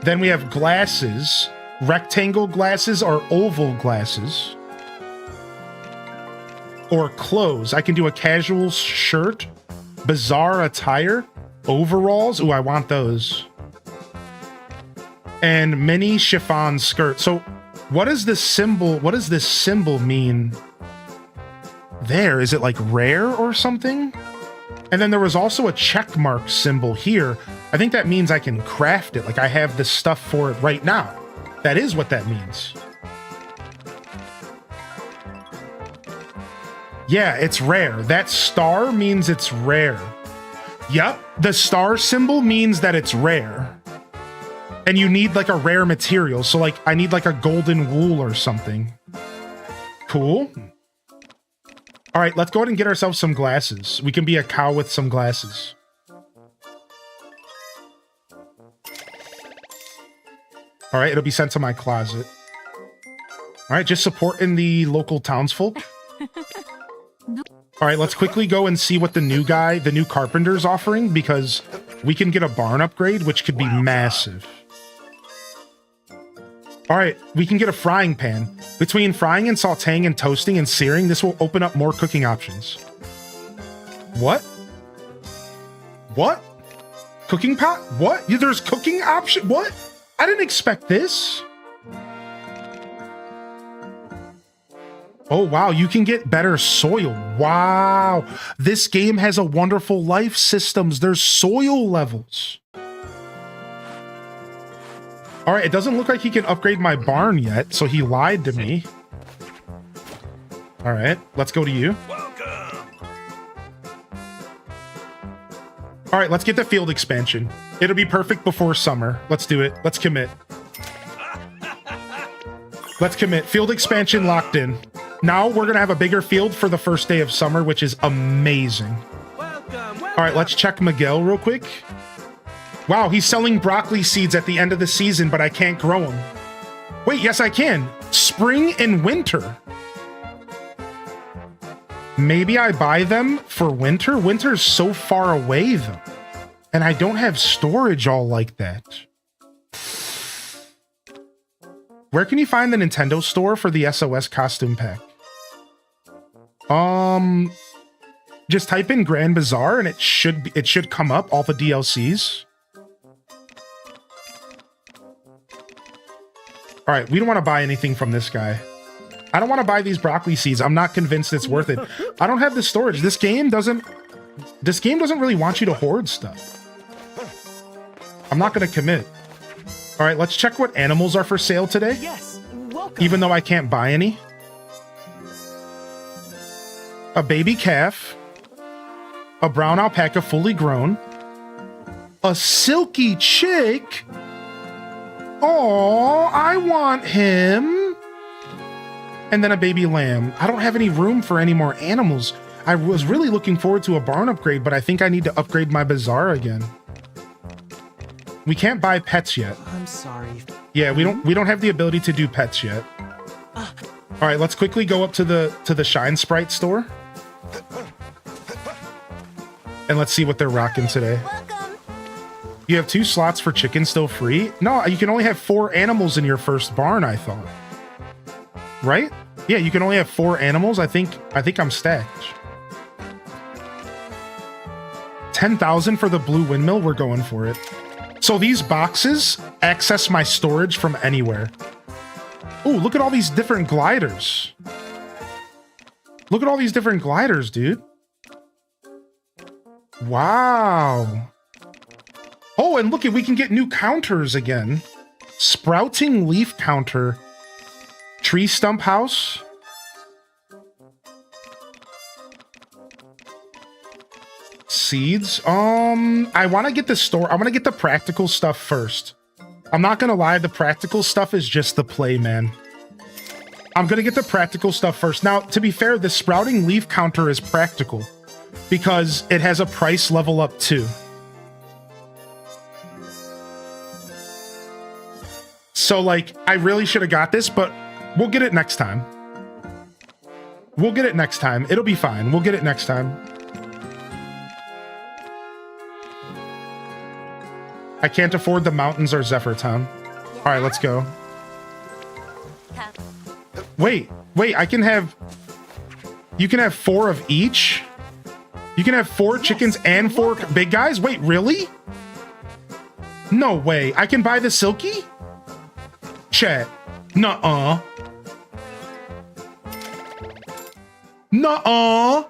Then we have glasses, rectangle glasses or oval glasses. Or clothes. I can do a casual shirt, Bazaar attire, overalls. Ooh, I want those. And mini chiffon skirt. So what is this symbol? What does this symbol mean? There, is it like rare or something? And then there was also a check mark symbol here. I think that means I can craft it. Like I have the stuff for it right now. That is what that means. Yeah, it's rare. That star means it's rare. Yep, the star symbol means that it's rare. And you need like a rare material. So like I need like a golden wool or something. Cool. All right, let's go ahead and get ourselves some glasses. We can be a cow with some glasses. All right, it'll be sent to my closet. All right, just supporting the local townsfolk. All right, let's quickly go and see what the new carpenter's offering, because we can get a barn upgrade, which could be massive. All right, we can get a frying pan. Between frying and sauteing and toasting and searing, this will open up more cooking options. What? What? Cooking pot? What? Yeah, there's cooking option? What? I didn't expect this. Oh, wow, you can get better soil. Wow, this game has a wonderful life systems. There's soil levels. All right, it doesn't look like he can upgrade my barn yet, so he lied to me. All right, let's go to you. All right, let's get the field expansion. It'll be perfect before summer. Let's do it. Let's commit. Let's commit. Field expansion locked in. Now we're going to have a bigger field for the first day of summer, which is amazing. All right, let's check Miguel real quick. Wow, he's selling broccoli seeds at the end of the season, but I can't grow them. Wait, yes, I can. Spring and winter. Maybe I buy them for winter? Winter's so far away, though. And I don't have storage all like that. Where can you find the Nintendo store for the SOS costume pack? Just type in Grand Bazaar and it should come up, all the DLCs. All right, we don't want to buy anything from this guy. I don't want to buy these broccoli seeds. I'm not convinced it's worth it. I don't have the storage. This game doesn't really want you to hoard stuff. I'm not going to commit. All right, let's check what animals are for sale today. Yes, welcome. Even though I can't buy any. A baby calf. A brown alpaca fully grown. A silky chick. Oh, I want him. And then a baby lamb. I don't have any room for any more animals. I was really looking forward to a barn upgrade, but I think I need to upgrade my bazaar again. We can't buy pets yet. I'm sorry. Yeah, we don't have the ability to do pets yet. All right, let's quickly go up to the Shine Sprite store. And let's see what they're rocking today. You have 2 slots for chicken still free? No, you can only have 4 animals in your first barn, I thought. Right? Yeah, you can only have 4 animals. I think I'm stacked. 10,000 for the blue windmill. We're going for it. So these boxes access my storage from anywhere. Ooh, look at all these different gliders. Look at all these different gliders, dude. Wow. Oh, and look, we can get new counters again. Sprouting leaf counter. Tree stump house. Seeds. I want to get the store. I want to get the practical stuff first. I'm not going to lie. The practical stuff is just the play, man. I'm going to get the practical stuff first. Now, to be fair, the sprouting leaf counter is practical because it has a price level up too. So, like, I really should have got this, but we'll get it next time. We'll get it next time. It'll be fine. We'll get it next time. I can't afford the mountains or Zephyr Town. All right, let's go. Wait, I can have... You can have 4 of each? You can have 4 chickens and 4 big guys? Wait, really? No way. I can buy the Silky? Chat. Nuh-uh. Nuh-uh.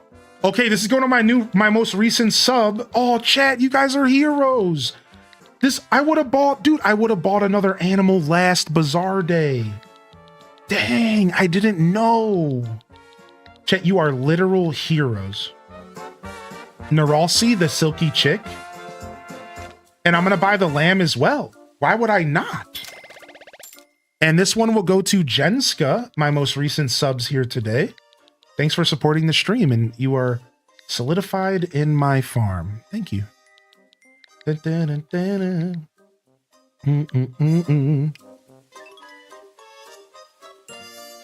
Okay, this is going to my most recent sub. Oh, chat, you guys are heroes. I would have bought, dude, I would have bought another animal last Bazaar day. Dang, I didn't know. Chat, you are literal heroes. Naralsi, the silky chick. And I'm going to buy the lamb as well. Why would I not? And this one will go to Jenska, my most recent subs here today. Thanks for supporting the stream, and you are solidified in my farm. Thank you.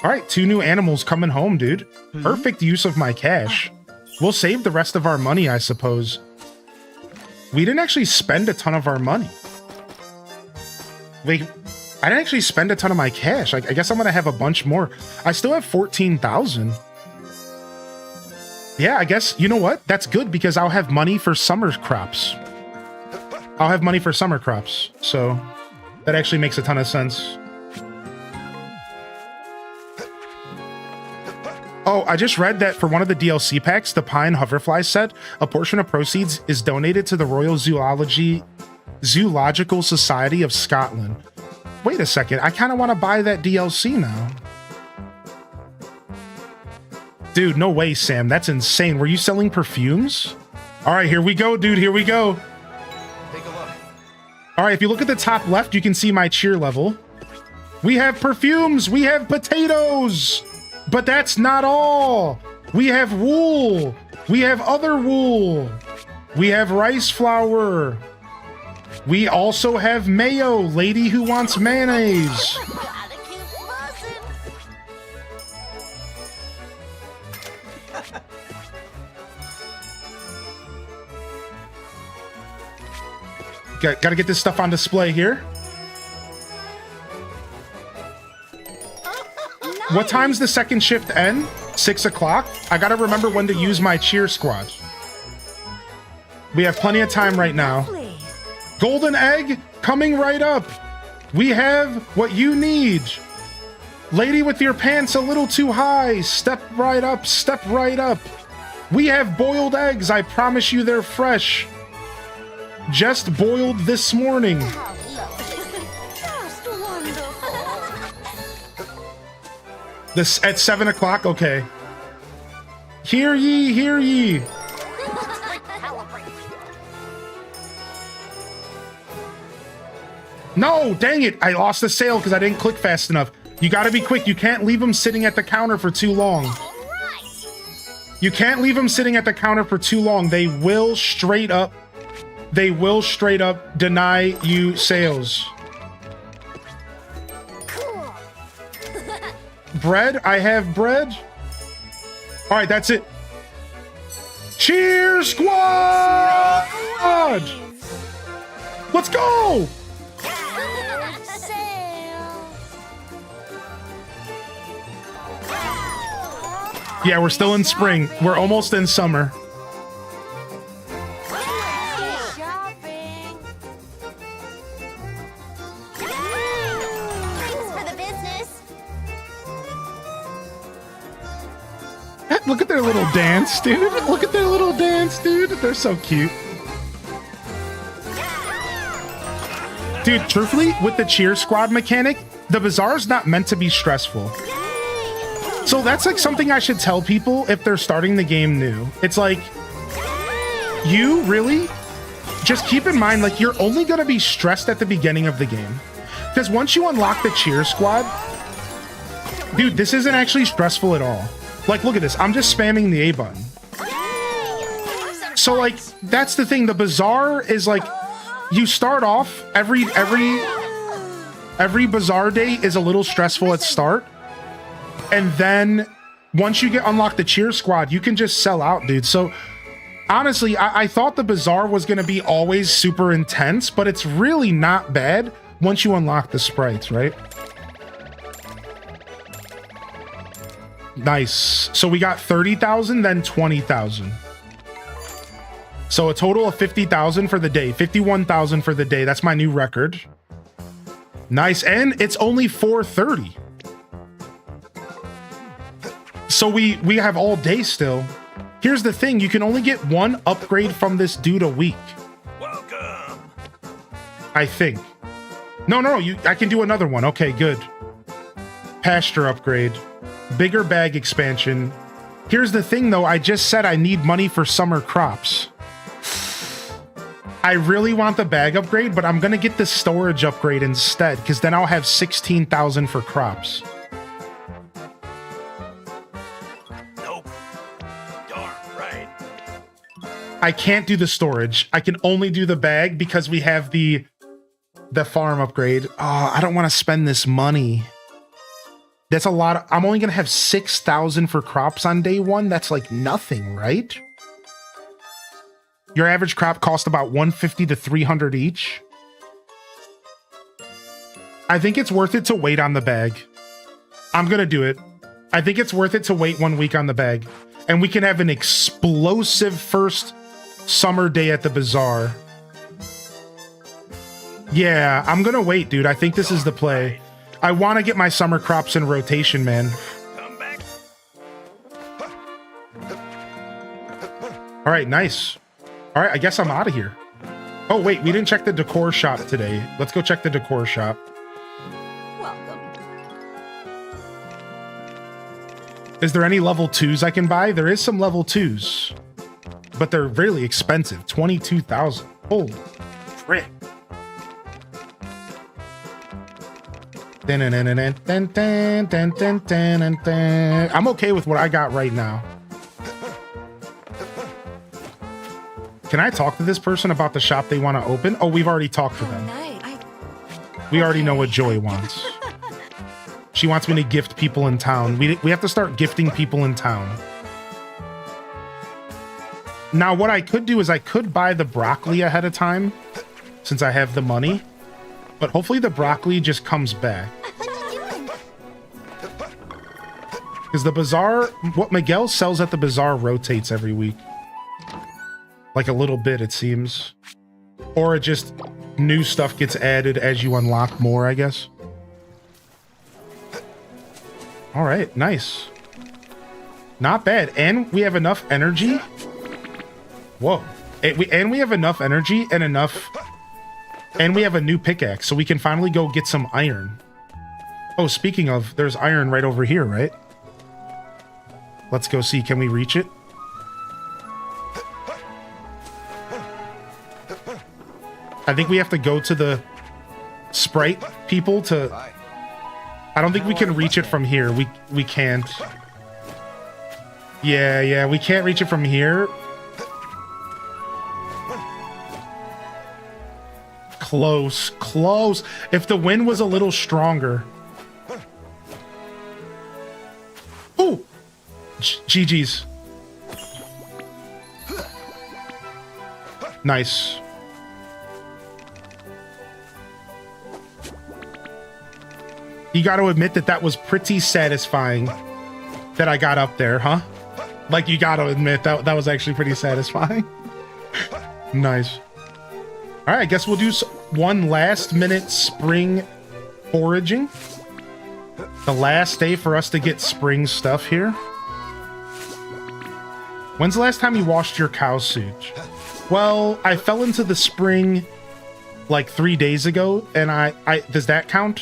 All right, 2 new animals coming home, dude. Perfect use of my cash. We'll save the rest of our money, I suppose. We didn't actually spend a ton of our money. Wait, I didn't actually spend a ton of my cash. I guess I'm gonna have a bunch more. I still have 14,000. Yeah, I guess, you know what? That's good because I'll have money for summer crops. I'll have money for summer crops, so that actually makes a ton of sense. Oh, I just read that for one of the DLC packs, the Pine Hoverfly set, a portion of proceeds is donated to the Royal Zoological Society of Scotland. Wait a second, I kind of want to buy that DLC now. Dude, no way, Sam, that's insane. Were you selling perfumes? All right, here we go, dude, here we go. All right, if you look at the top left, you can see my cheer level. We have perfumes, we have potatoes, but that's not all. We have wool, we have other wool, we have rice flour. We also have mayo, lady who wants mayonnaise. Gotta get this stuff on display here. What time's the second shift end? 6 o'clock? I gotta remember when to use my cheer squad. We have plenty of time right now. Golden egg coming right up. We have what you need. Lady with your pants a little too high. Step right up, step right up. We have boiled eggs. I promise you they're fresh. Just boiled this morning. This at 7 o'clock? Okay. Hear ye, hear ye. No, dang it. I lost the sale because I didn't click fast enough. You gotta be quick. You can't leave them sitting at the counter for too long. You can't leave them sitting at the counter for too long. They will straight up deny you sales. Cool. Bread? I have bread. All right, that's it. Cheer squad! Let's go! Yeah, we're still in spring. We're almost in summer. Look at their little dance, dude. Look at their little dance, dude. They're so cute. Dude, truthfully, with the cheer squad mechanic, the Bazaar's not meant to be stressful. So that's like something I should tell people if they're starting the game new. It's like, you really just keep in mind, like, you're only going to be stressed at the beginning of the game. Because once you unlock the cheer squad, dude, this isn't actually stressful at all. Like, look at this. I'm just spamming the A button. So, like, that's the thing. The Bazaar is like, you start off, every Bazaar day is a little stressful at start. And then once you unlock the cheer squad, you can just sell out, dude. So honestly, I thought the Bazaar was going to be always super intense, but it's really not bad once you unlock the sprites, right? Nice. So we got 30,000, then 20,000. So a total of 50,000 for the day, 51,000 for the day. That's my new record. Nice. And it's only 4:30. So we have all day still. Here's the thing. You can only get one upgrade from this dude a week. Welcome. I think. No, I can do another one. Okay, good. Pasture upgrade. Bigger bag expansion. Here's the thing, though. I just said I need money for summer crops. I really want the bag upgrade, but I'm going to get the storage upgrade instead, because then I'll have 16,000 for crops. Nope. Darn right. I can't do the storage. I can only do the bag because we have the farm upgrade. Oh, I don't want to spend this money. That's a lot. I'm only going to have 6,000 for crops on day one. That's like nothing, right? Your average crop cost about 150 to 300 each. I think it's worth it to wait on the bag. I'm going to do it. I think it's worth it to wait 1 week on the bag. And we can have an explosive first summer day at the Bazaar. Yeah, I'm going to wait, dude. I think this is the play. I want to get my summer crops in rotation, man. Come back. All right, nice. All right, I guess I'm out of here. Oh, wait, we didn't check the decor shop today. Let's go check the decor shop. Welcome. Is there any level 2s I can buy? There is some level 2s, but they're really expensive. 22,000. Holy frick. I'm okay with what I got right now. Can I talk to this person about the shop they want to open? Oh, we've already talked to them. We already know what Joy wants. She wants me to gift people in town. We have to start gifting people in town. Now, what I could do is I could buy the broccoli ahead of time since I have the money. But hopefully the broccoli just comes back. Because the Bazaar, what Miguel sells at the Bazaar rotates every week. Like a little bit, it seems. Or it just, new stuff gets added as you unlock more, I guess. All right, nice. Not bad. And we have enough energy. Whoa. And we have enough energy and enough... And we have a new pickaxe, so we can finally go get some iron. Oh, speaking of, there's iron right over here, right? Let's go see. Can we reach it? I think we have to go to the sprite people to... I don't think we can reach it from here. We can't. Yeah, we can't reach it from here. Close. If the wind was a little stronger. Ooh! GG's. Nice. You got to admit that was pretty satisfying that I got up there, huh? Like, you got to admit that was actually pretty satisfying. Nice. All right, I guess we'll do one last minute spring foraging. The last day for us to get spring stuff here. When's the last time you washed your cow suit? Well, I fell into the spring like 3 days ago, and I does that count?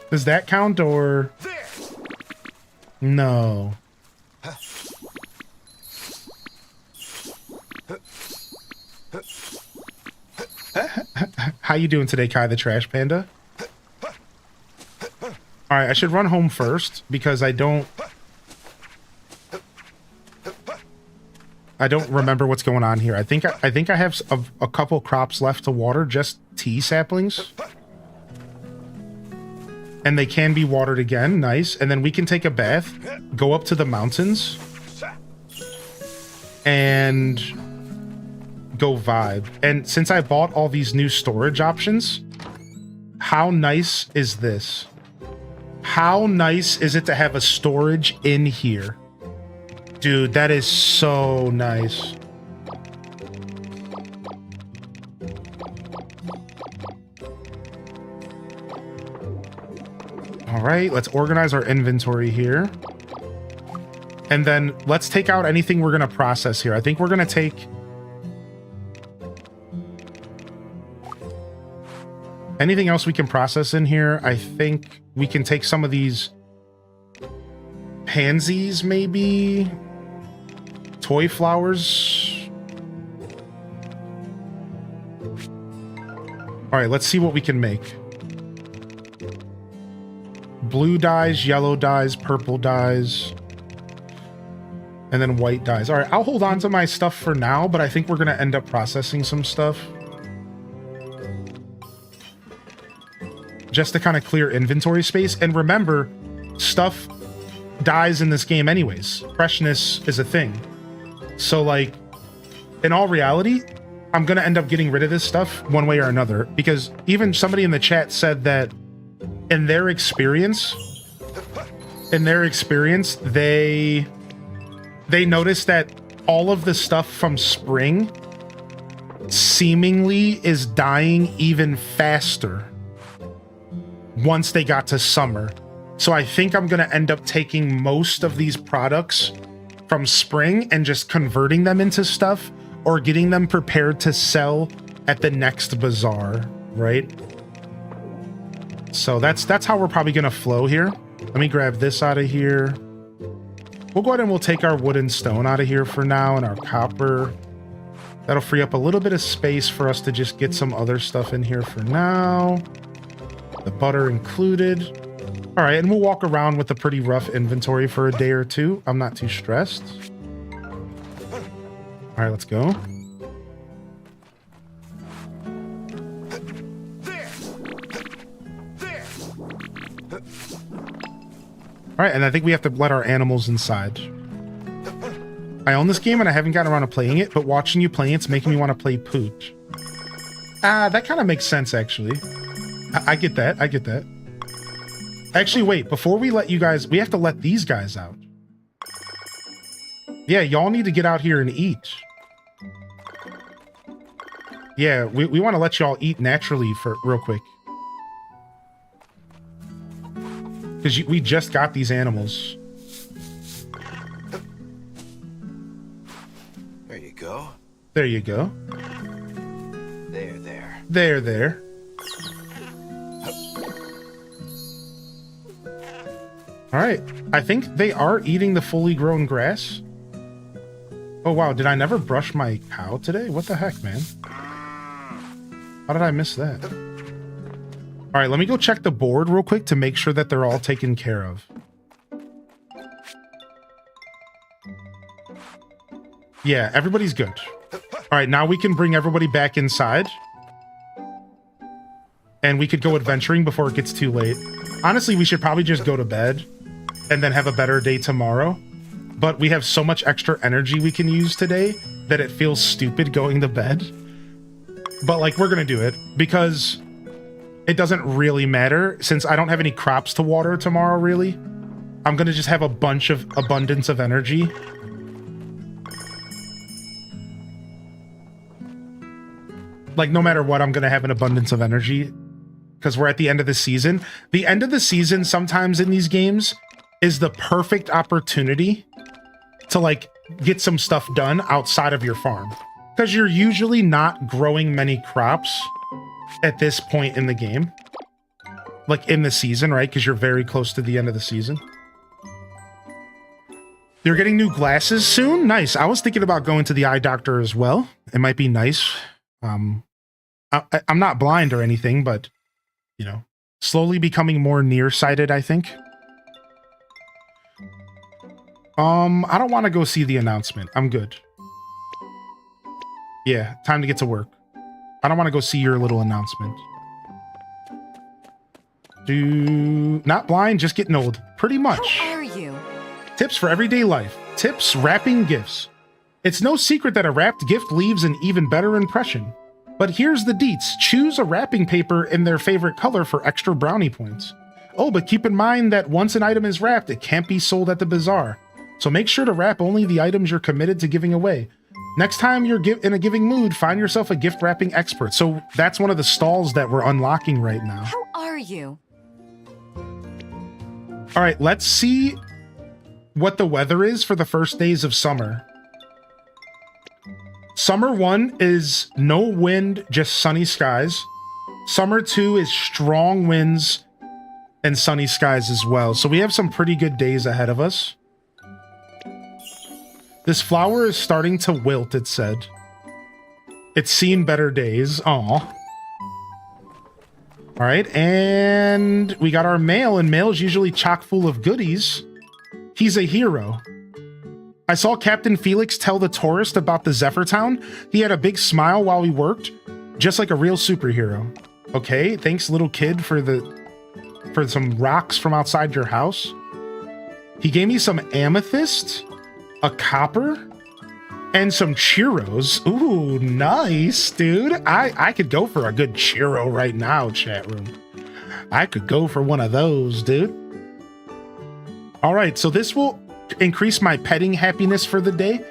Does that count, or no? How you doing today, Kai the Trash Panda? All right, I should run home first because I don't remember what's going on here. I think I have a couple crops left to water, just tea saplings. And they can be watered again, nice. And then we can take a bath, go up to the mountains, and go vibe. And since I bought all these new storage options, how nice is this? How nice is it to have a storage in here? Dude, that is so nice. All right, let's organize our inventory here. And then let's take out anything we're going to process here. I think we're going to take anything else we can process in here. I think we can take some of these pansies, maybe toy flowers. All right, let's see what we can make. Blue dyes, yellow dyes, purple dyes, and then white dyes. All right, I'll hold on to my stuff for now, but I think we're going to end up processing some stuff just to kind of clear inventory space. And remember, stuff dies in this game anyways. Freshness is a thing. So, like, in all reality, I'm going to end up getting rid of this stuff one way or another, because even somebody in the chat said that in their experience, they noticed that all of the stuff from spring seemingly is dying even faster once they got to summer. So I think I'm going to end up taking most of these products from spring and just converting them into stuff, or getting them prepared to sell at the next bazaar, right? So that's how we're probably going to flow here. Let me grab this out of here. We'll go ahead and we'll take our wood and stone out of here for now, and our copper. That'll free up a little bit of space for us to just get some other stuff in here for now. The butter included. All right, and we'll walk around with a pretty rough inventory for a day or two. I'm not too stressed. All right, let's go. All right, and I think we have to let our animals inside. I own this game and I haven't gotten around to playing it, but watching you playing it's making me want to play Pooch. That kind of makes sense, actually. I get that. I get that. Actually, wait, before we let you guys, we have to let these guys out. Yeah, y'all need to get out here and eat. Yeah, we want to let y'all eat naturally for real quick. Because we just got these animals. There you go. There you go. There. There. All right. I think they are eating the fully grown grass. Oh, wow. Did I never brush my cow today? What the heck, man? How did I miss that? All right, let me go check the board real quick to make sure that they're all taken care of. Yeah, everybody's good. All right, now we can bring everybody back inside. And we could go adventuring before it gets too late. Honestly, we should probably just go to bed and then have a better day tomorrow. But we have so much extra energy we can use today that it feels stupid going to bed. But, like, we're going to do it because it doesn't really matter since I don't have any crops to water tomorrow, really. I'm going to just have a bunch of abundance of energy. Like, no matter what, I'm going to have an abundance of energy because we're at the end of the season. The end of the season sometimes in these games is the perfect opportunity to like get some stuff done outside of your farm, because you're usually not growing many crops at this point in the game, like in the season, right? Because you're very close to the end of the season. You're getting new glasses soon. Nice. I was thinking about going to the eye doctor as well. It might be nice. I'm not blind or anything, but you know, slowly becoming more nearsighted, I think. I don't want to go see the announcement. I'm good. Yeah, time to get to work. I don't want to go see your little announcement. Not blind, just getting old. Pretty much. How are you? Tips for everyday life. Tips wrapping gifts. It's no secret that a wrapped gift leaves an even better impression. But here's the deets. Choose a wrapping paper in their favorite color for extra brownie points. Oh, but keep in mind that once an item is wrapped, it can't be sold at the bazaar. So make sure to wrap only the items you're committed to giving away. Next time you're in a giving mood, find yourself a gift wrapping expert. So that's one of the stalls that we're unlocking right now. How are you? All right, let's see what the weather is for the first days of summer. Summer 1 is no wind, just sunny skies. Summer 2 is strong winds and sunny skies as well. So we have some pretty good days ahead of us. This flower is starting to wilt, it said. It's seen better days. Aw. All right, and we got our mail, and mail's usually chock full of goodies. He's a hero. I saw Captain Felix tell the tourist about the Zephyr Town. He had a big smile while we worked, just like a real superhero. Okay, thanks, little kid, for some rocks from outside your house. He gave me some amethyst, a copper, and some churros. Ooh, nice, dude. I could go for a good churro right now, chat room. I could go for one of those, dude. All right, so this will increase my petting happiness for the day.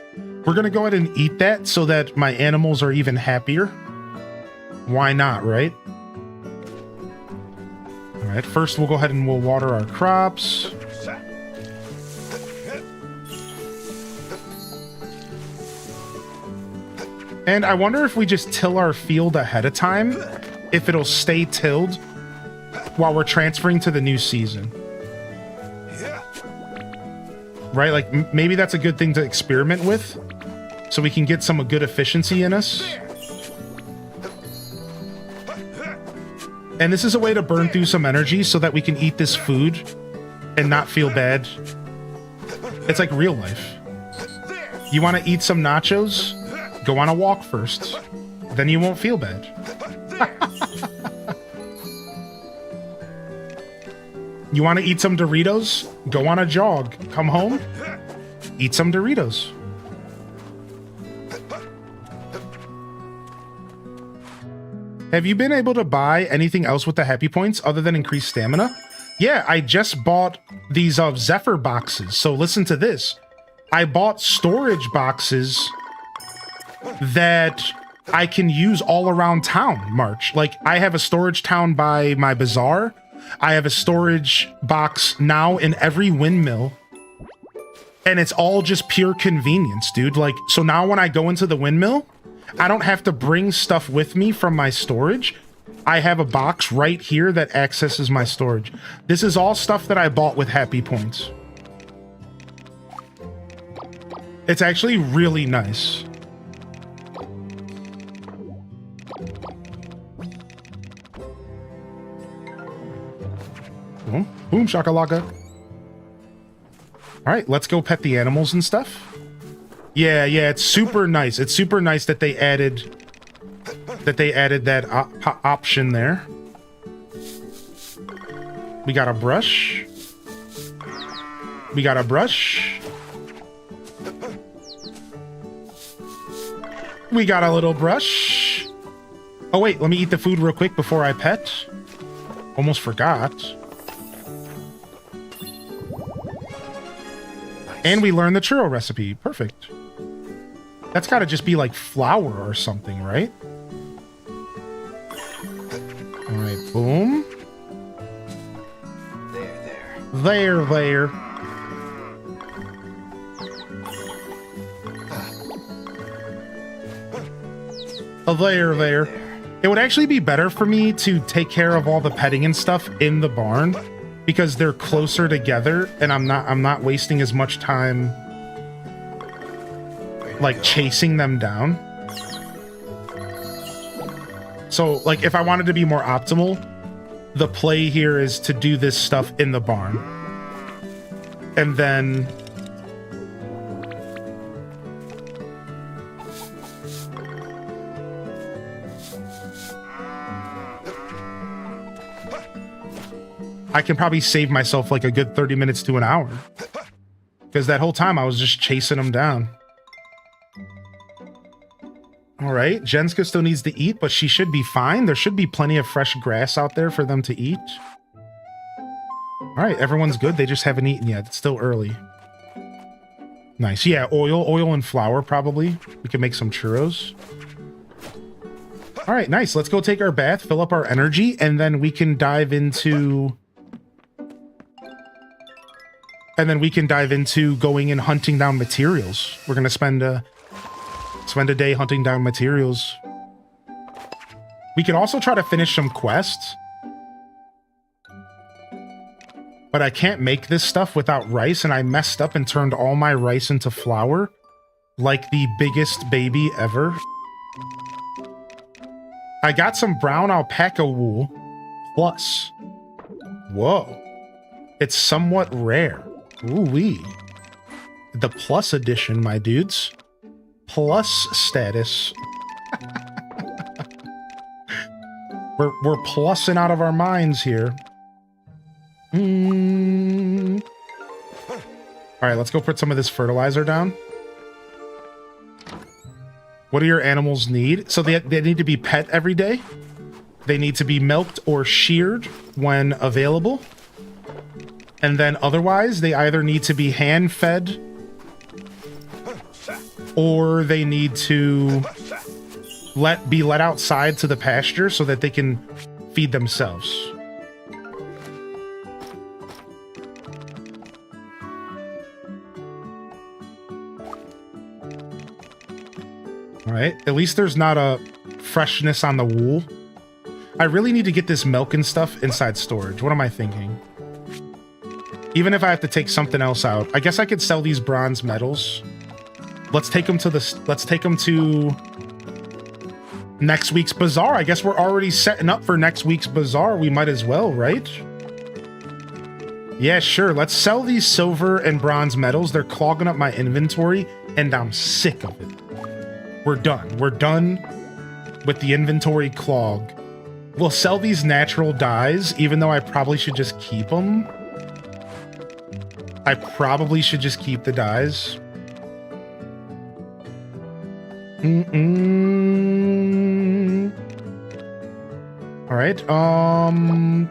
We're gonna go ahead and eat that so that my animals are even happier. Why not, right? All right, first we'll go ahead and we'll water our crops. And I wonder if we just till our field ahead of time, if it'll stay tilled while we're transferring to the new season. Right? Like, maybe that's a good thing to experiment with, so we can get some good efficiency in us. And this is a way to burn through some energy so that we can eat this food and not feel bad. It's like real life. You want to eat some nachos? Go on a walk first. Then you won't feel bad. You want to eat some Doritos? Go on a jog. Come home, eat some Doritos. Have you been able to buy anything else with the happy points other than increased stamina? Yeah, I just bought these Zephyr boxes. So listen to this. I bought storage boxes that I can use all around town, March. Like, I have a storage town by my bazaar. I have a storage box now in every windmill. And it's all just pure convenience, dude. Like, so now when I go into the windmill, I don't have to bring stuff with me from my storage. I have a box right here that accesses my storage. This is all stuff that I bought with happy points. It's actually really nice. Boom, boom, shakalaka. All right, let's go pet the animals and stuff. Yeah, it's super nice. It's super nice that they added that option there. We got a brush. We got a brush. We got a little brush. Oh wait, let me eat the food real quick before I pet. Almost forgot. And we learned the churro recipe. Perfect. That's got to just be like flour or something, right? All right, boom. There. there. It would actually be better for me to take care of all the petting and stuff in the barn because they're closer together and I'm not wasting as much time like chasing them down. So like if I wanted to be more optimal, the play here is to do this stuff in the barn. And then I can probably save myself like a good 30 minutes to an hour. Because that whole time I was just chasing them down. All right, Jenska still needs to eat, but she should be fine. There should be plenty of fresh grass out there for them to eat. All right, everyone's good. They just haven't eaten yet. It's still early. Nice. Yeah, oil and flour probably. We can make some churros. All right, nice. Let's go take our bath, fill up our energy, and then we can dive into... going and hunting down materials. We're gonna spend a day hunting down materials. We could also try to finish some quests. But I can't make this stuff without rice, and I messed up and turned all my rice into flour. Like the biggest baby ever. I got some brown alpaca wool plus. Whoa. It's somewhat rare. Ooh-wee. The plus edition, my dudes. Plus status. We're plussing out of our minds here. All right, let's go put some of this fertilizer down. What do your animals need? So they need to be pet every day. They need to be milked or sheared when available. And then otherwise, they either need to be hand-fed or they need to be let outside to the pasture so that they can feed themselves. All right, at least there's not a freshness on the wool. I really need to get this milk and stuff inside storage. What am I thinking? Even if I have to take something else out, I guess I could sell these bronze medals. Let's take them to next week's bazaar. I guess we're already setting up for next week's bazaar. We might as well, right? Yeah, sure. Let's sell these silver and bronze medals. They're clogging up my inventory, and I'm sick of it. We're done. We're done with the inventory clog. We'll sell these natural dyes, even though I probably should just keep them. I probably should just keep the dyes. All right,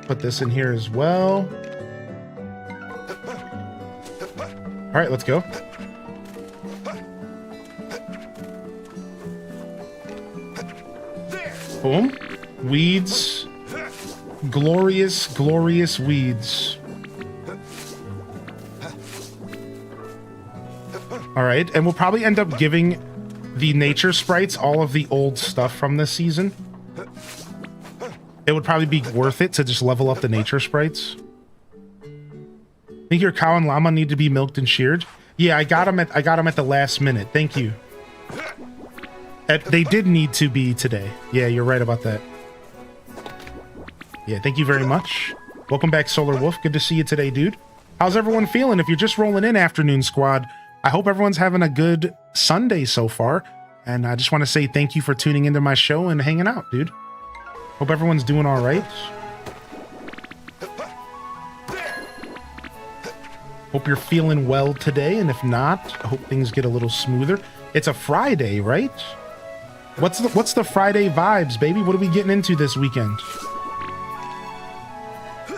put this in here as well. All right, let's go. Boom. Weeds. Glorious, glorious weeds. All right, and we'll probably end up giving the nature sprites all of the old stuff from this season. It would probably be worth it to just level up the nature sprites. Think your cow and llama need to be milked and sheared? Yeah, I got them at the last minute. Thank you. They did need to be today. Yeah, you're right about that. Yeah, thank you very much. Welcome back, Solar Wolf. Good to see you today, dude. How's everyone feeling? If you're just rolling in, Afternoon Squad, I hope everyone's having a good Sunday so far. And I just want to say thank you for tuning into my show and hanging out, dude. Hope everyone's doing all right. Hope you're feeling well today, and if not, I hope things get a little smoother. It's a Friday, right? What's the Friday vibes, baby? What are we getting into this weekend?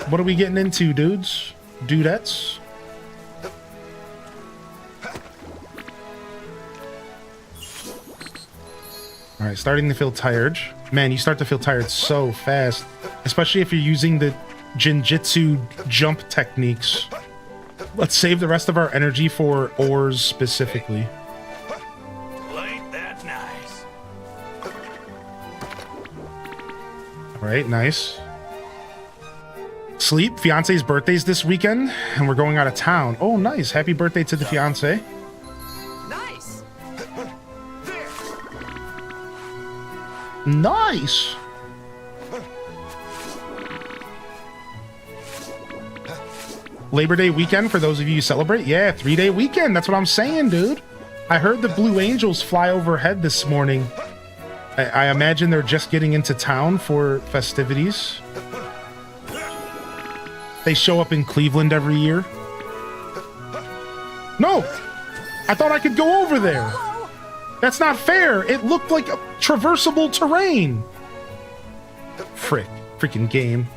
What are we getting into, dudes? Dudettes? All right, starting to feel tired. Man, you start to feel tired so fast, especially if you're using the Jinjitsu jump techniques. Let's save the rest of our energy for ores specifically. Ain't that nice? All right, nice. Sleep. Fiance's birthday's this weekend, and we're going out of town. Oh, nice. Happy birthday to the fiance. Nice. Nice. Labor Day weekend for those of you who celebrate. Yeah, 3-day weekend. That's what I'm saying, dude. I heard the Blue Angels fly overhead this morning. I imagine they're just getting into town for festivities. They show up in Cleveland every year. No! I thought I could go over there. That's not fair. It looked like a traversable terrain. Frick. Freaking game.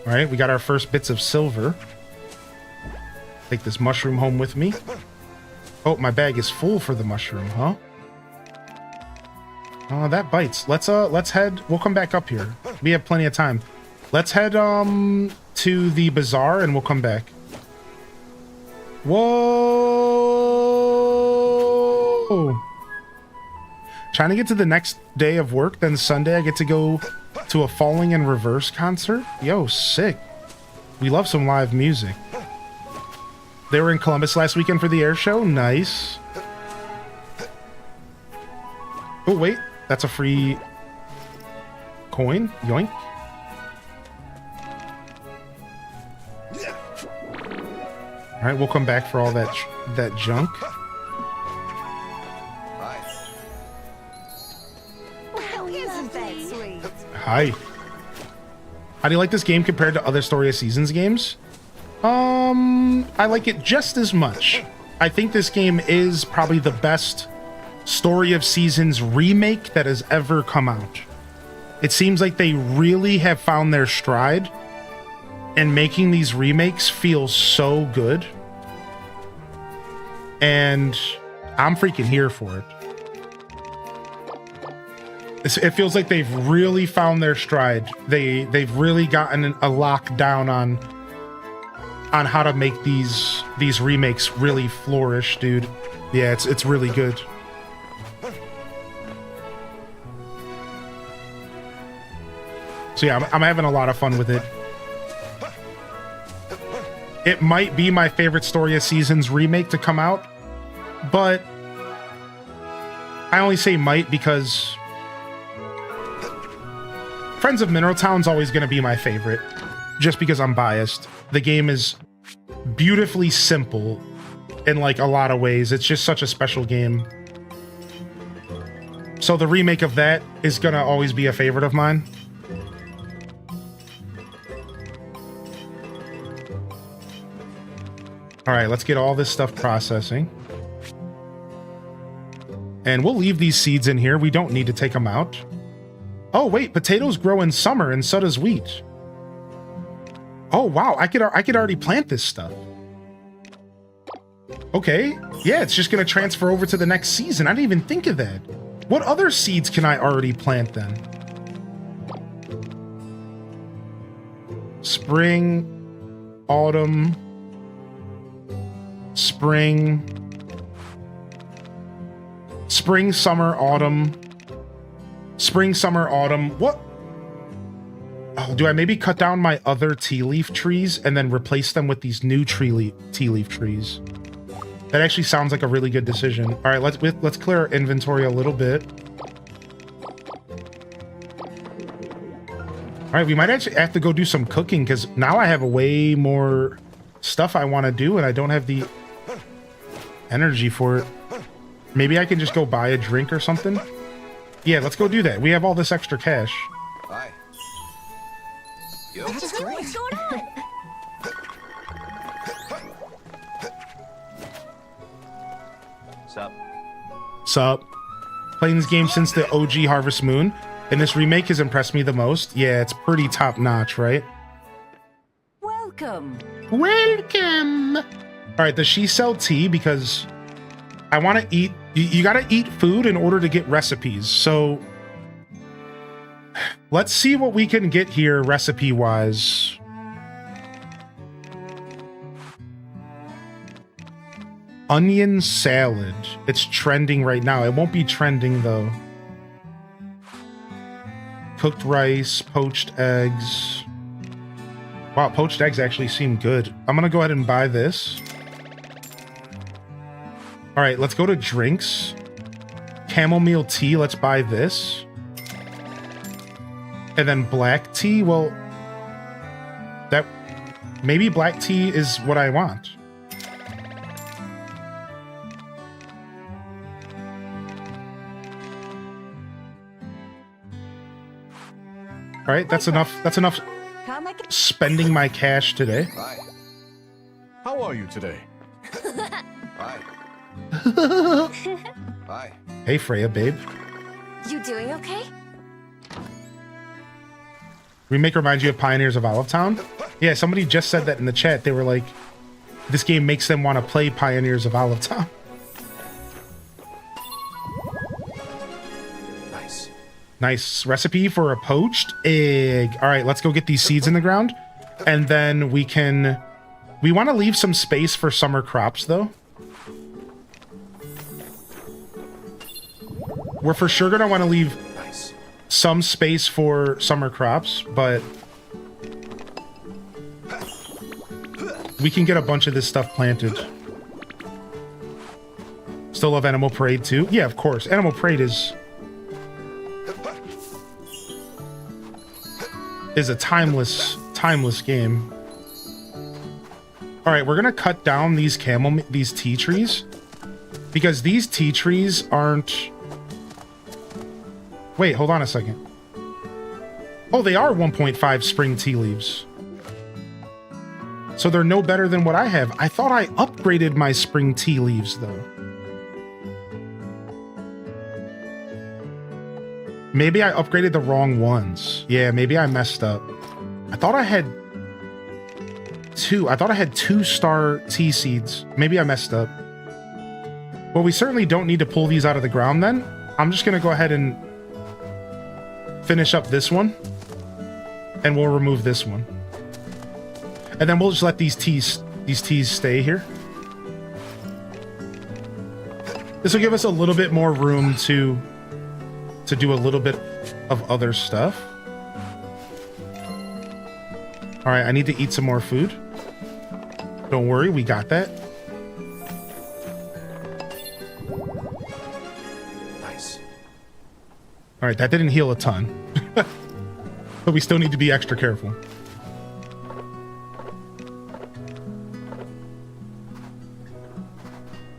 Alright, we got our first bits of silver. Take this mushroom home with me. Oh, my bag is full for the mushroom, huh? Oh, that bites. Let's head. We'll come back up here. We have plenty of time. Let's head to the bazaar and we'll come back. Whoa! Trying to get to the next day of work, then Sunday I get to go to a Falling in Reverse concert. Yo, sick. We love some live music. They were in Columbus last weekend for the air show. Nice. Oh, wait. That's a free coin. Yoink. All right, we'll come back for all that junk. Well, isn't that sweet? Hi. How do you like this game compared to other Story of Seasons games? I like it just as much. I think this game is probably the best Story of Seasons remake that has ever come out. It seems like they really have found their stride, and making these remakes feel so good. And I'm freaking here for it. It feels like they've really found their stride. They've really gotten a lockdown on how to make these remakes really flourish, dude. Yeah, it's really good. So yeah, I'm having a lot of fun with it. It might be my favorite Story of Seasons remake to come out, but I only say might because Friends of Mineral Town's always going to be my favorite, just because I'm biased. The game is beautifully simple in like a lot of ways. It's just such a special game. So the remake of that is going to always be a favorite of mine. All right, let's get all this stuff processing. And we'll leave these seeds in here. We don't need to take them out. Oh, wait, potatoes grow in summer and so does wheat. Oh, wow, I could already plant this stuff. Okay, yeah, it's just going to transfer over to the next season. I didn't even think of that. What other seeds can I already plant then? Spring, autumn, spring, summer, autumn, spring, summer, autumn. What? Oh, do I maybe cut down my other tea leaf trees and then replace them with these new tea leaf trees? That actually sounds like a really good decision. All right, let's clear our inventory a little bit. All right, we might actually have to go do some cooking because now I have way more stuff I want to do and I don't have the energy for it. Maybe I can just go buy a drink or something. Yeah, let's go do that. We have all this extra cash. Hi. That's great. What's going on? Sup? Sup? Playing this game since the OG Harvest Moon, and this remake has impressed me the most. Yeah, it's pretty top notch, right? Welcome. Welcome. All right, does she sell tea? Because I want to eat. You got to eat food in order to get recipes. So let's see what we can get here recipe-wise. Onion salad. It's trending right now. It won't be trending though. Cooked rice, poached eggs. Wow, poached eggs actually seem good. I'm gonna go ahead and buy this. All right, let's go to drinks. Chamomile tea, let's buy this. And then black tea, well, that maybe black tea is what I want. All right, that's enough. That's enough spending my cash today. Hi. How are you today? Hi. Hi. Hey, Freya, babe. You doing okay? Remake reminds you of Pioneers of Olive Town? Yeah, somebody just said that in the chat. They were like, this game makes them want to play Pioneers of Olive Town. Nice. Nice recipe for a poached egg. All right, let's go get these seeds in the ground. And then we want to leave some space for summer crops, though. We're for sure going to want to leave some space for summer crops, but we can get a bunch of this stuff planted. Still love Animal Parade too? Yeah, of course. Animal Parade is a timeless game. All right, we're gonna cut down these tea trees because these tea trees aren't. Wait, hold on a second. Oh, they are 1.5 spring tea leaves. So they're no better than what I have. I thought I upgraded my spring tea leaves, though. Maybe I upgraded the wrong ones. Yeah, maybe I messed up. I thought I had two. I thought I had 2-star tea seeds. Maybe I messed up. Well, we certainly don't need to pull these out of the ground then. I'm just going to go ahead and finish up this one, and we'll remove this one, and then we'll just let these teas stay here. This will give us a little bit more room to do a little bit of other stuff. All right, I need to eat some more food. Don't worry, we got that. All right, that didn't heal a ton, but we still need to be extra careful.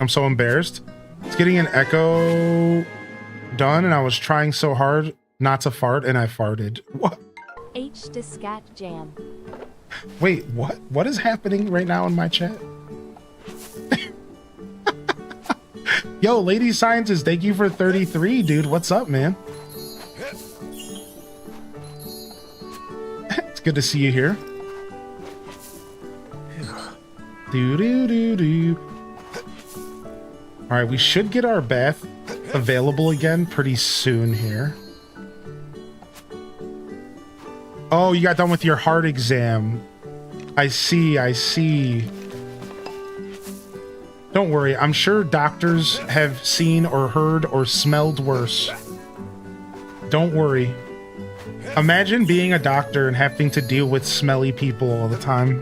I'm so embarrassed. It's getting an echo done, and I was trying so hard not to fart, and I farted. What? H to scat jam. Wait, what? What is happening right now in my chat? Yo, Lady Scientist, thank you for 33, dude. What's up, man? It's good to see you here. All right, we should get our bath available again pretty soon here. Oh, you got done with your heart exam. I see. Don't worry, I'm sure doctors have seen or heard or smelled worse. Don't worry. Imagine being a doctor and having to deal with smelly people all the time.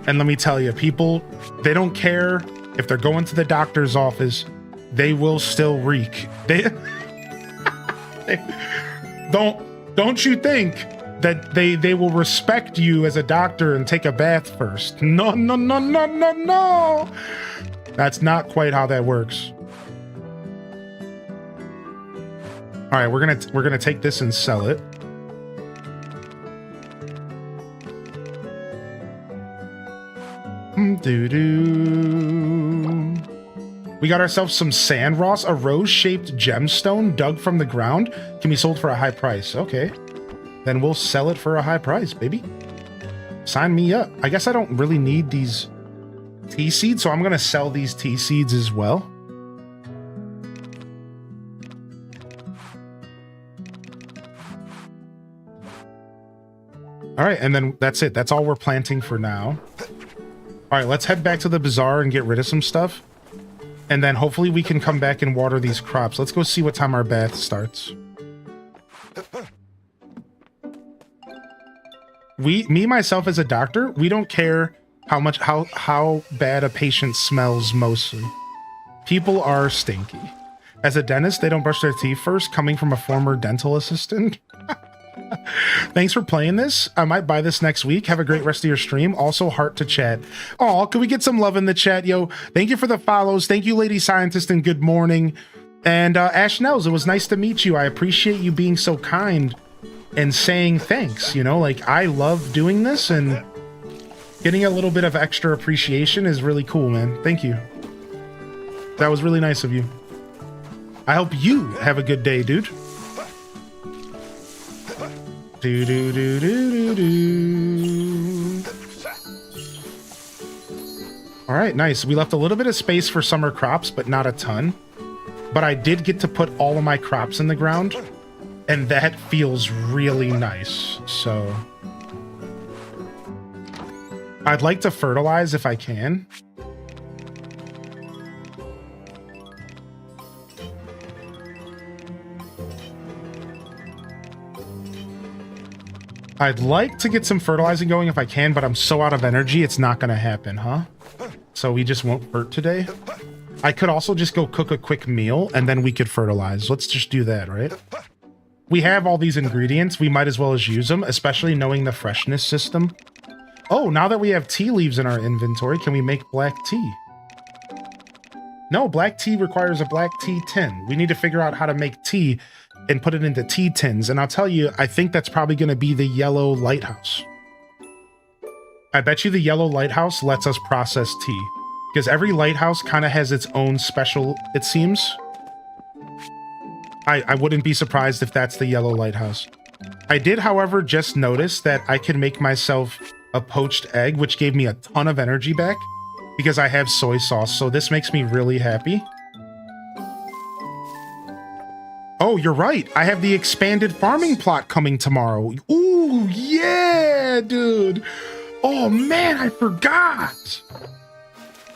And let me tell you, people, they don't care if they're going to the doctor's office, they will still reek. Don't you think that they will respect you as a doctor and take a bath first? No. That's not quite how that works. All right, we're gonna take this and sell it. We got ourselves some sand ross, a rose-shaped gemstone dug from the ground. Can be sold for a high price. Okay, then we'll sell it for a high price, baby. Sign me up. I guess I don't really need these tea seeds, so I'm gonna sell these tea seeds as well. All right, and then that's it. That's all we're planting for now. All right, let's head back to the bazaar and get rid of some stuff. And then hopefully we can come back and water these crops. Let's go see what time our bath starts. Me, myself, as a doctor, we don't care how bad a patient smells mostly. People are stinky. As a dentist, they don't brush their teeth first, coming from a former dental assistant. Thanks for playing this. I might buy this next week. Have a great rest of your stream. Also, heart to chat. Oh, can we get some love in the chat, yo? Thank you for the follows. Thank you, Lady Scientist, and good morning. And Ash Nels, it was nice to meet you. I appreciate you being so kind and saying thanks. You know, like, I love doing this, and getting a little bit of extra appreciation is really cool, man. Thank you. That was really nice of you. I hope you have a good day, dude. All right, nice. We left a little bit of space for summer crops, but not a ton. But I did get to put all of my crops in the ground, and that feels really nice. So I'd like to fertilize if I can. I'd like to get some fertilizing going if I can, but I'm so out of energy, it's not going to happen, huh? So we just won't fert today. I could also just go cook a quick meal, and then we could fertilize. Let's just do that, right? We have all these ingredients. We might as well as use them, especially knowing the freshness system. Oh, now that we have tea leaves in our inventory, can we make black tea? No, black tea requires a black tea tin. We need to figure out how to make tea and put it into tea tins. And I'll tell you, I think that's probably going to be the yellow lighthouse. I bet you the yellow lighthouse lets us process tea, because every lighthouse kind of has its own special, it seems. I wouldn't be surprised if that's the yellow lighthouse. I did, however, just notice that I can make myself a poached egg, which gave me a ton of energy back because I have soy sauce. So this makes me really happy. Oh, you're right. I have the expanded farming plot coming tomorrow. Ooh, yeah, dude. Oh, man, I forgot.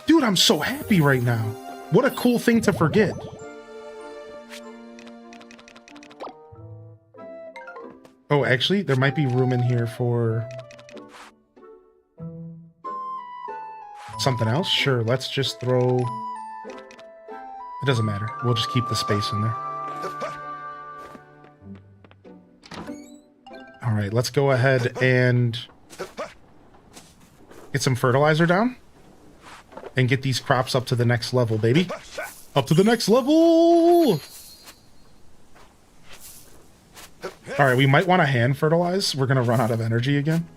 Dude, I'm so happy right now. What a cool thing to forget. Oh, actually, there might be room in here for something else. Sure, let's just throw... It doesn't matter. We'll just keep the space in there. All right, let's go ahead and get some fertilizer down and get these crops up to the next level, baby. Up to the next level! All right, we might want to hand fertilize. We're going to run out of energy again.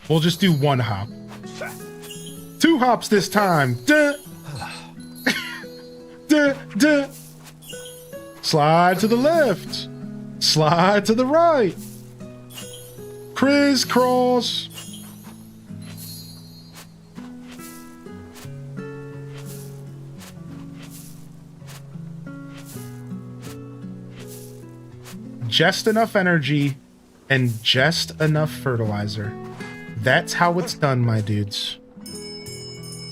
We'll just do one hop. 2 hops this time. Duh. Duh, duh. Slide to the left. Slide to the right. Crisscross. Just enough energy and just enough fertilizer. That's how it's done, my dudes.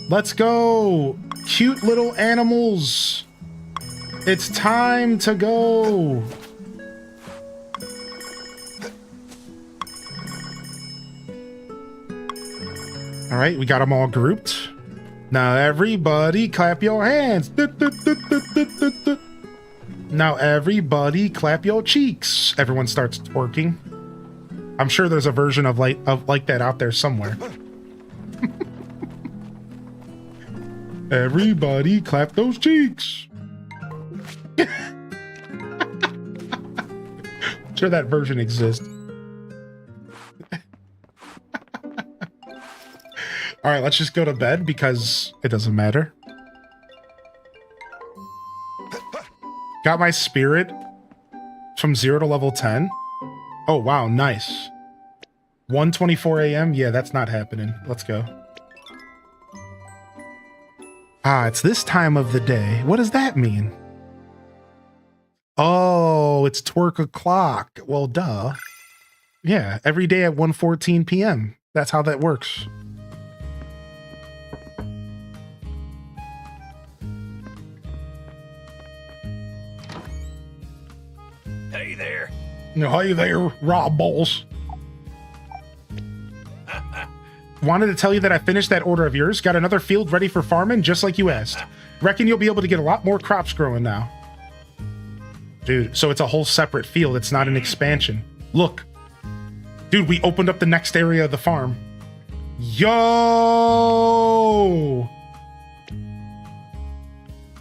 Let's go! Cute little animals! It's time to go! Alright, we got them all grouped. Now everybody clap your hands! Now everybody clap your cheeks! Everyone starts twerking. I'm sure there's a version of like that out there somewhere. Everybody clap those cheeks. I'm sure that version exists. All right, let's just go to bed because it doesn't matter. Got my spirit from 0 to level 10. Oh, wow, nice. 1:24 a.m.? Yeah, that's not happening. Let's go. Ah, it's this time of the day. What does that mean? Oh, it's twerk o'clock. Well, duh. Yeah, every day at 1:14 p.m. That's how that works. Hey there. Hey there, Rob Balls. Wanted to tell you that I finished that order of yours. Got another field ready for farming, just like you asked. Reckon you'll be able to get a lot more crops growing now. Dude, so it's a whole separate field. It's not an expansion. Look. Dude, we opened up the next area of the farm. Yo!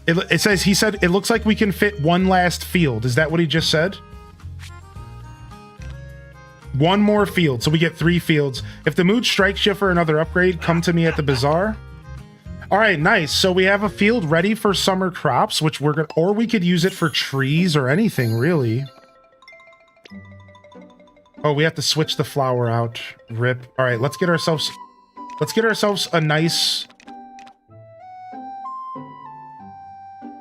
It says, he said, it looks like we can fit one last field. Is that what he just said? One more field, so we get 3 fields. If the mood strikes you for another upgrade, come to me at the bazaar. All right, nice. So we have a field ready for summer crops, which we're gonna, or we could use it for trees or anything, really. Oh, we have to switch the flower out. Rip. All right, let's get ourselves a nice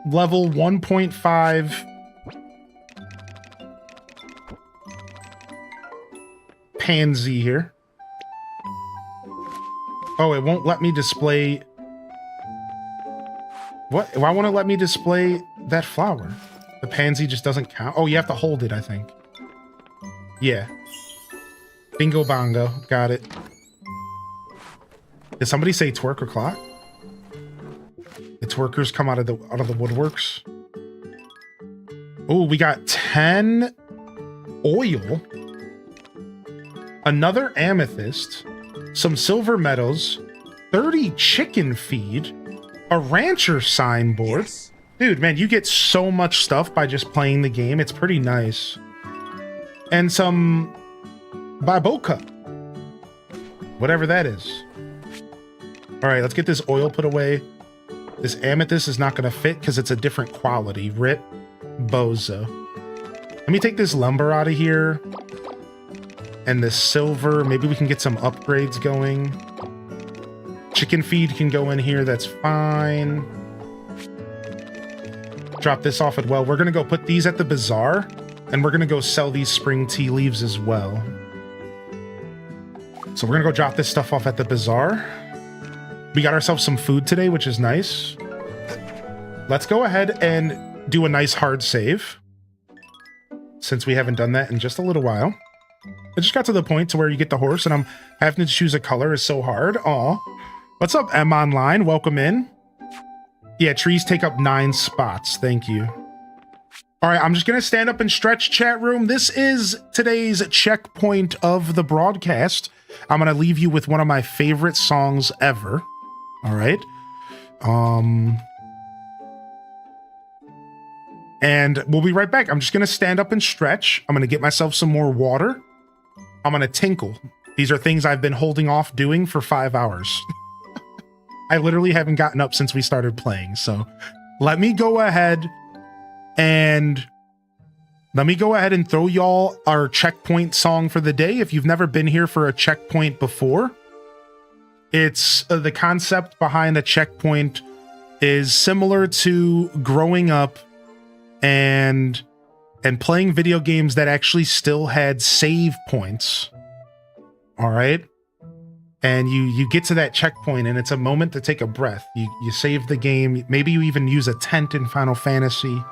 level 1.5 pansy here. Oh, it won't let me display. What? Why won't it let me display that flower? The pansy just doesn't count. Oh, you have to hold it, I think. Yeah. Bingo bongo. Got it. Did somebody say twerk o'clock? The twerkers come out of the woodworks. Oh, we got 10 oil. Another amethyst, some silver medals, 30 chicken feed, a rancher signboard. Yes. Dude, man, you get so much stuff by just playing the game. It's pretty nice. And some baboka. Whatever that is. All right, let's get this oil put away. This amethyst is not going to fit because it's a different quality. Rip bozo. Let me take this lumber out of here. And the silver, maybe we can get some upgrades going. Chicken feed can go in here, that's fine. Drop this off at well. We're gonna go put these at the bazaar, and we're gonna go sell these spring tea leaves as well. So we're gonna go drop this stuff off at the bazaar. We got ourselves some food today, which is nice. Let's go ahead and do a nice hard save, since we haven't done that in just a little while. I just got to the point to where you get the horse and I'm having to choose a color is so hard. Aw. What's up, M Online? Welcome in. Yeah, trees take up 9 spots. Thank you. All right, I'm just going to stand up and stretch, chat room. This is today's checkpoint of the broadcast. I'm going to leave you with one of my favorite songs ever. All right. And we'll be right back. I'm just going to stand up and stretch. I'm going to get myself some more water. I'm going to tinkle. These are things I've been holding off doing for 5 hours. I literally haven't gotten up since we started playing. So let me go ahead and throw y'all our checkpoint song for the day. If you've never been here for a checkpoint before, it's the concept behind a checkpoint is similar to growing up and playing video games that actually still had save points. All right. And you get to that checkpoint and it's a moment to take a breath. You save the game. Maybe you even use a tent in Final Fantasy.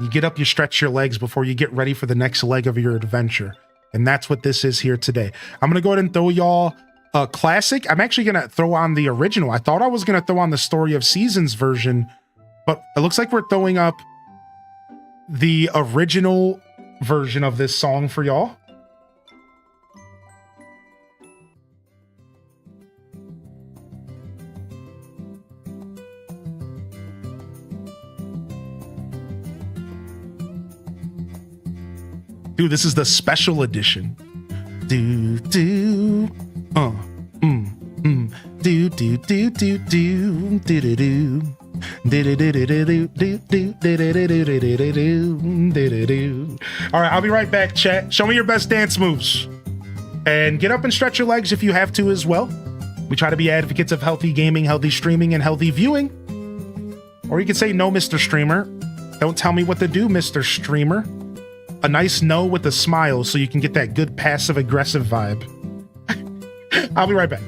You get up, you stretch your legs before you get ready for the next leg of your adventure. And that's what this is here today. I'm going to go ahead and throw y'all a classic. I'm actually going to throw on the original. I thought I was going to throw on the Story of Seasons version, but it looks like we're throwing up the original version of this song for y'all. Dude, this is the special edition. Do do do do do do do do do do. All right, I'll be right back, chat. Show me your best dance moves. And get up and stretch your legs if you have to as well. We try to be advocates of healthy gaming, healthy streaming, and healthy viewing. Or you could say, no, Mr. Streamer. Don't tell me what to do, Mr. Streamer. A nice no with a smile so you can get that good passive-aggressive vibe. I'll be right back.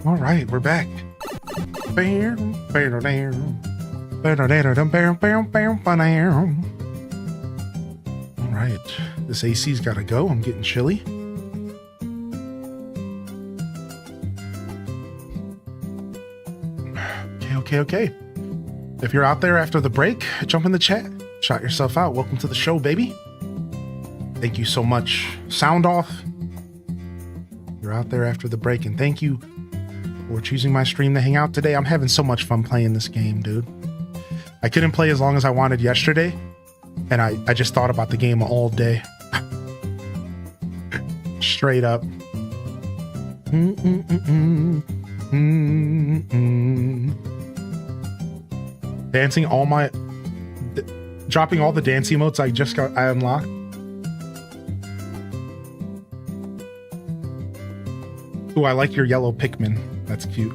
All right, we're back. All right, this AC's got to go. I'm getting chilly. Okay. If you're out there after the break, jump in the chat. Shout yourself out. Welcome to the show, baby. Thank you so much. Sound off. You're out there after the break, and thank you for choosing my stream to hang out today. I'm having so much fun playing this game, dude. I couldn't play as long as I wanted yesterday, and I just thought about the game all day. Straight up. Dancing all my... dropping all the dance emotes I unlocked. Ooh, I like your yellow Pikmin. That's cute.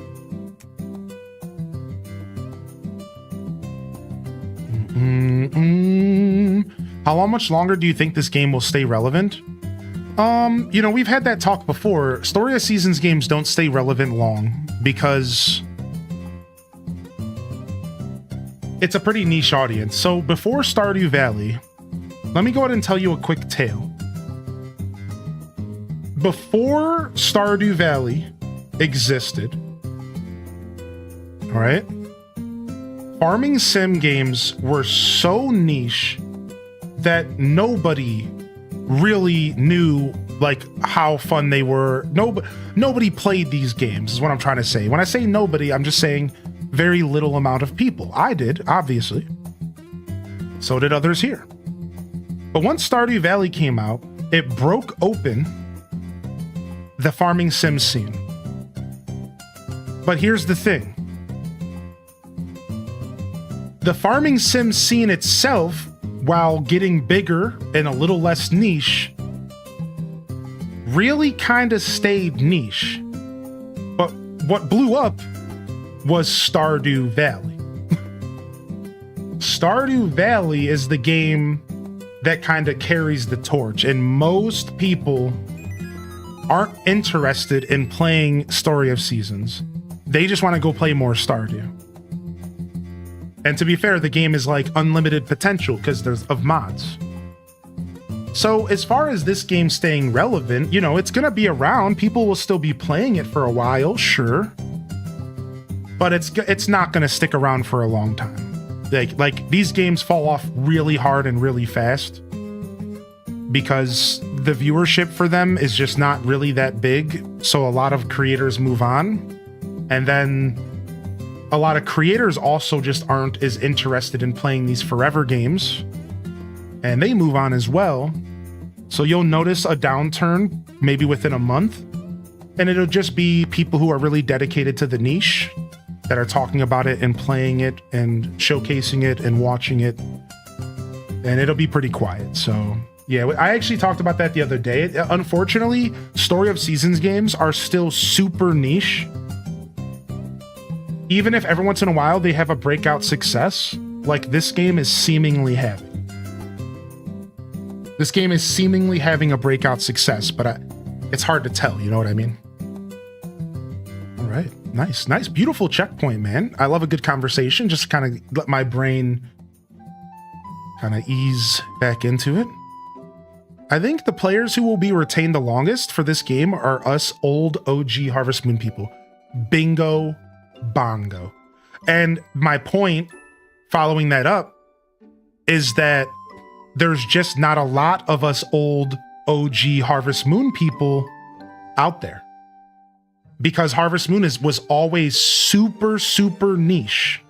How much longer do you think this game will stay relevant? You know, we've had that talk before. Story of Seasons games don't stay relevant long because it's a pretty niche audience. So before Stardew Valley, let me go ahead and tell you a quick tale. Before Stardew Valley existed, all right, farming sim games were so niche that nobody really knew like how fun they were. Nobody played these games is what I'm trying to say. When I say nobody, I'm just saying very little amount of people. I did, obviously. So did others here. But once Stardew Valley came out, it broke open the farming sim scene. But here's the thing. The farming sim scene itself, while getting bigger and a little less niche, really kind of stayed niche. But what blew up was Stardew Valley. Stardew Valley is the game that kind of carries the torch, and most people aren't interested in playing Story of Seasons. They just want to go play more Stardew. And to be fair, the game is like unlimited potential because there's of mods. So as far as this game staying relevant, you know, it's going to be around. People will still be playing it for a while, sure. But it's not going to stick around for a long time. Like these games fall off really hard and really fast because the viewership for them is just not really that big. So a lot of creators move on. And then a lot of creators also just aren't as interested in playing these forever games. And they move on as well. So you'll notice a downturn maybe within a month. And it'll just be people who are really dedicated to the niche that are talking about it and playing it and showcasing it and watching it. And it'll be pretty quiet. So yeah, I actually talked about that the other day. Unfortunately, Story of Seasons games are still super niche. Even if every once in a while they have a breakout success, like this game is seemingly having. This game is seemingly having a breakout success, but it's hard to tell, you know what I mean? All right, nice, beautiful checkpoint, man. I love a good conversation, just kind of let my brain kind of ease back into it. I think the players who will be retained the longest for this game are us old OG Harvest Moon people. Bingo. Bongo. And my point following that up is that there's just not a lot of us old OG Harvest Moon people out there because Harvest Moon was always super niche,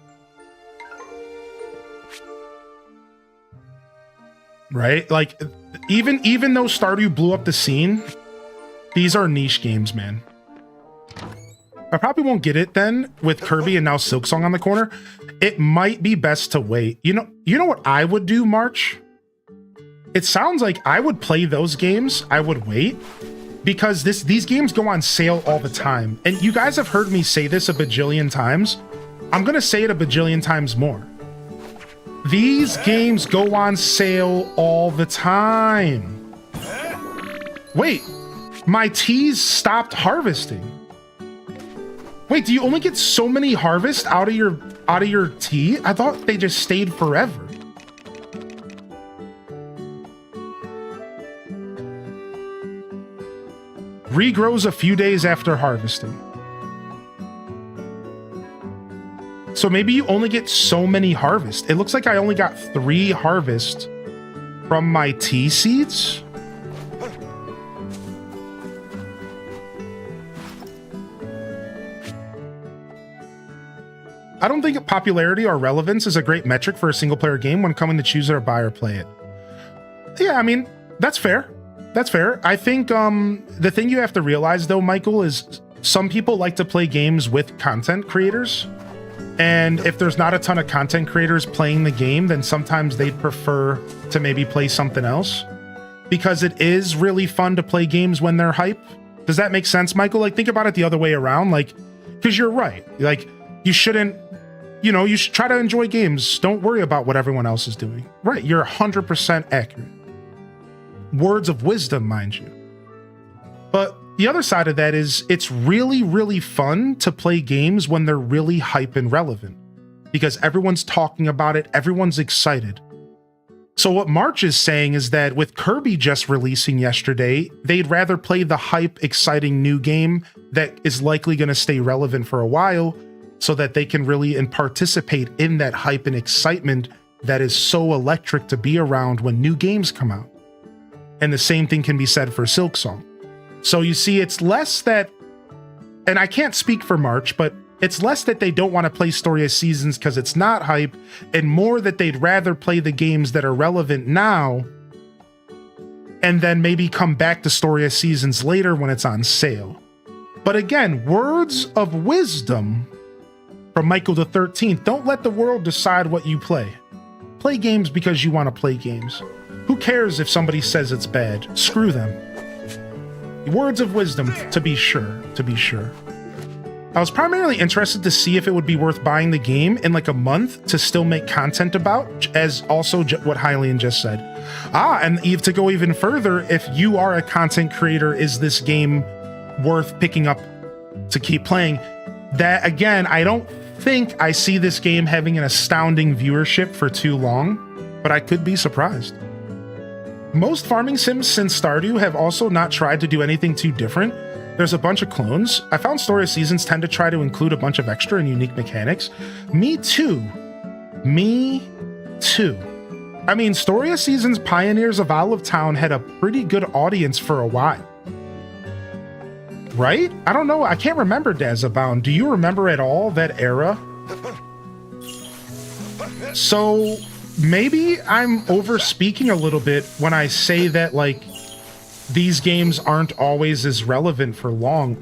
right? Like even though Stardew blew up the scene, these are niche games, man. I probably won't get it then with Kirby and now Silksong on the corner. It might be best to wait. You know what I would do, March? It sounds like I would play those games. I would wait because these games go on sale all the time. And you guys have heard me say this a bajillion times. I'm going to say it a bajillion times more. These games go on sale all the time. Wait, my teas stopped harvesting. Wait, do you only get so many harvests out of your tea? I thought they just stayed forever. Regrows a few days after harvesting. So maybe you only get so many harvests. It looks like I only got 3 harvests from my tea seeds. I don't think popularity or relevance is a great metric for a single player game when coming to choose or buy or play it. Yeah, I mean, that's fair. That's fair. I think the thing you have to realize though, Michael, is some people like to play games with content creators. And if there's not a ton of content creators playing the game, then sometimes they'd prefer to maybe play something else. Because it is really fun to play games when they're hype. Does that make sense, Michael? Like, think about it the other way around. Like, because you're right. Like, you shouldn't, you know, you should try to enjoy games. Don't worry about what everyone else is doing. Right, you're 100% accurate. Words of wisdom, mind you. But the other side of that is it's really, really fun to play games when they're really hype and relevant. Because everyone's talking about it, everyone's excited. So what March is saying is that with Kirby just releasing yesterday, they'd rather play the hype, exciting new game that is likely going to stay relevant for a while so that they can really participate in that hype and excitement that is so electric to be around when new games come out. And the same thing can be said for Silksong. So you see, it's less that, and I can't speak for March, but it's less that they don't want to play Story of Seasons because it's not hype, and more that they'd rather play the games that are relevant now and then maybe come back to Story of Seasons later when it's on sale. But again, words of wisdom from Michael the 13th. Don't let the world decide what you play. Play games because you want to play games. Who cares if somebody says it's bad? Screw them. Words of wisdom, to be sure, to be sure. I was primarily interested to see if it would be worth buying the game in like a month to still make content about, as also what Hylian just said. And to go even further, if you are a content creator, is this game worth picking up to keep playing? That, again, I don't think I see this game having an astounding viewership for too long, but I could be surprised. Most farming sims since Stardew have also not tried to do anything too different. There's a bunch of clones. I found Story of Seasons tend to try to include a bunch of extra and unique mechanics. Me too. Me too. I mean, Story of Seasons Pioneers of Olive Town had a pretty good audience for a while. Right? I don't know. I can't remember Dazabound. Do you remember at all that era? So maybe I'm over-speaking a little bit when I say that, like, these games aren't always as relevant for long.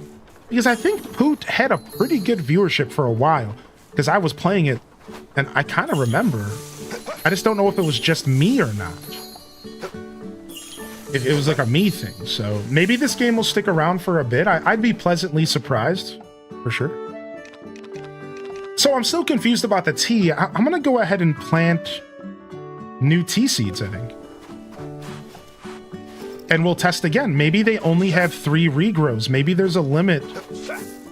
Because I think Poot had a pretty good viewership for a while. Because I was playing it, and I kind of remember. I just don't know if it was just me or not. It was like a me thing, so maybe this game will stick around for a bit. I'd be pleasantly surprised, for sure. So I'm still confused about the tea. I'm gonna go ahead and plant new tea seeds, I think. And we'll test again. Maybe they only have 3 regrows. Maybe there's a limit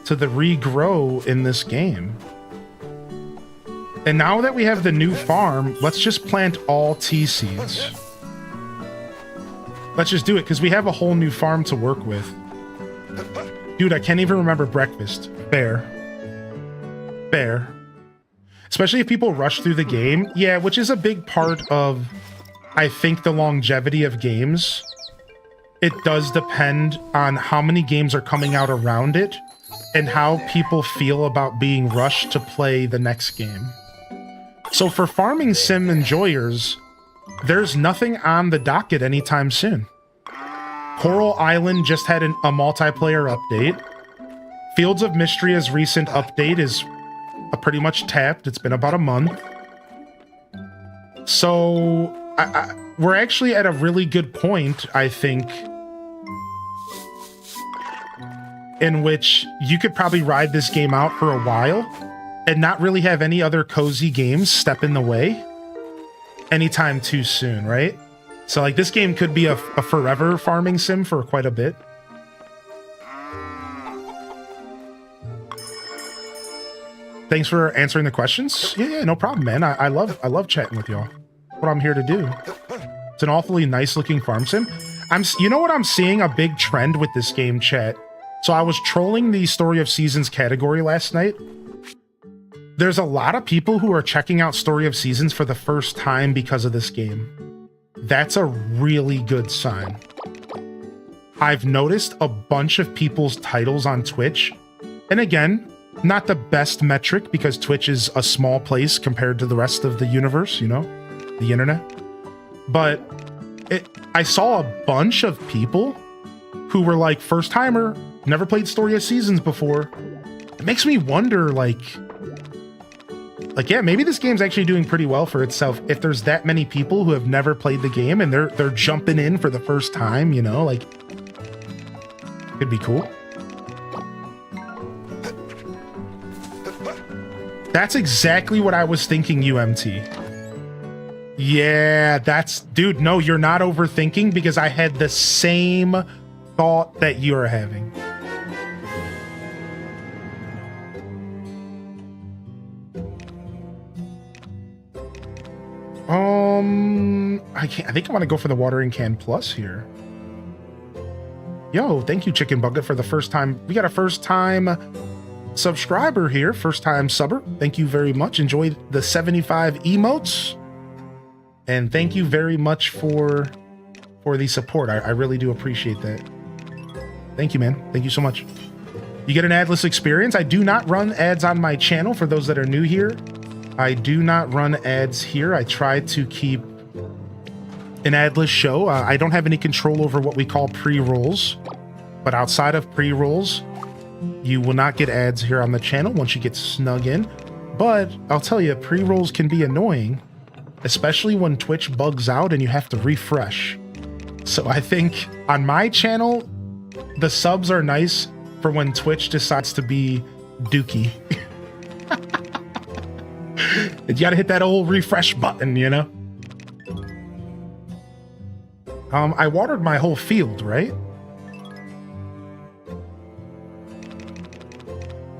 to the regrow in this game. And now that we have the new farm, let's just plant all tea seeds. Let's just do it, because we have a whole new farm to work with. Dude, I can't even remember breakfast. Fair. Fair. Especially if people rush through the game. Yeah, which is a big part of, I think, the longevity of games. It does depend on how many games are coming out around it and how people feel about being rushed to play the next game. So for farming sim enjoyers, there's nothing on the docket anytime soon. Coral Island just had a multiplayer update. Fields of Mystria's recent update is pretty much tapped. It's been about a month. So we're actually at a really good point, I think, in which you could probably ride this game out for a while and not really have any other cozy games step in the way anytime too soon, right? So like this game could be a forever farming sim for quite a bit. Thanks for answering the questions. Yeah, no problem, man. I love chatting with y'all. What I'm here to do. It's an awfully nice looking farm sim. You know what I'm seeing a big trend with this game, chat. So I was trolling the Story of Seasons category last night. There's a lot of people who are checking out Story of Seasons for the first time because of this game. That's a really good sign. I've noticed a bunch of people's titles on Twitch. And again, not the best metric because Twitch is a small place compared to the rest of the universe, you know, the internet. But I saw a bunch of people who were like, first timer, never played Story of Seasons before. It makes me wonder, like, yeah, maybe this game's actually doing pretty well for itself if there's that many people who have never played the game and they're jumping in for the first time, you know, like, could be cool. That's exactly what I was thinking, UMT. Yeah, dude, no, you're not overthinking because I had the same thought that you're having. I think I want to go for the watering can plus here. Yo, thank you, Chicken Bucket, for the first time. We got a first time subscriber here, first time subber. Thank you very much. Enjoyed the 75 emotes. And thank you very much for the support. I really do appreciate that. Thank you, man. Thank you so much. You get an adless experience. I do not run ads on my channel for those that are new here. I do not run ads here. I try to keep an adless show. I don't have any control over what we call pre-rolls, but outside of pre-rolls, you will not get ads here on the channel once you get snug in. But I'll tell you, pre-rolls can be annoying, especially when Twitch bugs out and you have to refresh. So I think on my channel, the subs are nice for when Twitch decides to be dookie. You gotta hit that old refresh button, you know? I watered my whole field, right?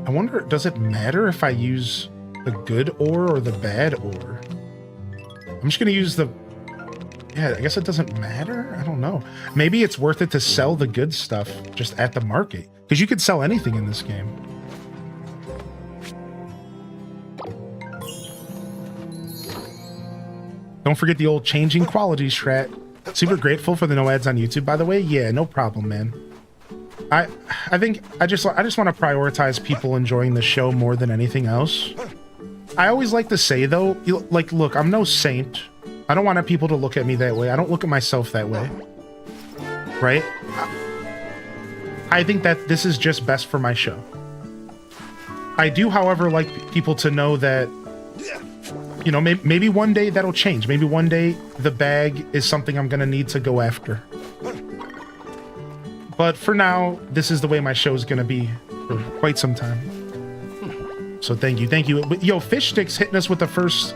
I wonder, does it matter if I use the good ore or the bad ore? I'm just gonna use the... Yeah, I guess it doesn't matter? I don't know. Maybe it's worth it to sell the good stuff just at the market. Because you could sell anything in this game. Don't forget the old changing quality strat. Super grateful for the no ads on YouTube, by the way. Yeah, no problem, man. I think I just want to prioritize people enjoying the show more than anything else. I always like to say though, like, look, I'm no saint. I don't want people to look at me that way. I don't look at myself that way. Right? I think that this is just best for my show. I do, however, like people to know that, you know, maybe one day that'll change. Maybe one day the bag is something I'm going to need to go after. But for now, this is the way my show is going to be for quite some time. So thank you. Thank you. Yo, Fish Sticks hitting us with a first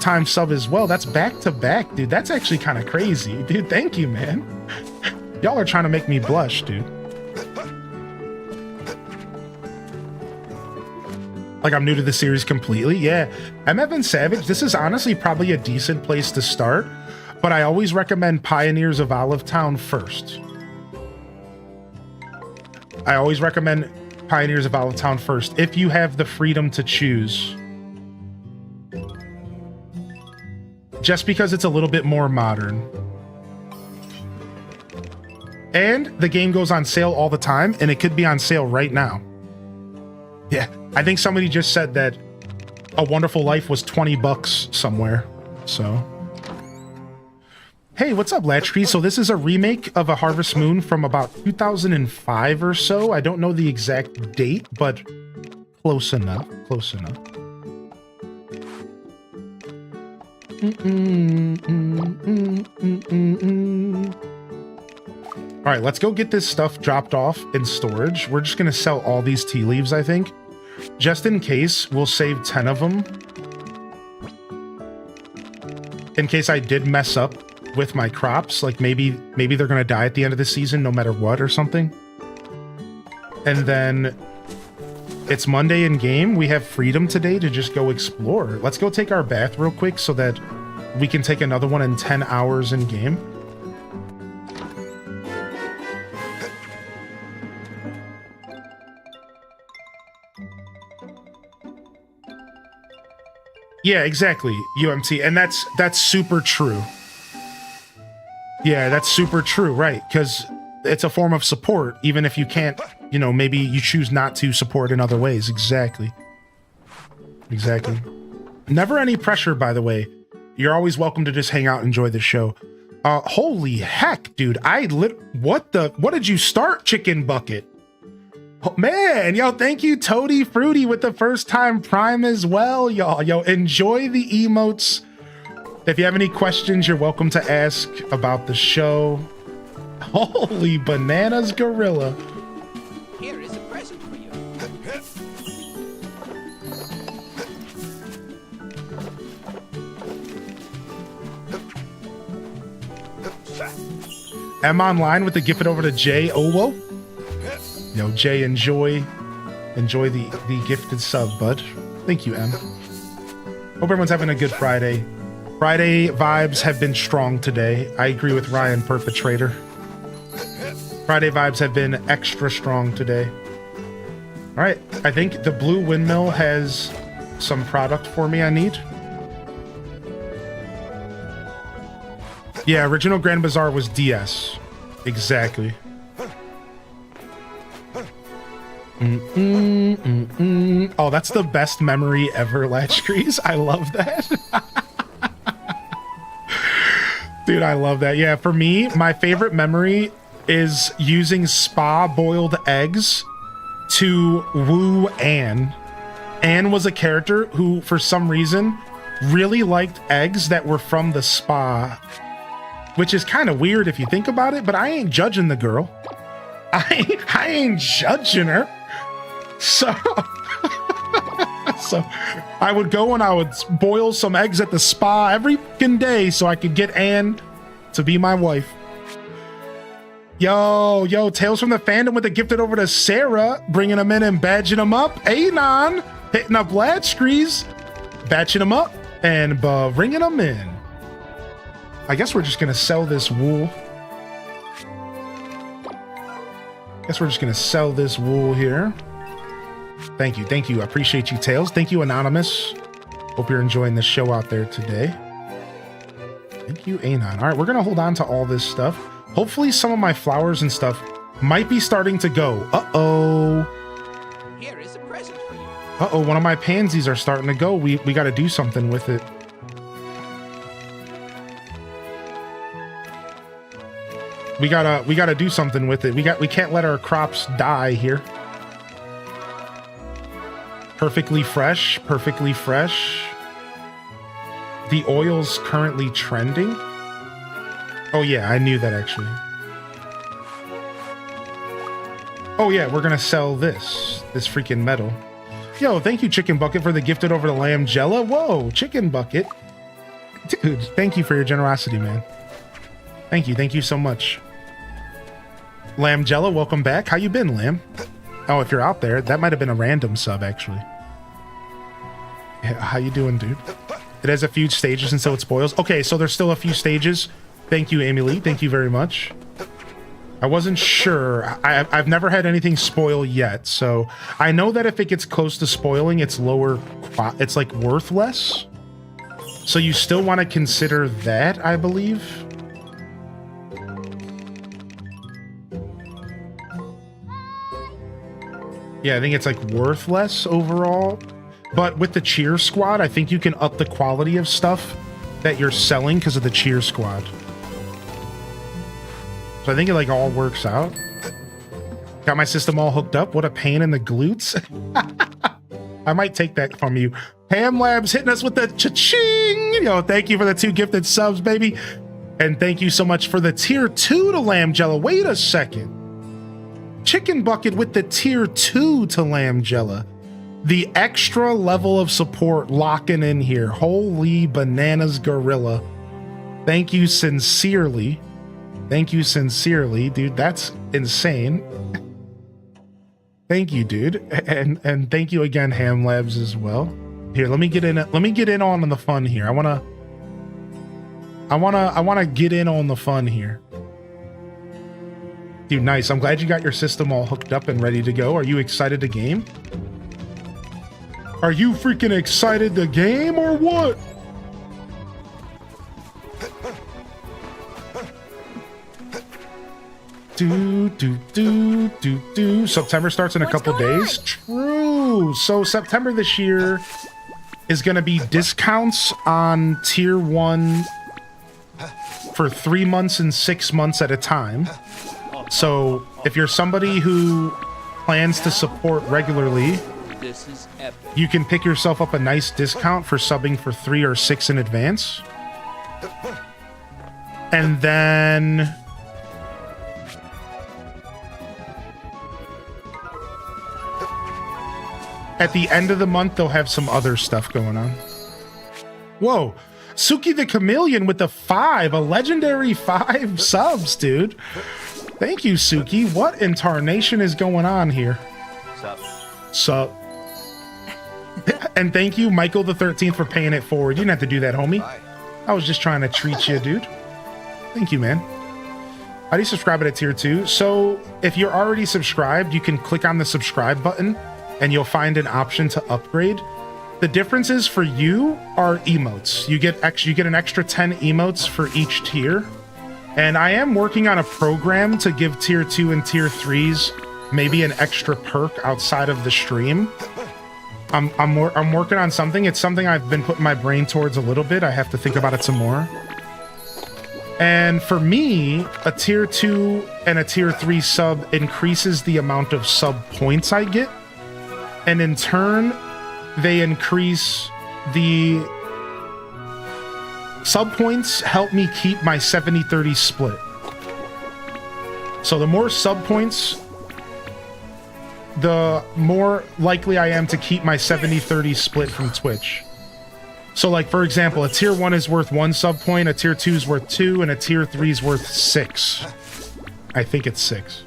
time sub as well. That's back to back, dude. That's actually kind of crazy. Dude, thank you, man. Y'all are trying to make me blush, dude. Like I'm new to the series completely. Yeah. I'm Evan Savage. This is honestly probably a decent place to start, but I always recommend Pioneers of Olive Town first. I always recommend Pioneers of Olive Town first if you have the freedom to choose. Just because it's a little bit more modern. And the game goes on sale all the time, and it could be on sale right now. Yeah, I think somebody just said that A Wonderful Life was 20 bucks somewhere, so... Hey, what's up, Latchtree? So this is a remake of a Harvest Moon from about 2005 or so. I don't know the exact date, but close enough. Close enough. All right, let's go get this stuff dropped off in storage. We're just going to sell all these tea leaves, I think. Just in case, we'll save 10 of them. In case I did mess up with my crops, like maybe they're gonna die at the end of the season no matter what or something. And then It's Monday in game. We have freedom today to just go explore. Let's go take our bath real quick so that we can take another one in 10 hours in game. Yeah, exactly, UMT. And that's super true. Yeah, that's super true, right? Because it's a form of support, even if you can't, you know, maybe you choose not to support in other ways. Exactly. Exactly. Never any pressure, by the way. You're always welcome to just hang out and enjoy the show. Holy heck, dude. What did you start, Chicken Bucket? Oh, man, yo, thank you, Toady Fruity, with the first time Prime as well, y'all. Yo, enjoy the emotes. If you have any questions, you're welcome to ask about the show. Holy bananas, gorilla. Here is a present for you. M online with the gift it over to Jay Owo. Yo, Jay, enjoy the gifted sub, bud. Thank you, M. Hope everyone's having a good Friday. Friday vibes have been strong today. I agree with Ryan, Perpetrator. Friday vibes have been extra strong today. All right, I think the blue windmill has some product for me I need. Yeah, original Grand Bazaar was DS. Exactly. Oh, that's the best memory ever, Latchcrease. I love that. Dude, I love that. Yeah, for me, my favorite memory is using spa boiled eggs to woo Anne. Anne was a character who, for some reason, really liked eggs that were from the spa, which is kind of weird if you think about it, but I ain't judging the girl. I ain't judging her. So I would go and I would boil some eggs at the spa every fucking day so I could get Anne to be my wife. Yo, Tales from the Fandom with the gifted over to Sarah, bringing them in and badging them up. Anon, hitting up Latchcrease, batching them up and bringing them in. I guess we're just going to sell this wool. Guess we're just going to sell this wool here. Thank you. I appreciate you, Tails. Thank you, Anonymous. Hope you're enjoying the show out there today. Thank you, Anon. All right, we're going to hold on to all this stuff. Hopefully some of my flowers and stuff might be starting to go. Uh-oh. Here is a present for you. Uh-oh, one of my pansies are starting to go. We got to do something with it. We gotta do something with it. We can't let our crops die here. Perfectly fresh. The oil's currently trending. Oh yeah, I knew that actually. Oh yeah, we're gonna sell this freaking metal. Yo, thank you, Chicken Bucket, for the gifted over to Lamb Jella. Whoa, Chicken Bucket. Dude, thank you for your generosity, man. Thank you so much. Lamb Jella, welcome back. How you been, Lamb? Oh, if you're out there, that might have been a random sub, actually. Yeah, how you doing, dude? It has a few stages until it spoils. Okay, so there's still a few stages. Thank you, Amy Lee. Thank you very much. I wasn't sure. I've never had anything spoil yet, so I know that if it gets close to spoiling, it's lower. It's like worth less. So you still want to consider that, I believe. Yeah, I think it's like worth less overall. But with the cheer squad, I think you can up the quality of stuff that you're selling because of the cheer squad. So I think it like all works out. Got my system all hooked up. What a pain in the glutes. I might take that from you. Ham Labs hitting us with the cha-ching. Yo, thank you for the 2 gifted subs, baby. And thank you so much for the tier 2 to Lamb Jella. Wait a second. Chicken Bucket with the tier 2 to Lamb Jella. The extra level of support locking in here. Holy bananas, gorilla. Thank you sincerely. Dude, that's insane. Thank you, dude. And thank you again, Ham Labs, as well. Here, let me get in. Let me get in on the fun here. I wanna get in on the fun here. Dude, nice. I'm glad you got your system all hooked up and ready to go. Are you excited to game? Are you freaking excited to game or what? September starts in a couple days. True. So September this year is going to be discounts on tier 1 for 3 months and 6 months at a time. So if you're somebody who plans to support regularly, you can pick yourself up a nice discount for subbing for 3 or 6 in advance. And then at the end of the month, they'll have some other stuff going on. Whoa. Suki the Chameleon with the 5, a legendary 5 subs, dude. Thank you, Suki. What in tarnation is going on here? Sup. And thank you, Michael the 13th, for paying it forward. You didn't have to do that, homie. I was just trying to treat you, dude. Thank you, man. How do you subscribe at tier 2? So if you're already subscribed, you can click on the subscribe button and you'll find an option to upgrade. The differences for you are emotes. You get an extra 10 emotes for each tier. And I am working on a program to give tier 2 and tier 3s maybe an extra perk outside of the stream. I'm working on something. It's something I've been putting my brain towards a little bit. I have to think about it some more. And for me, a tier 2 and a tier 3 sub increases the amount of sub points I get. And in turn, they increase the sub points, help me keep my 70-30 split. So the more sub points, the more likely I am to keep my 70-30 split from Twitch. So like, for example, a tier 1 is worth 1 sub point, a tier 2 is worth 2, and a tier 3 is worth 6. I think it's 6.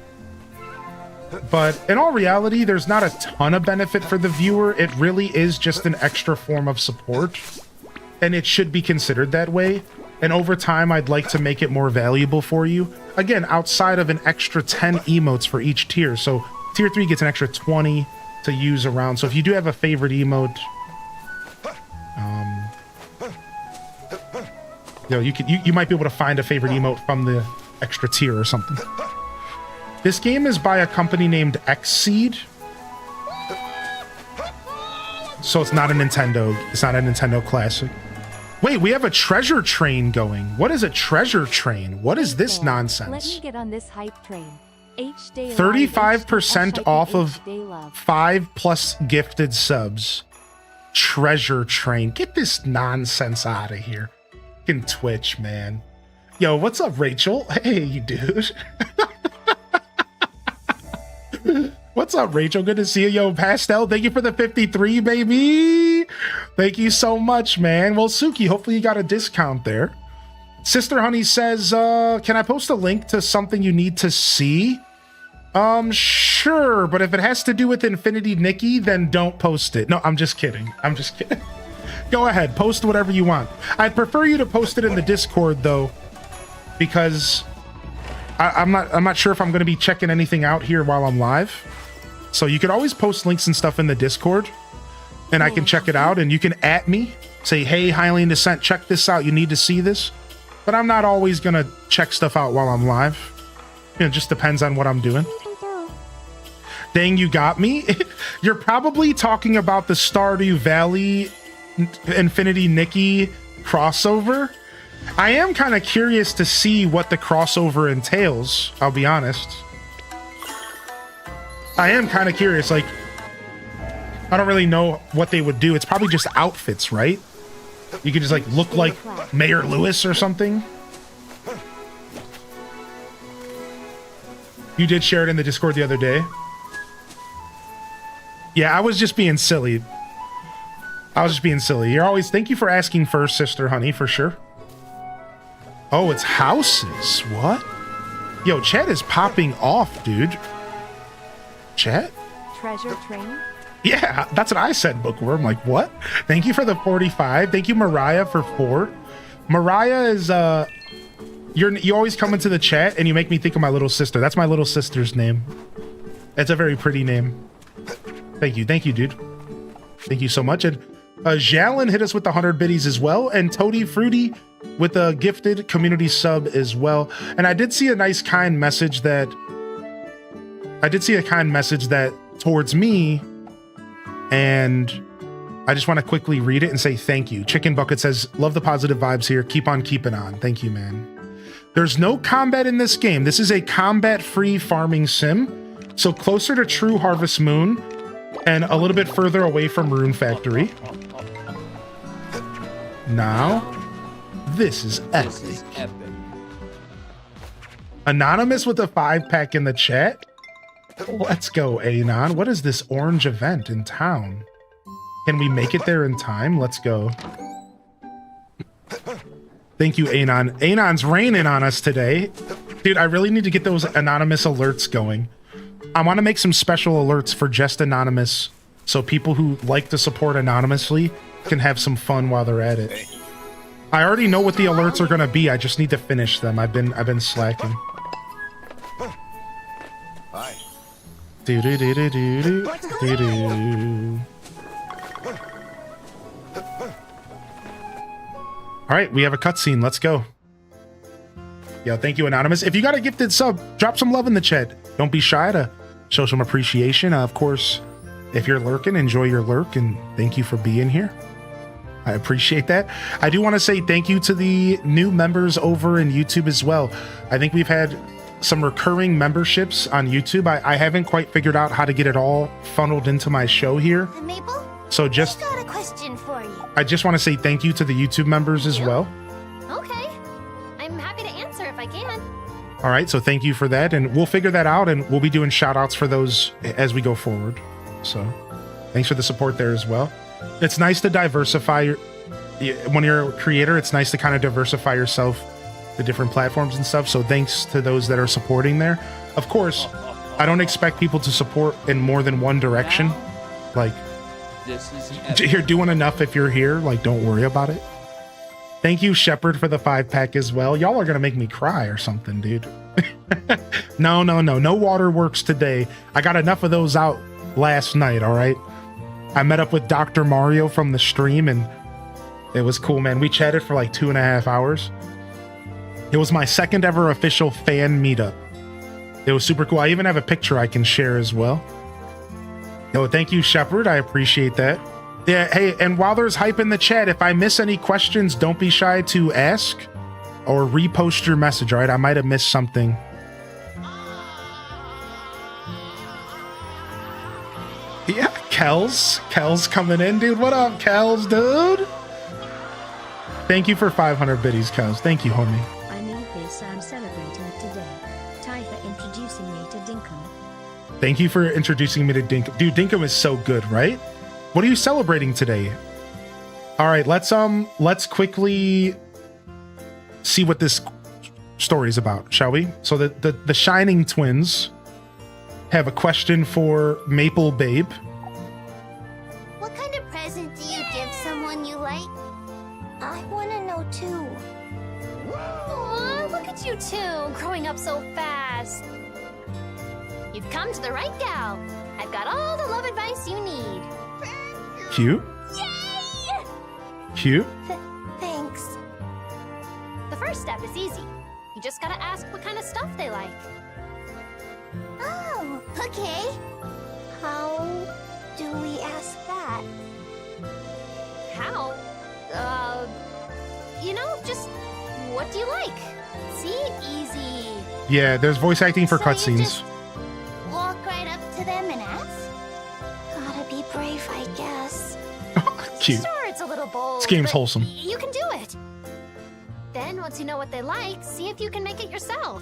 But in all reality, there's not a ton of benefit for the viewer. It really is just an extra form of support, and it should be considered that way. And over time, I'd like to make it more valuable for you. Again, outside of an extra 10 emotes for each tier. So tier 3 gets an extra 20 to use around. So if you do have a favorite emote, you might be able to find a favorite emote from the extra tier or something. This game is by a company named Xseed. So it's not a Nintendo. It's not a Nintendo classic. Wait, we have a treasure train going. What is a treasure train? What is this nonsense? Let me get on this hype train. 35% off of 5+ gifted subs. Treasure train. Get this nonsense out of here. Fucking Twitch, man. Yo, what's up, Rachel? Hey, dude. What's up, Rachel? Good to see you. Yo, Pastel, thank you for the 53, baby. Thank you so much, man. Well, Suki, hopefully you got a discount there. Sister Honey says, can I post a link to something you need to see? Sure, but if it has to do with Infinity Nikki, then don't post it. No, I'm just kidding. I'm just kidding. Go ahead, post whatever you want. I'd prefer you to post it in the Discord, though, because I'm not sure if I'm going to be checking anything out here while I'm live. So you could always post links and stuff in the Discord, and I can check it out, and you can @ me, say, hey, Hylian Descent, check this out. You need to see this. But I'm not always going to check stuff out while I'm live. You know, it just depends on what I'm doing. Dang, you got me. You're probably talking about the Stardew Valley Infinity Nikki crossover. I am kind of curious to see what the crossover entails, I'll be honest. I am kind of curious, like, I don't really know what they would do. It's probably just outfits, right? You could just, like, look like Mayor Lewis or something. You did share it in the Discord the other day. Yeah, I was just being silly. You're always... Thank you for asking first, Sister Honey, for sure. Oh, it's houses. What? Yo, chat is popping off, dude. Chat? treasure train? Yeah, that's what I said, Bookworm. Like, what? Thank you for the 45. Thank you, Mariah, for 4. Mariah is, you always come into the chat and you make me think of my little sister. That's my little sister's name. It's a very pretty name. Thank you, dude. Thank you so much. And Jalen hit us with the 100 biddies as well, and Toady Fruity with a gifted community sub as well. And I did see a nice kind message that towards me, and I just want to quickly read it and say thank you. Chicken Bucket says, love the positive vibes here. Keep on keeping on. Thank you, man. There's no combat in this game. This is a combat-free farming sim, so closer to True Harvest Moon and a little bit further away from Rune Factory. Now, this is epic. Anonymous with a 5-pack in the chat. Let's go, Anon. What is this orange event in town? Can we make it there in time? Let's go. Thank you, Anon. Anon's raining on us today. Dude, I really need to get those anonymous alerts going. I want to make some special alerts for just anonymous, so people who like to support anonymously can have some fun while they're at it. I already know what the alerts are going to be. I just need to finish them. I've been slacking. Hi. Do do do do do do do do. All right, we have a cutscene. Let's go. Yo, thank you, Anonymous. If you got a gifted sub, drop some love in the chat. Don't be shy to show some appreciation. Of course, if you're lurking, enjoy your lurk, and thank you for being here. I appreciate that. I do want to say thank you to the new members over in YouTube as well. I think we've had some recurring memberships on YouTube. I haven't quite figured out how to get it all funneled into my show here. Maple? So just I got a question for you. I just want to say thank you to the YouTube members as well. Okay. I'm happy to answer if I can. All right, so thank you for that, and we'll figure that out, and we'll be doing shout outs for those as we go forward. So thanks for the support there as well. It's nice to diversify when you're a creator. It's nice to kind of diversify yourself to different platforms and stuff. So thanks to those that are supporting there. Of course, I don't expect people to support in more than one direction. Like, you're doing enough if you're here. Like, don't worry about it. Thank you, Shepard, for the 5-pack as well. Y'all are gonna make me cry or something, dude. No waterworks today. I got enough of those out last night. All right. I met up with Dr. Mario from the stream, and it was cool, man. We chatted for like 2.5 hours. It was my second ever official fan meetup. It was super cool. I even have a picture I can share as well. Yo, thank you, Shepard. I appreciate that. Yeah, hey, and while there's hype in the chat, if I miss any questions, don't be shy to ask or repost your message, all right? I might have missed something. Yeah, Kel's coming in, dude. What up, Kel's, dude? Thank you for 500 biddies, Kel's. Thank you, homie. I need this. I'm celebrating it today. Ty for introducing me to Dinkum. Thank you for introducing me to Dinkum. Dude, Dinkum is so good, right? What are you celebrating today? All right, let's quickly see what this story is about, shall we? So the Shining Twins have a question for Maple Babe. What kind of present do you give someone you like? I want to know too. Aw, look at you two, growing up so fast. You've come to the right gal. I've got all the love advice you need. Cute. Yay! Cute. Thanks. The first step is easy. You just gotta ask what kind of stuff they like. Oh, okay. How do we ask that? How? Just what do you like? See? Easy. Yeah, there's voice acting for So you cutscenes. just walk right up to them and ask? Gotta be brave, I guess. Cute. Sure, it's a little bold. This game's but wholesome. You can do it. Then, once you know what they like, see if you can make it yourself.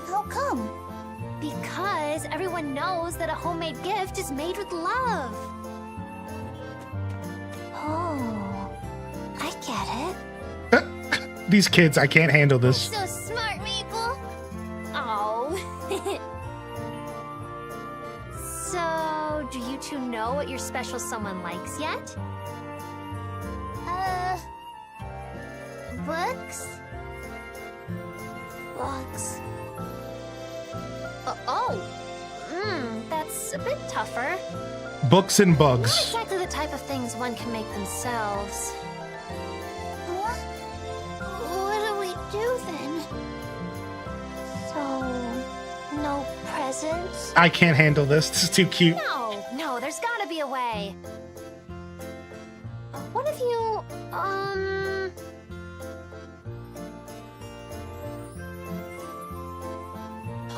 How come? Because everyone knows that a homemade gift is made with love. Oh, I get it. These kids, I can't handle this. So smart, Maple. Oh. special someone likes yet? Books? Bugs. That's a bit tougher. Books and Not bugs. exactly the type of things one can make themselves. What? What do we do then? So, no presents? I can't handle this. This is too cute. No, there's gotta be a way. What if you,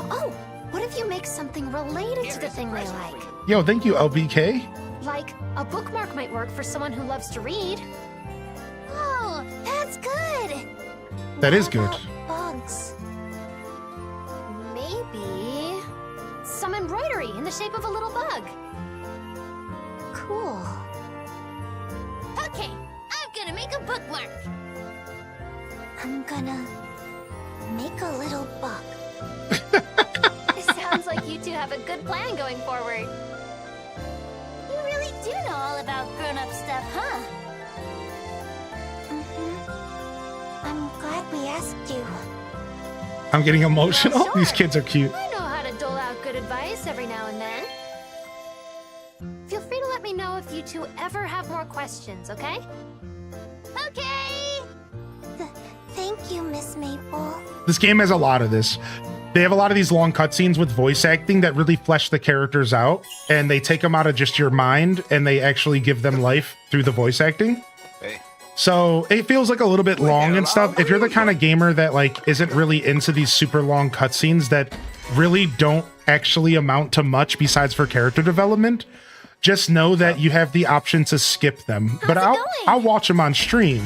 Oh, what if you make something related to the thing they like? Yo, thank you, LBK. Like, a bookmark might work for someone who loves to read. Oh, that's good. That is good. Bugs. Maybe some embroidery in the shape of a little bug. Cool. Okay, I'm gonna make a bookmark. I'm gonna make a little bug. It sounds like you two have a good plan going forward. You really do know all about grown-up stuff, huh? I'm glad we asked you. I'm getting emotional. Well, sure. These kids are cute. I know how to dole out good advice every now and then. Feel free to let me know if you two ever have more questions, okay? Okay! Thank you, Miss Maple. This game has a lot of this. They have a lot of these long cutscenes with voice acting that really flesh the characters out, and they take them out of just your mind, and they actually give them life through the voice acting. Hey. So it feels like a little bit long and stuff. If you're the kind of gamer that like isn't really into these super long cutscenes that really don't actually amount to much besides for character development, just know that you have the option to skip them. But I'll watch them on stream,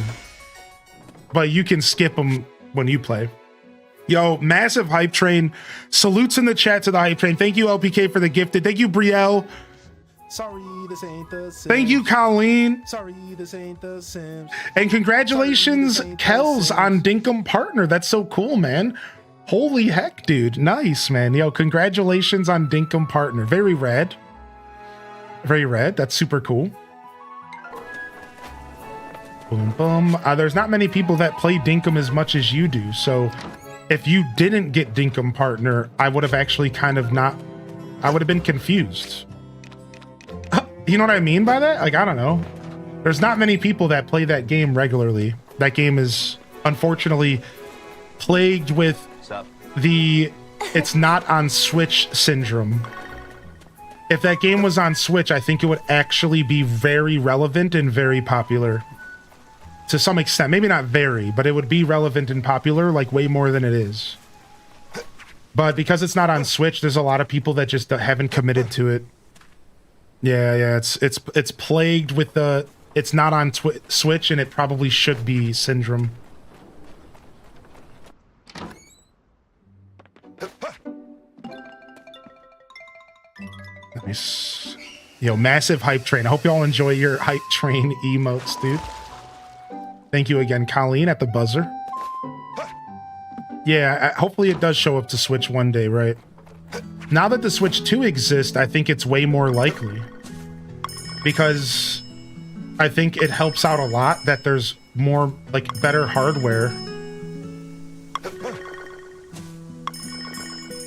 but you can skip them when you play. Yo, massive hype train. Salutes in the chat to the hype train. Thank you, LPK, for the gifted. Thank you, Brielle. Sorry, this ain't the Sims. Thank you, Colleen. Sorry, this ain't the Sims. And congratulations, Kells, on Dinkum Partner. That's so cool, man. Holy heck, dude. Nice, man. Yo, congratulations on Dinkum Partner. Very rad. Very rad. That's super cool. Boom, boom. There's not many people that play Dinkum as much as you do, so if you didn't get Dinkum Partner, I would have actually kind of not... I would have been confused. You know what I mean by that? Like, I don't know. There's not many people that play that game regularly. That game is, unfortunately, plagued with the it's not on Switch syndrome. If that game was on Switch, I think it would actually be very relevant and very popular. To some extent, maybe not very, but it would be relevant and popular like way more than it is. But because it's not on Switch, there's a lot of people that just haven't committed to it. Yeah, it's plagued with the it's not on Switch and it probably should be syndrome. Nice. Yo, massive hype train. I hope y'all enjoy your hype train emotes, dude. Thank you again, Colleen, at the buzzer. Yeah, hopefully it does show up to Switch one day, right? Now that the Switch 2 exists, I think it's way more likely. Because I think it helps out a lot that there's more, like, better hardware.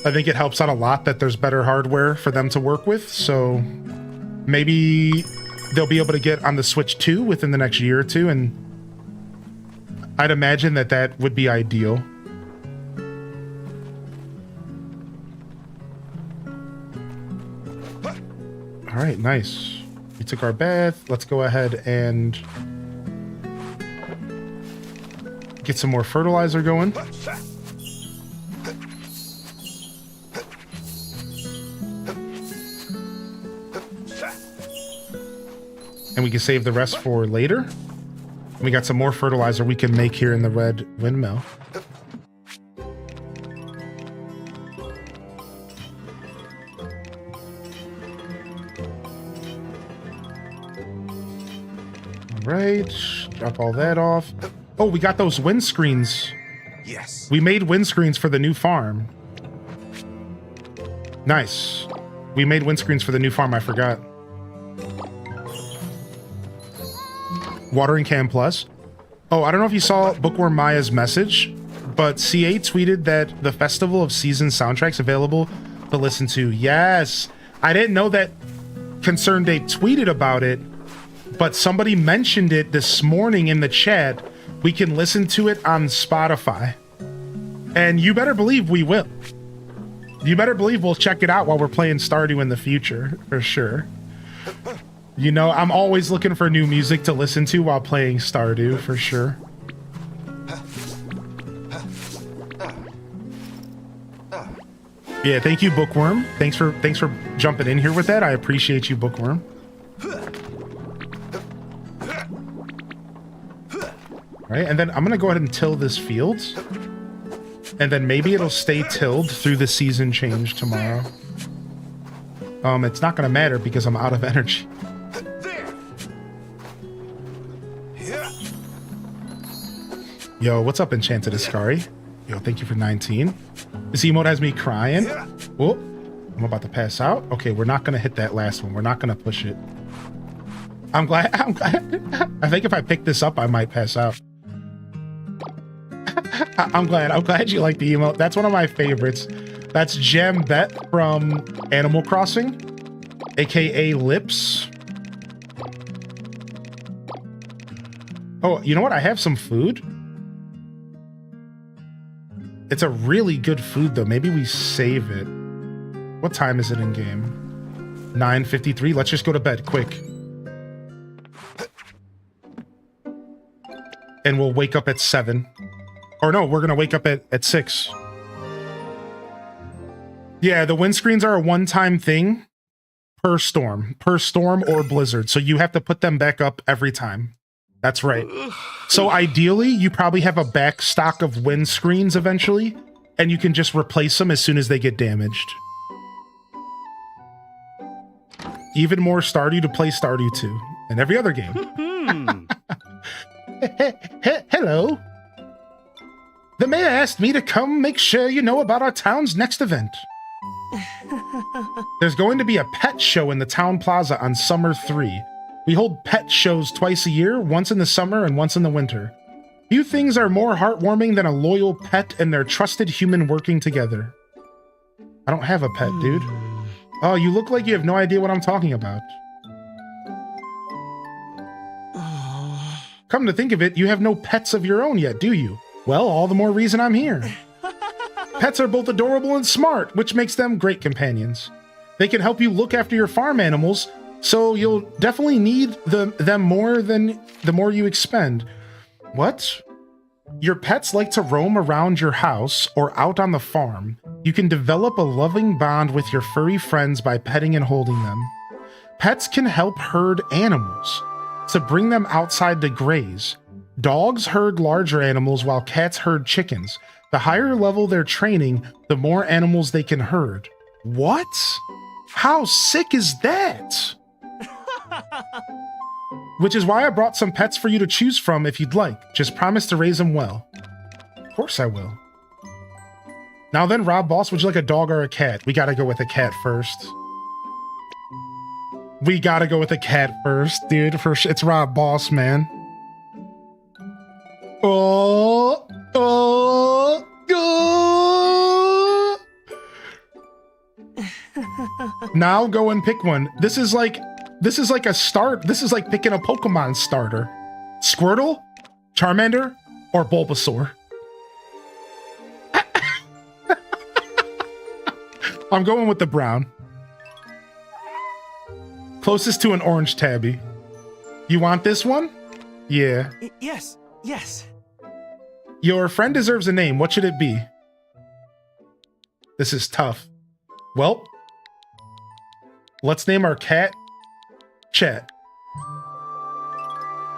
I think it helps out a lot that there's better hardware for them to work with, so maybe they'll be able to get on the Switch 2 within the next year or two, and I'd imagine that that would be ideal. All right, nice. We took our bath. Let's go ahead and get some more fertilizer going. And we can save the rest for later. We got some more fertilizer we can make here in the red windmill. All right, drop all that off. Oh, we got those windscreens. Yes. We made windscreens for the new farm. Nice. We made windscreens for the new farm, I forgot. Watering Can Plus. Oh, I don't know if you saw Bookworm Maya's message, but CA tweeted that the Festival of Seasons soundtrack's available to listen to. Yes. I didn't know that Concerned Dave tweeted about it, but somebody mentioned it this morning in the chat. We can listen to it on Spotify. And you better believe we will. You better believe we'll check it out while we're playing Stardew in the future, for sure. You know, I'm always looking for new music to listen to while playing Stardew, for sure. Yeah, thank you, Bookworm. Thanks for jumping in here with that. I appreciate you, Bookworm. Right, and then I'm gonna go ahead and till this field. And then maybe it'll stay tilled through the season change tomorrow. It's not gonna matter because I'm out of energy. Yo, what's up, Enchanted Ascari? Yo, thank you for 19. This emote has me crying. Oh, I'm about to pass out. Okay, we're not gonna hit that last one. We're not gonna push it. I'm glad. I think if I pick this up, I might pass out. I'm glad you like the emote. That's one of my favorites. That's Gem Bet from Animal Crossing, aka Lips. Oh, you know what? I have some food. It's a really good food, though. Maybe we save it. What time is it in game? 9:53. Let's just go to bed, quick. And we'll wake up at 7. Or no, we're gonna wake up at 6. Yeah, the windscreens are a one-time thing per storm or blizzard. So you have to put them back up every time. That's right. So ideally, you probably have a back stock of windscreens eventually, and you can just replace them as soon as they get damaged. Even more Stardew to play Stardew 2 and every other game. Hello. The mayor asked me to come make sure you know about our town's next event. There's going to be a pet show in the town plaza on Summer 3. We hold pet shows twice a year, once in the summer and once in the winter. Few things are more heartwarming than a loyal pet and their trusted human working together. I don't have a pet, dude. Oh, you look like you have no idea what I'm talking about. Come to think of it, you have no pets of your own yet, do you? Well, all the more reason I'm here. Pets are both adorable and smart, which makes them great companions. They can help you look after your farm animals, so you'll definitely need them more than the more you expend. What? Your pets like to roam around your house or out on the farm. You can develop a loving bond with your furry friends by petting and holding them. Pets can help herd animals, to bring them outside to graze. Dogs herd larger animals while cats herd chickens. The higher level their training, the more animals they can herd. What? How sick is that? Which is why I brought some pets for you to choose from if you'd like. Just promise to raise them well. Of course I will. Now then, Rob Boss, would you like a dog or a cat? We gotta go with a cat first. We gotta go with a cat first, dude. It's Rob Boss, man. Oh. Now go and pick one. This is like a start. This is like picking a Pokemon starter. Squirtle, Charmander, or Bulbasaur. I'm going with the brown. Closest to an orange tabby. You want this one? Yeah. Yes. Your friend deserves a name. What should it be? This is tough. Well, let's name our cat Chet.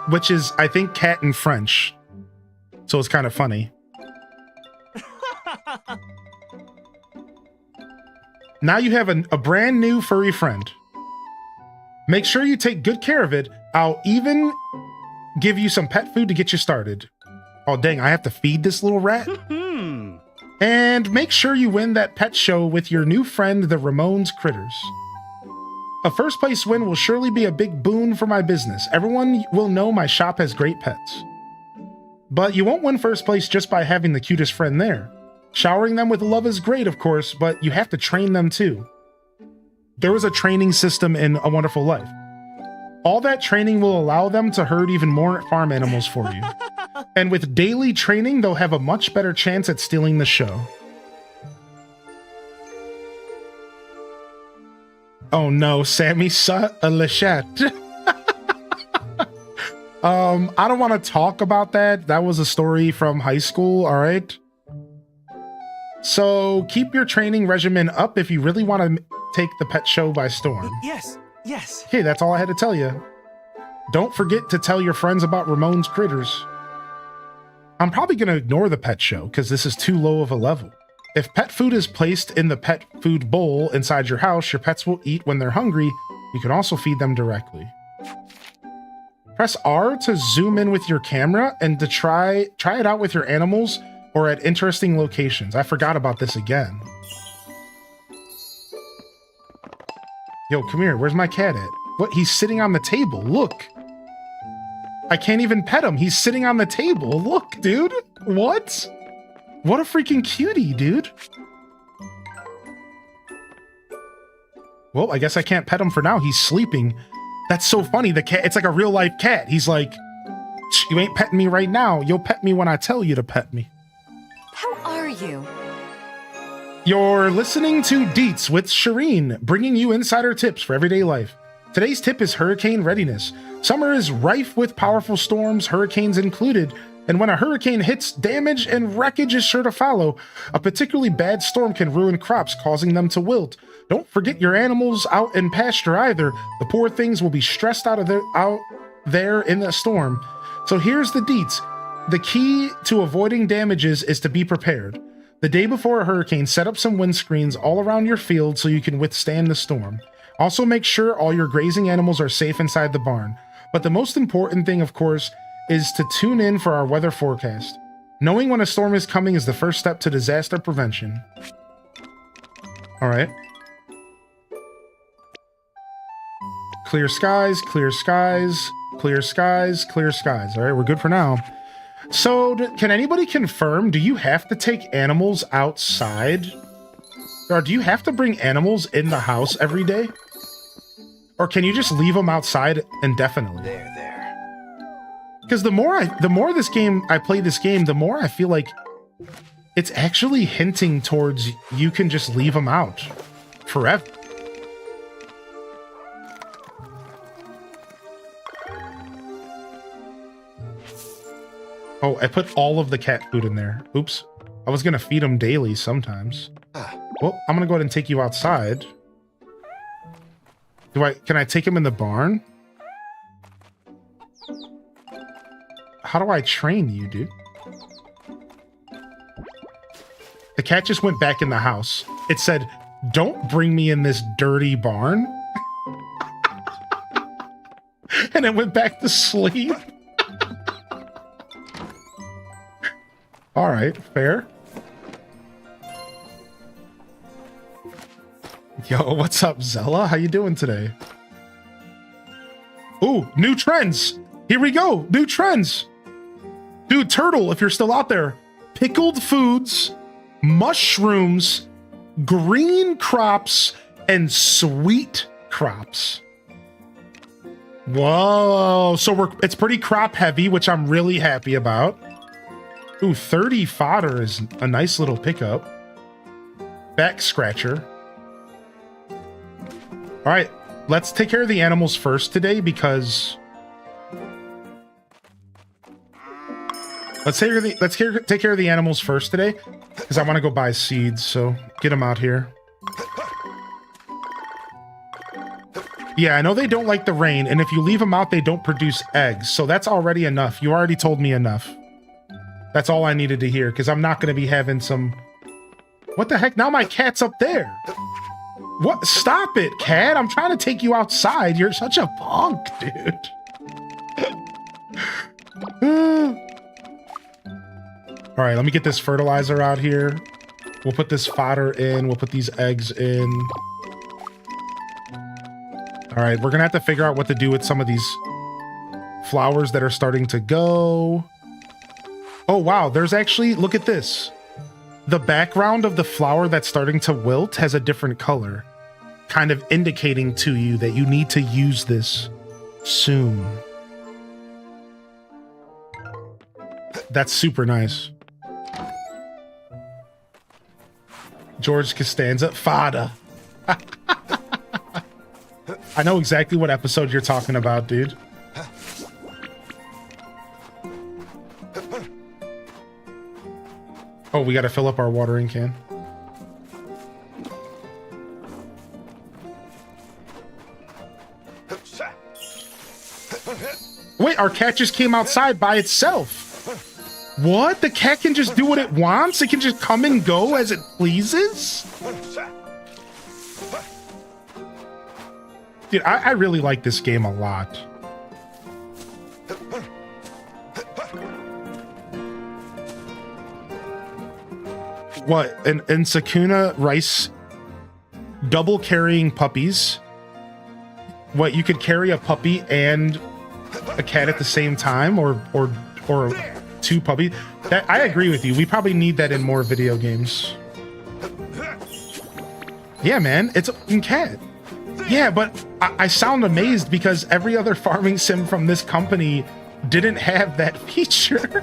Which is, I think, cat in French. So it's kind of funny. Now you have a brand new furry friend. Make sure you take good care of it. I'll even give you some pet food to get you started. Oh, dang, I have to feed this little rat? And make sure you win that pet show with your new friend, the Ramones Critters. A first place win will surely be a big boon for my business. Everyone will know my shop has great pets. But you won't win first place just by having the cutest friend there. Showering them with love is great, of course, but you have to train them too. There was a training system in A Wonderful Life. All that training will allow them to herd even more farm animals for you. And with daily training, they'll have a much better chance at stealing the show. Oh no, Sammy Lachette. I don't want to talk about that. That was a story from high school, all right? So keep your training regimen up if you really want to take the pet show by storm. Yes, yes. Hey, that's all I had to tell you. Don't forget to tell your friends about Ramon's critters. I'm probably going to ignore the pet show because this is too low of a level. If pet food is placed in the pet food bowl inside your house, your pets will eat when they're hungry. You can also feed them directly. Press R to zoom in with your camera and to try it out with your animals or at interesting locations. I forgot about this again. Yo, come here. Where's my cat at? What? He's sitting on the table. Look. I can't even pet him. He's sitting on the table. Look, dude. What? What a freaking cutie, dude. Well, I guess I can't pet him for now. He's sleeping. That's so funny. The cat, it's like a real life cat. He's like, you ain't petting me right now. You'll pet me when I tell you to pet me. How are you? You're listening to Deets with Shireen, bringing you insider tips for everyday life. Today's tip is hurricane readiness. Summer is rife with powerful storms, hurricanes included. And when a hurricane hits, damage and wreckage is sure to follow. A particularly bad storm can ruin crops, causing them to wilt. Don't forget your animals out in pasture either. The poor things will be stressed out there in the storm. So here's the deets. The key to avoiding damages is to be prepared. The day before a hurricane, set up some windscreens all around your field so you can withstand the storm. Also make sure all your grazing animals are safe inside the barn. But the most important thing, of course, is to tune in for our weather forecast. Knowing when a storm is coming is the first step to disaster prevention. All right. Clear skies, clear skies, clear skies, clear skies. All right, we're good for now. So, can anybody confirm, do you have to take animals outside? Or do you have to bring animals in the house every day? Or can you just leave them outside indefinitely? There. Because the more I play this game, the more I feel like it's actually hinting towards you can just leave them out forever. Oh, I put all of the cat food in there. Oops. I was gonna feed them daily sometimes. Well, I'm gonna go ahead and take you outside. Can I take him in the barn? How do I train you, dude? The cat just went back in the house. It said, don't bring me in this dirty barn. And it went back to sleep. All right, fair. Yo, what's up, Zella? How you doing today? Ooh, new trends. Here we go. New trends. Dude, Turtle, if you're still out there, pickled foods, mushrooms, green crops, and sweet crops. Whoa. So it's pretty crop heavy, which I'm really happy about. Ooh, 30 fodder is a nice little pickup. Back scratcher. All right, let's take care of the animals first today because let's take care of the animals first today because I want to go buy seeds. So get them out here. Yeah, I know they don't like the rain, and if you leave them out, they don't produce eggs. So that's already enough. You already told me enough. That's all I needed to hear because I'm not going to be having some. What the heck? Now my cat's up there. What? Stop it, cat. I'm trying to take you outside. You're such a punk, dude. All right, let me get this fertilizer out here. We'll put this fodder in. We'll put these eggs in. All right, we're gonna have to figure out what to do with some of these flowers that are starting to go. Oh, wow, there's actually, look at this. The background of the flower that's starting to wilt has a different color, kind of indicating to you that you need to use this soon. That's super nice. George Costanza, Fada. I know exactly what episode you're talking about, dude. Oh, we gotta fill up our watering can. Wait, our cat just came outside by itself. What? The cat can just do what it wants? It can just come and go as it pleases? Dude, I really like this game a lot. What? In Sakuna Rice, double carrying puppies. What, you could carry a puppy and a cat at the same time, or two puppies? That, I agree with you. We probably need that in more video games. Yeah, man, it's a fucking cat. Yeah, but I sound amazed because every other farming sim from this company didn't have that feature.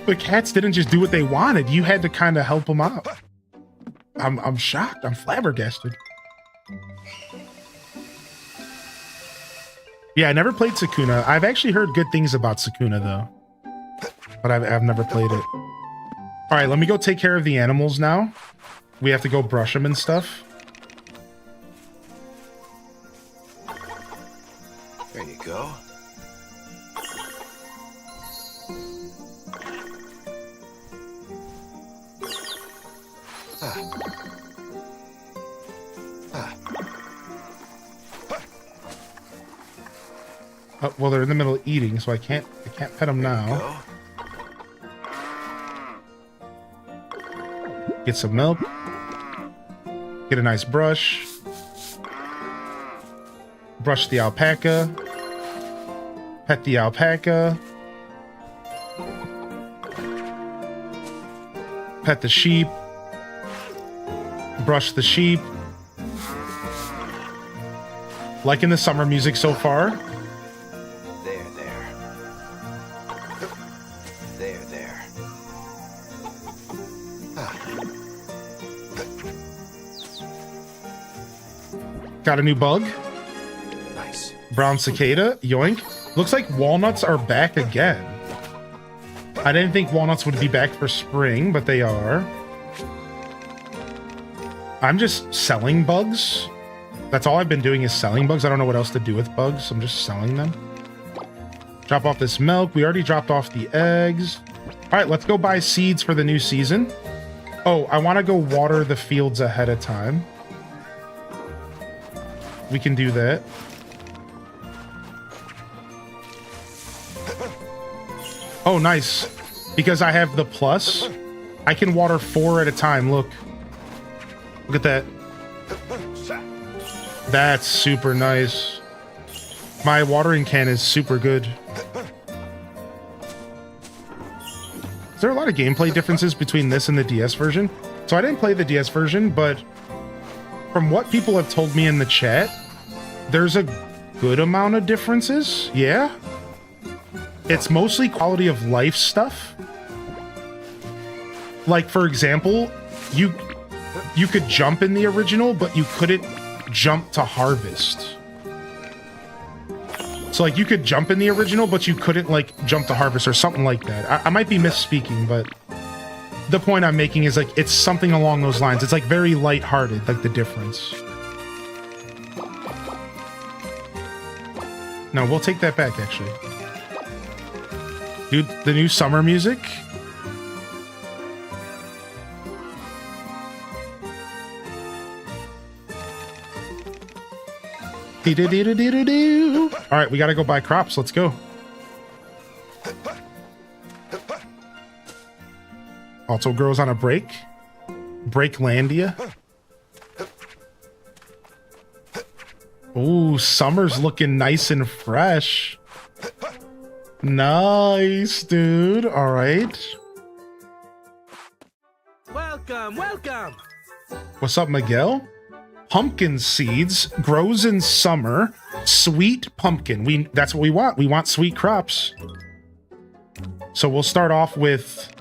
The cats didn't just do what they wanted. You had to kind of help them out. I'm shocked. I'm flabbergasted. Yeah, I never played Sakuna. I've actually heard good things about Sakuna, though. But I've never played it. All right, let me go take care of the animals now. We have to go brush them and stuff. There you go. Oh, well, they're in the middle of eating, so I can't pet them now. Get some milk. Get a nice brush. Brush the alpaca. Pet the alpaca. Pet the sheep. Brush the sheep. Liking the summer music so far. Got a new bug. Nice. Brown cicada. Yoink. Looks like walnuts are back again. I didn't think walnuts would be back for spring, but they are. I'm just selling bugs. That's all I've been doing is selling bugs. I don't know what else to do with bugs. I'm just selling them. Drop off this milk. We already dropped off the eggs. All right, let's go buy seeds for the new season. Oh, I want to go water the fields ahead of time. We can do that. Oh, nice. Because I have the plus, I can water 4 at a time. Look. Look at that. That's super nice. My watering can is super good. Is there a lot of gameplay differences between this and the DS version? So I didn't play the DS version, but from what people have told me in the chat, there's a good amount of differences. Yeah. It's mostly quality of life stuff. Like, for example, you could jump in the original, but you couldn't jump to harvest. So, like, you could jump in the original, but you couldn't, like, jump to harvest or something like that. I might be misspeaking, but the point I'm making is, like, it's something along those lines. It's, like, very lighthearted, like, the difference. No, we'll take that back, actually. Dude, the new summer music. All right, we gotta go buy crops. Let's go. Also grows on a break. Breaklandia. Ooh, summer's looking nice and fresh. Nice, dude. All right. Welcome, welcome. What's up, Miguel? Pumpkin seeds grows in summer. Sweet pumpkin. That's what we want. We want sweet crops. So we'll start off with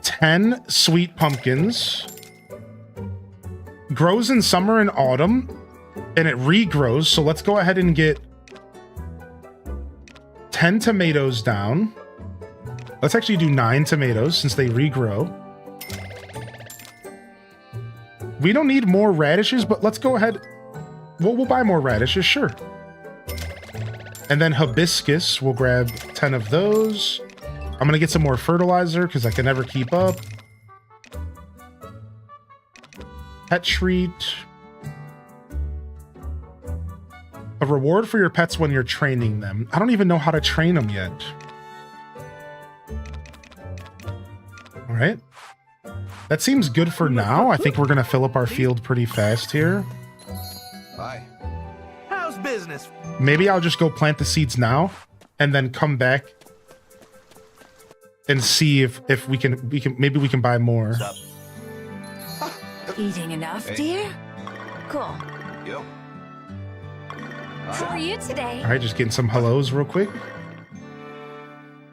10 sweet pumpkins. Grows in summer and autumn, and it regrows. So let's go ahead and get 10 tomatoes down. Let's actually do 9 tomatoes since they regrow. We don't need more radishes, but let's go ahead. We'll buy more radishes, sure. And then hibiscus, we'll grab 10 of those. I'm gonna get some more fertilizer because I can never keep up. Pet treat. A reward for your pets when you're training them. I don't even know how to train them yet. All right. That seems good for now. I think we're gonna fill up our field pretty fast here. Hi. How's business? Maybe I'll just go plant the seeds now and then come back and see if we can maybe we can buy more. Eating enough, Hey. dear? Cool. Yo. How are you today? All right, just getting some hellos real quick.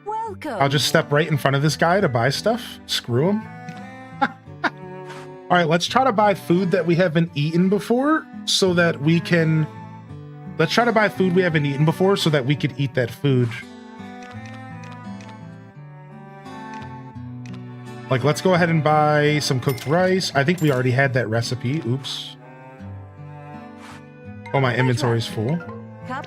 Welcome. I'll just step right in front of this guy to buy stuff. Screw him. All right, let's try to buy food that we haven't eaten before so that we can... Let's try to buy food we haven't eaten before so that we could eat that food. Like, let's go ahead and buy some cooked rice. I think we already had that recipe. Oops. Oh, my inventory's full. Cup.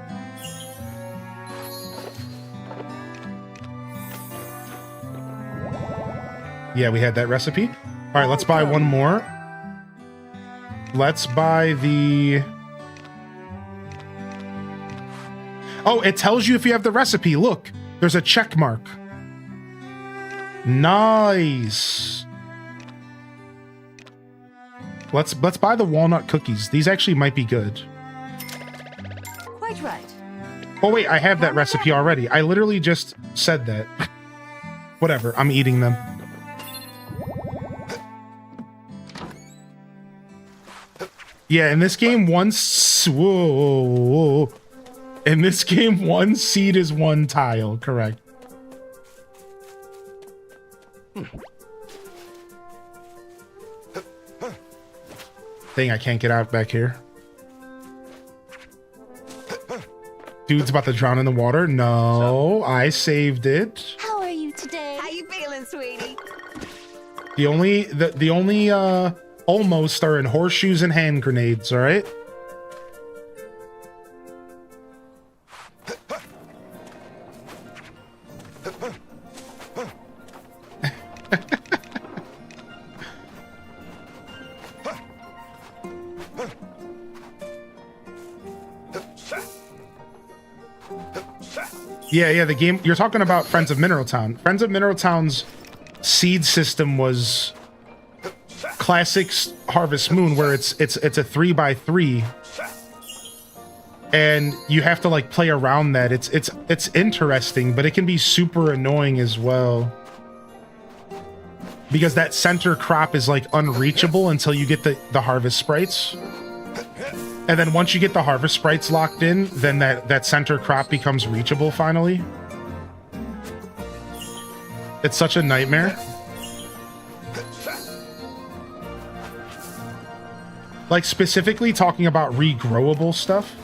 Yeah, we had that recipe. All right, let's buy one more. Let's buy the... Oh, it tells you if you have the recipe. Look, there's a check mark. Nice. Let's buy the walnut cookies. These actually might be good. Quite right. Oh wait, I have that recipe already. I literally just said that. Whatever, I'm eating them. Yeah, in this game, whoa. In this game, one seed is one tile, correct. Dang, I can't get out back here. Dude's about to drown in the water. No, I saved it. How are you today? How you feeling, sweetie? The only almost are in horseshoes and hand grenades, all right? Yeah, the game you're talking about, Friends of Mineral Town. Friends of Mineral Town's seed system was classic Harvest Moon, where it's a 3x3, and you have to like play around that. It's interesting, but it can be super annoying as well, because that center crop is like unreachable until you get the harvest sprites. And then once you get the harvest sprites locked in, then that center crop becomes reachable finally. It's such a nightmare. Like, specifically talking about regrowable stuff.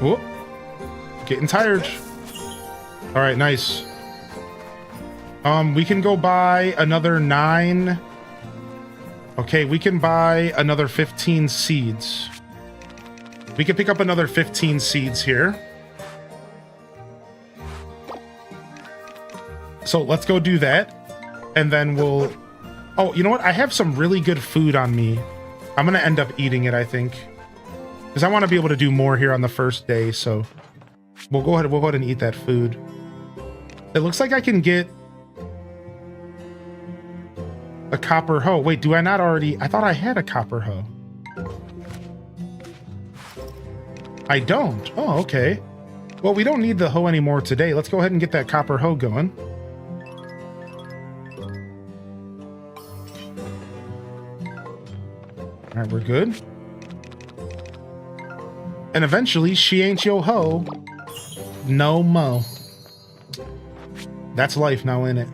Whoop. Getting tired. All right, nice. We can go buy another 9. Okay, we can buy another 15 seeds. We can pick up another 15 seeds here. So let's go do that. And then we'll... Oh, you know what? I have some really good food on me. I'm going to end up eating it, I think. Because I want to be able to do more here on the first day, so we'll go ahead and eat that food. It looks like I can get a copper hoe. Wait, do I not already? I thought I had a copper hoe. I don't. Oh, okay. Well, we don't need the hoe anymore today. Let's go ahead and get that copper hoe going. All right, we're good. And eventually, she ain't yo ho. No mo. That's life now, ain't it?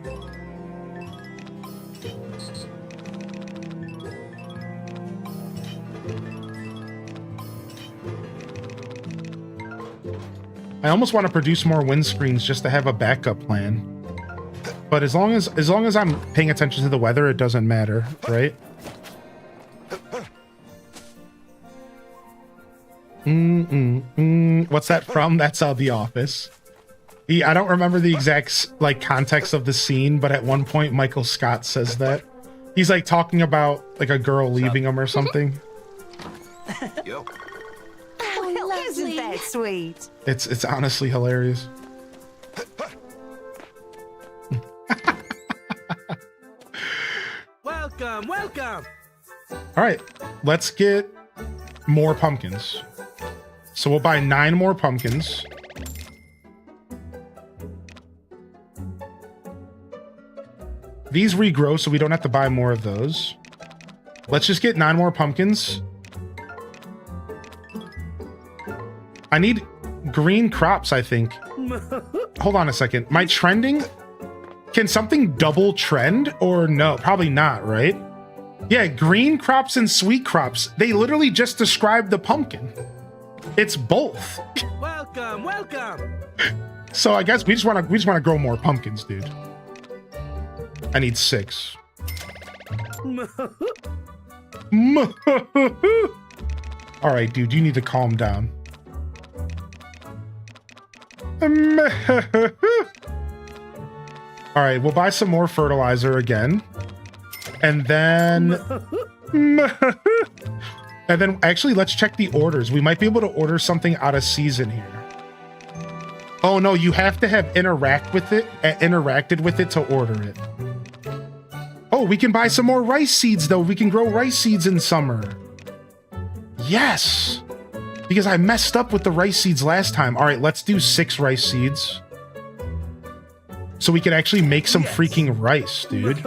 I almost want to produce more windscreens just to have a backup plan. But as long as I'm paying attention to the weather, it doesn't matter, right? What's that from? That's The Office. I don't remember the exact like context of the scene, but at one point Michael Scott says that. He's like talking about like a girl leaving him or something. Oh, isn't that sweet? It's honestly hilarious. Welcome, welcome. All right, let's get more pumpkins. So we'll buy 9 more pumpkins. These regrow, so we don't have to buy more of those. Let's just get 9 more pumpkins. I need green crops, I think. Hold on a second. My trending? Can something double trend or no? Probably not, right? Yeah, green crops and sweet crops. They literally just described the pumpkin. It's both. Welcome, welcome. So I guess we just want to grow more pumpkins, dude. I need 6. All right, dude, you need to calm down. All right, we'll buy some more fertilizer again. And then... and then actually, let's check the orders. We might be able to order something out of season here. Oh no, you have to have interacted with it to order it. Oh, we can buy some more rice seeds though. We can grow rice seeds in summer. Yes! Because I messed up with the rice seeds last time. All right, let's do 6 rice seeds. So we can actually make some freaking rice, dude.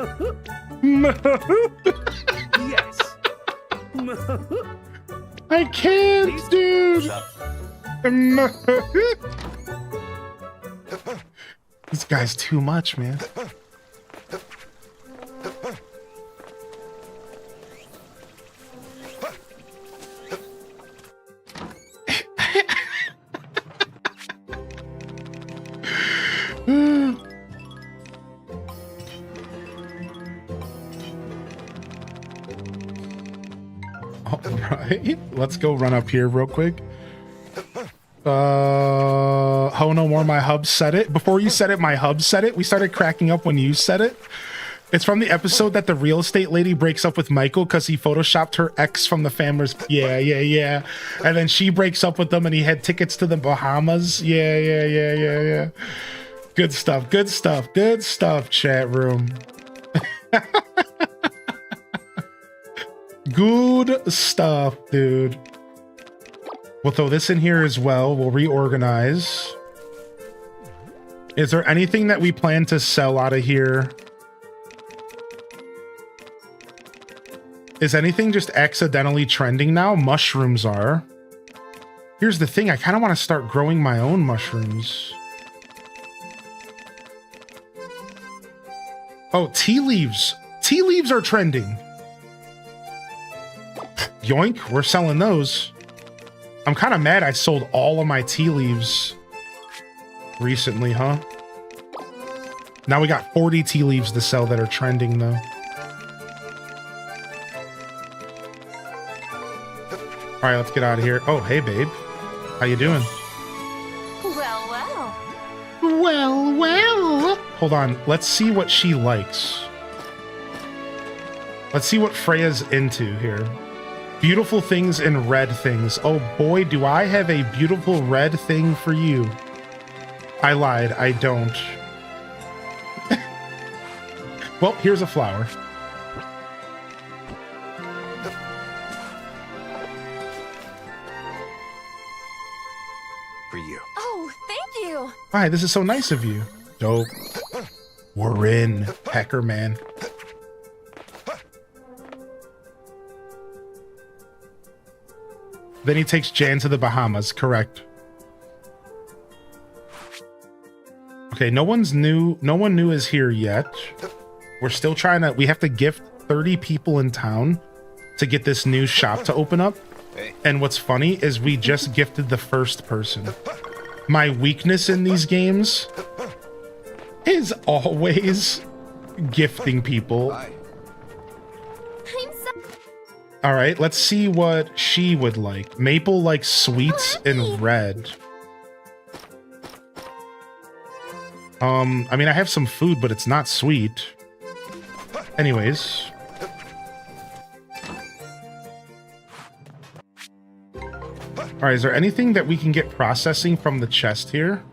Yes. I can't, dude. This guy's too much, man. Alright, let's go run up here real quick. Oh no more, my hub said it. Before you said it, my hub said it. We started cracking up when you said it. It's from the episode that the real estate lady breaks up with Michael because he photoshopped her ex from the family's. Yeah. And then she breaks up with them and he had tickets to the Bahamas. Yeah. Good stuff, chat room. Good stuff, dude. We'll throw this in here as well. We'll reorganize. Is there anything that we plan to sell out of here? Is anything just accidentally trending now? Mushrooms are. Here's the thing. I kind of want to start growing my own mushrooms. Oh, tea leaves. Tea leaves are trending. Yoink, we're selling those. I'm kind of mad I sold all of my tea leaves recently, huh? Now we got 40 tea leaves to sell that are trending, though. All right, let's get out of here. Oh, hey, babe. How you doing? Well. Hold on. Let's see what she likes. Let's see what Freya's into here. Beautiful things and red things. Oh boy, do I have a beautiful red thing for you. I lied, I don't. Well, here's a flower. For you. Oh, thank you. Hi, this is so nice of you. Dope. We're in, Pecker Man. Then he takes Jan to the Bahamas, correct. Okay, no one new is here yet. We're still trying to, we have to gift 30 people in town to get this new shop to open up. And what's funny is we just gifted the first person. My weakness in these games is always gifting people. All right, let's see what she would like. Maple likes sweets and red. I mean, I have some food, but it's not sweet. Anyways. All right, is there anything that we can get processing from the chest here?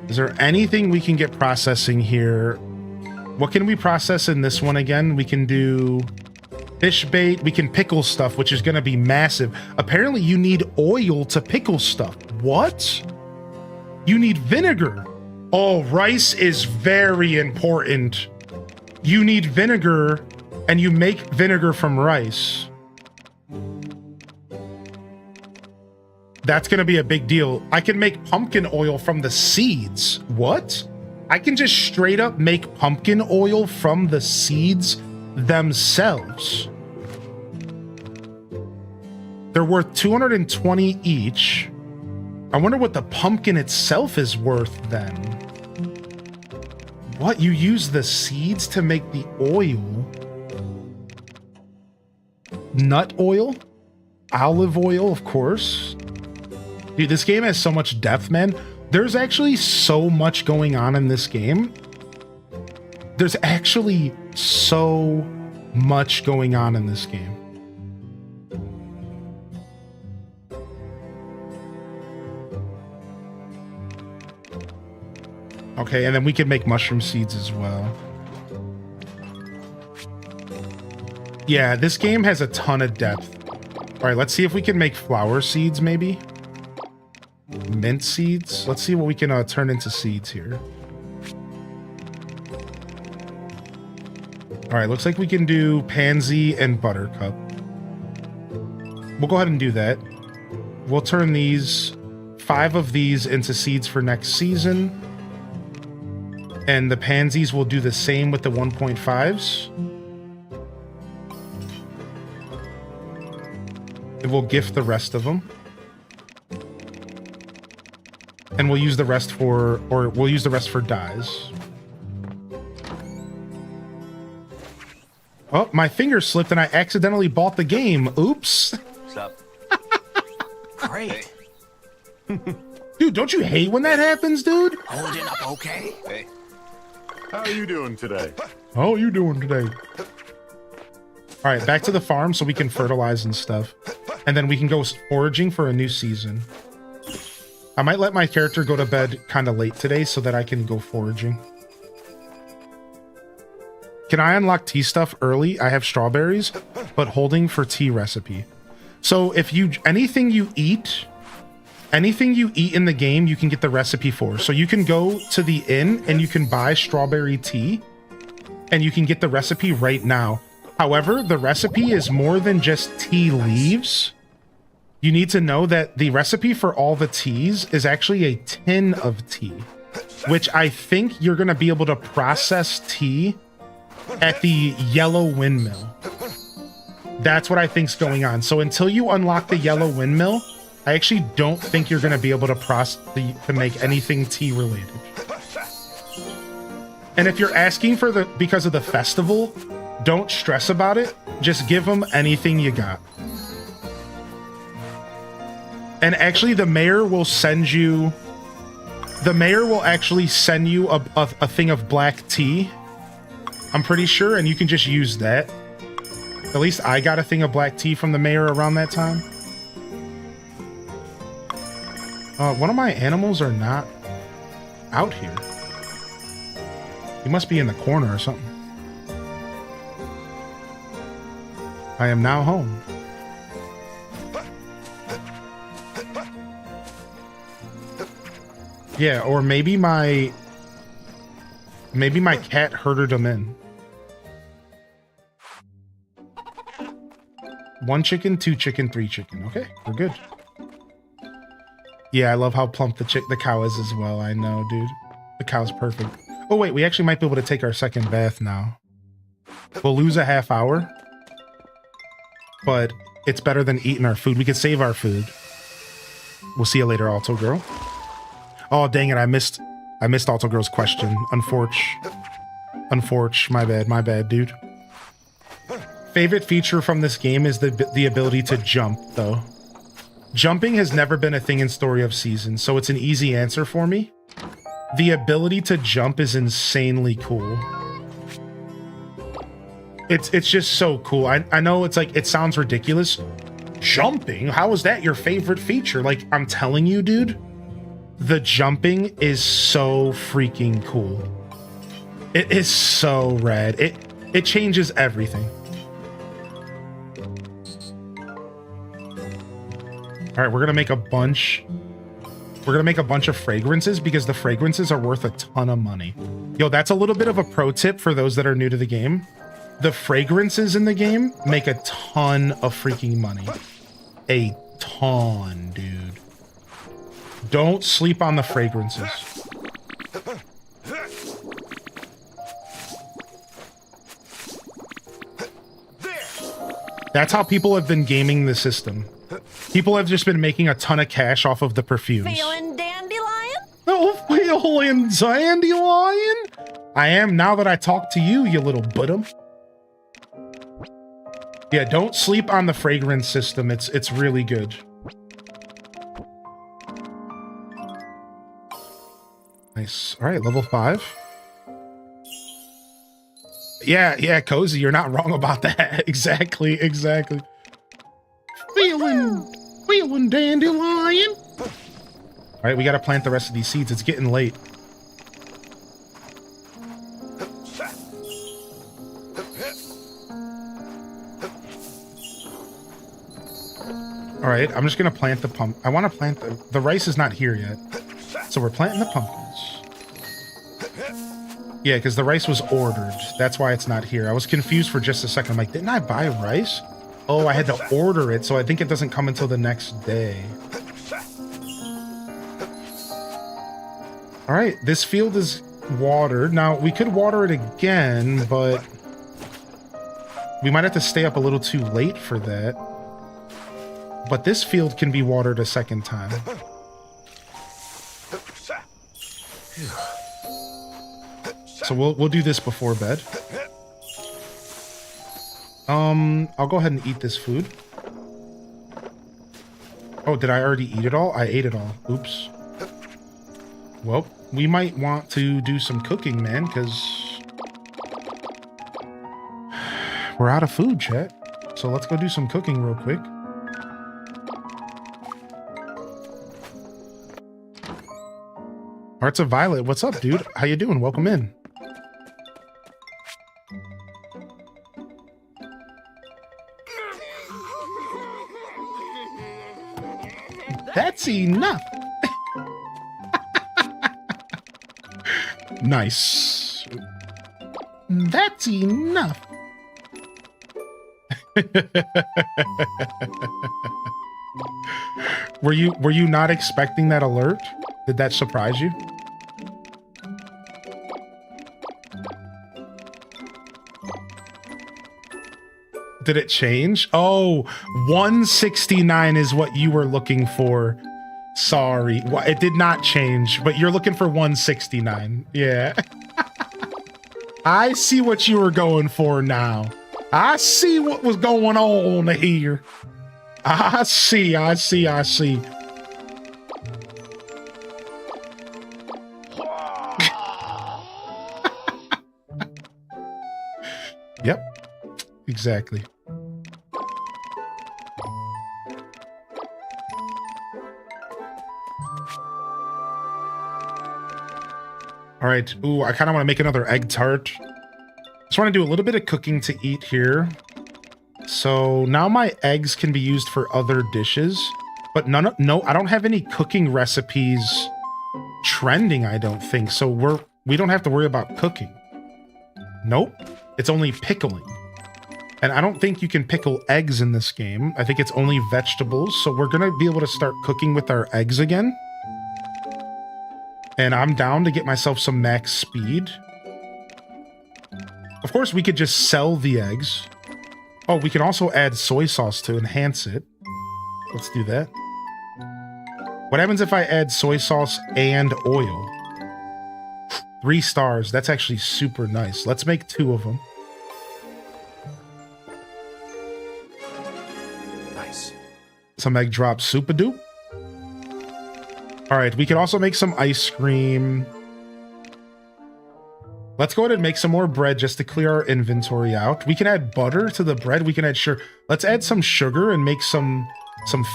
Is there anything we can get processing here? What can we process in this one again? We can do fish bait. We can pickle stuff, which is going to be massive. Apparently, you need oil to pickle stuff. What? You need vinegar. Oh, rice is very important. You need vinegar, and you make vinegar from rice. That's going to be a big deal. I can make pumpkin oil from the seeds. What? I can just straight up make pumpkin oil from the seeds themselves. They're worth 220 each. I wonder what the pumpkin itself is worth then. What? You use the seeds to make the oil? Nut oil? Olive oil, of course. Dude, this game has so much depth, man. There's actually so much going on in this game. There's actually so much going on in this game. Okay, and then we can make mushroom seeds as well. Yeah, this game has a ton of depth. All right, let's see if we can make flower seeds, maybe. Mint seeds. Let's see what we can turn into seeds here. All right, looks like we can do pansy and buttercup. We'll go ahead and do that. We'll turn these 5 of these into seeds for next season. And the pansies will do the same with the 1.5s. And we'll gift the rest of them. And we'll use the rest for, we'll use the rest for dyes. Oh, my finger slipped and I accidentally bought the game. Oops. What's up? Great. Dude, don't you hate when that happens, dude? Holding up okay? Hey. How are you doing today? How are you doing today? All right, back to the farm so we can fertilize and stuff. And then we can go foraging for a new season. I might let my character go to bed kind of late today so that I can go foraging. Can I unlock tea stuff early? I have strawberries, but holding for tea recipe. So if you, anything you eat in the game, you can get the recipe for. So you can go to the inn and you can buy strawberry tea and you can get the recipe right now. However, the recipe is more than just tea leaves. You need to know that the recipe for all the teas is actually a tin of tea, which I think you're going to be able to process tea at the yellow windmill. That's what I think's going on. So until you unlock the yellow windmill, I actually don't think you're going to be able to make anything tea related. And if you're asking for because of the festival, don't stress about it. Just give them anything you got. And actually, the mayor will send you. The mayor will actually send you a thing of black tea. I'm pretty sure, and you can just use that. At least I got a thing of black tea from the mayor around that time. One of my animals are not out here. He must be in the corner or something. I am now home. Yeah, or maybe my cat herded them in. 1 chicken, 2 chicken, 3 chicken. Okay, we're good. Yeah, I love how plump the cow is as well. I know, dude. The cow's perfect. Oh wait, we actually might be able to take our second bath now. We'll lose a half hour, but it's better than eating our food. We could save our food. We'll see you later, Alto Girl. Oh dang it, I missed Alto Girl's question. Unfortunate. My bad, dude. Favorite feature from this game is the ability to jump, though. Jumping has never been a thing in Story of Seasons, so it's an easy answer for me. The ability to jump is insanely cool. It's just so cool. I know it's like, it sounds ridiculous. Jumping? How is that your favorite feature? Like, I'm telling you, dude, the jumping is so freaking cool. It is so rad. It changes everything. All right, we're gonna make a bunch. We're gonna make a bunch of fragrances because the fragrances are worth a ton of money. Yo, that's a little bit of a pro tip for those that are new to the game. The fragrances in the game make a ton of freaking money. A ton, dude. Don't sleep on the fragrances. That's how people have been gaming the system. People have just been making a ton of cash off of the perfumes. Feeling dandelion? Oh, feeling dandelion? I am now that I talk to you, you little buttum. Yeah, don't sleep on the fragrance system. It's really good. Nice. All right, level 5. Yeah, Cozy, you're not wrong about that. Exactly. Feeling dandelion. All right, we got to plant the rest of these seeds. It's getting late. All right, I'm just going to plant the pump. I want to plant the rice is not here yet. So we're planting the pumpkins. Yeah, because the rice was ordered. That's why it's not here. I was confused for just a second. I'm like, didn't I buy rice? Oh, I had to order it, so I think it doesn't come until the next day. All right, this field is watered. Now, we could water it again, but we might have to stay up a little too late for that. But this field can be watered a second time. So we'll do this before bed. I'll go ahead and eat this food. Oh, did I already eat it all? I ate it all. Oops. Well, we might want to do some cooking, man, because we're out of food, chat. So let's go do some cooking real quick. Hearts of Violet, what's up, dude? How you doing? Welcome in. That's enough. Nice. That's enough. Were you not expecting that alert? Did that surprise you? Did it change? Oh, 169 is what you were looking for. Sorry. It did not change, but you're looking for 169. Yeah. I see what you were going for now. I see what was going on here. I see. Yep. Exactly. All right. Ooh, I kind of want to make another egg tart. Just want to do a little bit of cooking to eat here. So now my eggs can be used for other dishes, but no, I don't have any cooking recipes trending, I don't think. So we don't have to worry about cooking. Nope. It's only pickling. And I don't think you can pickle eggs in this game. I think it's only vegetables. So we're going to be able to start cooking with our eggs again. And I'm down to get myself some max speed. Of course, we could just sell the eggs. Oh, we can also add soy sauce to enhance it. Let's do that. What happens if I add soy sauce and oil? 3 stars. That's actually super nice. Let's make 2 of them. Nice. Some egg drop soup-a-doop. All right, we can also make some ice cream. Let's go ahead and make some more bread just to clear our inventory out. We can add butter to the bread. We can add sugar. Let's add some sugar and make some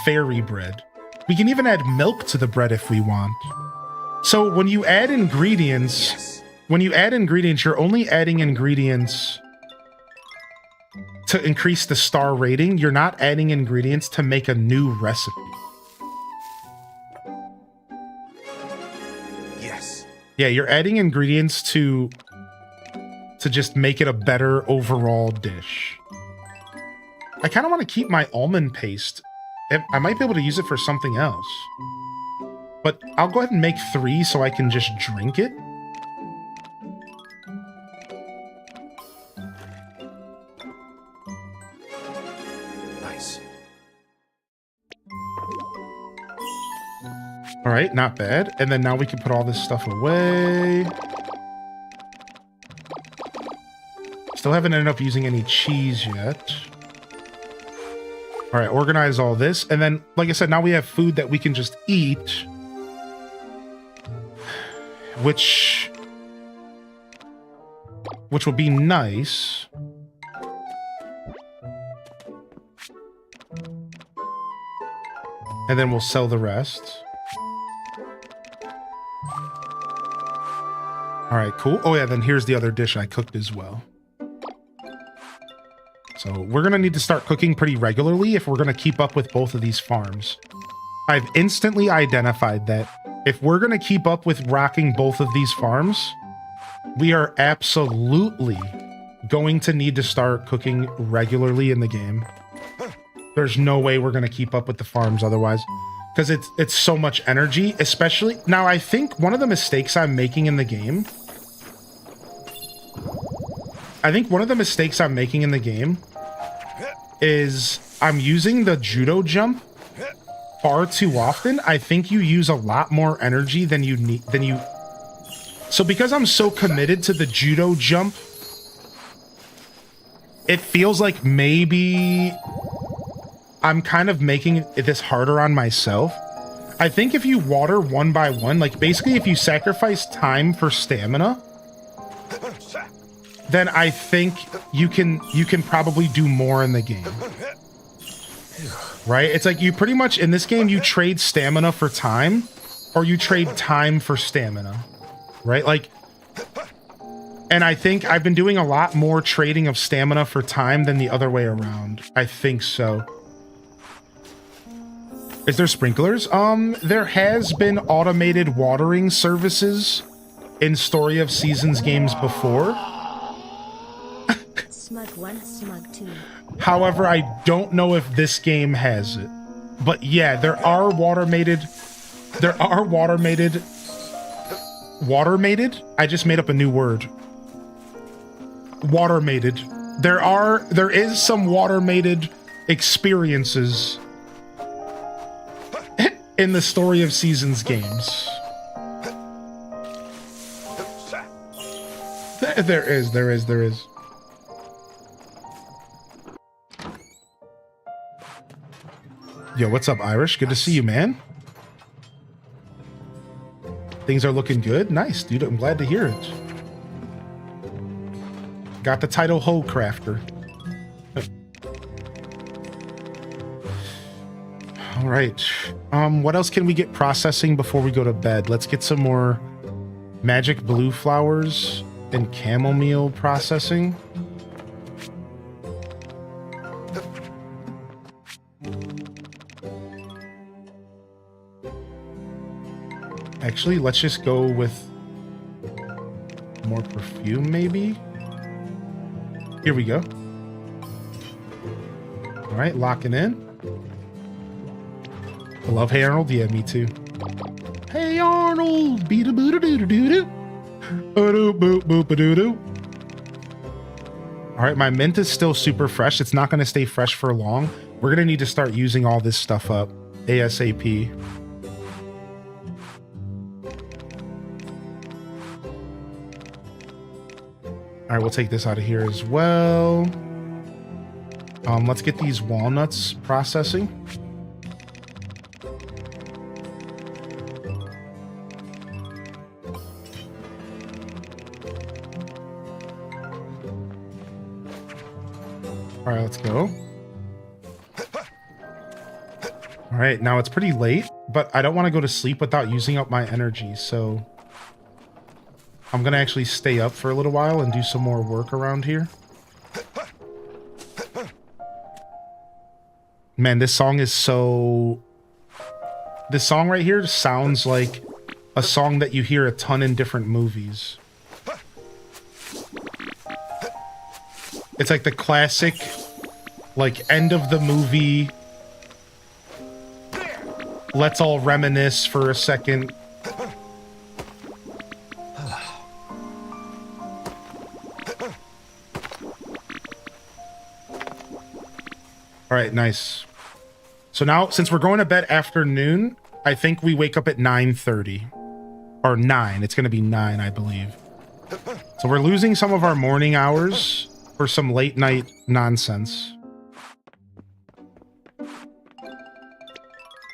fairy bread. We can even add milk to the bread if we want. So when you add ingredients, you're only adding ingredients to increase the star rating. You're not adding ingredients to make a new recipe. Yes. Yeah, you're adding ingredients to just make it a better overall dish. I kind of want to keep my almond paste. I might be able to use it for something else. But I'll go ahead and make 3 so I can just drink it. Nice. All right, not bad. And then now we can put all this stuff away. Still haven't ended up using any cheese yet. All right, organize all this. And then, like I said, now we have food that we can just eat. Which will be nice. And then we'll sell the rest. All right, cool. Oh yeah, then here's the other dish I cooked as well. So we're going to need to start cooking pretty regularly if we're going to keep up with both of these farms. I've instantly identified that if we're going to keep up with rocking both of these farms, we are absolutely going to need to start cooking regularly in the game. There's no way we're going to keep up with the farms otherwise, because it's so much energy, especially now. I think one of the mistakes I'm making in the game is I'm using the judo jump far too often. I think you use a lot more energy than you need, so because I'm so committed to the judo jump, it feels like maybe I'm kind of making this harder on myself. I think if you water one by one, like basically if you sacrifice time for stamina, then I think you can probably do more in the game. Right? It's like you pretty much, in this game, you trade stamina for time, or you trade time for stamina. Right? Like, and I think I've been doing a lot more trading of stamina for time than the other way around. I think so. Is there sprinklers? There has been automated watering services in Story of Seasons games before. Smug 1, Smug 2. However, I don't know if this game has it. But yeah, there are watermated. I just made up a new word. Watermated. There is some watermated experiences in the Story of Seasons games. There is. Yo, what's up, Irish? Good to see you, man. Things are looking good. Nice, dude. I'm glad to hear it. Got the title Hoe Crafter. All right. What else can we get processing before we go to bed? Let's get some more Magic blue flowers and chamomile processing. Actually, let's just go with more perfume, maybe. Here we go. All right, locking in. I love Hey Arnold. Yeah, me too. Hey Arnold. Beat a boot a doo doo doo. Boop boop boop a doo doo. All right, my mint is still super fresh. It's not going to stay fresh for long. We're going to need to start using all this stuff up ASAP. All right, we'll take this out of here as well. Let's get these walnuts processing. All right, let's go. All right, now it's pretty late, but I don't want to go to sleep without using up my energy, so I'm going to actually stay up for a little while and do some more work around here. Man, this song is so... This song right here sounds like a song that you hear a ton in different movies. It's like the classic, like, end of the movie. Let's all reminisce for a second. All right, nice. So now, since we're going to bed after noon, I think we wake up at 9:30. Or 9. It's going to be 9, I believe. So we're losing some of our morning hours for some late night nonsense.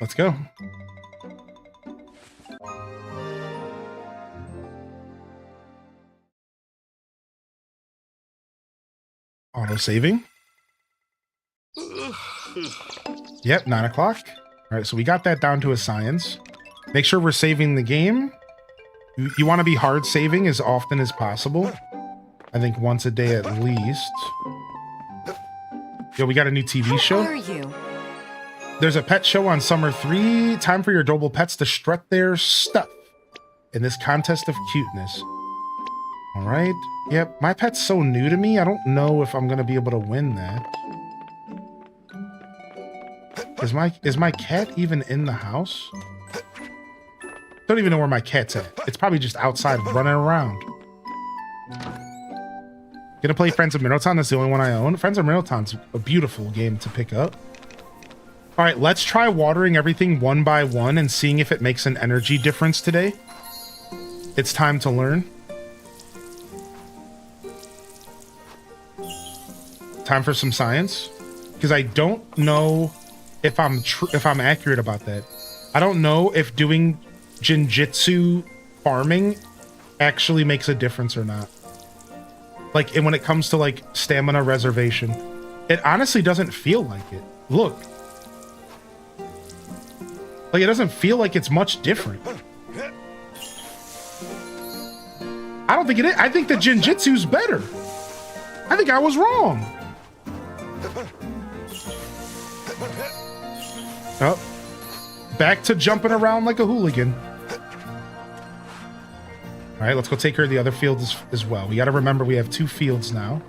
Let's go. Auto saving. Yep, 9 o'clock. All right, so we got that down to a science. Make sure we're saving the game. You want to be hard saving as often as possible. I think once a day at least. Yo, we got a new TV show. How are you? There's a pet show on Summer 3. Time for your adorable pets to strut their stuff in this contest of cuteness. All right. Yep, my pet's so new to me, I don't know if I'm going to be able to win that. Is my cat even in the house? Don't even know where my cat's at. It's probably just outside running around. Gonna play Friends of Middletown. That's the only one I own. Friends of Middletown's a beautiful game to pick up. All right, let's try watering everything one by one and seeing if it makes an energy difference today. It's time to learn. Time for some science, because I don't know if I'm accurate about that. I don't know if doing Jinjitsu farming actually makes a difference or not. Like, and when it comes to like stamina reservation, it honestly doesn't feel like it. Look, like it doesn't feel like it's much different. I don't think it is. I think the Jinjitsu's better. I think I was wrong. Oh, back to jumping around like a hooligan. All right, let's go take care of the other fields as well. We got to remember we have 2 fields now.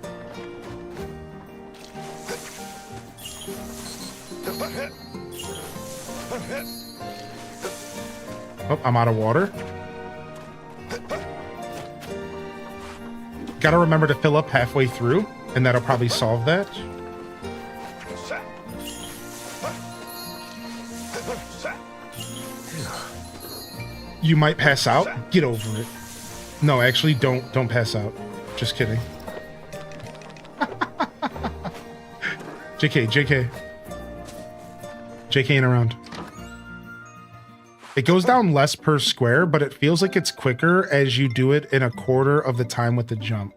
Oh, I'm out of water. Got to remember to fill up halfway through, and that'll probably solve that. You might pass out. Get over it. No, actually, don't pass out. Just kidding. JK. JK ain't around. It goes down less per square, but it feels like it's quicker as you do it in a quarter of the time with the jump.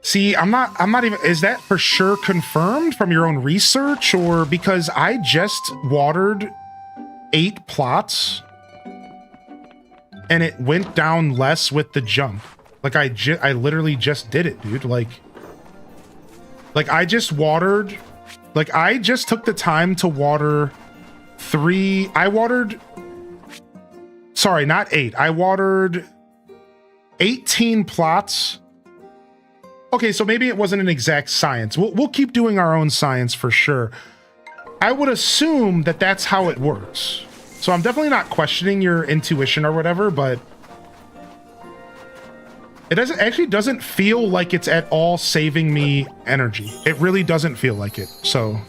See, I'm not even, is that for sure confirmed from your own research, or because I just watered 8 plots and it went down less with the jump. Like I literally just did it, dude. Like I just watered, like I just took the time to water 3. I watered, sorry, not 8. I watered 18 plots. Okay, so maybe it wasn't an exact science. We'll keep doing our own science for sure. I would assume that that's how it works. So I'm definitely not questioning your intuition or whatever, but it doesn't feel like it's at all saving me energy. It really doesn't feel like it. So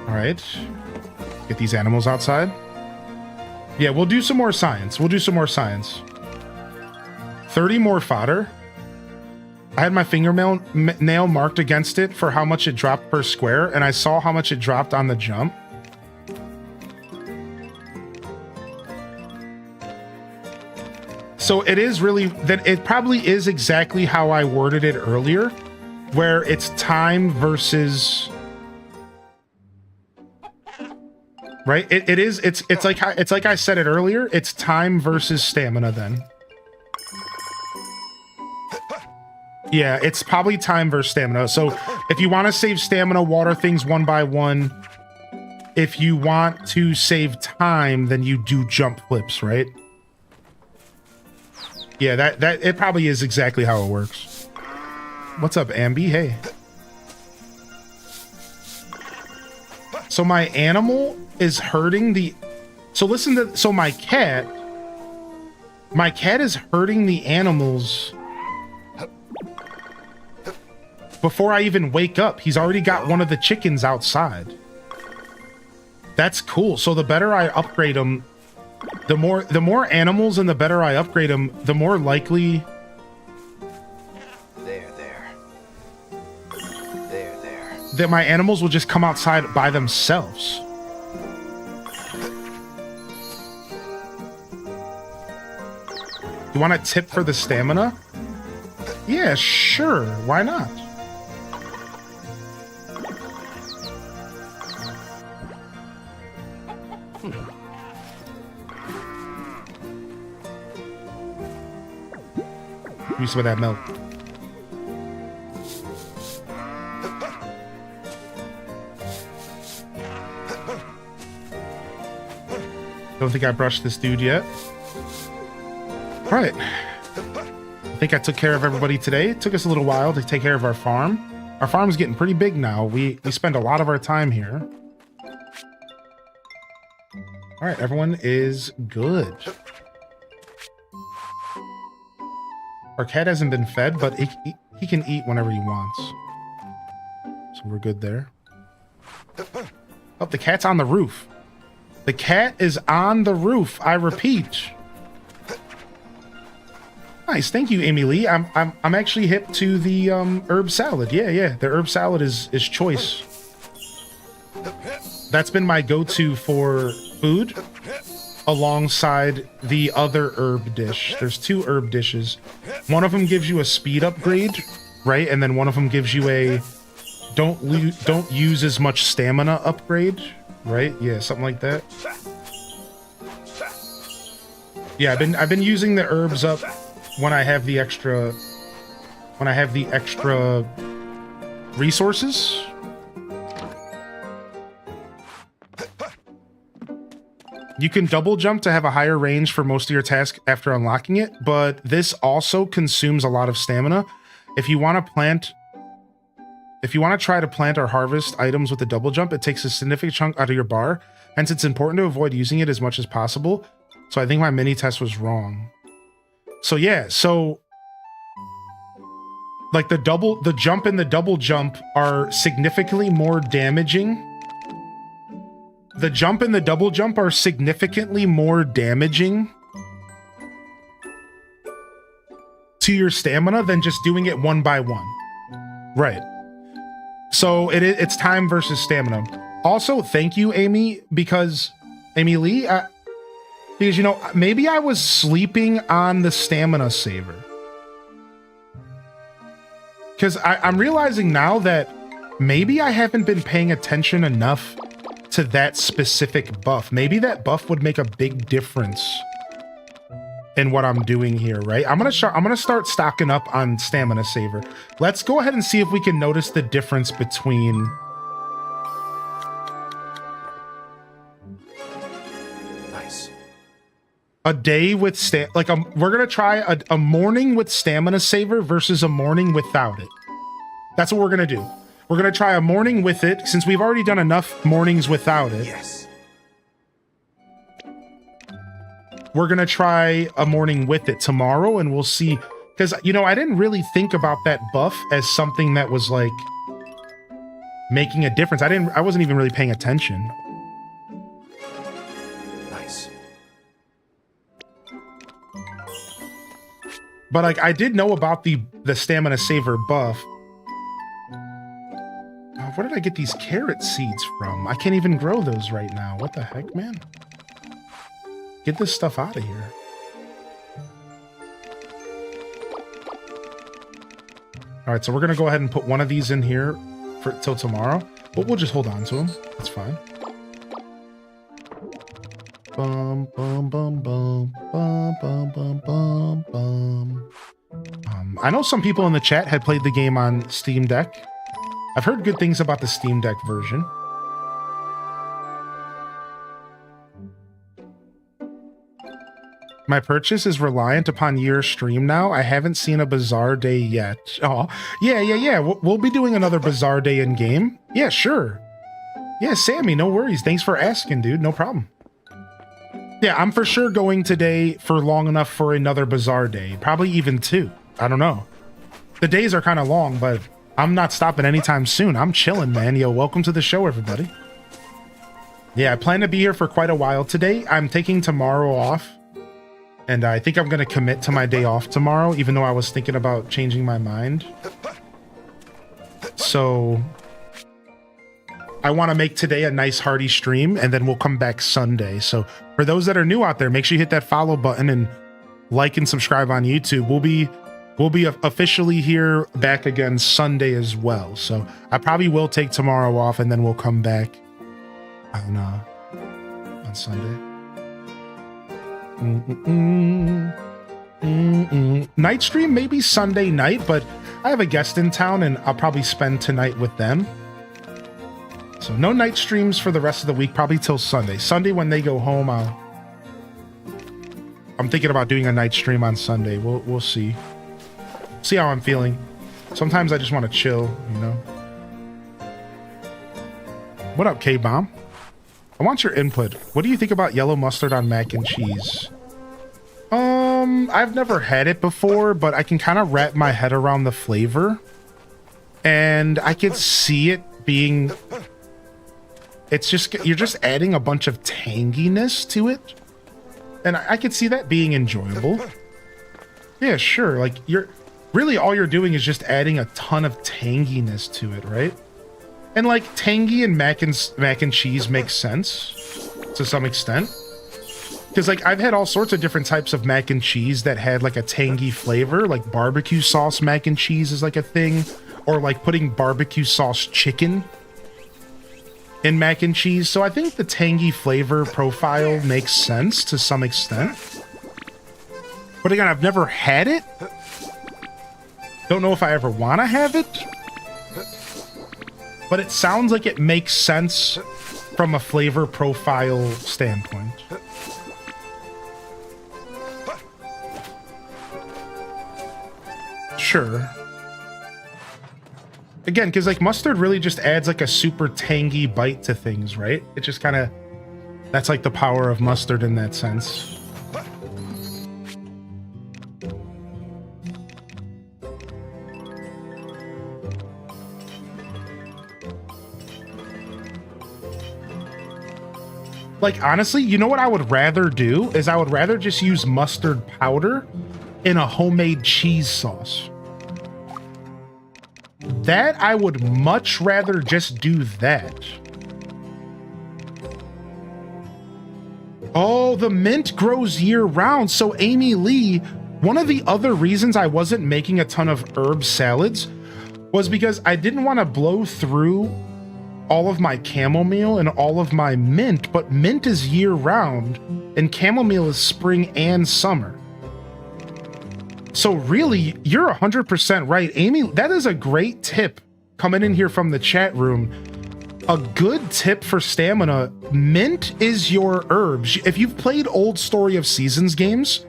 all right, get these animals outside. Yeah, we'll do some more science. 30 more fodder. I had my fingernail marked against it for how much it dropped per square, and I saw how much it dropped on the jump. So it is really, that it probably is exactly how I worded it earlier, where it's time versus, right? It's like I said it earlier, it's time versus stamina then. Yeah, it's probably time versus stamina. So if you want to save stamina, water things one by one. If you want to save time, then you do jump flips, right? Yeah, that it probably is exactly how it works. What's up, Ambi? Hey. So my animal is hurting the... So listen to... So my cat is hurting the animals... Before I even wake up. He's already got one of the chickens outside. That's cool. So the better I upgrade them, the more animals and the better I upgrade them, the more likely... There. That my animals will just come outside by themselves. You want a tip for the stamina? Yeah, sure. Why not? Use some of that milk. Don't think I brushed this dude yet. All right. I think I took care of everybody today. It took us a little while to take care of our farm. Our farm's getting pretty big now. We spend a lot of our time here. All right, everyone is good. Our cat hasn't been fed, but he can eat whenever he wants. So we're good there. Oh, the cat's on the roof. The cat is on the roof. I repeat. Nice, thank you, Amy Lee. I'm actually hip to the herb salad. Yeah, the herb salad is choice. That's been my go-to for food, alongside the other herb dish. There's 2 herb dishes. One of them gives you a speed upgrade, right? And then one of them gives you a don't use as much stamina upgrade, right? Yeah, something like that. Yeah, I've been using the herbs up when I have the extra resources. You can double jump to have a higher range for most of your tasks after unlocking it, but this also consumes a lot of stamina. If you want to try to plant or harvest items with the double jump, it takes a significant chunk out of your bar. Hence, it's important to avoid using it as much as possible. So I think my mini test was wrong. So yeah, like the jump and the double jump are significantly more damaging. The jump and the double jump are significantly more damaging to your stamina than just doing it one by one. Right. So it's time versus stamina. Also, thank you, Amy, because Amy Lee, because you know, maybe I was sleeping on the stamina saver. because I'm realizing now that maybe I haven't been paying attention enough to that specific buff. Maybe that buff would make a big difference in what I'm doing here, right? I'm gonna start stocking up on Stamina Saver. Let's go ahead and see if we can notice the difference between a day with we're gonna try a morning with Stamina Saver versus a morning without it. That's what we're gonna do. We're gonna try a morning with it since we've already done enough mornings without it. Yes. We're gonna try a morning with it tomorrow, and we'll see. Because you know, I didn't really think about that buff as something that was like making a difference. I wasn't even really paying attention. But like, I did know about the Stamina Saver buff. Where did I get these carrot seeds from? I can't even grow those right now. What the heck, man? Get this stuff out of here. All right, so we're gonna go ahead and put one of these in here for till tomorrow, but we'll just hold on to them. That's fine. Bum bum bum bum bum bum bum bum bum. I know some people in the chat had played the game on Steam Deck. I've heard good things about the Steam Deck version. My purchase is reliant upon your stream now. I haven't seen a Bazaar day yet. Oh, yeah. We'll be doing another Bazaar day in game. Yeah, sure. Yeah, Sammy, no worries. Thanks for asking, dude. No problem. Yeah, I'm for sure going today for long enough for another Bazaar day. Probably even 2. I don't know. The days are kind of long, but I'm not stopping anytime soon. I'm chilling, man. Yo, welcome to the show, everybody. Yeah, I plan to be here for quite a while today. I'm taking tomorrow off. And I think I'm going to commit to my day off tomorrow, even though I was thinking about changing my mind. So I want to make today a nice hearty stream, and then we'll come back Sunday. So for those that are new out there, make sure you hit that follow button and like and subscribe on YouTube. We'll be officially here back again Sunday as well. So I probably will take tomorrow off, and then we'll come back on Sunday. Night stream maybe Sunday night, but I have a guest in town and I'll probably spend tonight with them. So no night streams for the rest of the week, probably till Sunday. Sunday when they go home, I'm thinking about doing a night stream on Sunday. We'll see. See how I'm feeling. Sometimes I just want to chill, you know. What up, K-Bomb? I want your input. What do you think about yellow mustard on mac and cheese? I've never had it before, but I can kind of wrap my head around the flavor. And I could see it being... It's just... You're just adding a bunch of tanginess to it. And I could see that being enjoyable. Yeah, sure. Like, you're... Really, all you're doing is just adding a ton of tanginess to it, right? And like tangy and mac and cheese makes sense to some extent. Because like I've had all sorts of different types of mac and cheese that had like a tangy flavor, like barbecue sauce mac and cheese is like a thing, or like putting barbecue sauce chicken in mac and cheese. So I think the tangy flavor profile makes sense to some extent. But again, I've never had it. Don't know if I ever want to have it. But it sounds like it makes sense from a flavor profile standpoint. Sure. Again, because like mustard really just adds like a super tangy bite to things, right? It just kind of... That's like the power of mustard in that sense. Like, honestly, you know what I would rather do? Is I would rather just use mustard powder in a homemade cheese sauce. That, I would much rather just do that. Oh, the mint grows year-round. So, Amy Lee, one of the other reasons I wasn't making a ton of herb salads was because I didn't want to blow through all of my chamomile and all of my mint, but mint is year round and chamomile is spring and summer. So really, you're 100% right, Amy. That is a great tip coming in here from the chat room. A good tip for stamina, mint is your herbs. If you've played old Story of Seasons games,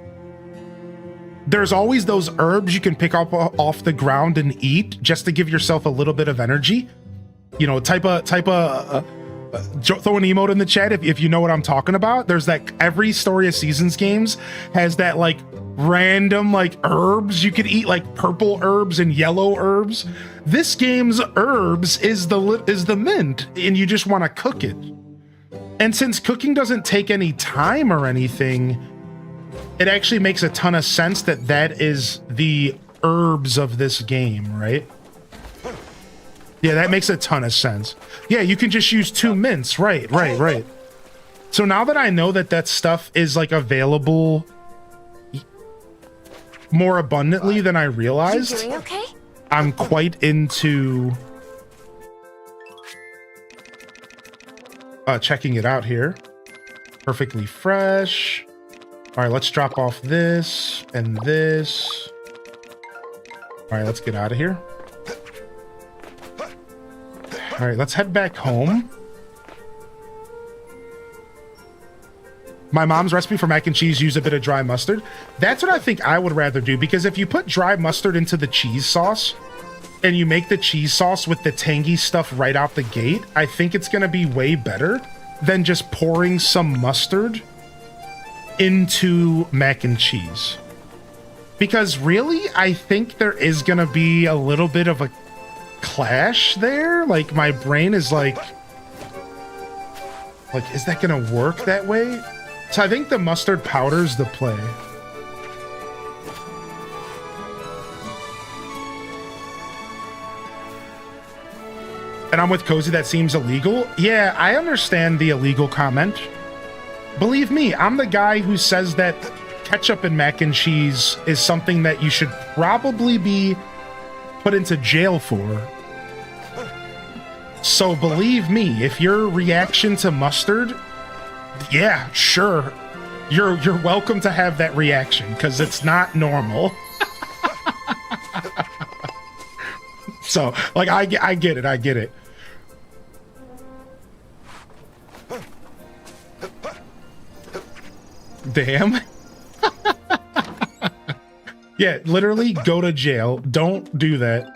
there's always those herbs you can pick up off the ground and eat just to give yourself a little bit of energy. You know, type of throw an emote in the chat if you know what I'm talking about. There's that every Story of Seasons games has that like random like herbs you could eat, like purple herbs and yellow herbs. This game's herbs is the mint, and you just want to cook it. And since cooking doesn't take any time or anything, it actually makes a ton of sense that that is the herbs of this game, right? Yeah, that makes a ton of sense. Yeah, you can just use 2 mints. Right. So now that I know that that stuff is like available more abundantly than I realized, You doing okay? I'm quite into checking it out here. Perfectly fresh. All right, let's drop off this and this. All right, let's get out of here. All right, let's head back home. My mom's recipe for mac and cheese used a bit of dry mustard. That's what I think I would rather do, because if you put dry mustard into the cheese sauce and you make the cheese sauce with the tangy stuff right out the gate, I think it's going to be way better than just pouring some mustard into mac and cheese. Because really, I think there is going to be a little bit of a clash there. Like, my brain is like, is that going to work that way? So I think the mustard powder's the play. And I'm with Cozy, that seems illegal. Yeah, I understand the illegal comment. Believe me, I'm the guy who says that ketchup in mac and cheese is something that you should probably be put into jail for. So believe me, if your reaction to mustard, yeah, sure, you're welcome to have that reaction, because it's not normal. So, like, I get it. Damn. Yeah, literally go to jail. Don't do that.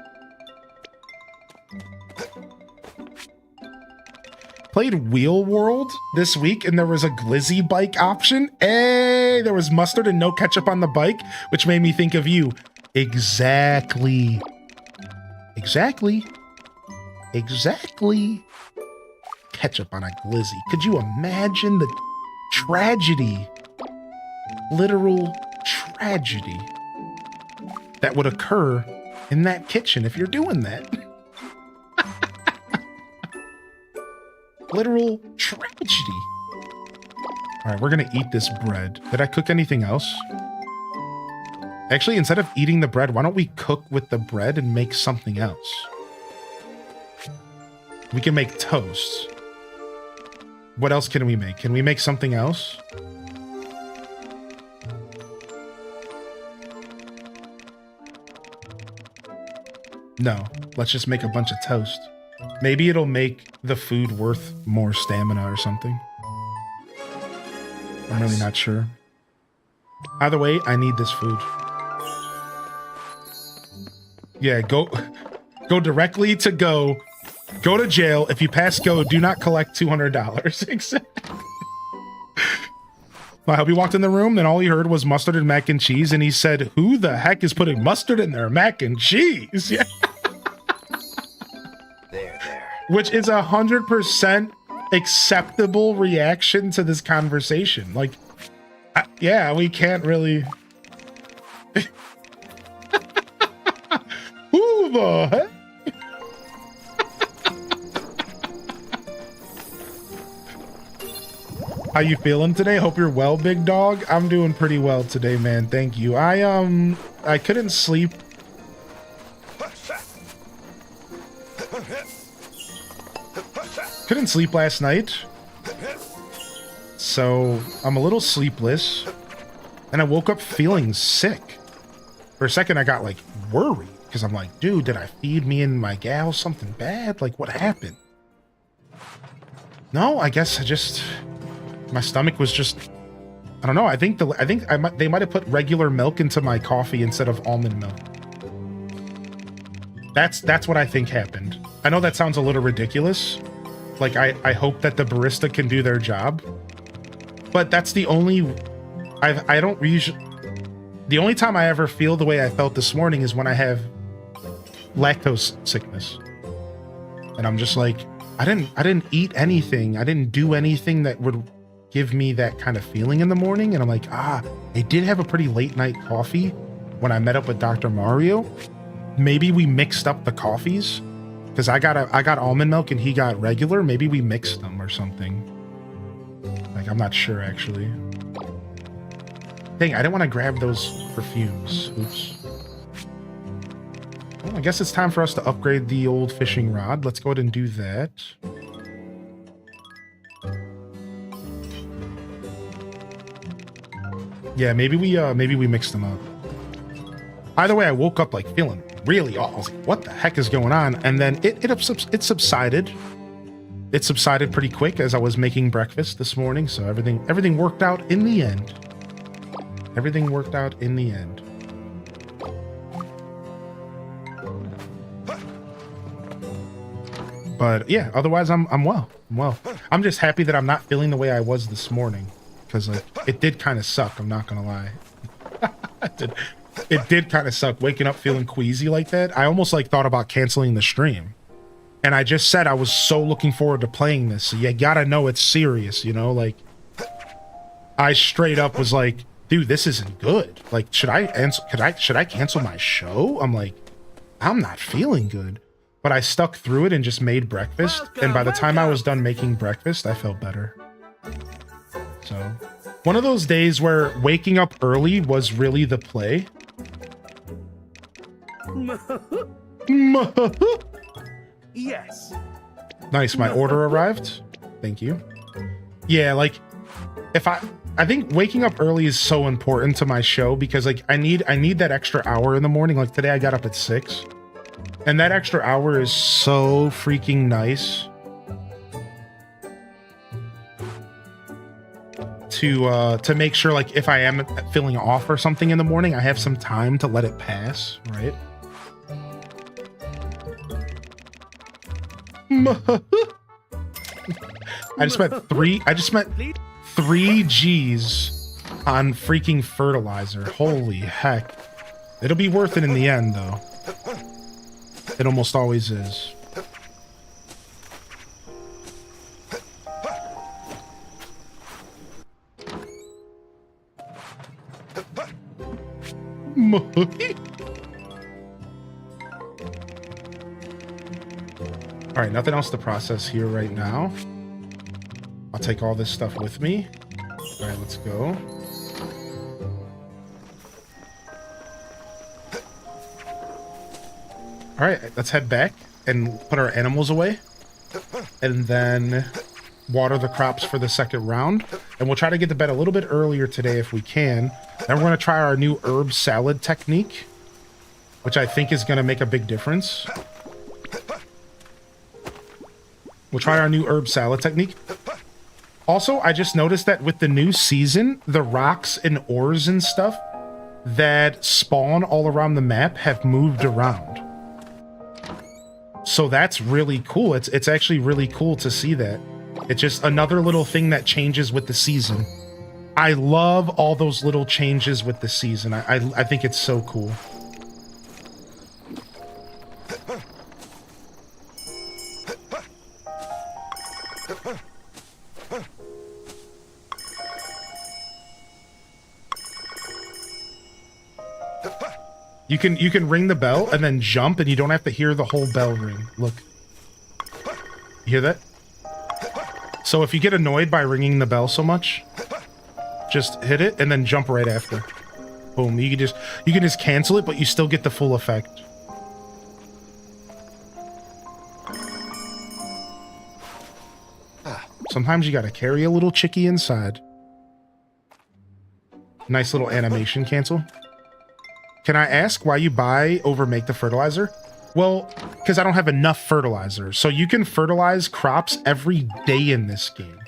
Played Wheel World this week, and there was a glizzy bike option. Hey, there was mustard and no ketchup on the bike, which made me think of you. Exactly. Ketchup on a glizzy. Could you imagine the tragedy, literal tragedy, that would occur in that kitchen if you're doing that? Literal tragedy. All right, we're gonna eat this bread. Did I cook anything else? Actually, instead of eating the bread, why don't we cook with the bread and make something else? We can make toast. What else can we make? Can we make something else? No, let's just make a bunch of toast. Maybe it'll make the food worth more stamina or something. I'm really not sure. Either way, I need this food. Yeah, go directly to go to jail. If you pass go, do not collect $200. Exactly. I hope he walked in the room and all he heard was mustard and mac and cheese, and he said, "Who the heck is putting mustard in their mac and cheese?" Yeah. Which is 100% acceptable reaction to this conversation. Like, yeah, we can't really. Who the heck? How you feeling today? Hope you're well, big dog. I'm doing pretty well today, man. Thank you. I couldn't sleep couldn't sleep last night. So I'm a little sleepless. And I woke up feeling sick. For a second, I got like worried because I'm like, dude, did I feed me and my gal something bad? Like, what happened? No, I guess my stomach was just, I don't know. I think they might have put regular milk into my coffee instead of almond milk. That's what I think happened. I know that sounds a little ridiculous. Like, I hope that the barista can do their job. But that's the only... The only time I ever feel the way I felt this morning is when I have lactose sickness. And I'm just like, I didn't eat anything. I didn't do anything that would give me that kind of feeling in the morning. And I'm like, I did have a pretty late night coffee when I met up with Dr. Mario. Maybe we mixed up the coffees because I got almond milk and he got regular. Maybe we mixed them or something. Like, I'm not sure actually. Dang, I didn't want to grab those perfumes. Oops. Well, I guess it's time for us to upgrade the old fishing rod. Let's go ahead and do that. Yeah, maybe we mixed them up. Either way, I woke up like feeling really off. I was like, what the heck is going on? And then it subsided. It subsided pretty quick as I was making breakfast this morning, so everything worked out in the end. Everything worked out in the end. But yeah, otherwise I'm well. I'm well. I'm just happy that I'm not feeling the way I was this morning, because it did kind of suck. I'm not gonna lie. It did kind of suck waking up feeling queasy like that. I almost like thought about canceling the stream. And I just said I was so looking forward to playing this. So you gotta know it's serious, you know? Like, I straight up was like, dude, this isn't good. Like, should I cancel my show? I'm like, I'm not feeling good. But I stuck through it and just made breakfast. And by the time I was done making breakfast, I felt better. So, one of those days where waking up early was really the play. Yes. Nice, my order arrived. Thank you. Yeah, like, I think waking up early is so important to my show because like I need that extra hour in the morning. Like today I got up at 6. And that extra hour is so freaking nice to make sure like if I am feeling off or something in the morning, I have some time to let it pass, right? I just spent 3 G's on freaking fertilizer. Holy heck. It'll be worth it in the end though. It almost always is. All right, nothing else to process here right now. I'll take all this stuff with me. All right, let's go. All right, let's head back and put our animals away. And then water the crops for the second round. And we'll try to get to bed a little bit earlier today if we can. Then we're going to try our new herb salad technique, which I think is going to make a big difference. We'll try our new herb salad technique. Also, I just noticed that with the new season, the rocks and ores and stuff that spawn all around the map have moved around. So that's really cool. It's actually really cool to see that. It's just another little thing that changes with the season. I love all those little changes with the season. I think it's so cool. You can ring the bell and then jump and you don't have to hear the whole bell ring. Look. You hear that? So if you get annoyed by ringing the bell so much, just hit it and then jump right after. Boom. You can just cancel it, but you still get the full effect. Sometimes you gotta carry a little chickie inside. Nice little animation cancel. Can I ask why you buy over make the fertilizer? Well, because I don't have enough fertilizer. So you can fertilize crops every day in this game.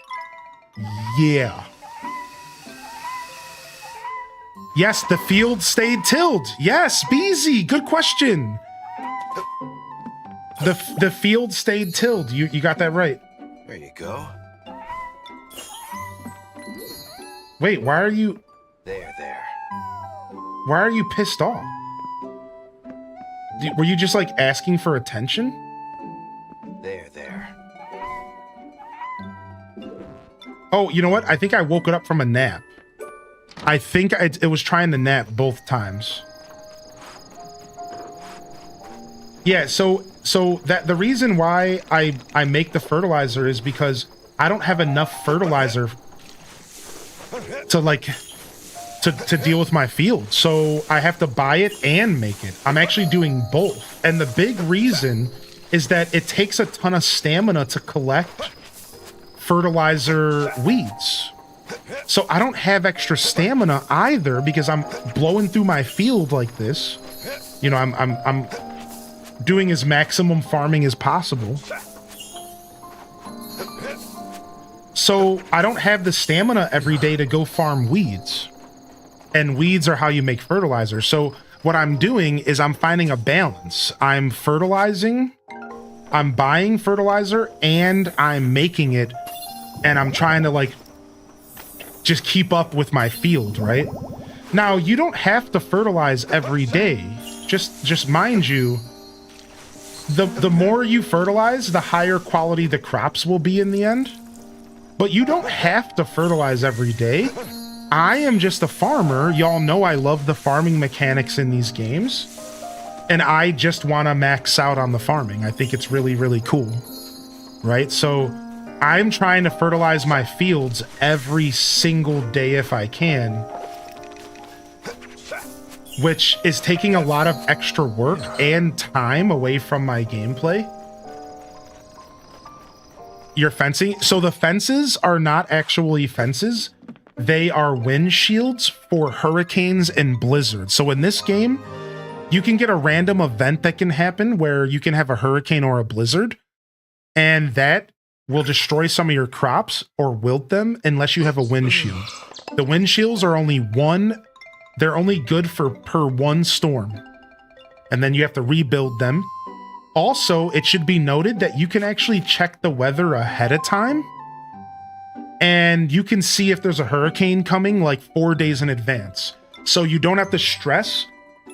Yeah. Yes, the field stayed tilled. Yes, Beezy, good question. The field stayed tilled. You got that right. There you go. Wait, why are you... There. Why are you pissed off? Were you just like asking for attention? There. Oh, you know what? I think I woke it up from a nap. I think it was trying to nap both times. Yeah, so that the reason why I make the fertilizer is because I don't have enough fertilizer to deal with my field. So I have to buy it and make it. I'm actually doing both. And the big reason is that it takes a ton of stamina to collect fertilizer weeds. So I don't have extra stamina either because I'm blowing through my field like this. You know, I'm doing as maximum farming as possible. So I don't have the stamina every day to go farm weeds. And weeds are how you make fertilizer. So what I'm doing is I'm finding a balance. I'm fertilizing, I'm buying fertilizer, and I'm making it. And I'm trying to like just keep up with my field, right? Now, you don't have to fertilize every day. Just mind you, the more you fertilize, the higher quality the crops will be in the end. But you don't have to fertilize every day. I am just a farmer. Y'all know I love the farming mechanics in these games. And I just want to max out on the farming. I think it's really, really cool. Right? So I'm trying to fertilize my fields every single day if I can. Which is taking a lot of extra work and time away from my gameplay. Your fencing. So the fences are not actually fences. They are windshields for hurricanes and blizzards. So in this game, you can get a random event that can happen where you can have a hurricane or a blizzard, and that will destroy some of your crops or wilt them unless you have a windshield. The windshields are only one, they're only good for per one storm. And then you have to rebuild them. Also, it should be noted that you can actually check the weather ahead of time. And you can see if there's a hurricane coming like 4 days in advance. So you don't have to stress.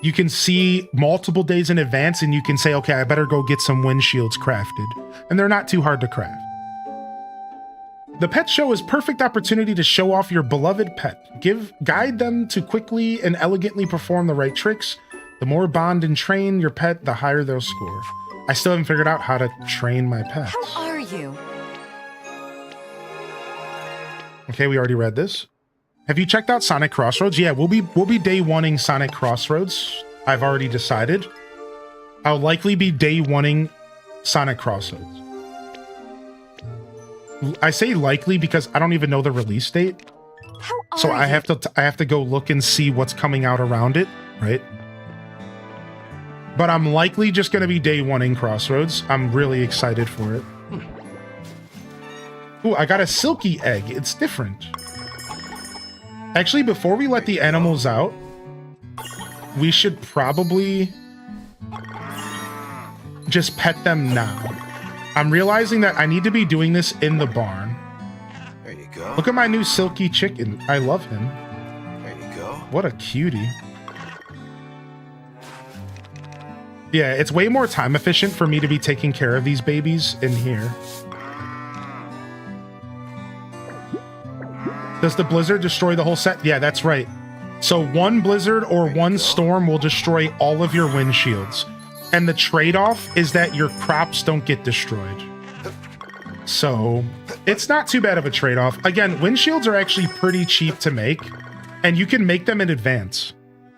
You can see multiple days in advance and you can say, okay, I better go get some windshields crafted. And they're not too hard to craft. The pet show is perfect opportunity to show off your beloved pet. Guide them to quickly and elegantly perform the right tricks. The more bond and train your pet, the higher they'll score. I still haven't figured out how to train my pets. How are you? Okay, we already read this. Have you checked out Sonic Crossroads? Yeah, we'll be day one-ing Sonic Crossroads. I've already decided. I'll likely be day one-ing Sonic Crossroads. I say likely because I don't even know the release date. So I have to go look and see what's coming out around it, right? But I'm likely just going to be day one-ing Crossroads. I'm really excited for it. Ooh, I got a silky egg. It's different. Actually, before we let the animals out, we should probably just pet them now. I'm realizing that I need to be doing this in the barn. There you go. Look at my new silky chicken. I love him. There you go. What a cutie. Yeah, it's way more time efficient for me to be taking care of these babies in here. Does the blizzard destroy the whole set? Yeah, that's right. So one blizzard or one storm will destroy all of your windshields. And the trade-off is that your crops don't get destroyed. So it's not too bad of a trade-off. Again, windshields are actually pretty cheap to make, and you can make them in advance.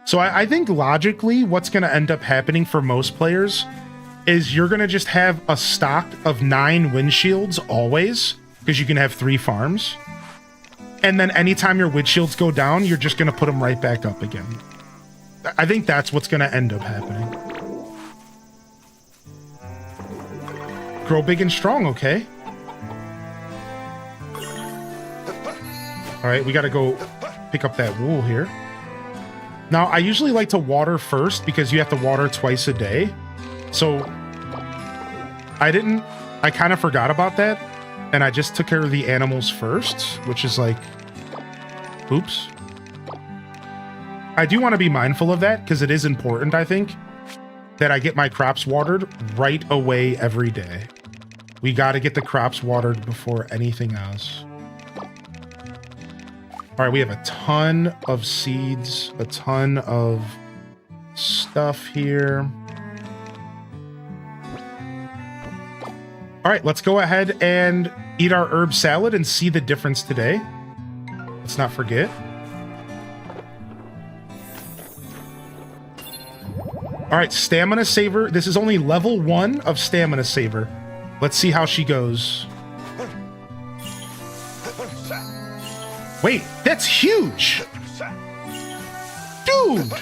So I think logically what's going to end up happening for most players is you're going to just have a stock of 9 windshields always. because you can have 3 farms. And then anytime your wood shields go down, you're just going to put them right back up again. I think that's what's going to end up happening. Grow big and strong, okay? All right, we got to go pick up that wool here. Now, I usually like to water first because you have to water twice a day. So I kind of forgot about that. And I just took care of the animals first, which is like, oops. I do want to be mindful of that because it is important, I think, that I get my crops watered right away every day. We got to get the crops watered before anything else. All right, we have a ton of seeds, a ton of stuff here. All right, let's go ahead and eat our herb salad and see the difference today. Let's not forget. All right, Stamina Saver. This is only level 1 of Stamina Saver. Let's see how she goes. Wait, that's huge! Dude!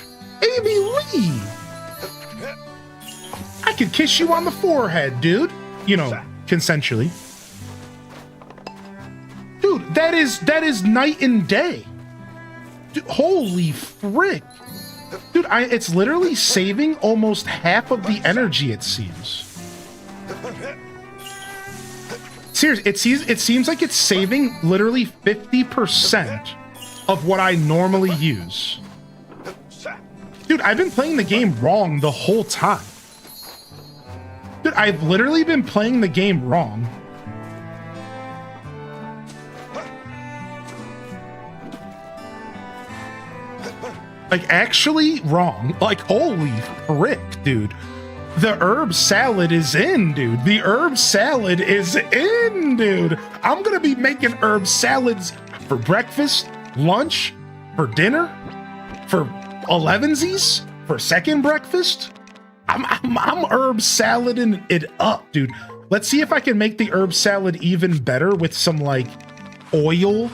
Amy Lee! I could kiss you on the forehead, dude. You know, consensually. Dude, that is night and day. Dude, holy frick. Dude, it's literally saving almost half of the energy, it seems. Seriously, it seems like it's saving literally 50% of what I normally use. Dude, I've been playing the game wrong the whole time. Dude, I've literally been playing the game wrong. Like, actually wrong. Like, holy frick, dude. The herb salad is in, dude. The herb salad is in, dude. I'm gonna be making herb salads for breakfast, lunch, for dinner, for 11sies, for second breakfast. I'm herb salading it up, dude. Let's see if I can make the herb salad even better with some, like, oil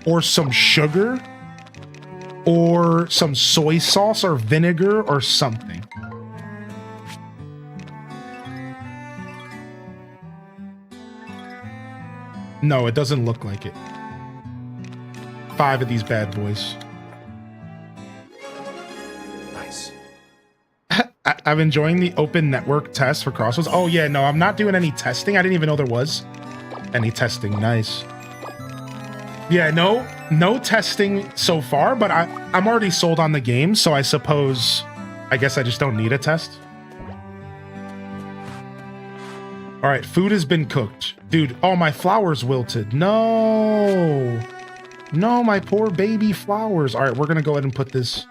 or some sugar or some soy sauce or vinegar or something. No, it doesn't look like it. 5 of these bad boys. Nice. I'm enjoying the open network test for crossroads. Oh yeah, no, I'm not doing any testing. I didn't even know there was any testing. Nice. Yeah, no testing so far, but I'm already sold on the game, so I guess I just don't need a test. All right, food has been cooked. Dude, oh, my flowers wilted. No, my poor baby flowers. All right, we're gonna go ahead and put this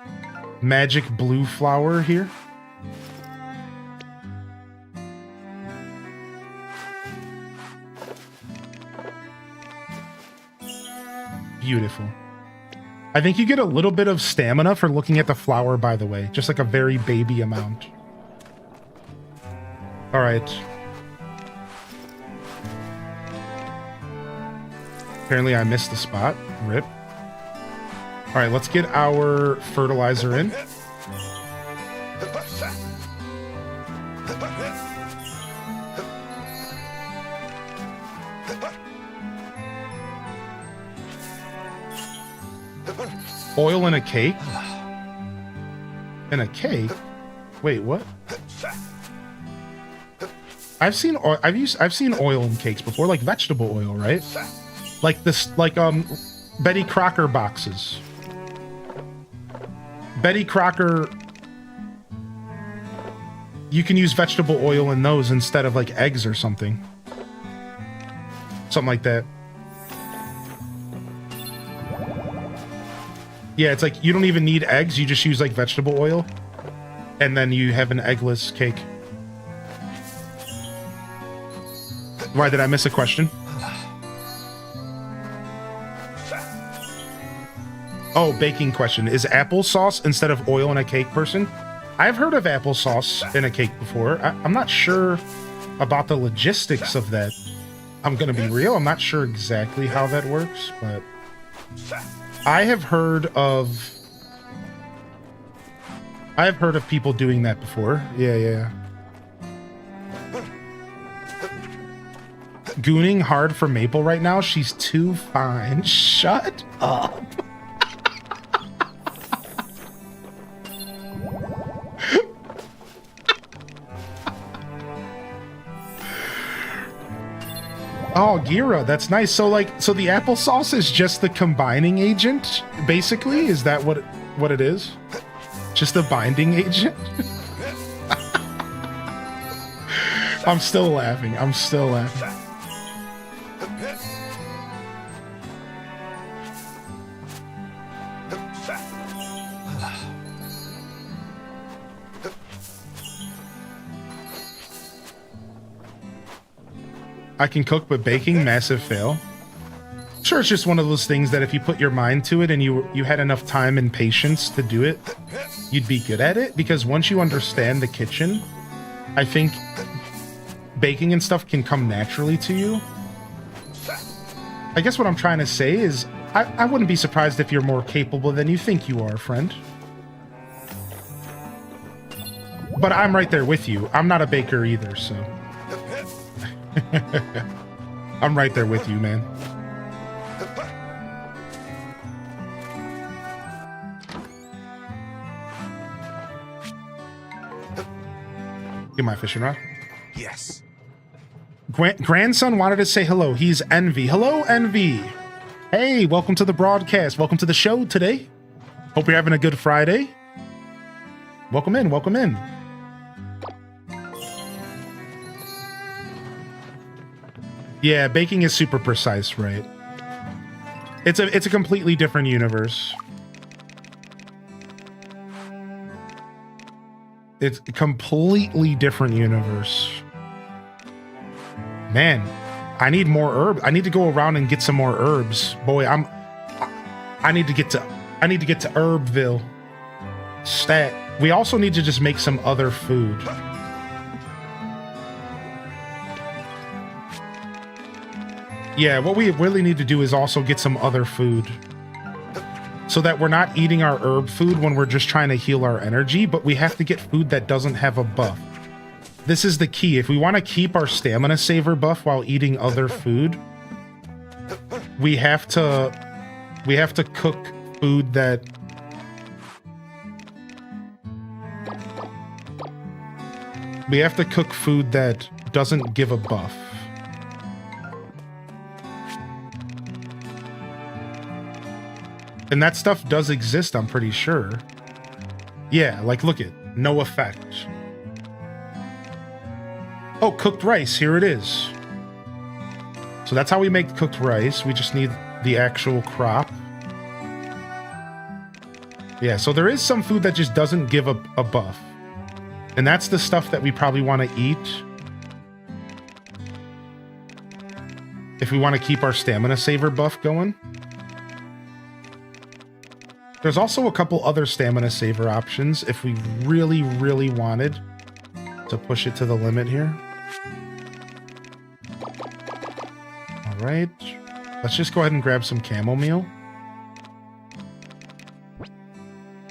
magic blue flower here. Beautiful. I think you get a little bit of stamina for looking at the flower, by the way. Just like a very baby amount. All right. Apparently I missed the spot. Rip. All right, let's get our fertilizer in. Oil in a cake? In a cake? Wait, what? I've seen oil in cakes before, like vegetable oil, right? Like this, like Betty Crocker boxes. Betty Crocker. You can use vegetable oil in those instead of like eggs or something. Something like that. Yeah, it's like you don't even need eggs. You just use like vegetable oil. And then you have an eggless cake. Why did I miss a question? Oh, baking question. Is applesauce instead of oil in a cake person? I've heard of applesauce in a cake before. I'm not sure about the logistics of that. I'm gonna be real. I'm not sure exactly how that works, but I have heard of people doing that before. Yeah. Gooning hard for Maple right now. She's too fine. Shut up. Oh, Gira, that's nice. So the applesauce is just the combining agent, basically? Is that what it is? Just a binding agent? I'm still laughing. I can cook, but baking, massive fail. Sure, it's just one of those things that if you put your mind to it and you had enough time and patience to do it, you'd be good at it. Because once you understand the kitchen, I think baking and stuff can come naturally to you. I guess what I'm trying to say is I wouldn't be surprised if you're more capable than you think you are, friend. But I'm right there with you. I'm not a baker either, so... I'm right there with you, man. Get my fishing rod. Yes. Grandson wanted to say hello. He's Envy. Hello, Envy. Hey, welcome to the broadcast. Welcome to the show today. Hope you're having a good Friday. Welcome in. Welcome in. Yeah, baking is super precise, right? It's a completely different universe. It's a completely different universe. Man, I need more herb. I need to go around and get some more herbs. Boy, I need to get to Herbville. Stat. We also need to just make some other food. Yeah, what we really need to do is also get some other food. So that we're not eating our herb food when we're just trying to heal our energy, but we have to get food that doesn't have a buff. This is the key. If we want to keep our stamina saver buff while eating other food, we have to cook food that... We have to cook food that doesn't give a buff. And that stuff does exist, I'm pretty sure. Yeah, like, look it. No effect. Oh, cooked rice. Here it is. So that's how we make cooked rice. We just need the actual crop. Yeah, so there is some food that just doesn't give a buff. And that's the stuff that we probably want to eat if we want to keep our stamina saver buff going. There's also a couple other stamina saver options if we really, really wanted to push it to the limit here. All right, let's just go ahead and grab some chamomile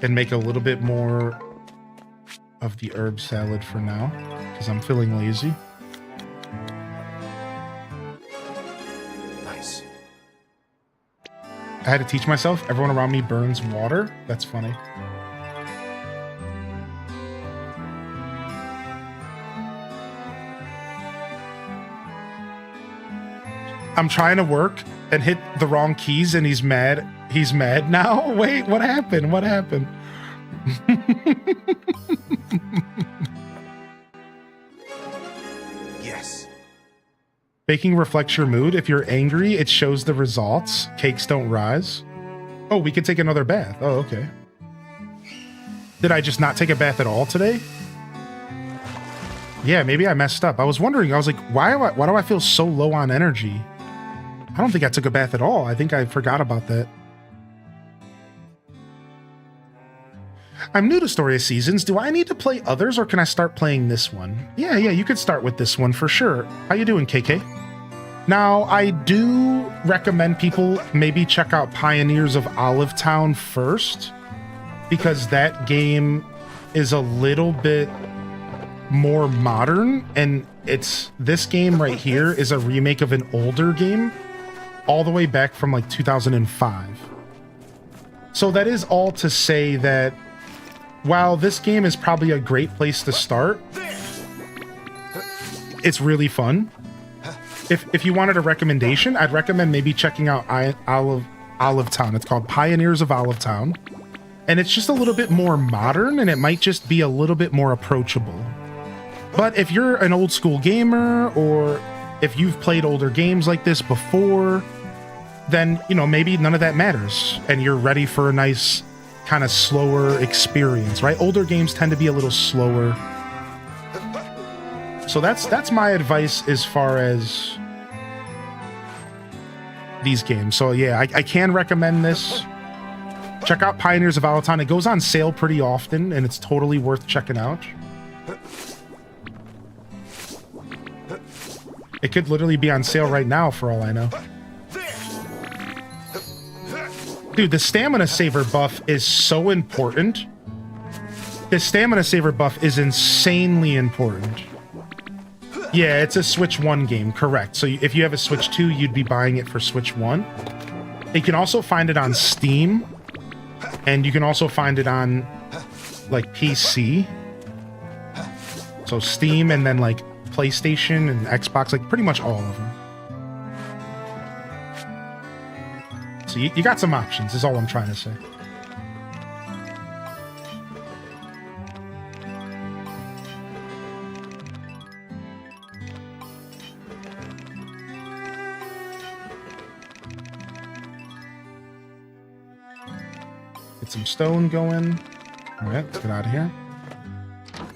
and make a little bit more of the herb salad for now because I'm feeling lazy. Nice. I had to teach myself. Everyone around me burns water. That's funny. I'm trying to work and hit the wrong keys and he's mad. He's mad now? Wait, what happened? What happened? Yes. Baking reflects your mood. If you're angry, it shows the results. Cakes don't rise. Oh, we could take another bath. Oh, okay. Did I just not take a bath at all today? Yeah, maybe I messed up. I was wondering. I was like, why do I feel so low on energy? I don't think I took a bath at all. I think I forgot about that. I'm new to Story of Seasons. Do I need to play others or can I start playing this one? Yeah, you could start with this one for sure. How you doing, KK? Now, I do recommend people maybe check out Pioneers of Olive Town first, because that game is a little bit more modern, and this game right here is a remake of an older game all the way back from like 2005. So that is all to say that while this game is probably a great place to start, it's really fun. If you wanted a recommendation, I'd recommend maybe checking out Olive Town. It's called Pioneers of Olive Town. And it's just a little bit more modern, and it might just be a little bit more approachable. But if you're an old school gamer, or if you've played older games like this before, then, you know, maybe none of that matters, and you're ready for a nice kind of slower experience, right? Older games tend to be a little slower. So that's my advice as far as these games. So yeah, I can recommend this. Check out Pioneers of Olive Town. It goes on sale pretty often, and it's totally worth checking out. It could literally be on sale right now for all I know. Dude, the stamina saver buff is so important. The stamina saver buff is insanely important. Yeah, it's a Switch 1 game, correct. So if you have a Switch 2, you'd be buying it for Switch 1. You can also find it on Steam, and you can also find it on, like, PC. So Steam, and then, like, PlayStation and Xbox, like, pretty much all of them. So you got some options, is all I'm trying to say. Get some stone going. All right, let's get out of here.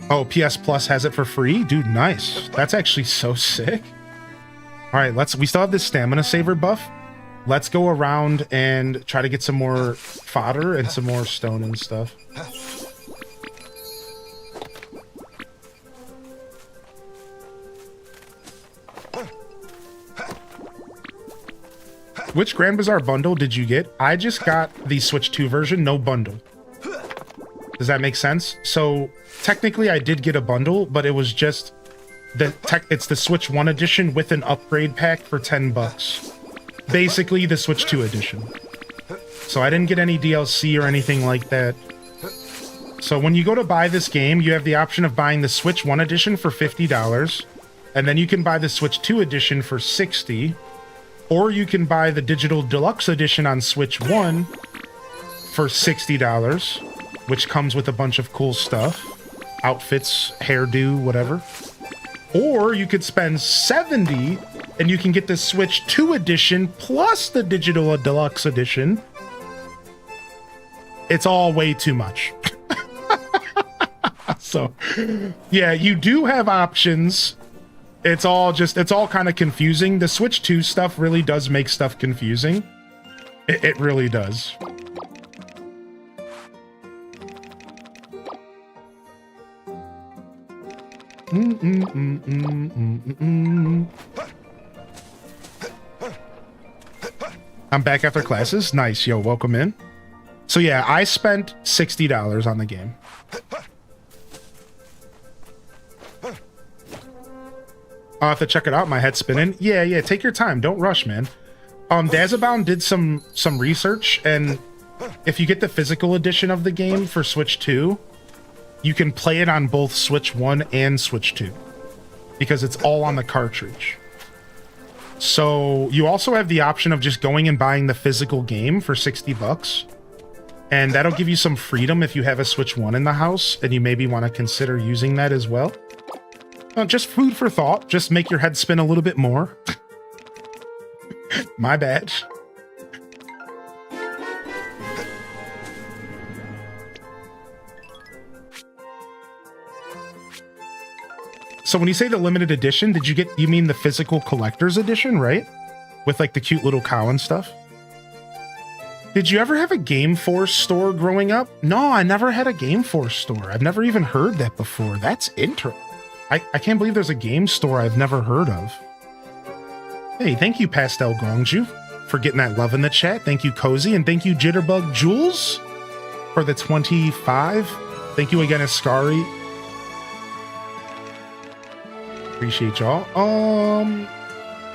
Oh, PS Plus has it for free? Dude, nice. That's actually so sick. All right, we still have this stamina saver buff. Let's go around and try to get some more fodder and some more stone and stuff. Which Grand Bazaar bundle did you get? I just got the Switch 2 version, no bundle. Does that make sense? So technically I did get a bundle, but it was just it's the Switch 1 edition with an upgrade pack for $10. Basically the Switch 2 edition. So I didn't get any DLC or anything like that. So when you go to buy this game, you have the option of buying the Switch 1 edition for $50, and then you can buy the Switch 2 edition for $60, or you can buy the digital deluxe edition on Switch 1 for $60, which comes with a bunch of cool stuff, outfits, hairdo, whatever. Or you could spend $70 and you can get the Switch 2 edition plus the digital deluxe edition. It's all way too much. So, yeah, you do have options. It's all kind of confusing. The Switch 2 stuff really does make stuff confusing. It really does. I'm back after classes. Nice. Yo, welcome in. So yeah, I spent $60 on the game. I'll have to check it out. My head's spinning. Yeah, take your time. Don't rush, man. Dazabound did some research, and if you get the physical edition of the game for Switch 2, you can play it on both Switch 1 and Switch 2, because it's all on the cartridge. So you also have the option of just going and buying the physical game for $60, and that'll give you some freedom if you have a Switch 1 in the house, and you maybe want to consider using that as well. Just food for thought. Just make your head spin a little bit more. My bad. So when you say the limited edition, you mean the physical collector's edition, right? With like the cute little cow and stuff? Did you ever have a Game Force store growing up? No, I never had a Game Force store. I've never even heard that before. That's interesting. I can't believe there's a game store I've never heard of. Hey, thank you, Pastel Gongju, for getting that love in the chat. Thank you, Cozy, and thank you, Jitterbug Jules, for the 25. Thank you again, Ascari. Appreciate y'all.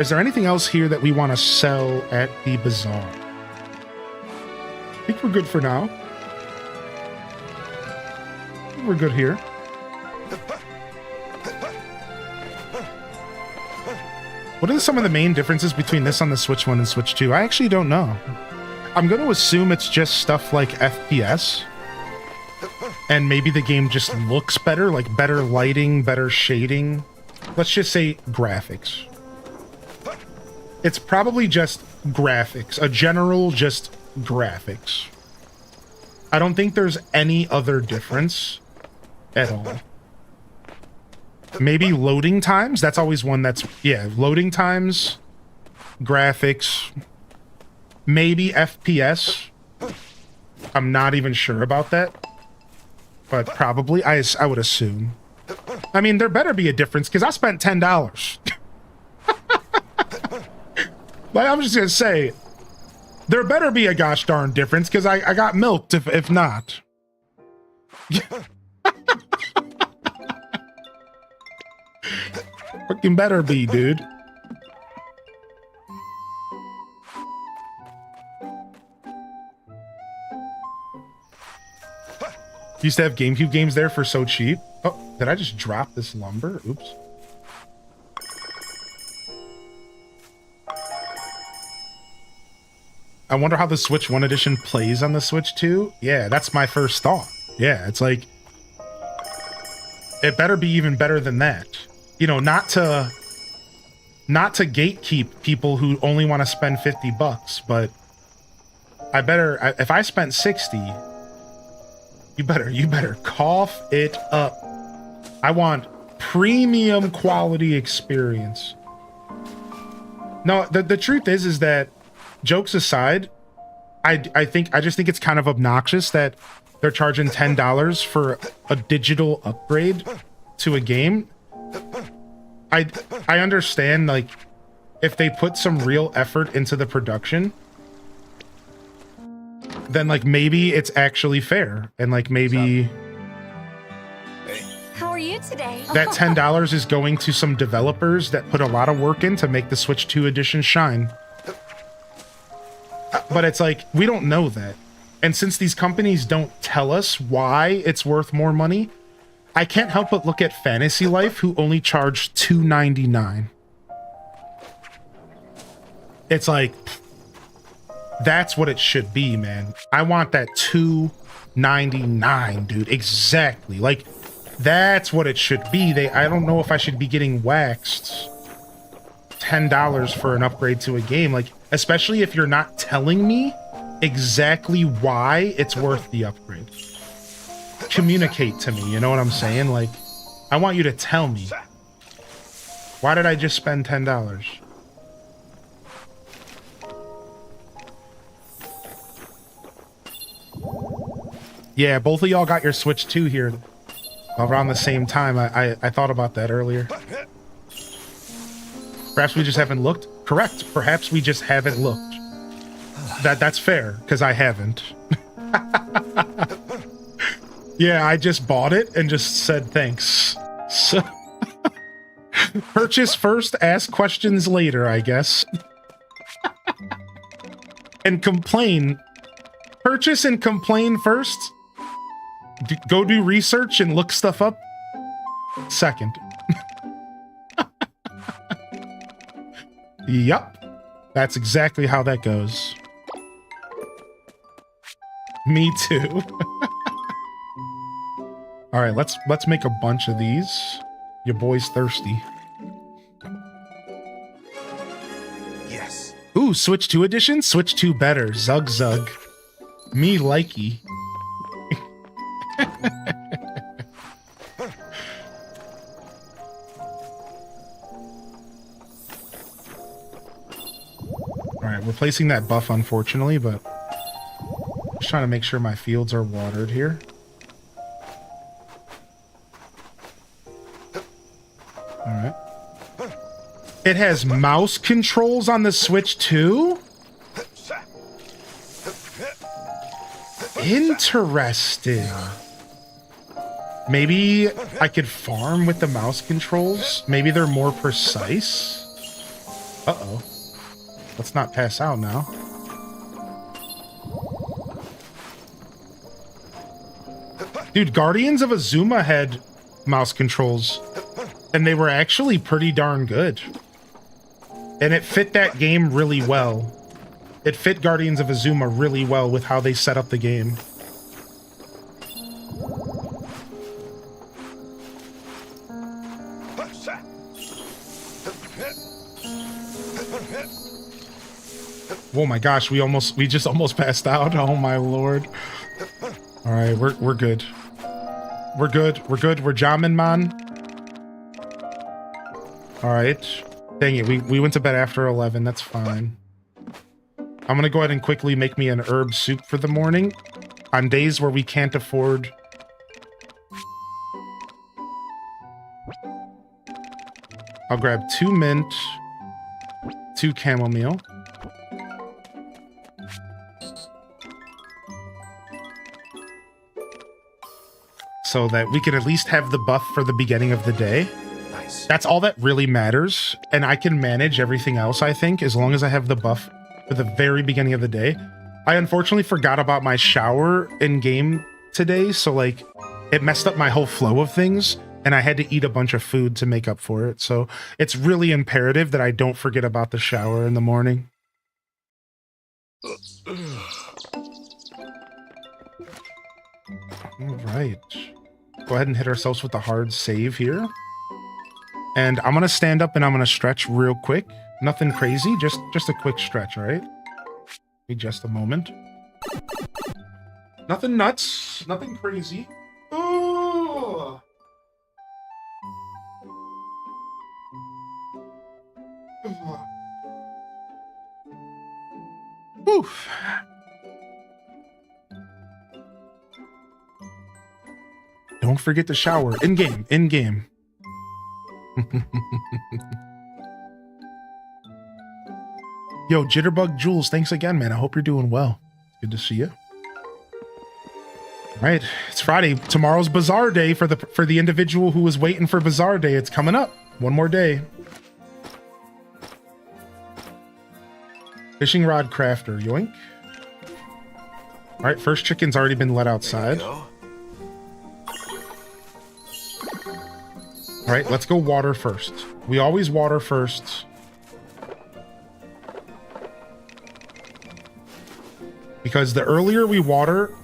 Is there anything else here that we want to sell at the bazaar? I think we're good for now. We're good here. What are some of the main differences between this on the Switch 1 and Switch 2? I actually don't know. I'm going to assume it's just stuff like FPS. And maybe the game just looks better, like better lighting, better shading. Let's just say graphics. It's probably just graphics. A general just graphics. I don't think there's any other difference at all. Maybe loading times. That's always one that's, yeah, loading times, graphics, maybe FPS. I'm not even sure about that, but probably, I would assume. I mean, there better be a difference because I spent $10. Like, I'm just gonna say, there better be a gosh darn difference because I got milked if not. Fucking better be, dude. Used to have GameCube games there for so cheap. Oh, did I just drop this lumber? Oops. I wonder how the Switch 1 edition plays on the Switch 2. Yeah, that's my first thought. Yeah, it's like, it better be even better than that. You know, not to gatekeep people who only want to spend $50, but if I spent 60, you better cough it up. I want premium quality experience. No, the truth is that, jokes aside, I just think it's kind of obnoxious that they're charging $10 for a digital upgrade to a game. I understand, like, if they put some real effort into the production, then, like, maybe it's actually fair, and, like, maybe How are you today? that $10 is going to some developers that put a lot of work in to make the Switch 2 edition shine. But it's like, we don't know that. And since these companies don't tell us why it's worth more money, I can't help but look at Fantasy Life, who only charged $2.99. It's like, that's what it should be, man. I want that $2.99, dude. Exactly. Like, that's what it should be. I don't know if I should be getting waxed $10 for an upgrade to a game. Like, especially if you're not telling me exactly why it's worth the upgrade. Communicate to me, you know what I'm saying? Like, I want you to tell me. Why did I just spend $10? Yeah, both of y'all got your Switch 2 here around the same time. I thought about that earlier. Perhaps we just haven't looked? Correct. Perhaps we just haven't looked. That's fair, because I haven't. Yeah, I just bought it and just said thanks. So purchase first, ask questions later, I guess. And complain. Purchase and complain first. Go do research and look stuff up second. Yup. That's exactly how that goes. Me too. All right, let's make a bunch of these. Your boy's thirsty. Yes. Ooh, Switch 2 edition? Switch 2 better. Zug zug. Me likey. Alright, we're placing that buff, unfortunately, but just trying to make sure my fields are watered here. Alright. It has mouse controls on the Switch too? Interesting. Maybe I could farm with the mouse controls? Maybe they're more precise? Uh-oh. Let's not pass out now. Dude, Guardians of Azuma had mouse controls, and they were actually pretty darn good. And it fit that game really well. It fit Guardians of Azuma really well with how they set up the game. Oh my gosh, we just almost passed out. Oh my lord. All right, we're good. We're good. We're jamming, man. All right. Dang it, we went to bed after 11. That's fine. I'm gonna go ahead and quickly make me an herb soup for the morning. On days where we can't afford... I'll grab 2 mint, 2 chamomile. So that we can at least have the buff for the beginning of the day. Nice. That's all that really matters. And I can manage everything else, I think, as long as I have the buff for the very beginning of the day. I unfortunately forgot about my shower in game today. So like it messed up my whole flow of things. And I had to eat a bunch of food to make up for it. So it's really imperative that I don't forget about the shower in the morning. All right. Go ahead and hit ourselves with the hard save here. And I'm going to stand up and I'm going to stretch real quick. Nothing crazy, just a quick stretch, all right? Wait just a moment. Nothing nuts, nothing crazy. Ooh. Oof. Don't forget to shower. In-game, in-game. Yo, Jitterbug Jules, thanks again, man. I hope you're doing well. Good to see you. All right, it's Friday. Tomorrow's Bazaar Day for the individual who was waiting for Bazaar Day. It's coming up. One more day. Fishing rod crafter, yoink. All right, first chicken's already been let outside. All right, let's go water first. We always water first. Because the earlier we water,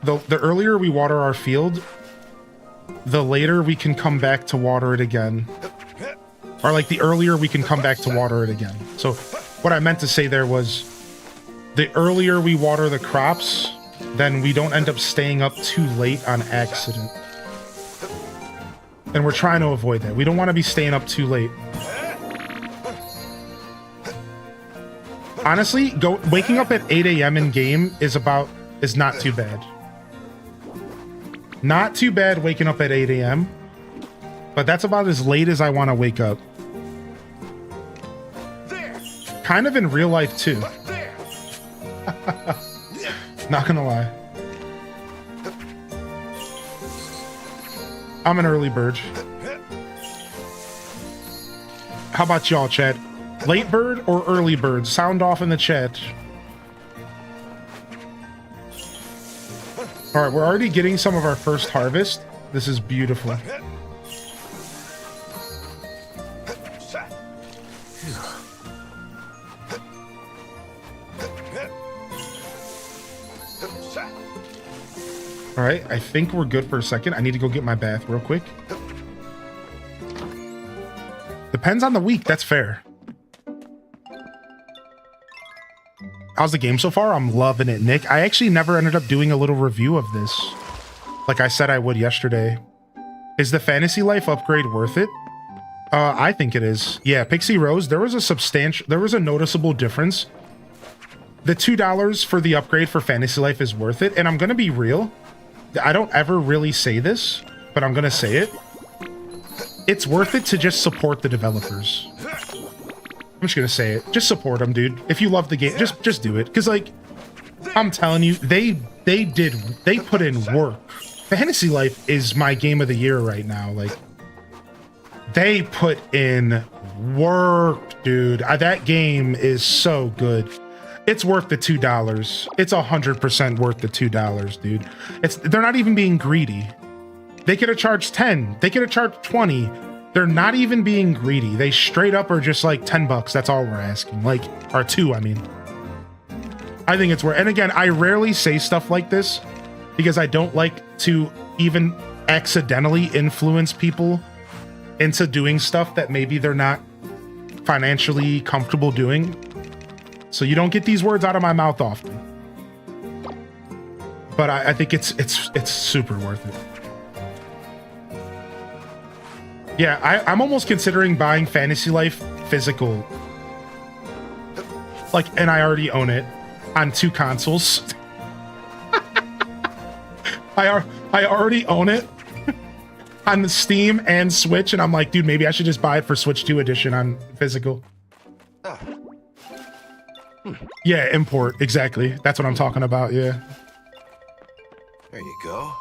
the earlier we water our field, the later we can come back to water it again. Or like the earlier we can come back to water it again. So what I meant to say there was the earlier we water the crops, then we don't end up staying up too late on accident. And we're trying to avoid that. We don't want to be staying up too late. Honestly, waking up at 8 a.m. in game is not too bad. Not too bad waking up at 8 a.m. But that's about as late as I want to wake up. Kind of in real life too. Not gonna lie. I'm an early bird. How about y'all, chat? Late bird or early bird? Sound off in the chat. All right, we're already getting some of our first harvest. This is beautiful. All right, I think we're good for a second. I need to go get my bath real quick. Depends on the week, that's fair. How's the game so far? I'm loving it, Nick. I actually never ended up doing a little review of this. Like I said I would yesterday. Is the Fantasy Life upgrade worth it? I think it is. Yeah, Pixie Rose, there was a noticeable difference. The $2 for the upgrade for Fantasy Life is worth it. And I'm going to be real. I don't ever really say this, but I'm going to say it. it's worth it to just support the developers. I'm just gonna say it. Just support them, dude. If you love the game, just do it. Cause like, I'm telling you, they put in work. Fantasy Life is my game of the year right now. Like, they put in work, dude. That game is so good. It's worth the $2. It's 100% worth the $2, dude. They're not even being greedy. They could have charged 10. They could have charged 20. They're not even being greedy. They straight up are just like $10. That's all we're asking. Like, or 2, I mean. I think it's worth. And again, I rarely say stuff like this because I don't like to even accidentally influence people into doing stuff that maybe they're not financially comfortable doing. So you don't get these words out of my mouth often. But I think it's super worth it. Yeah, I'm almost considering buying Fantasy Life physical. Like, and I already own it on 2 consoles. I already own it on the Steam and Switch, and I'm like, dude, maybe I should just buy it for Switch 2 edition on physical. Yeah, import, exactly. That's what I'm talking about, yeah. There you go.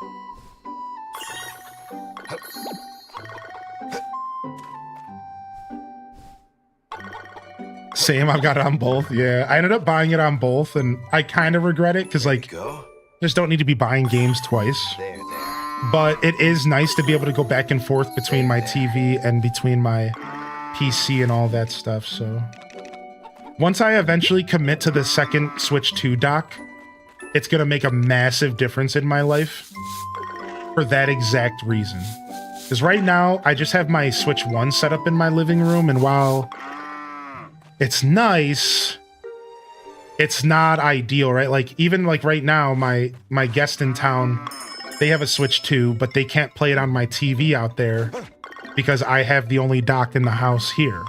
Same, I've got it on both. Yeah, I ended up buying it on both, and I kind of regret it because, like, just don't need to be buying games twice. But it is nice to be able to go back and forth between my TV and between my PC and all that stuff. So once I eventually commit to the second Switch 2 dock, it's gonna make a massive difference in my life for that exact reason. Because right now, I just have my Switch 1 set up in my living room, and while it's nice, it's not ideal, right? Like, even like right now, my guest in town, they have a Switch 2, but they can't play it on my TV out there because I have the only dock in the house here.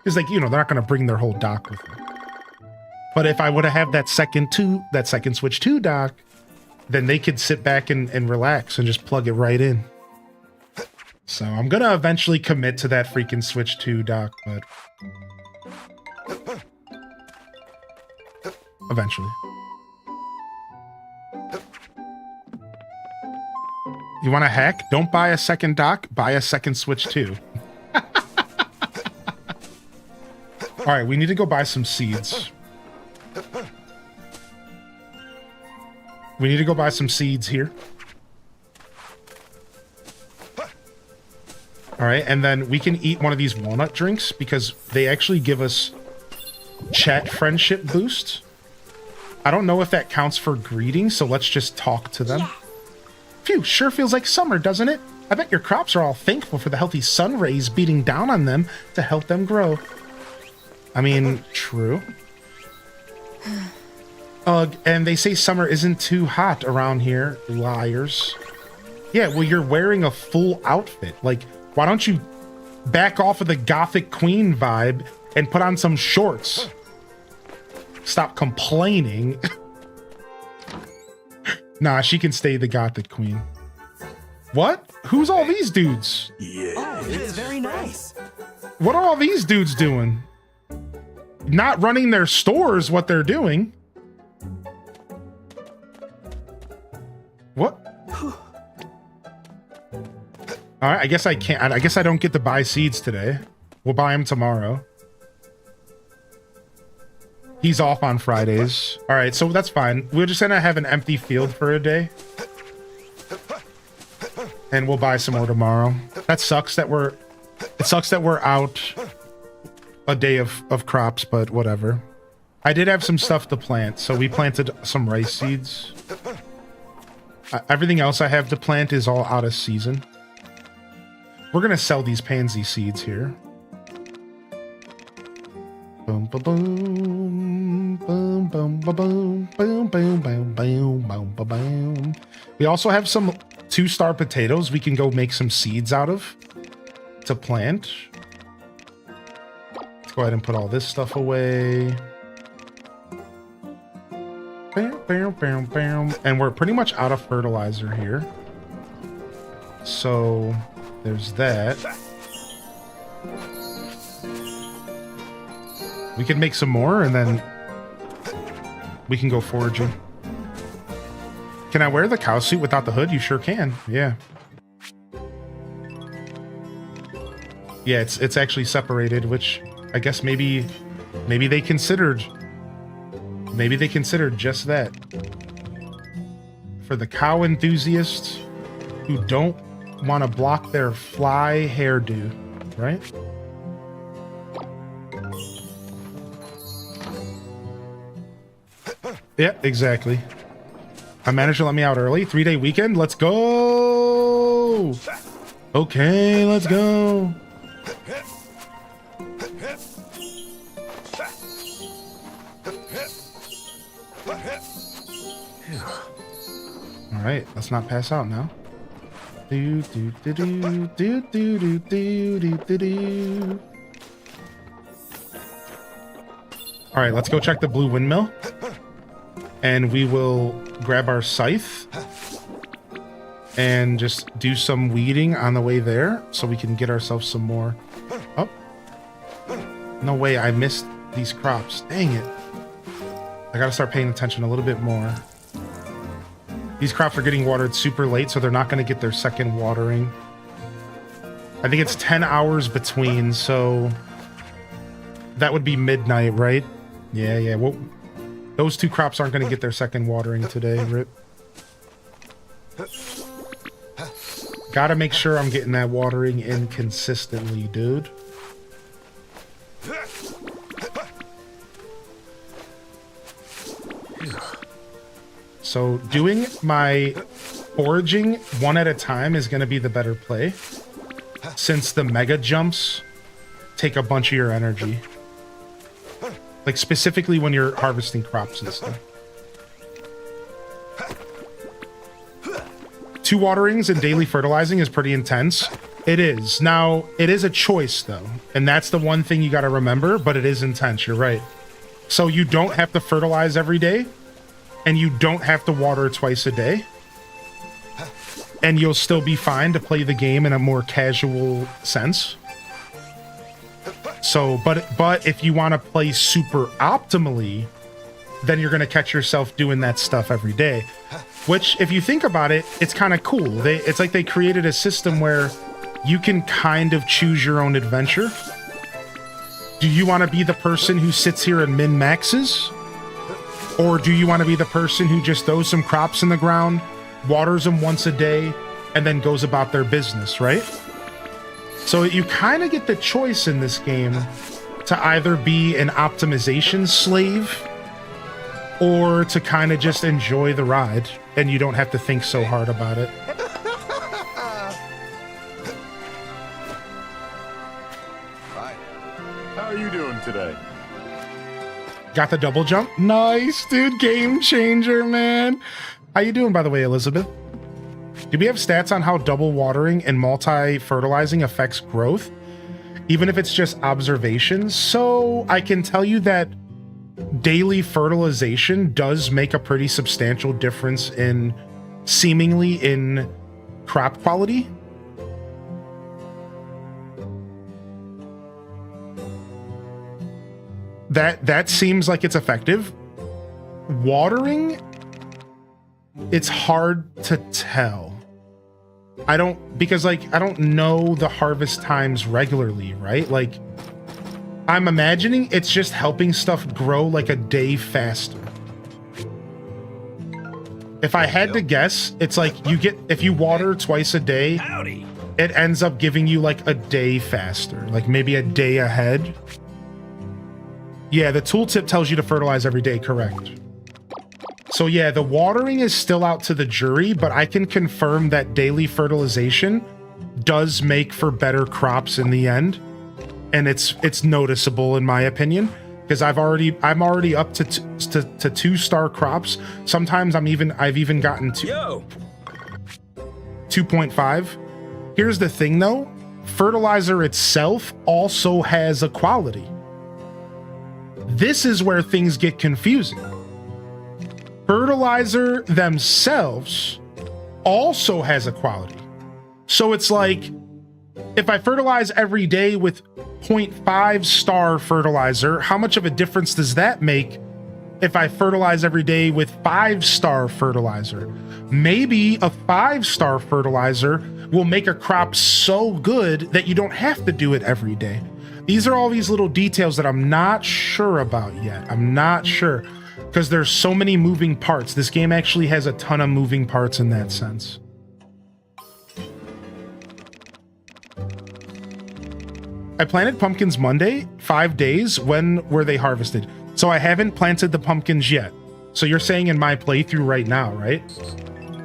Because, like, you know, they're not going to bring their whole dock with them. But if I would have had that second Switch 2 dock, then they could sit back and relax and just plug it right in. So I'm going to eventually commit to that freaking Switch 2 dock, but eventually. You want to hack? Don't buy a second dock, buy a second Switch 2. All right, we need to go buy some seeds. We need to go buy some seeds here. All right, and then we can eat one of these walnut drinks because they actually give us chat friendship boost. I don't know if that counts for greetings, so let's just talk to them. Phew, sure feels like summer, doesn't it? I bet your crops are all thankful for the healthy sun rays beating down on them to help them grow. I mean, true. Ugh, and they say summer isn't too hot around here. Liars. Yeah, well, you're wearing a full outfit. Like, why don't you back off of the Gothic Queen vibe and put on some shorts? Stop complaining. Nah, she can stay the Gothic Queen. What? Who's all these dudes? Yeah. Oh, it's very nice. What are all these dudes doing? Not running their stores, what they're doing. What? All right, I guess I can't. I guess I don't get to buy seeds today. We'll buy them tomorrow. He's off on Fridays. All right, so that's fine. We're just gonna have an empty field for a day. And we'll buy some more tomorrow. That sucks that we're... It sucks that we're out a day of crops, but whatever. I did have some stuff to plant, so we planted some rice seeds. Everything else I have to plant is all out of season. We're gonna sell these pansy seeds here. Boom, boom, boom, boom, boom, boom, boom, boom, boom, boom, boom, boom, boom. We also have some 2-star potatoes we can go make some seeds out of to plant. Let's go ahead and put all this stuff away. And we're pretty much out of fertilizer here. So there's that. We can make some more and then we can go foraging. Can I wear the cow suit without the hood? You sure can. Yeah. Yeah, it's actually separated, which I guess maybe they considered just that. For the cow enthusiasts who don't want to block their fly hairdo, right? Yeah, exactly. I managed to let me out early. 3-day weekend. Let's go. Okay, let's go. All right, let's not pass out now. Do do do do do do do do do do. All right, let's go check the blue windmill, and we will grab our scythe and just do some weeding on the way there, so we can get ourselves some more. Oh, no way! I missed these crops. Dang it! I gotta start paying attention a little bit more. These crops are getting watered super late, so they're not going to get their second watering. I think it's 10 hours between, so that would be midnight, right? Yeah. Well, those two crops aren't going to get their second watering today, Rip. Gotta make sure I'm getting that watering in consistently, dude. So doing my foraging one at a time is going to be the better play, since the mega jumps take a bunch of your energy. Like specifically when you're harvesting crops and stuff. 2 waterings and daily fertilizing is pretty intense. It is. Now, it is a choice though, and that's the one thing you got to remember, but it is intense, you're right. So you don't have to fertilize every day, and you don't have to water twice a day, and you'll still be fine to play the game in a more casual sense. So, but if you want to play super optimally, then you're going to catch yourself doing that stuff every day, which, if you think about it, it's kind of cool. It's like they created a system where you can kind of choose your own adventure. Do you want to be the person who sits here and min-maxes? Or do you want to be the person who just throws some crops in the ground, waters them once a day, and then goes about their business, right? So you kind of get the choice in this game to either be an optimization slave or to kind of just enjoy the ride, and you don't have to think so hard about it. Hi. How are you doing today? Got the double jump. Nice, dude. Game changer, man. How you doing, by the way, Elizabeth? Do we have stats on how double watering and multi-fertilizing affects growth? Even if it's just observations? So I can tell you that daily fertilization does make a pretty substantial difference seemingly in crop quality. That seems like it's effective. Watering, it's hard to tell. Because I don't know the harvest times regularly, right? Like, I'm imagining it's just helping stuff grow like a day faster. If I had to guess, it's like if you water twice a day, it ends up giving you like a day faster, like maybe a day ahead. Yeah, the tooltip tells you to fertilize every day, correct. So yeah, the watering is still out to the jury, but I can confirm that daily fertilization does make for better crops in the end. And it's noticeable in my opinion, because I'm already up to 2-star crops. Sometimes I've even gotten to 2.5. Here's the thing though, fertilizer itself also has a quality. This is where things get confusing. Fertilizer themselves also has a quality. So it's like, If I fertilize every day with 0.5 star fertilizer, how much of a difference does that make if I fertilize every day with 5-star fertilizer? Maybe a 5-star fertilizer will make a crop so good that you don't have to do it every day. These are all these little details that I'm not sure about yet. I'm not sure because there's so many moving parts. This game actually has a ton of moving parts in that sense. I planted pumpkins Monday, 5 days. When were they harvested? So I haven't planted the pumpkins yet. So you're saying in my playthrough right now, right?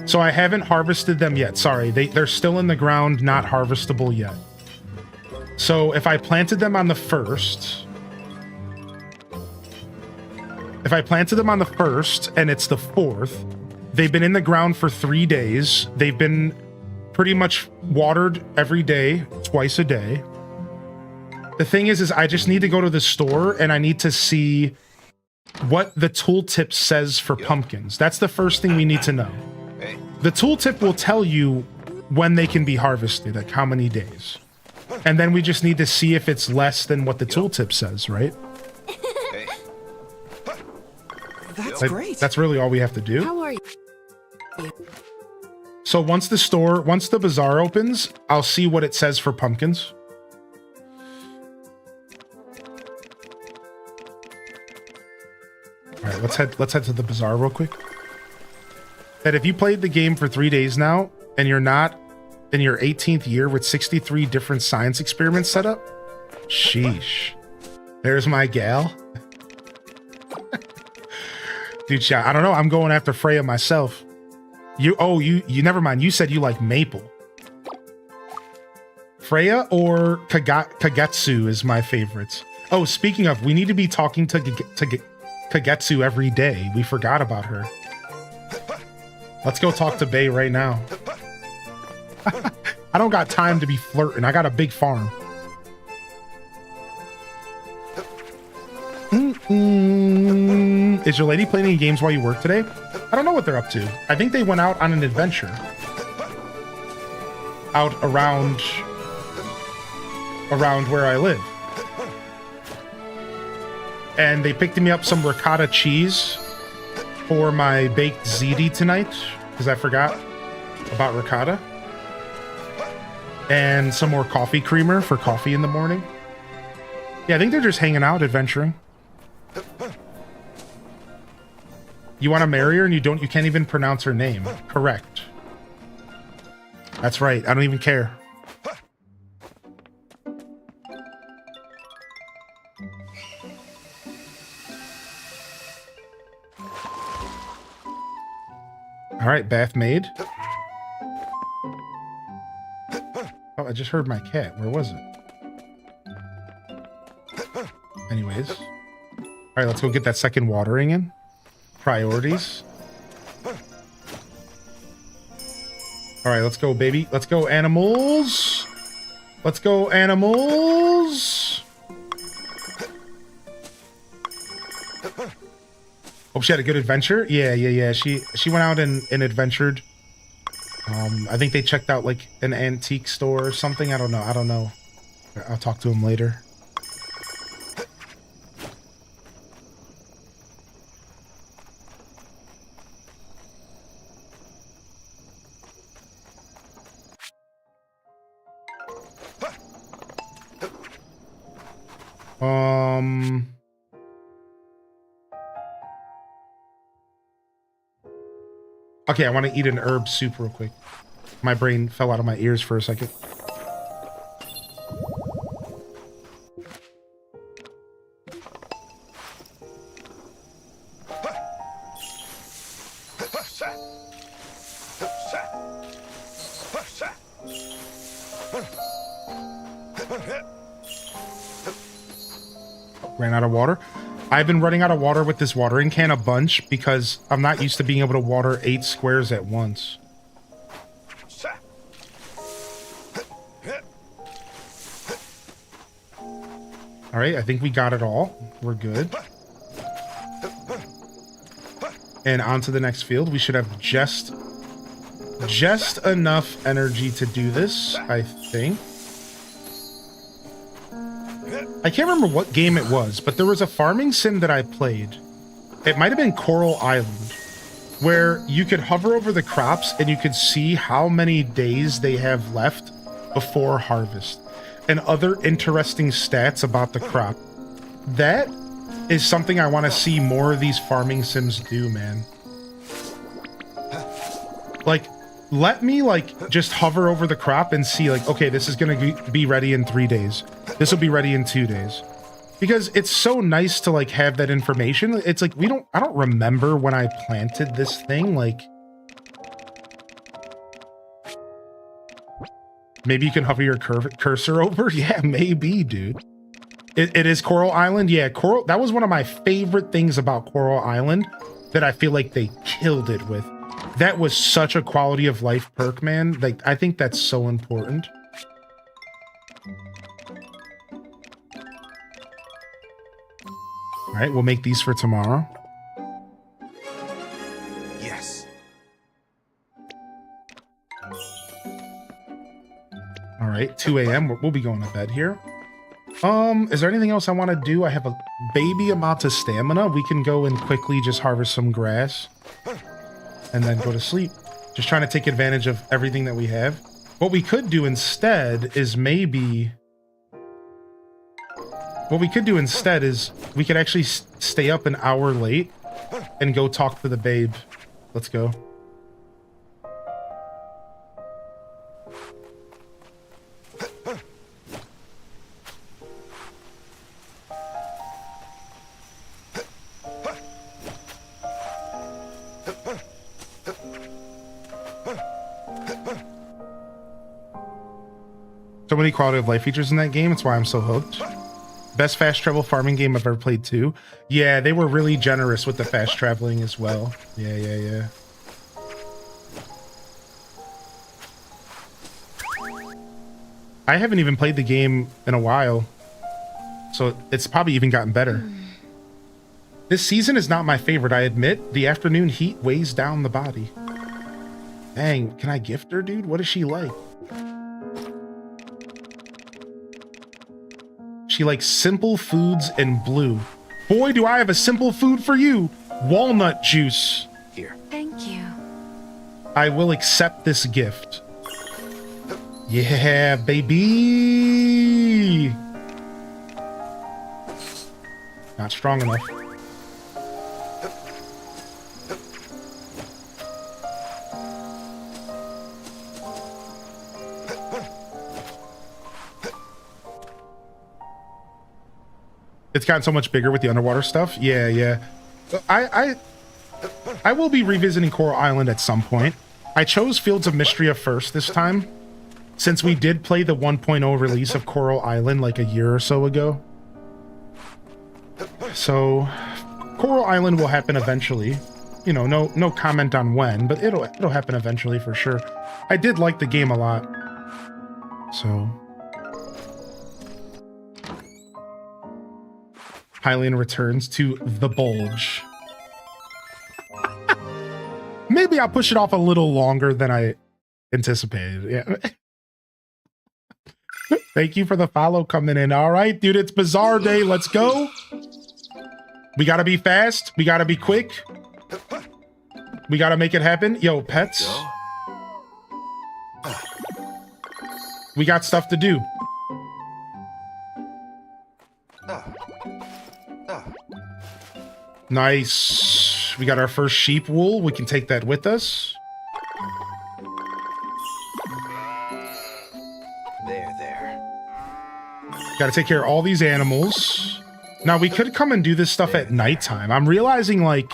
So I haven't harvested them yet. Sorry, they're still in the ground, not harvestable yet. So if I planted them on the 1st, if I planted them on the 1st and it's the 4th, they've been in the ground for 3 days. They've been pretty much watered every day, twice a day. The thing is I just need to go to the store and I need to see what the tooltip says for pumpkins. That's the first thing we need to know. The tooltip will tell you when they can be harvested, like how many days. And then we just need to see if it's less than what the tooltip says, right? That's like, great. That's really all we have to do. How are you? So once the bazaar opens, I'll see what it says for pumpkins. All right, let's head to the bazaar real quick. That if you played the game for 3 days now and you're not in your 18th year with 63 different science experiments set up, sheesh. There's my gal. Dude, yeah, I don't know. I'm going after Freya myself. You never mind. You said you like maple. Freya or Kagetsu is my favorite. Oh, speaking of, we need to be talking to Kagetsu every day. We forgot about her. Let's go talk to Bae right now. I don't got time to be flirting. I got a big farm. Is your lady playing any games while you work today? I don't know what they're up to. I think they went out on an adventure. Out around where I live. And they picked me up some ricotta cheese for my baked ziti tonight, because I forgot about ricotta. And some more coffee creamer for coffee in the morning. Yeah, I think they're just hanging out, adventuring. You want to marry her and you can't even pronounce her name. Correct. That's right. I don't even care. All right, bath made. Oh, I just heard my cat. Where was it? Anyways. All right, let's go get that second watering in. Priorities. All right, let's go, baby. Let's go, animals. Let's go, animals. Hope she had a good adventure. Yeah. She went out and adventured. I think they checked out like an antique store or something. I don't know. I'll talk to him later. Okay, I want to eat an herb soup real quick. My brain fell out of my ears for a second. Ran out of water. I've been running out of water with this watering can a bunch because I'm not used to being able to water 8 squares at once. All right, I think we got it all. We're good. And on to the next field. We should have just enough energy to do this, I think. I can't remember what game it was, but there was a farming sim that I played. It might have been Coral Island, where you could hover over the crops and you could see how many days they have left before harvest and other interesting stats about the crop. That is something I want to see more of these farming sims do, man. Like, let me like just hover over the crop and see like, okay, this is going to be ready in 3 days. This will be ready in 2 days. Because it's so nice to like have that information. It's like I don't remember when I planted this thing. Like, maybe you can hover your cursor over. Yeah, maybe, dude. It is Coral Island. Yeah, Coral. That was one of my favorite things about Coral Island that I feel like they killed it with. That was such a quality of life perk, man. Like, I think that's so important. All right, we'll make these for tomorrow. Yes. All right, 2 a.m. We'll be going to bed here. Is there anything else I want to do? I have a baby amount of stamina. We can go and quickly just harvest some grass and then go to sleep. Just trying to take advantage of everything that we have. What we could do instead is maybe... What we could do instead is we could actually stay up an hour late and go talk to the babe. Let's go. So many quality of life features in that game. That's why I'm so hooked. Best fast travel farming game I've ever played too. Yeah, they were really generous with the fast traveling as well. Yeah. I haven't even played the game in a while, so it's probably even gotten better. This season is not my favorite, I admit. The afternoon heat weighs down the body. Dang, can I gift her, dude? What is she like? She likes simple foods and blue. Boy, do I have a simple food for you. Walnut juice. Here. Thank you. I will accept this gift. Yeah, baby. Not strong enough. It's gotten so much bigger with the underwater stuff. Yeah. I will be revisiting Coral Island at some point. I chose Fields of Mystria first this time, since we did play the 1.0 release of Coral Island like a year or so ago. So Coral Island will happen eventually. You know, no comment on when, but it'll happen eventually for sure. I did like the game a lot. So Hylian returns to the bulge. Maybe I'll push it off a little longer than I anticipated. Yeah. Thank you for the follow coming in. All right, dude, it's Bazaar Day. Let's go. We gotta be fast. We gotta be quick. We gotta make it happen. Yo, pets. We got stuff to do. Nice. We got our first sheep wool. We can take that with us. There. Got to take care of all these animals. Now, we could come and do this stuff at nighttime. I'm realizing, like,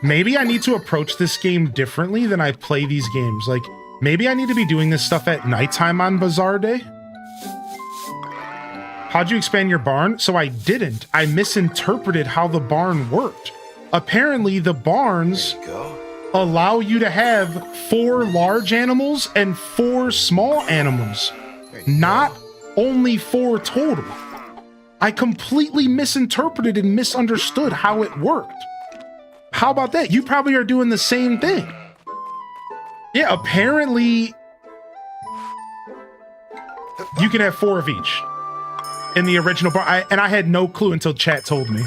maybe I need to approach this game differently than I play these games. Like, maybe I need to be doing this stuff at nighttime on Bazaar Day. How'd you expand your barn? So I didn't. I misinterpreted how the barn worked. Apparently, the barns allow you to have 4 large animals and 4 small animals, not only 4 total. I completely misinterpreted and misunderstood how it worked. How about that? You probably are doing the same thing. Yeah, apparently you can have 4 of each. in the original part. And I had no clue until chat told me.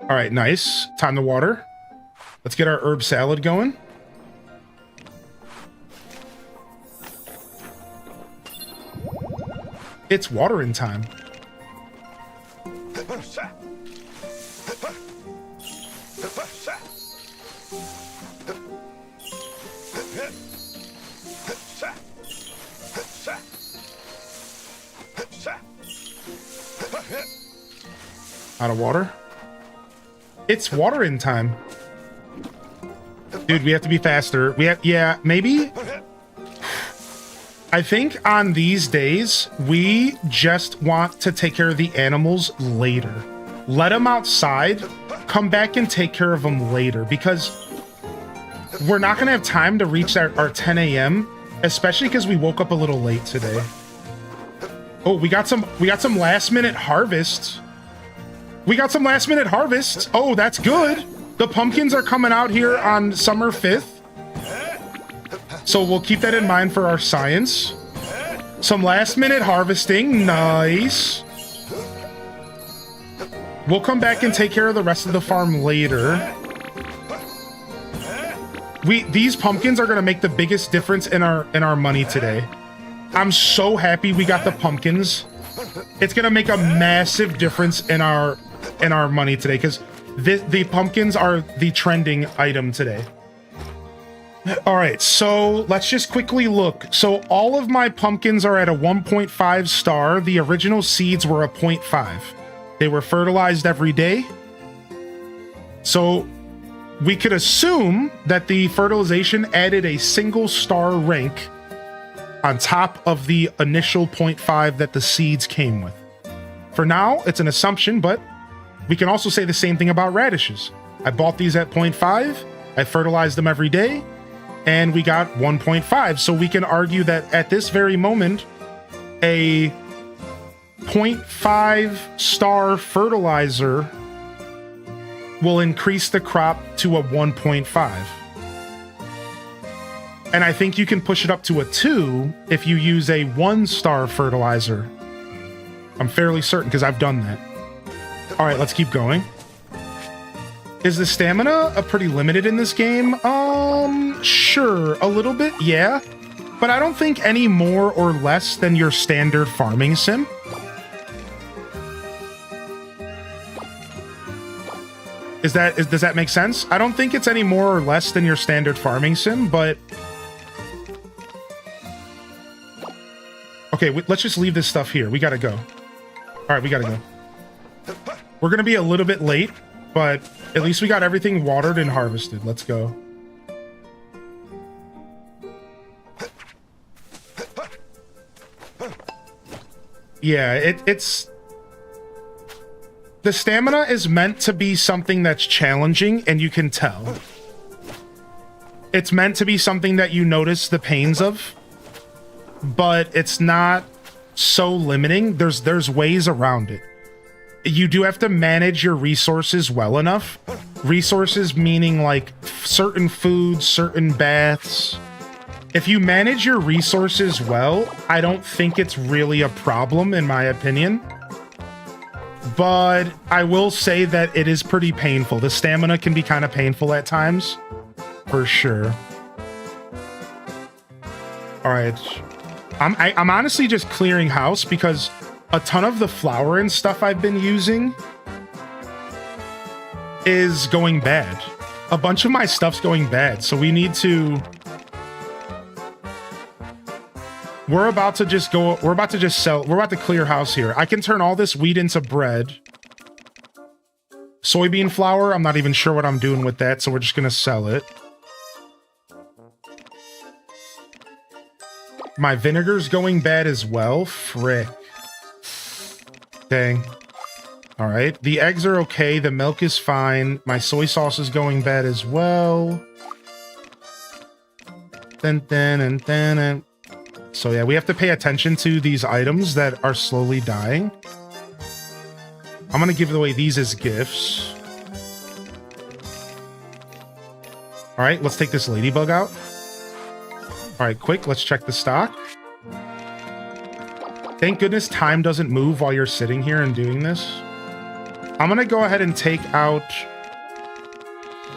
All right, nice. Time to water. Let's get our herb salad going. It's watering time. Out of water. It's watering time. Dude, we have to be faster. Yeah, maybe. I think on these days, we just want to take care of the animals later. Let them outside, come back and take care of them later, because we're not going to have time to reach our 10 a.m., especially because we woke up a little late today. Oh, we got some last minute harvests. We got some last minute harvests. Oh, that's good. The pumpkins are coming out here on summer 5th. So we'll keep that in mind for our science. Some last minute harvesting. Nice. We'll come back and take care of the rest of the farm later. These pumpkins are going to make the biggest difference in our money today. I'm so happy we got the pumpkins. It's going to make a massive difference in our money today, because the pumpkins are the trending item today. All right, so let's just quickly look. So all of my pumpkins are at a 1.5 star. The original seeds were a 0.5. They were fertilized every day. So we could assume that the fertilization added a single star rank on top of the initial 0.5 that the seeds came with. For now, it's an assumption, but we can also say the same thing about radishes. I bought these at 0.5. I fertilized them every day, and we got 1.5. So we can argue that at this very moment, a 0.5 star fertilizer will increase the crop to a 1.5. And I think you can push it up to a 2 if you use a 1-star fertilizer. I'm fairly certain, because I've done that. All right, let's keep going. Is the stamina pretty limited in this game? Sure, a little bit, yeah. But I don't think any more or less than your standard farming sim. Does that make sense? I don't think it's any more or less than your standard farming sim, but... Okay, let's just leave this stuff here. We gotta go. All right, we gotta go. We're gonna be a little bit late, but at least we got everything watered and harvested. Let's go. Yeah, it's... The stamina is meant to be something that's challenging, and you can tell. It's meant to be something that you notice the pains of, but it's not so limiting. There's ways around it. You do have to manage your resources well enough. Resources meaning like certain foods, certain baths. If you manage your resources well, I don't think it's really a problem, in my opinion. But I will say that it is pretty painful. The stamina can be kind of painful at times, for sure. All right. I'm honestly just clearing house because a ton of the flour and stuff I've been using is going bad. A bunch of my stuff's going bad, so we need to... We're about to clear house here. I can turn all this wheat into bread. Soybean flour, I'm not even sure what I'm doing with that, so we're just gonna sell it. My vinegar's going bad as well. Frick. Dang. All right. The eggs are okay. The milk is fine. My soy sauce is going bad as well. So yeah, we have to pay attention to these items that are slowly dying. I'm going to give away these as gifts. All right, let's take this ladybug out. All right, quick, let's check the stock. Thank goodness time doesn't move while you're sitting here and doing this. I'm gonna go ahead and take out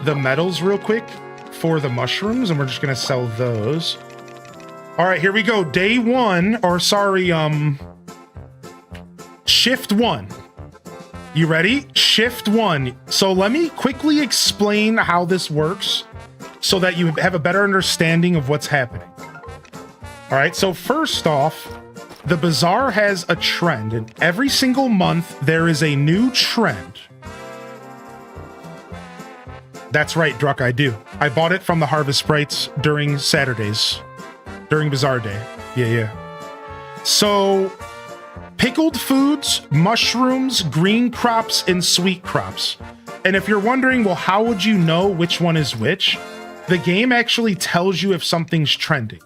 the metals real quick for the mushrooms, and we're just gonna sell those. All right, here we go. Day one, or sorry, shift one. You ready? Shift one. So let me quickly explain how this works so that you have a better understanding of what's happening. All right, so first off, the Bazaar has a trend, and every single month there is a new trend. That's right, Druck, I do. I bought it from the Harvest Sprites during Saturdays, during Bazaar Day. Yeah. So, pickled foods, mushrooms, green crops, and sweet crops. And if you're wondering, well, how would you know which one is which? The game actually tells you if something's trending.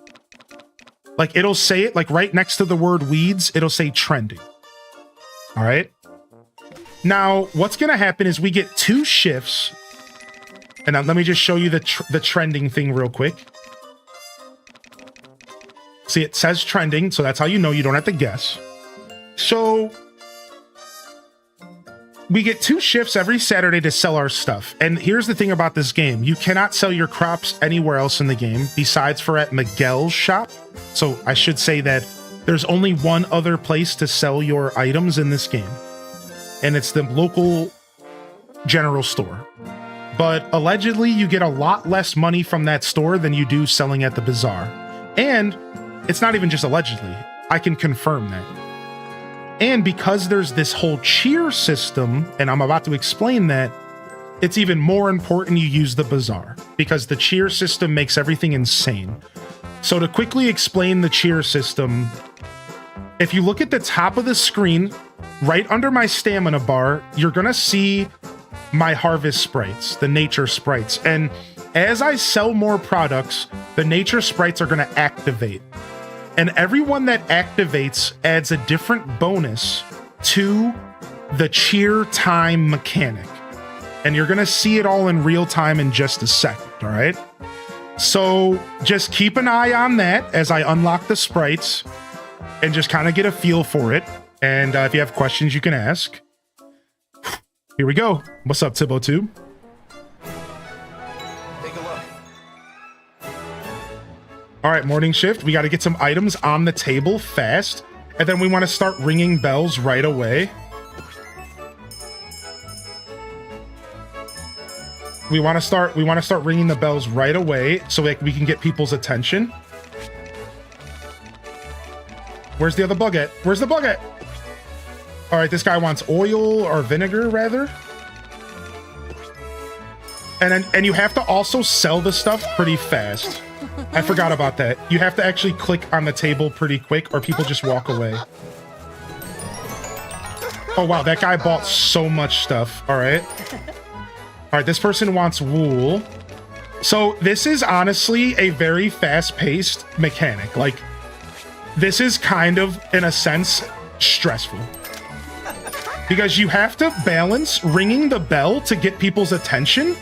Like, it'll say it, like right next to the word weeds, it'll say trending. All right. Now, what's going to happen is we get 2 shifts. And now let me just show you the trending thing real quick. See, it says trending, so that's how you know. You don't have to guess. So we get 2 shifts every Saturday to sell our stuff. And here's the thing about this game. You cannot sell your crops anywhere else in the game besides for at Miguel's shop. So I should say that there's only one other place to sell your items in this game. And it's the local general store. But allegedly, you get a lot less money from that store than you do selling at the Bazaar. And it's not even just allegedly. I can confirm that. And because there's this whole cheer system, and I'm about to explain that, it's even more important you use the Bazaar, because the cheer system makes everything insane. So to quickly explain the cheer system, if you look at the top of the screen, right under my stamina bar, you're gonna see my harvest sprites, the nature sprites. And as I sell more products, the nature sprites are gonna activate. And everyone that activates adds a different bonus to the cheer time mechanic. And you're gonna see it all in real time in just a second, all right? So just keep an eye on that as I unlock the sprites and just kind of get a feel for it. And if you have questions, you can ask. Here we go. What's up, Tibo2? Take a look. All right, morning shift. We got to get some items on the table fast. And then we want to start ringing bells right away. We want to start ringing the bells right away so that we can get people's attention. Where's the other bug at? Where's the bug at? All right, this guy wants oil or vinegar, rather. And you have to also sell the stuff pretty fast. I forgot about that. You have to actually click on the table pretty quick or people just walk away. Oh, wow, that guy bought so much stuff. All right. All right, this person wants wool. So this is honestly a very fast-paced mechanic. Like, this is kind of, in a sense, stressful. Because you have to balance ringing the bell to get people's attention,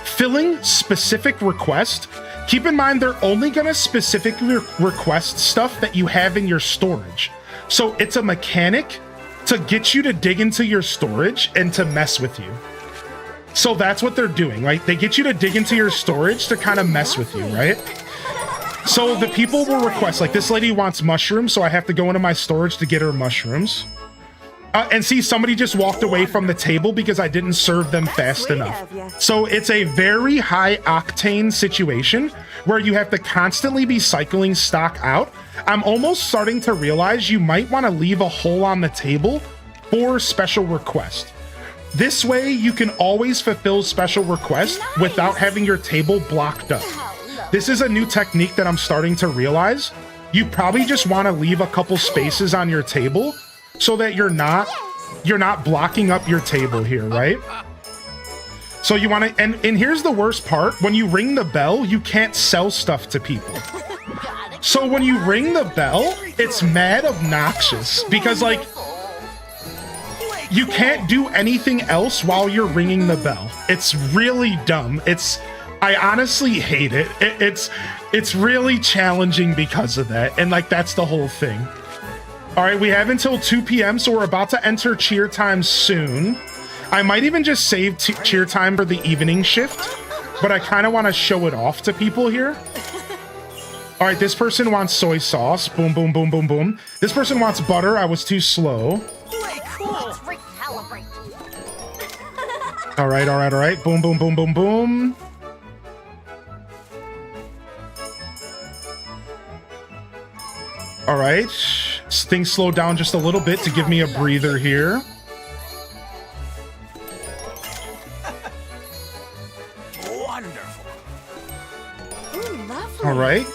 filling specific requests. Keep in mind, they're only going to specifically request stuff that you have in your storage. So it's a mechanic to get you to dig into your storage and to mess with you. So that's what they're doing, right? They get you to dig into your storage to kind of mess with you, right? So the people will request, like this lady wants mushrooms, so I have to go into my storage to get her mushrooms. And see, somebody just walked away from the table because I didn't serve them fast enough. So it's a very high octane situation where you have to constantly be cycling stock out. I'm almost starting to realize you might want to leave a hole on the table for special request. This way you can always fulfill special requests without having your table blocked up. This is a new technique that I'm starting to realize. You probably just want to leave a couple spaces on your table so that you're not blocking up your table here, right? So you want to, and here's the worst part. When you ring the bell, you can't sell stuff to people. So when you ring the bell, it's mad obnoxious because, like, you can't do anything else while you're ringing the bell. It's really dumb. I honestly hate it. It's really challenging because of that. And like, that's the whole thing. All right, we have until 2 p.m. So we're about to enter cheer time soon. I might even just save cheer time for the evening shift, but I kind of want to show it off to people here. All right, this person wants soy sauce. Boom, boom, boom, boom, boom. This person wants butter. I was too slow. Let's recalibrate. All right, all right, all right. Boom, boom, boom, boom, boom. All right, things slow down just a little bit to give me a breather here. Wonderful. Ooh, lovely. All right.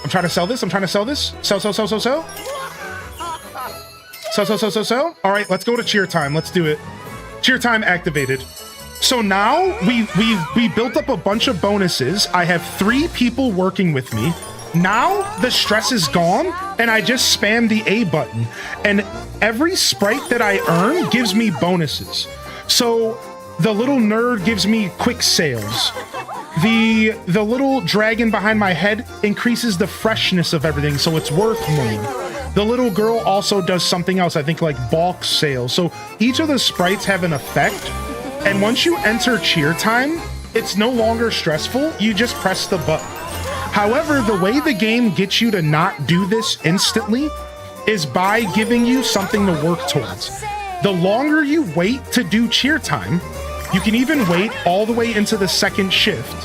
I'm trying to sell this. I'm trying to sell this. Sell, sell, sell, sell, sell. Sell, sell, sell, sell, sell. All right, let's go to cheer time. Let's do it. Cheer time activated. So now we built up a bunch of bonuses. I have 3 people working with me. Now the stress is gone, and I just spam the A button. And every sprite that I earn gives me bonuses. So the little nerd gives me quick sales. The little dragon behind my head increases the freshness of everything, so it's worth more. The little girl also does something else, I think like bulk sales. So each of the sprites have an effect. And once you enter cheer time, it's no longer stressful. You just press the button. However, the way the game gets you to not do this instantly is by giving you something to work towards. The longer you wait to do cheer time, you can even wait all the way into the second shift,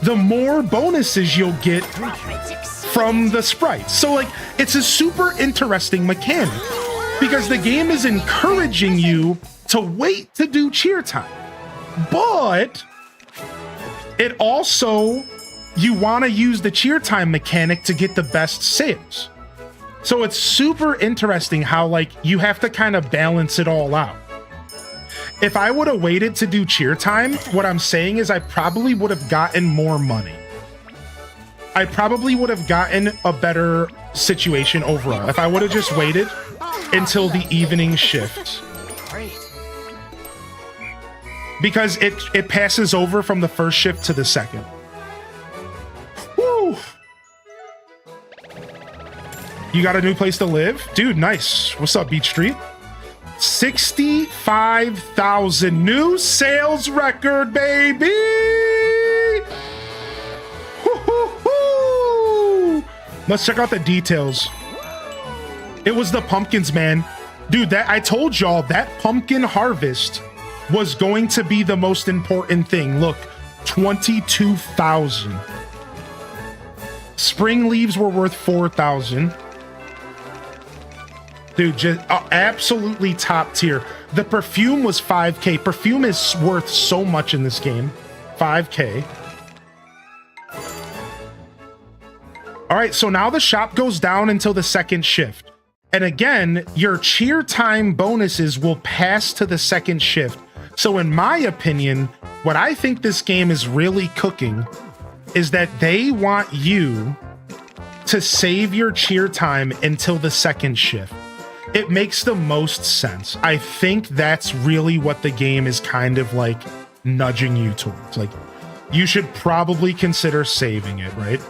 the more bonuses you'll get from the sprites. So like, it's a super interesting mechanic because the game is encouraging you to wait to do cheer time. But it also, you want to use the cheer time mechanic to get the best sales. So it's super interesting how like you have to kind of balance it all out. If I would have waited to do cheer time, what I'm saying is I probably would have gotten more money. I probably would have gotten a better situation overall if I would have just waited until the evening shift. Because it passes over from the first shift to the second. Woo! You got a new place to live? Dude, nice. What's up, Beach Street? 65,000 new sales record, baby! Woo-hoo-hoo! Let's check out the details. It was the pumpkins, man. Dude, that I told y'all that pumpkin harvest was going to be the most important thing. Look, 22,000. Spring leaves were worth 4,000. Dude, just absolutely top tier. The perfume was 5K. Perfume is worth so much in this game. 5K. All right, so now the shop goes down until the second shift. And again, your cheer time bonuses will pass to the second shift. So in my opinion, what I think this game is really cooking is that they want you to save your cheer time until the second shift. It makes the most sense. I think that's really what the game is kind of like nudging you towards. Like, you should probably consider saving it, right?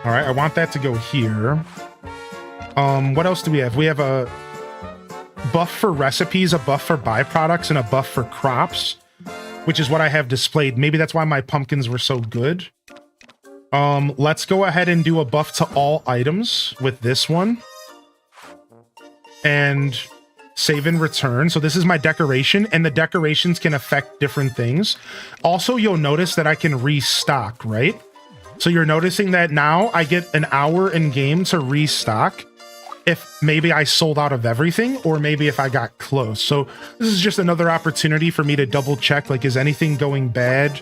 All right, I want that to go here. What else do we have? We have a buff for recipes, a buff for byproducts, and a buff for crops, which is what I have displayed. Maybe that's why my pumpkins were so good. Let's go ahead and do a buff to all items with this one. And save and return. So this is my decoration, and the decorations can affect different things. Also, you'll notice that I can restock, right? So you're noticing that now I get an hour in game to restock if maybe I sold out of everything, or maybe if I got close. So this is just another opportunity for me to double check, like, is anything going bad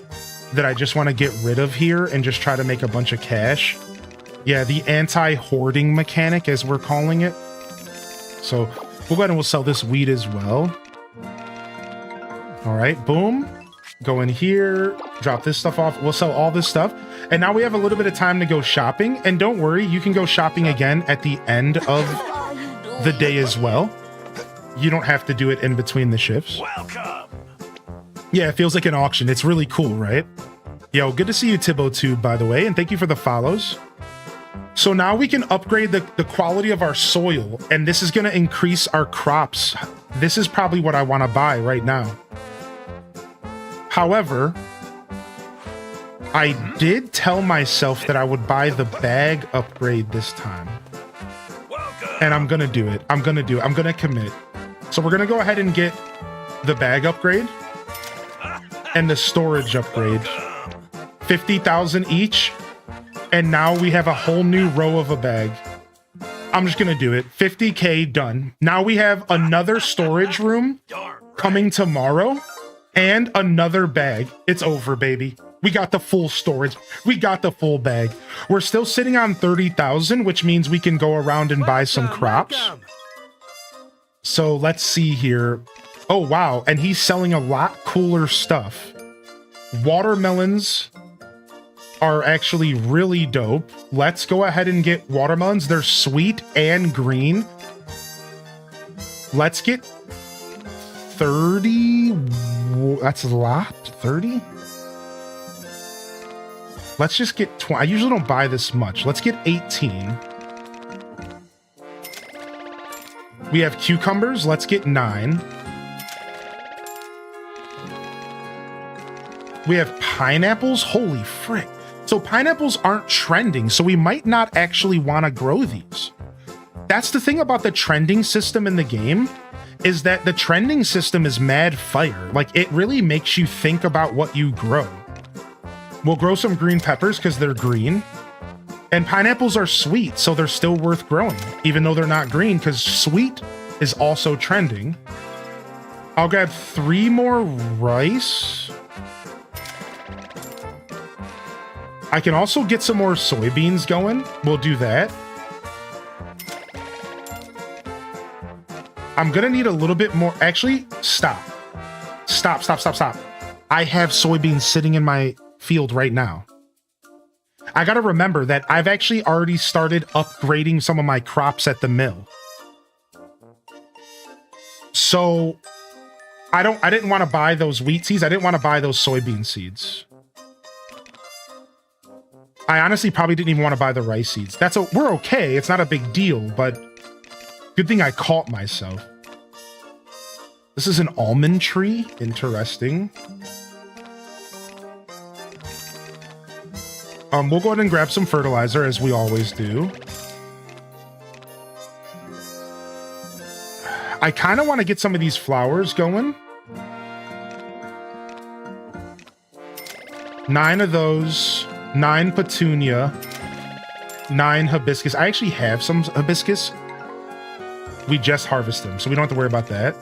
that I just want to get rid of here and just try to make a bunch of cash? Yeah, the anti-hoarding mechanic, as we're calling it. So we'll go ahead and we'll sell this weed as well. All right, boom. Go in here, drop this stuff off. We'll sell all this stuff. And now we have a little bit of time to go shopping. And don't worry, you can go shopping again at the end of the day as well. you don't have to do it in between the shifts. Welcome. Yeah, it feels like an auction. It's really cool, right? Yo, good to see you, Tibbo2, by the way, and thank you for the follows. So now we can upgrade the quality of our soil, and this is going to increase our crops. This is probably what I want to buy right now. However, I did tell myself that I would buy the bag upgrade this time. And I'm going to do it. I'm going to commit. So we're going to go ahead and get the bag upgrade and the storage upgrade. 50,000 each. And now we have a whole new row of a bag. I'm just going to do it. 50K done. Now we have another storage room coming tomorrow and another bag. It's over, baby. We got the full storage. We got the full bag. We're still sitting on 30,000, which means we can go around and buy some crops. So let's see here. Oh, wow. And he's selling a lot cooler stuff. Watermelons are actually really dope. Let's go ahead and get watermelons. They're sweet and green. Let's get 30. That's a lot. 30? Let's just get 20. I usually don't buy this much. Let's get 18. We have cucumbers. Let's get 9. We have pineapples. Holy frick. So pineapples aren't trending, so we might not actually want to grow these. That's the thing about the trending system in the game, is that the trending system is mad fire. Like, it really makes you think about what you grow. We'll grow some green peppers because they're green. And pineapples are sweet, so they're still worth growing, even though they're not green, because sweet is also trending. I'll grab 3 more rice. I can also get some more soybeans going. We'll do that. I'm gonna need a little bit more. Actually, stop. Stop. I have soybeans sitting in my field right now. I gotta remember that I've actually already started upgrading some of my crops at the mill. So I didn't want to buy those wheat seeds. I didn't want to buy those soybean seeds. I honestly probably didn't even want to buy the rice seeds. We're okay. It's not a big deal, but good thing I caught myself. This is an almond tree. Interesting. We'll go ahead and grab some fertilizer, as we always do. I kind of want to get some of these flowers going. 9 of those. 9 petunia, 9 hibiscus. I actually have some hibiscus. We just harvest them, so we don't have to worry about that.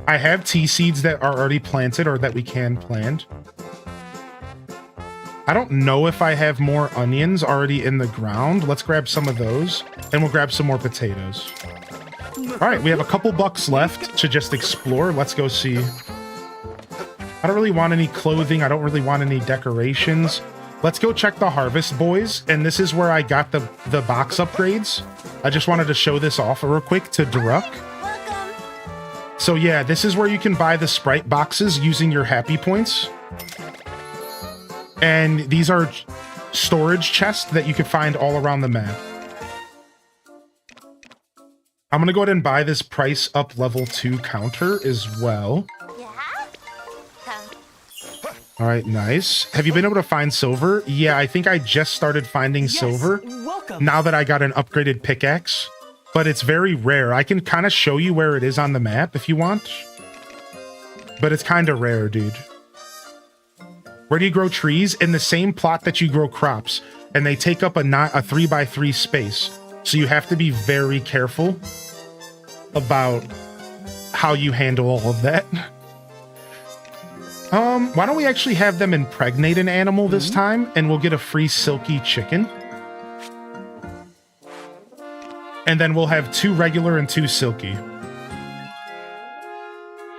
I have tea seeds that are already planted or that we can plant. I don't know if I have more onions already in the ground. Let's grab some of those, and we'll grab some more potatoes. All right, we have a couple bucks left to just explore. Let's go see. I don't really want any clothing. I don't really want any decorations. Let's go check the harvest, boys. And this is where I got the box upgrades. I just wanted to show this off real quick to Druck. So yeah, this is where you can buy the Sprite boxes using your happy points. And these are storage chests that you can find all around the map. I'm going to go ahead and buy this price up level 2 counter as well. All right, nice. Have you been able to find silver? Yeah, I think I just started finding silver now that I got an upgraded pickaxe, but it's very rare. I can kind of show you where it is on the map if you want, but it's kind of rare, dude. Where do you grow trees? In the same plot that you grow crops, and they take up a 3x3 space. So you have to be very careful about how you handle all of that. Why don't we actually have them impregnate an animal this time, and we'll get a free silky chicken. And then we'll have 2 regular and 2 silky.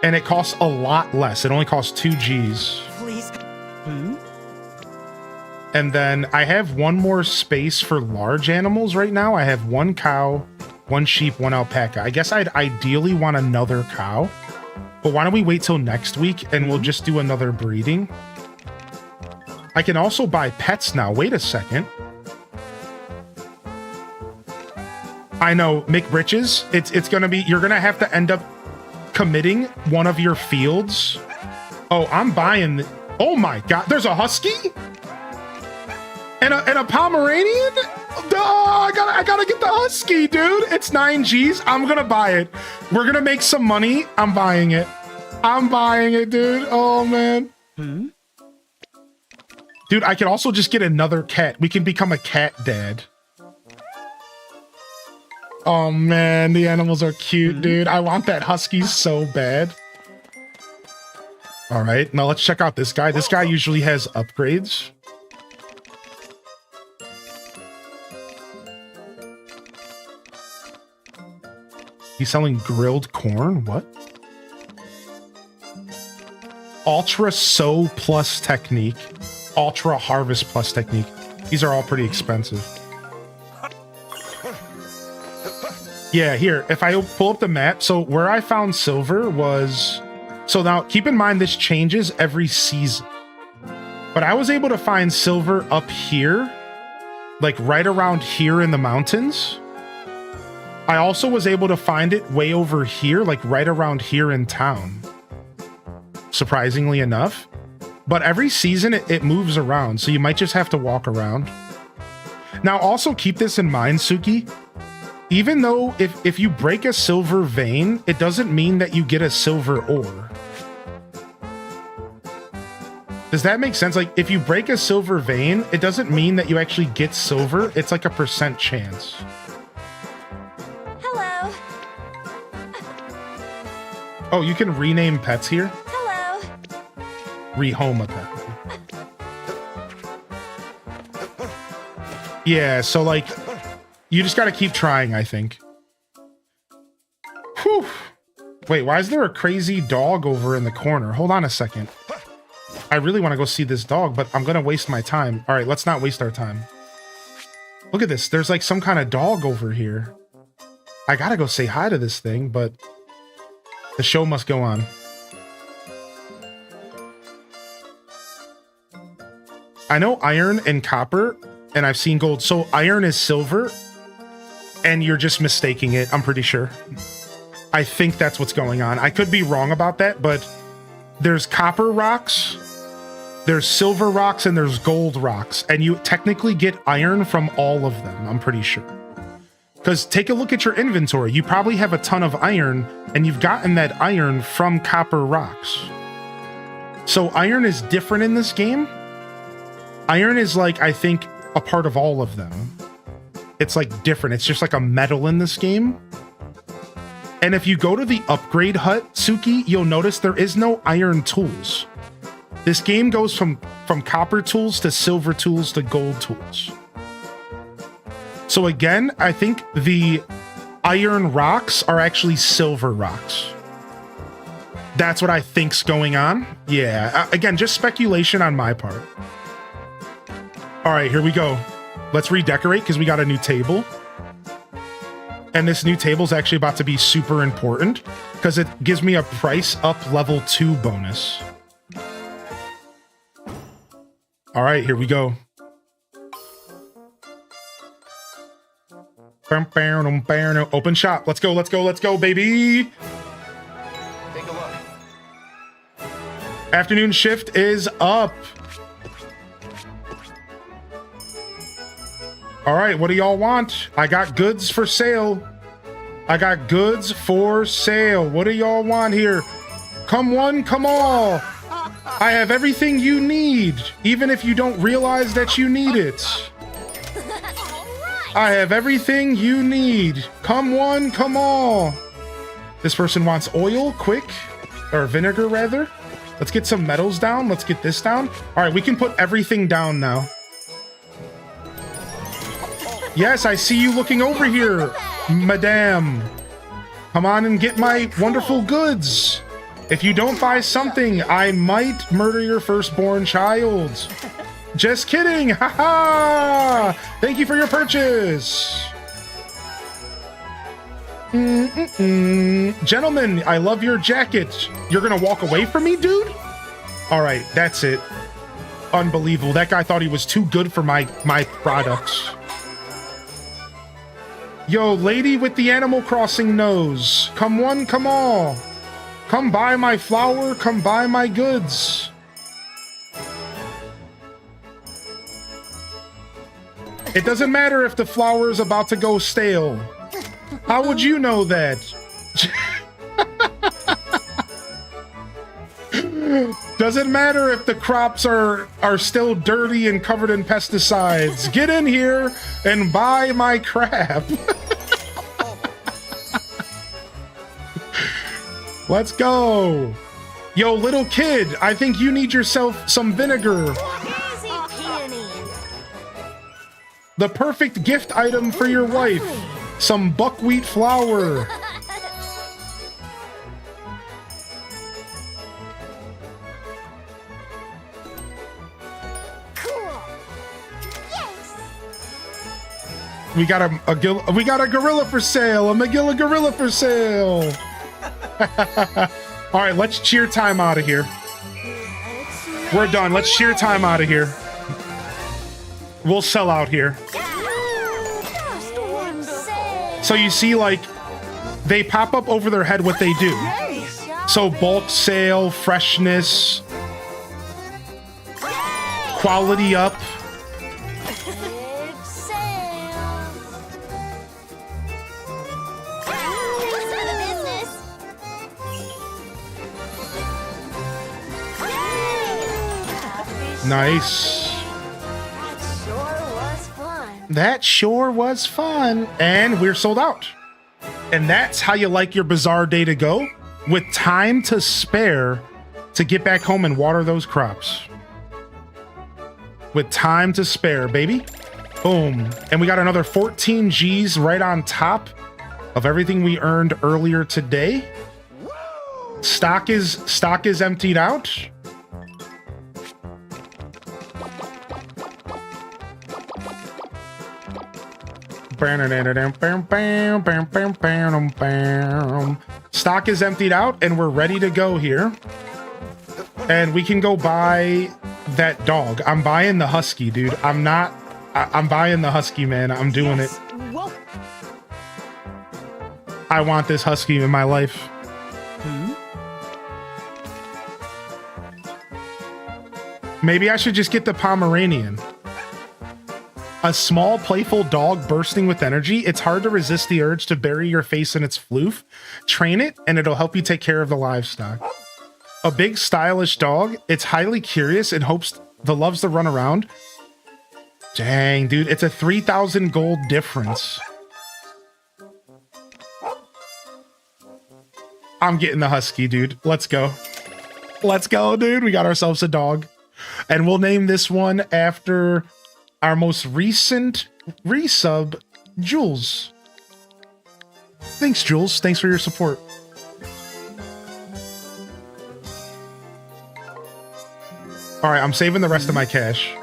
And it costs a lot less. It only costs 2 Gs. Please. And then I have 1 more space for large animals right now. I have 1 cow, 1 sheep, 1 alpaca. I guess I'd ideally want another cow, but why don't we wait till next week and we'll just do another breeding? I can also buy pets now. Wait a second. I know, McBritches, it's gonna be, you're gonna have to end up committing one of your fields. Oh, I'm buying, oh my God, there's a husky? And a Pomeranian? Oh, I gotta get the husky, dude. It's 9 G's. I'm gonna buy it. We're gonna make some money. I'm buying it. I'm buying it, dude. Oh man. Dude, I could also just get another cat. We can become a cat dad. Oh man, the animals are cute, dude. I want that husky so bad. All right, now let's check out this guy. This guy usually has upgrades. He's selling grilled corn. What? Ultra sow plus technique. Ultra harvest plus technique. These are all pretty expensive. Yeah, here, if I pull up the map, so where I found silver was... So now, keep in mind, this changes every season. But I was able to find silver up here, like right around here in the mountains. I also was able to find it way over here, like right around here in town. Surprisingly enough. But every season, it moves around, so you might just have to walk around. Now, also keep this in mind, Suki. Even though if you break a silver vein, it doesn't mean that you get a silver ore. Does that make sense? Like, if you break a silver vein, it doesn't mean that you actually get silver. It's like a % chance. Hello. Oh, you can rename pets here? Hello. Rehome a pet. Yeah, so like... You just got to keep trying, I think. Whew. Wait, why is there a crazy dog over in the corner? Hold on a second. I really want to go see this dog, but I'm going to waste my time. All right, let's not waste our time. Look at this. There's like some kind of dog over here. I got to go say hi to this thing, but the show must go on. I know iron and copper, and I've seen gold. So iron is silver. And you're just mistaking it, I'm pretty sure. I think that's what's going on. I could be wrong about that, but there's copper rocks, there's silver rocks, and there's gold rocks. And you technically get iron from all of them, I'm pretty sure. Because take a look at your inventory. You probably have a ton of iron, and you've gotten that iron from copper rocks. So iron is different in this game. Iron is like, I think, a part of all of them. It's like different. It's just like a metal in this game. And if you go to the upgrade hut, Suki, you'll notice there is no iron tools. This game goes from copper tools to silver tools to gold tools. So again, I think the iron rocks are actually silver rocks. That's what I think's going on. Yeah, again, just speculation on my part. All right, here we go. Let's redecorate because we got a new table. And this new table is actually about to be super important because it gives me a price up level 2 bonus. All right, here we go. Open shop. Let's go, let's go, let's go, baby. Take a look. Afternoon shift is up. All right, what do y'all want? I got goods for sale. I got goods for sale. What do y'all want here? Come one, come all. I have everything you need, even if you don't realize that you need it. I have everything you need. Come one, come all. This person wants oil, quick, or vinegar rather. Let's get some metals down. Let's get this down. All right, we can put everything down now. Yes, I see you looking over here, madame. Come on and get my wonderful goods. If you don't buy something, I might murder your firstborn child. Just kidding, haha! Thank you for your purchase. Gentlemen, I love your jacket. You're gonna walk away from me, dude? All right, that's it. Unbelievable. That guy thought he was too good for my products. Yo, lady with the Animal Crossing nose. Come one, come all. Come buy my flour, come buy my goods. It doesn't matter if the flour is about to go stale. How would you know that? Doesn't matter if the crops are still dirty and covered in pesticides. Get in here and buy my crap. Let's go. Yo, little kid, I think you need yourself some vinegar. The perfect gift item for your wife. Some buckwheat flour. We got a gorilla for sale. A Magilla gorilla for sale. All right, let's cheer time out of here. We're done. Let's cheer time out of here. We'll sell out here. So you see, like, they pop up over their head what they do. So bulk sale, freshness, quality up. Nice. That sure was fun. And we're sold out. And that's how you like your Bazaar day to go, with time to spare to get back home and water those crops. With time to spare, baby. Boom. And we got another 14 G's right on top of everything we earned earlier today. Stock is emptied out. Stock is emptied out and we're ready to go here. And we can go buy that dog. I'm buying the husky, dude. I'm buying the husky, man. I'm doing it. I want this husky in my life. Maybe I should just get the Pomeranian. A small, playful dog bursting with energy. It's hard to resist the urge to bury your face in its floof. Train it, and it'll help you take care of the livestock. A big, stylish dog. It's highly curious and loves to run around. Dang, dude. It's a 3,000 gold difference. I'm getting the husky, dude. Let's go. Let's go, dude. We got ourselves a dog. And we'll name this one after our most recent resub, Jules. Thanks, Jules. Thanks for your support. All right, I'm saving the rest of my cash.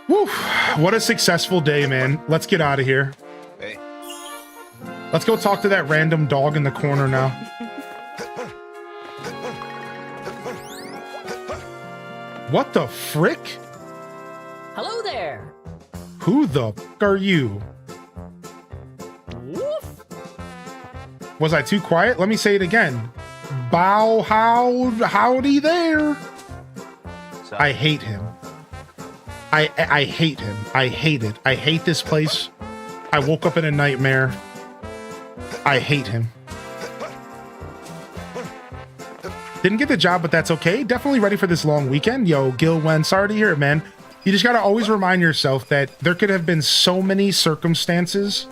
Woo! What a successful day, man. Let's get out of here. Hey. Let's go talk to that random dog in the corner now. What the frick? Hello there. Who the f are you? Woof. Was I too quiet? Let me say it again. Howdy there. I hate him. I hate him. I hate it. I hate this place. I woke up in a nightmare. I hate him. Didn't get the job, but that's okay. Definitely ready for this long weekend. Yo, Gil Wen, sorry to hear it, man. You just got to always remind yourself that there could have been so many circumstances,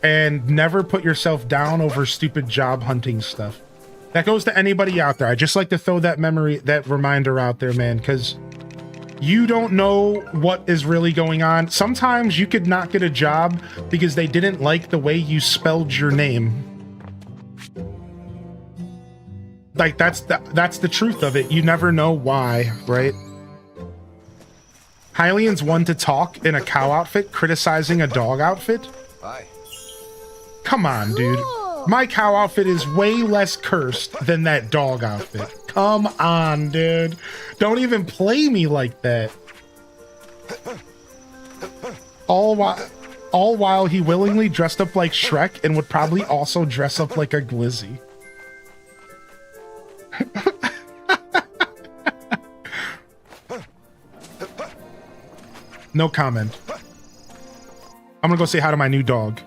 and never put yourself down over stupid job hunting stuff. That goes to anybody out there. I just like to throw that reminder out there, man, because you don't know what is really going on. Sometimes you could not get a job because they didn't like the way you spelled your name. Like, that's the truth of it. You never know why, right? Hylian's one to talk in a cow outfit, criticizing a dog outfit. Hi. Come on, dude. My cow outfit is way less cursed than that dog outfit. Come on, dude. Don't even play me like that. All while he willingly dressed up like Shrek and would probably also dress up like a glizzy. No comment. I'm gonna go say hi to my new dog.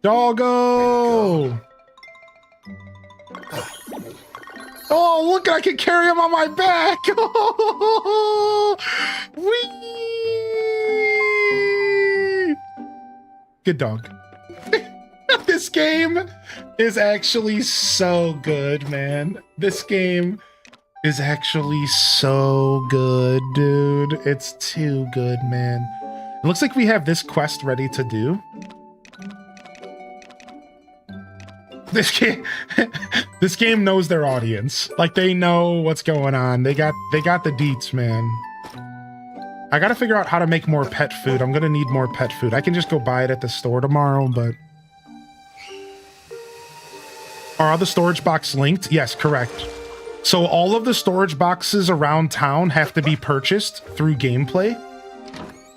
Doggo! Oh, look, I can carry him on my back! Whee! Good dog. This game is actually so good, man. This game is actually so good, dude. It's too good, man. It looks like we have this quest ready to do. This game knows their audience. Like, they know what's going on. They got the deets, man. I gotta figure out how to make more pet food. I'm gonna need more pet food. I can just go buy it at the store tomorrow, but... Are all the storage boxes linked? Yes, correct. So all of the storage boxes around town have to be purchased through gameplay,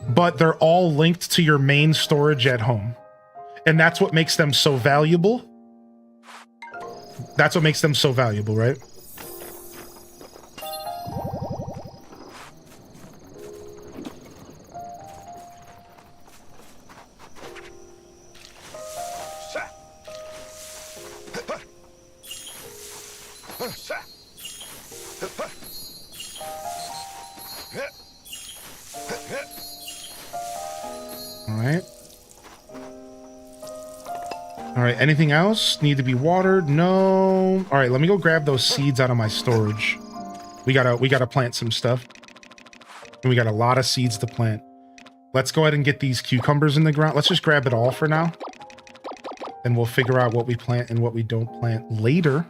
but they're all linked to your main storage at home. And that's what makes them so valuable. That's what makes them so valuable, right? All right, anything else need to be watered? No. All right, let me go grab those seeds out of my storage. We gotta plant some stuff. And we got a lot of seeds to plant. Let's go ahead and get these cucumbers in the ground. Let's just grab it all for now. And we'll figure out what we plant and what we don't plant later.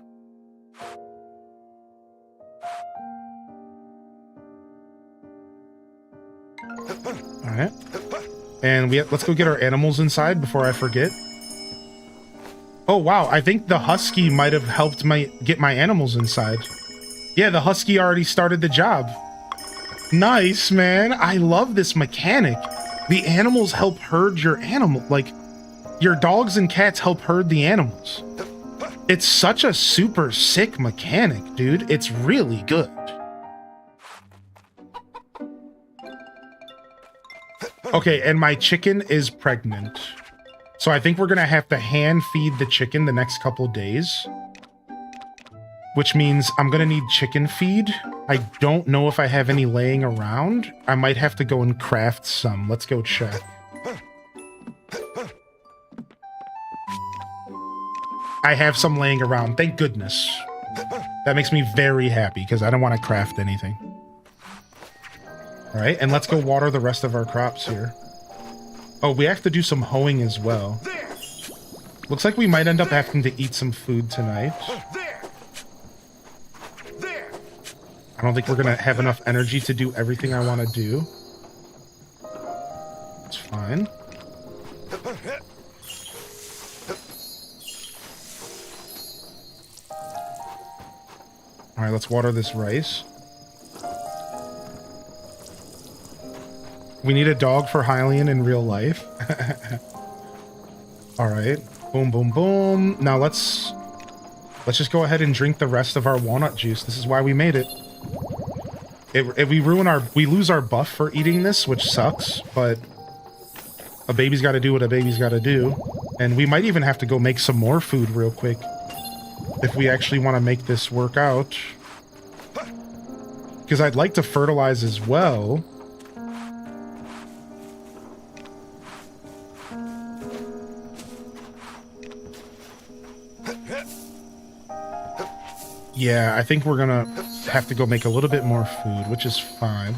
All right. And let's go get our animals inside before I forget. Oh, wow. I think the husky might have helped get my animals inside. Yeah, the husky already started the job. Nice, man. I love this mechanic. The animals help herd your animal. Like, your dogs and cats help herd the animals. It's such a super sick mechanic, dude. It's really good. Okay, and my chicken is pregnant. So I think we're going to have to hand feed the chicken the next couple days. Which means I'm going to need chicken feed. I don't know if I have any laying around. I might have to go and craft some. Let's go check. I have some laying around. Thank goodness. That makes me very happy because I don't want to craft anything. All right, and let's go water the rest of our crops here. Oh, we have to do some hoeing as well. Looks like we might end up having to eat some food tonight. I don't think we're going to have enough energy to do everything I want to do. It's fine. All right, let's water this rice. We need a dog for Hylian in real life. All right. Boom, boom, boom. Now let's just go ahead and drink the rest of our walnut juice. This is why we made it. We lose our buff for eating this, which sucks, but a baby's got to do what a baby's got to do. And we might even have to go make some more food real quick if we actually want to make this work out. Because I'd like to fertilize as well. Yeah, I think we're gonna have to go make a little bit more food, which is fine.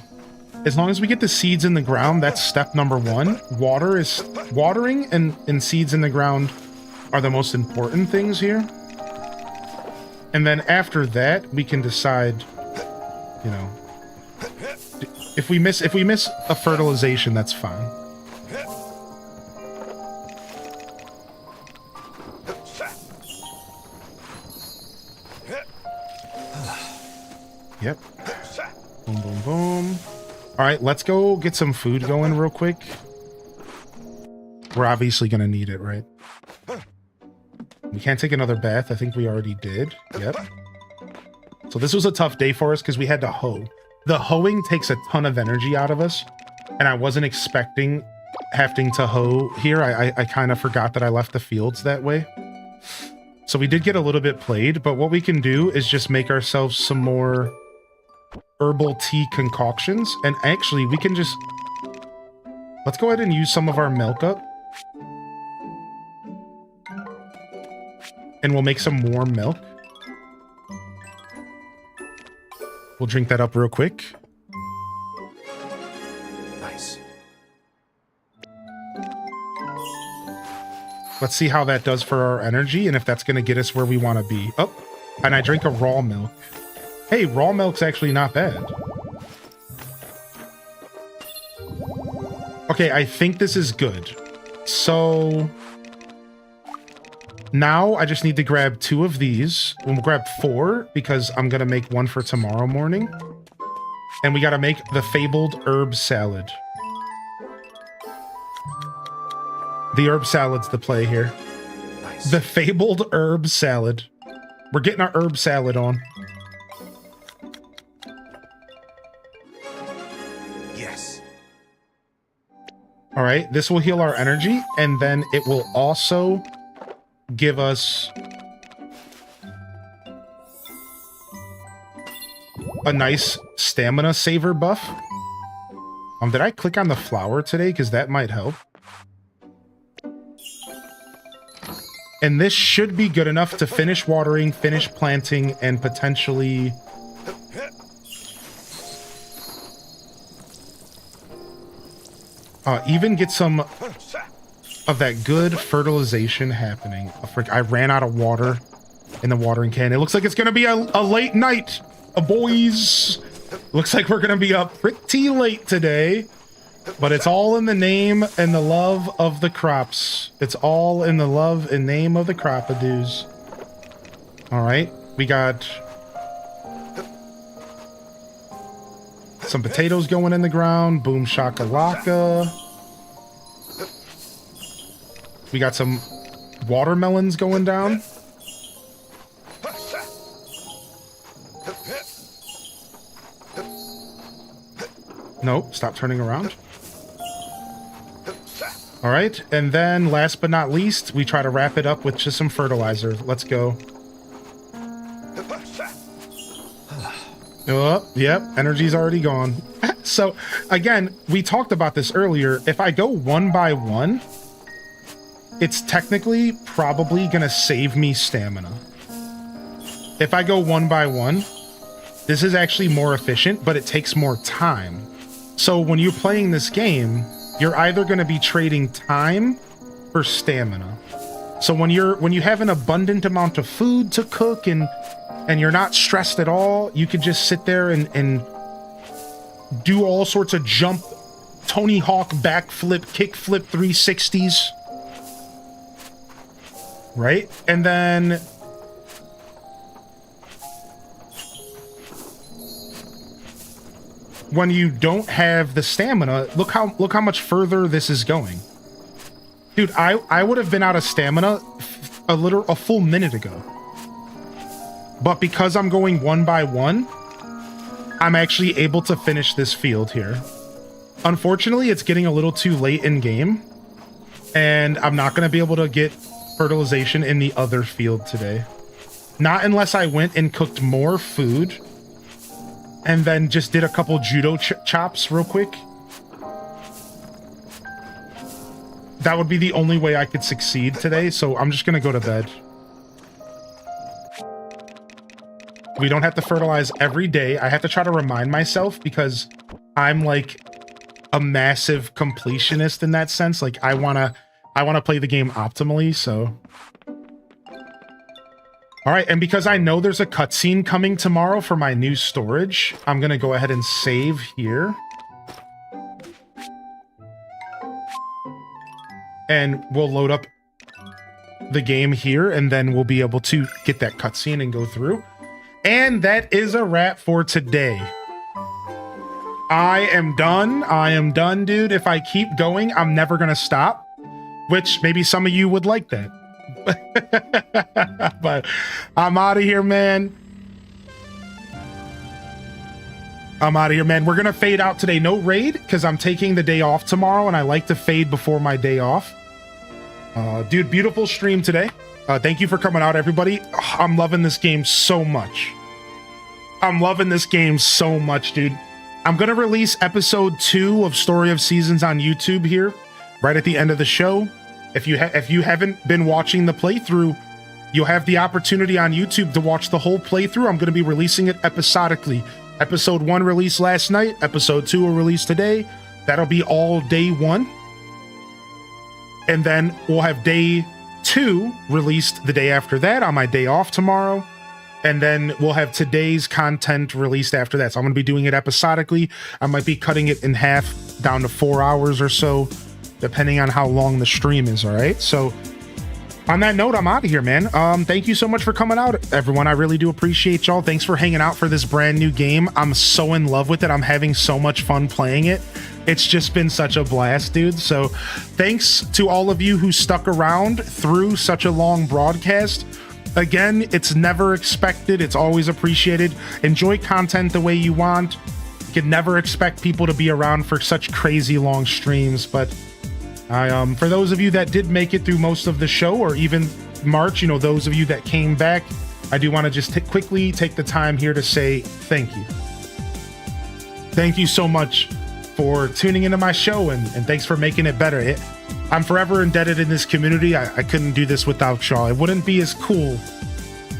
As long as we get the seeds in the ground, that's step number one. Watering and seeds in the ground are the most important things here. And then after that, we can decide, you know, if we miss a fertilization, that's fine. Yep. Boom, boom, boom. All right, let's go get some food going real quick. We're obviously going to need it, right? We can't take another bath. I think we already did. Yep. So this was a tough day for us because we had to hoe. The hoeing takes a ton of energy out of us, and I wasn't expecting having to hoe here. I kind of forgot that I left the fields that way. So we did get a little bit played, but what we can do is just make ourselves some more herbal tea concoctions. And actually, we can just... Let's go ahead and use some of our milk up. And we'll make some warm milk. We'll drink that up real quick. Nice. Let's see how that does for our energy and if that's going to get us where we want to be. Oh, and I drink a raw milk. Hey, raw milk's actually not bad. Okay, I think this is good. So now I just need to grab 2 of these. We'll grab 4 because I'm going to make one for tomorrow morning. And we got to make the fabled herb salad. The herb salad's the play here. Nice. The fabled herb salad. We're getting our herb salad on. Yes. All right, this will heal our energy, and then it will also give us a nice stamina saver buff. Did I click on the flower today? Because that might help. And this should be good enough to finish watering, finish planting, and potentially... even get some of that good fertilization happening. Oh, frick, I ran out of water in the watering can. It looks like it's going to be a late night, boys. Looks like we're going to be up pretty late today. But it's all in the name and the love of the crops. It's all in the love and name of the crop-a-doos. All right, we got some potatoes going in the ground. Boom shakalaka. We got some watermelons going down. Nope, stop turning around. All right, and then last but not least, we try to wrap it up with just some fertilizer. Let's go. Oh, yep, energy's already gone. So, again, we talked about this earlier. If I go 1 by 1, it's technically probably going to save me stamina. If I go 1 by 1, this is actually more efficient, but it takes more time. So when you're playing this game, you're either going to be trading time for stamina. So when you have an abundant amount of food to cook and you're not stressed at all, you could just sit there and do all sorts of jump, Tony Hawk backflip, kickflip 360s. Right? And then when you don't have the stamina, look how much further this is going. Dude, I would have been out of stamina a full minute ago. But because I'm going 1 by 1, I'm actually able to finish this field here. Unfortunately, it's getting a little too late in game, and I'm not going to be able to get fertilization in the other field today. Not unless I went and cooked more food and then just did a couple judo chops real quick. That would be the only way I could succeed today, so I'm just going to go to bed. We don't have to fertilize every day. I have to try to remind myself because I'm like a massive completionist in that sense. Like I want to play the game optimally, so. All right, and because I know there's a cutscene coming tomorrow for my new storage, I'm going to go ahead and save here. And we'll load up the game here, and then we'll be able to get that cutscene and go through. And that is a wrap for today. I am done. I am done, dude. If I keep going, I'm never going to stop, which maybe some of you would like that. But I'm out of here, man. I'm out of here, man. We're going to fade out today. No raid because I'm taking the day off tomorrow and I like to fade before my day off. Dude, beautiful stream today. Thank you for coming out, everybody. I'm loving this game so much. I'm loving this game so much, dude. I'm going to release episode 2 of Story of Seasons on YouTube here, right at the end of the show. If you haven't been watching the playthrough, you'll have the opportunity on YouTube to watch the whole playthrough. I'm going to be releasing it episodically. Episode 1 released last night. Episode 2 will release today. That'll be all day 1. And then we'll have day 2 released the day after that on my day off tomorrow. And then we'll have today's content released after that. So I'm going to be doing it episodically. I might be cutting it in half down to 4 hours or so, depending on how long the stream is. All right. So on that note, I'm out of here, man. Thank you so much for coming out, everyone. I really do appreciate y'all. Thanks for hanging out for this brand new game. I'm so in love with it. I'm having so much fun playing it. It's just been such a blast, dude. So thanks to all of you who stuck around through such a long broadcast. Again, it's never expected. It's always appreciated. Enjoy content the way you want. You can never expect people to be around for such crazy long streams. But for those of you that did make it through most of the show or even March, those of you that came back, I do want to just quickly take the time here to say thank you. Thank you so much for tuning into my show and thanks for making it better. I'm forever indebted in this community. I couldn't do this without y'all. It wouldn't be as cool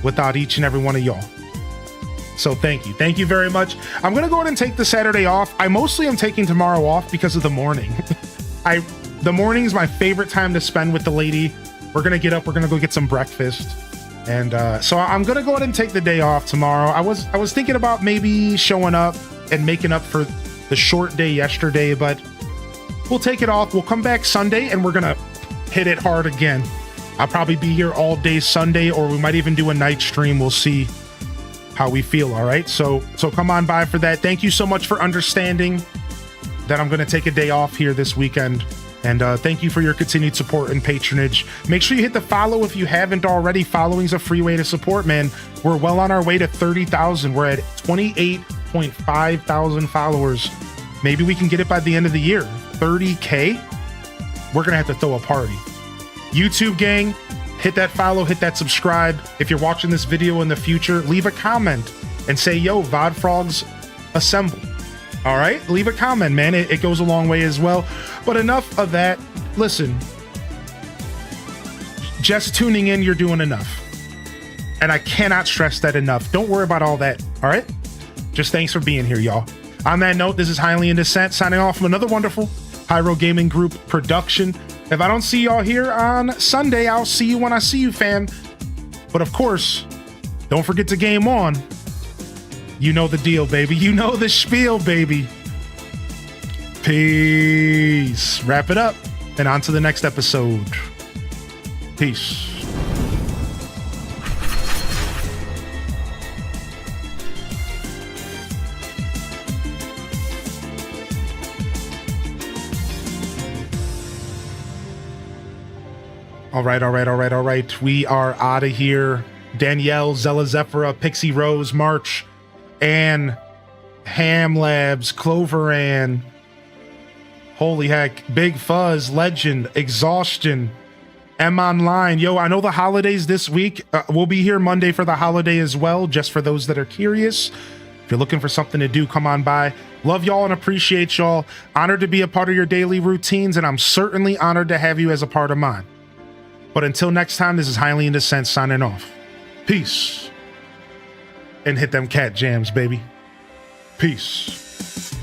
without each and every one of y'all. So thank you. Thank you very much. I'm going to go ahead and take the Saturday off. I mostly am taking tomorrow off because of the morning. The morning is my favorite time to spend with the lady. We're going to get up. We're going to go get some breakfast. And so I'm going to go ahead and take the day off tomorrow. I was thinking about maybe showing up and making up for the short day yesterday, but we'll take it off. We'll come back Sunday and we're going to hit it hard again. I'll probably be here all day Sunday, or we might even do a night stream. We'll see how we feel. All right. So come on by for that. Thank you so much for understanding that I'm going to take a day off here this weekend. And thank you for your continued support and patronage. Make sure you hit the follow if you haven't already. Following's a free way to support, man. We're well on our way to 30,000. We're at 28.5 thousand followers. Maybe we can get it by the end of the year. 30K? We're going to have to throw a party. YouTube gang, hit that follow, hit that subscribe. If you're watching this video in the future, leave a comment and say, yo, VOD Frogs assemble. All right, leave a comment, man. It goes a long way as well. But enough of that. Listen, just tuning in, you're doing enough. And I cannot stress that enough. Don't worry about all that. All right, just thanks for being here, y'all. On that note, this is Highly in Descent signing off from another wonderful Hyro Gaming Group production. If I don't see y'all here on Sunday, I'll see you when I see you, fam. But of course, don't forget to game on. You know the deal, baby. You know the spiel, baby. Peace. Wrap it up and on to the next episode. Peace. All right. We are out of here. Danielle, Zella Zephira, Pixie Rose, March, Anne, Ham Labs, Clover Ann, holy heck, Big Fuzz, Legend, Exhaustion, M Online. Yo, I know the holidays this week. We'll be here Monday for the holiday as well, just for those that are curious. If you're looking for something to do, come on by. Love y'all and appreciate y'all. Honored to be a part of your daily routines, and I'm certainly honored to have you as a part of mine. But until next time, this is Highly in Descent signing off. Peace. And hit them cat jams, baby. Peace.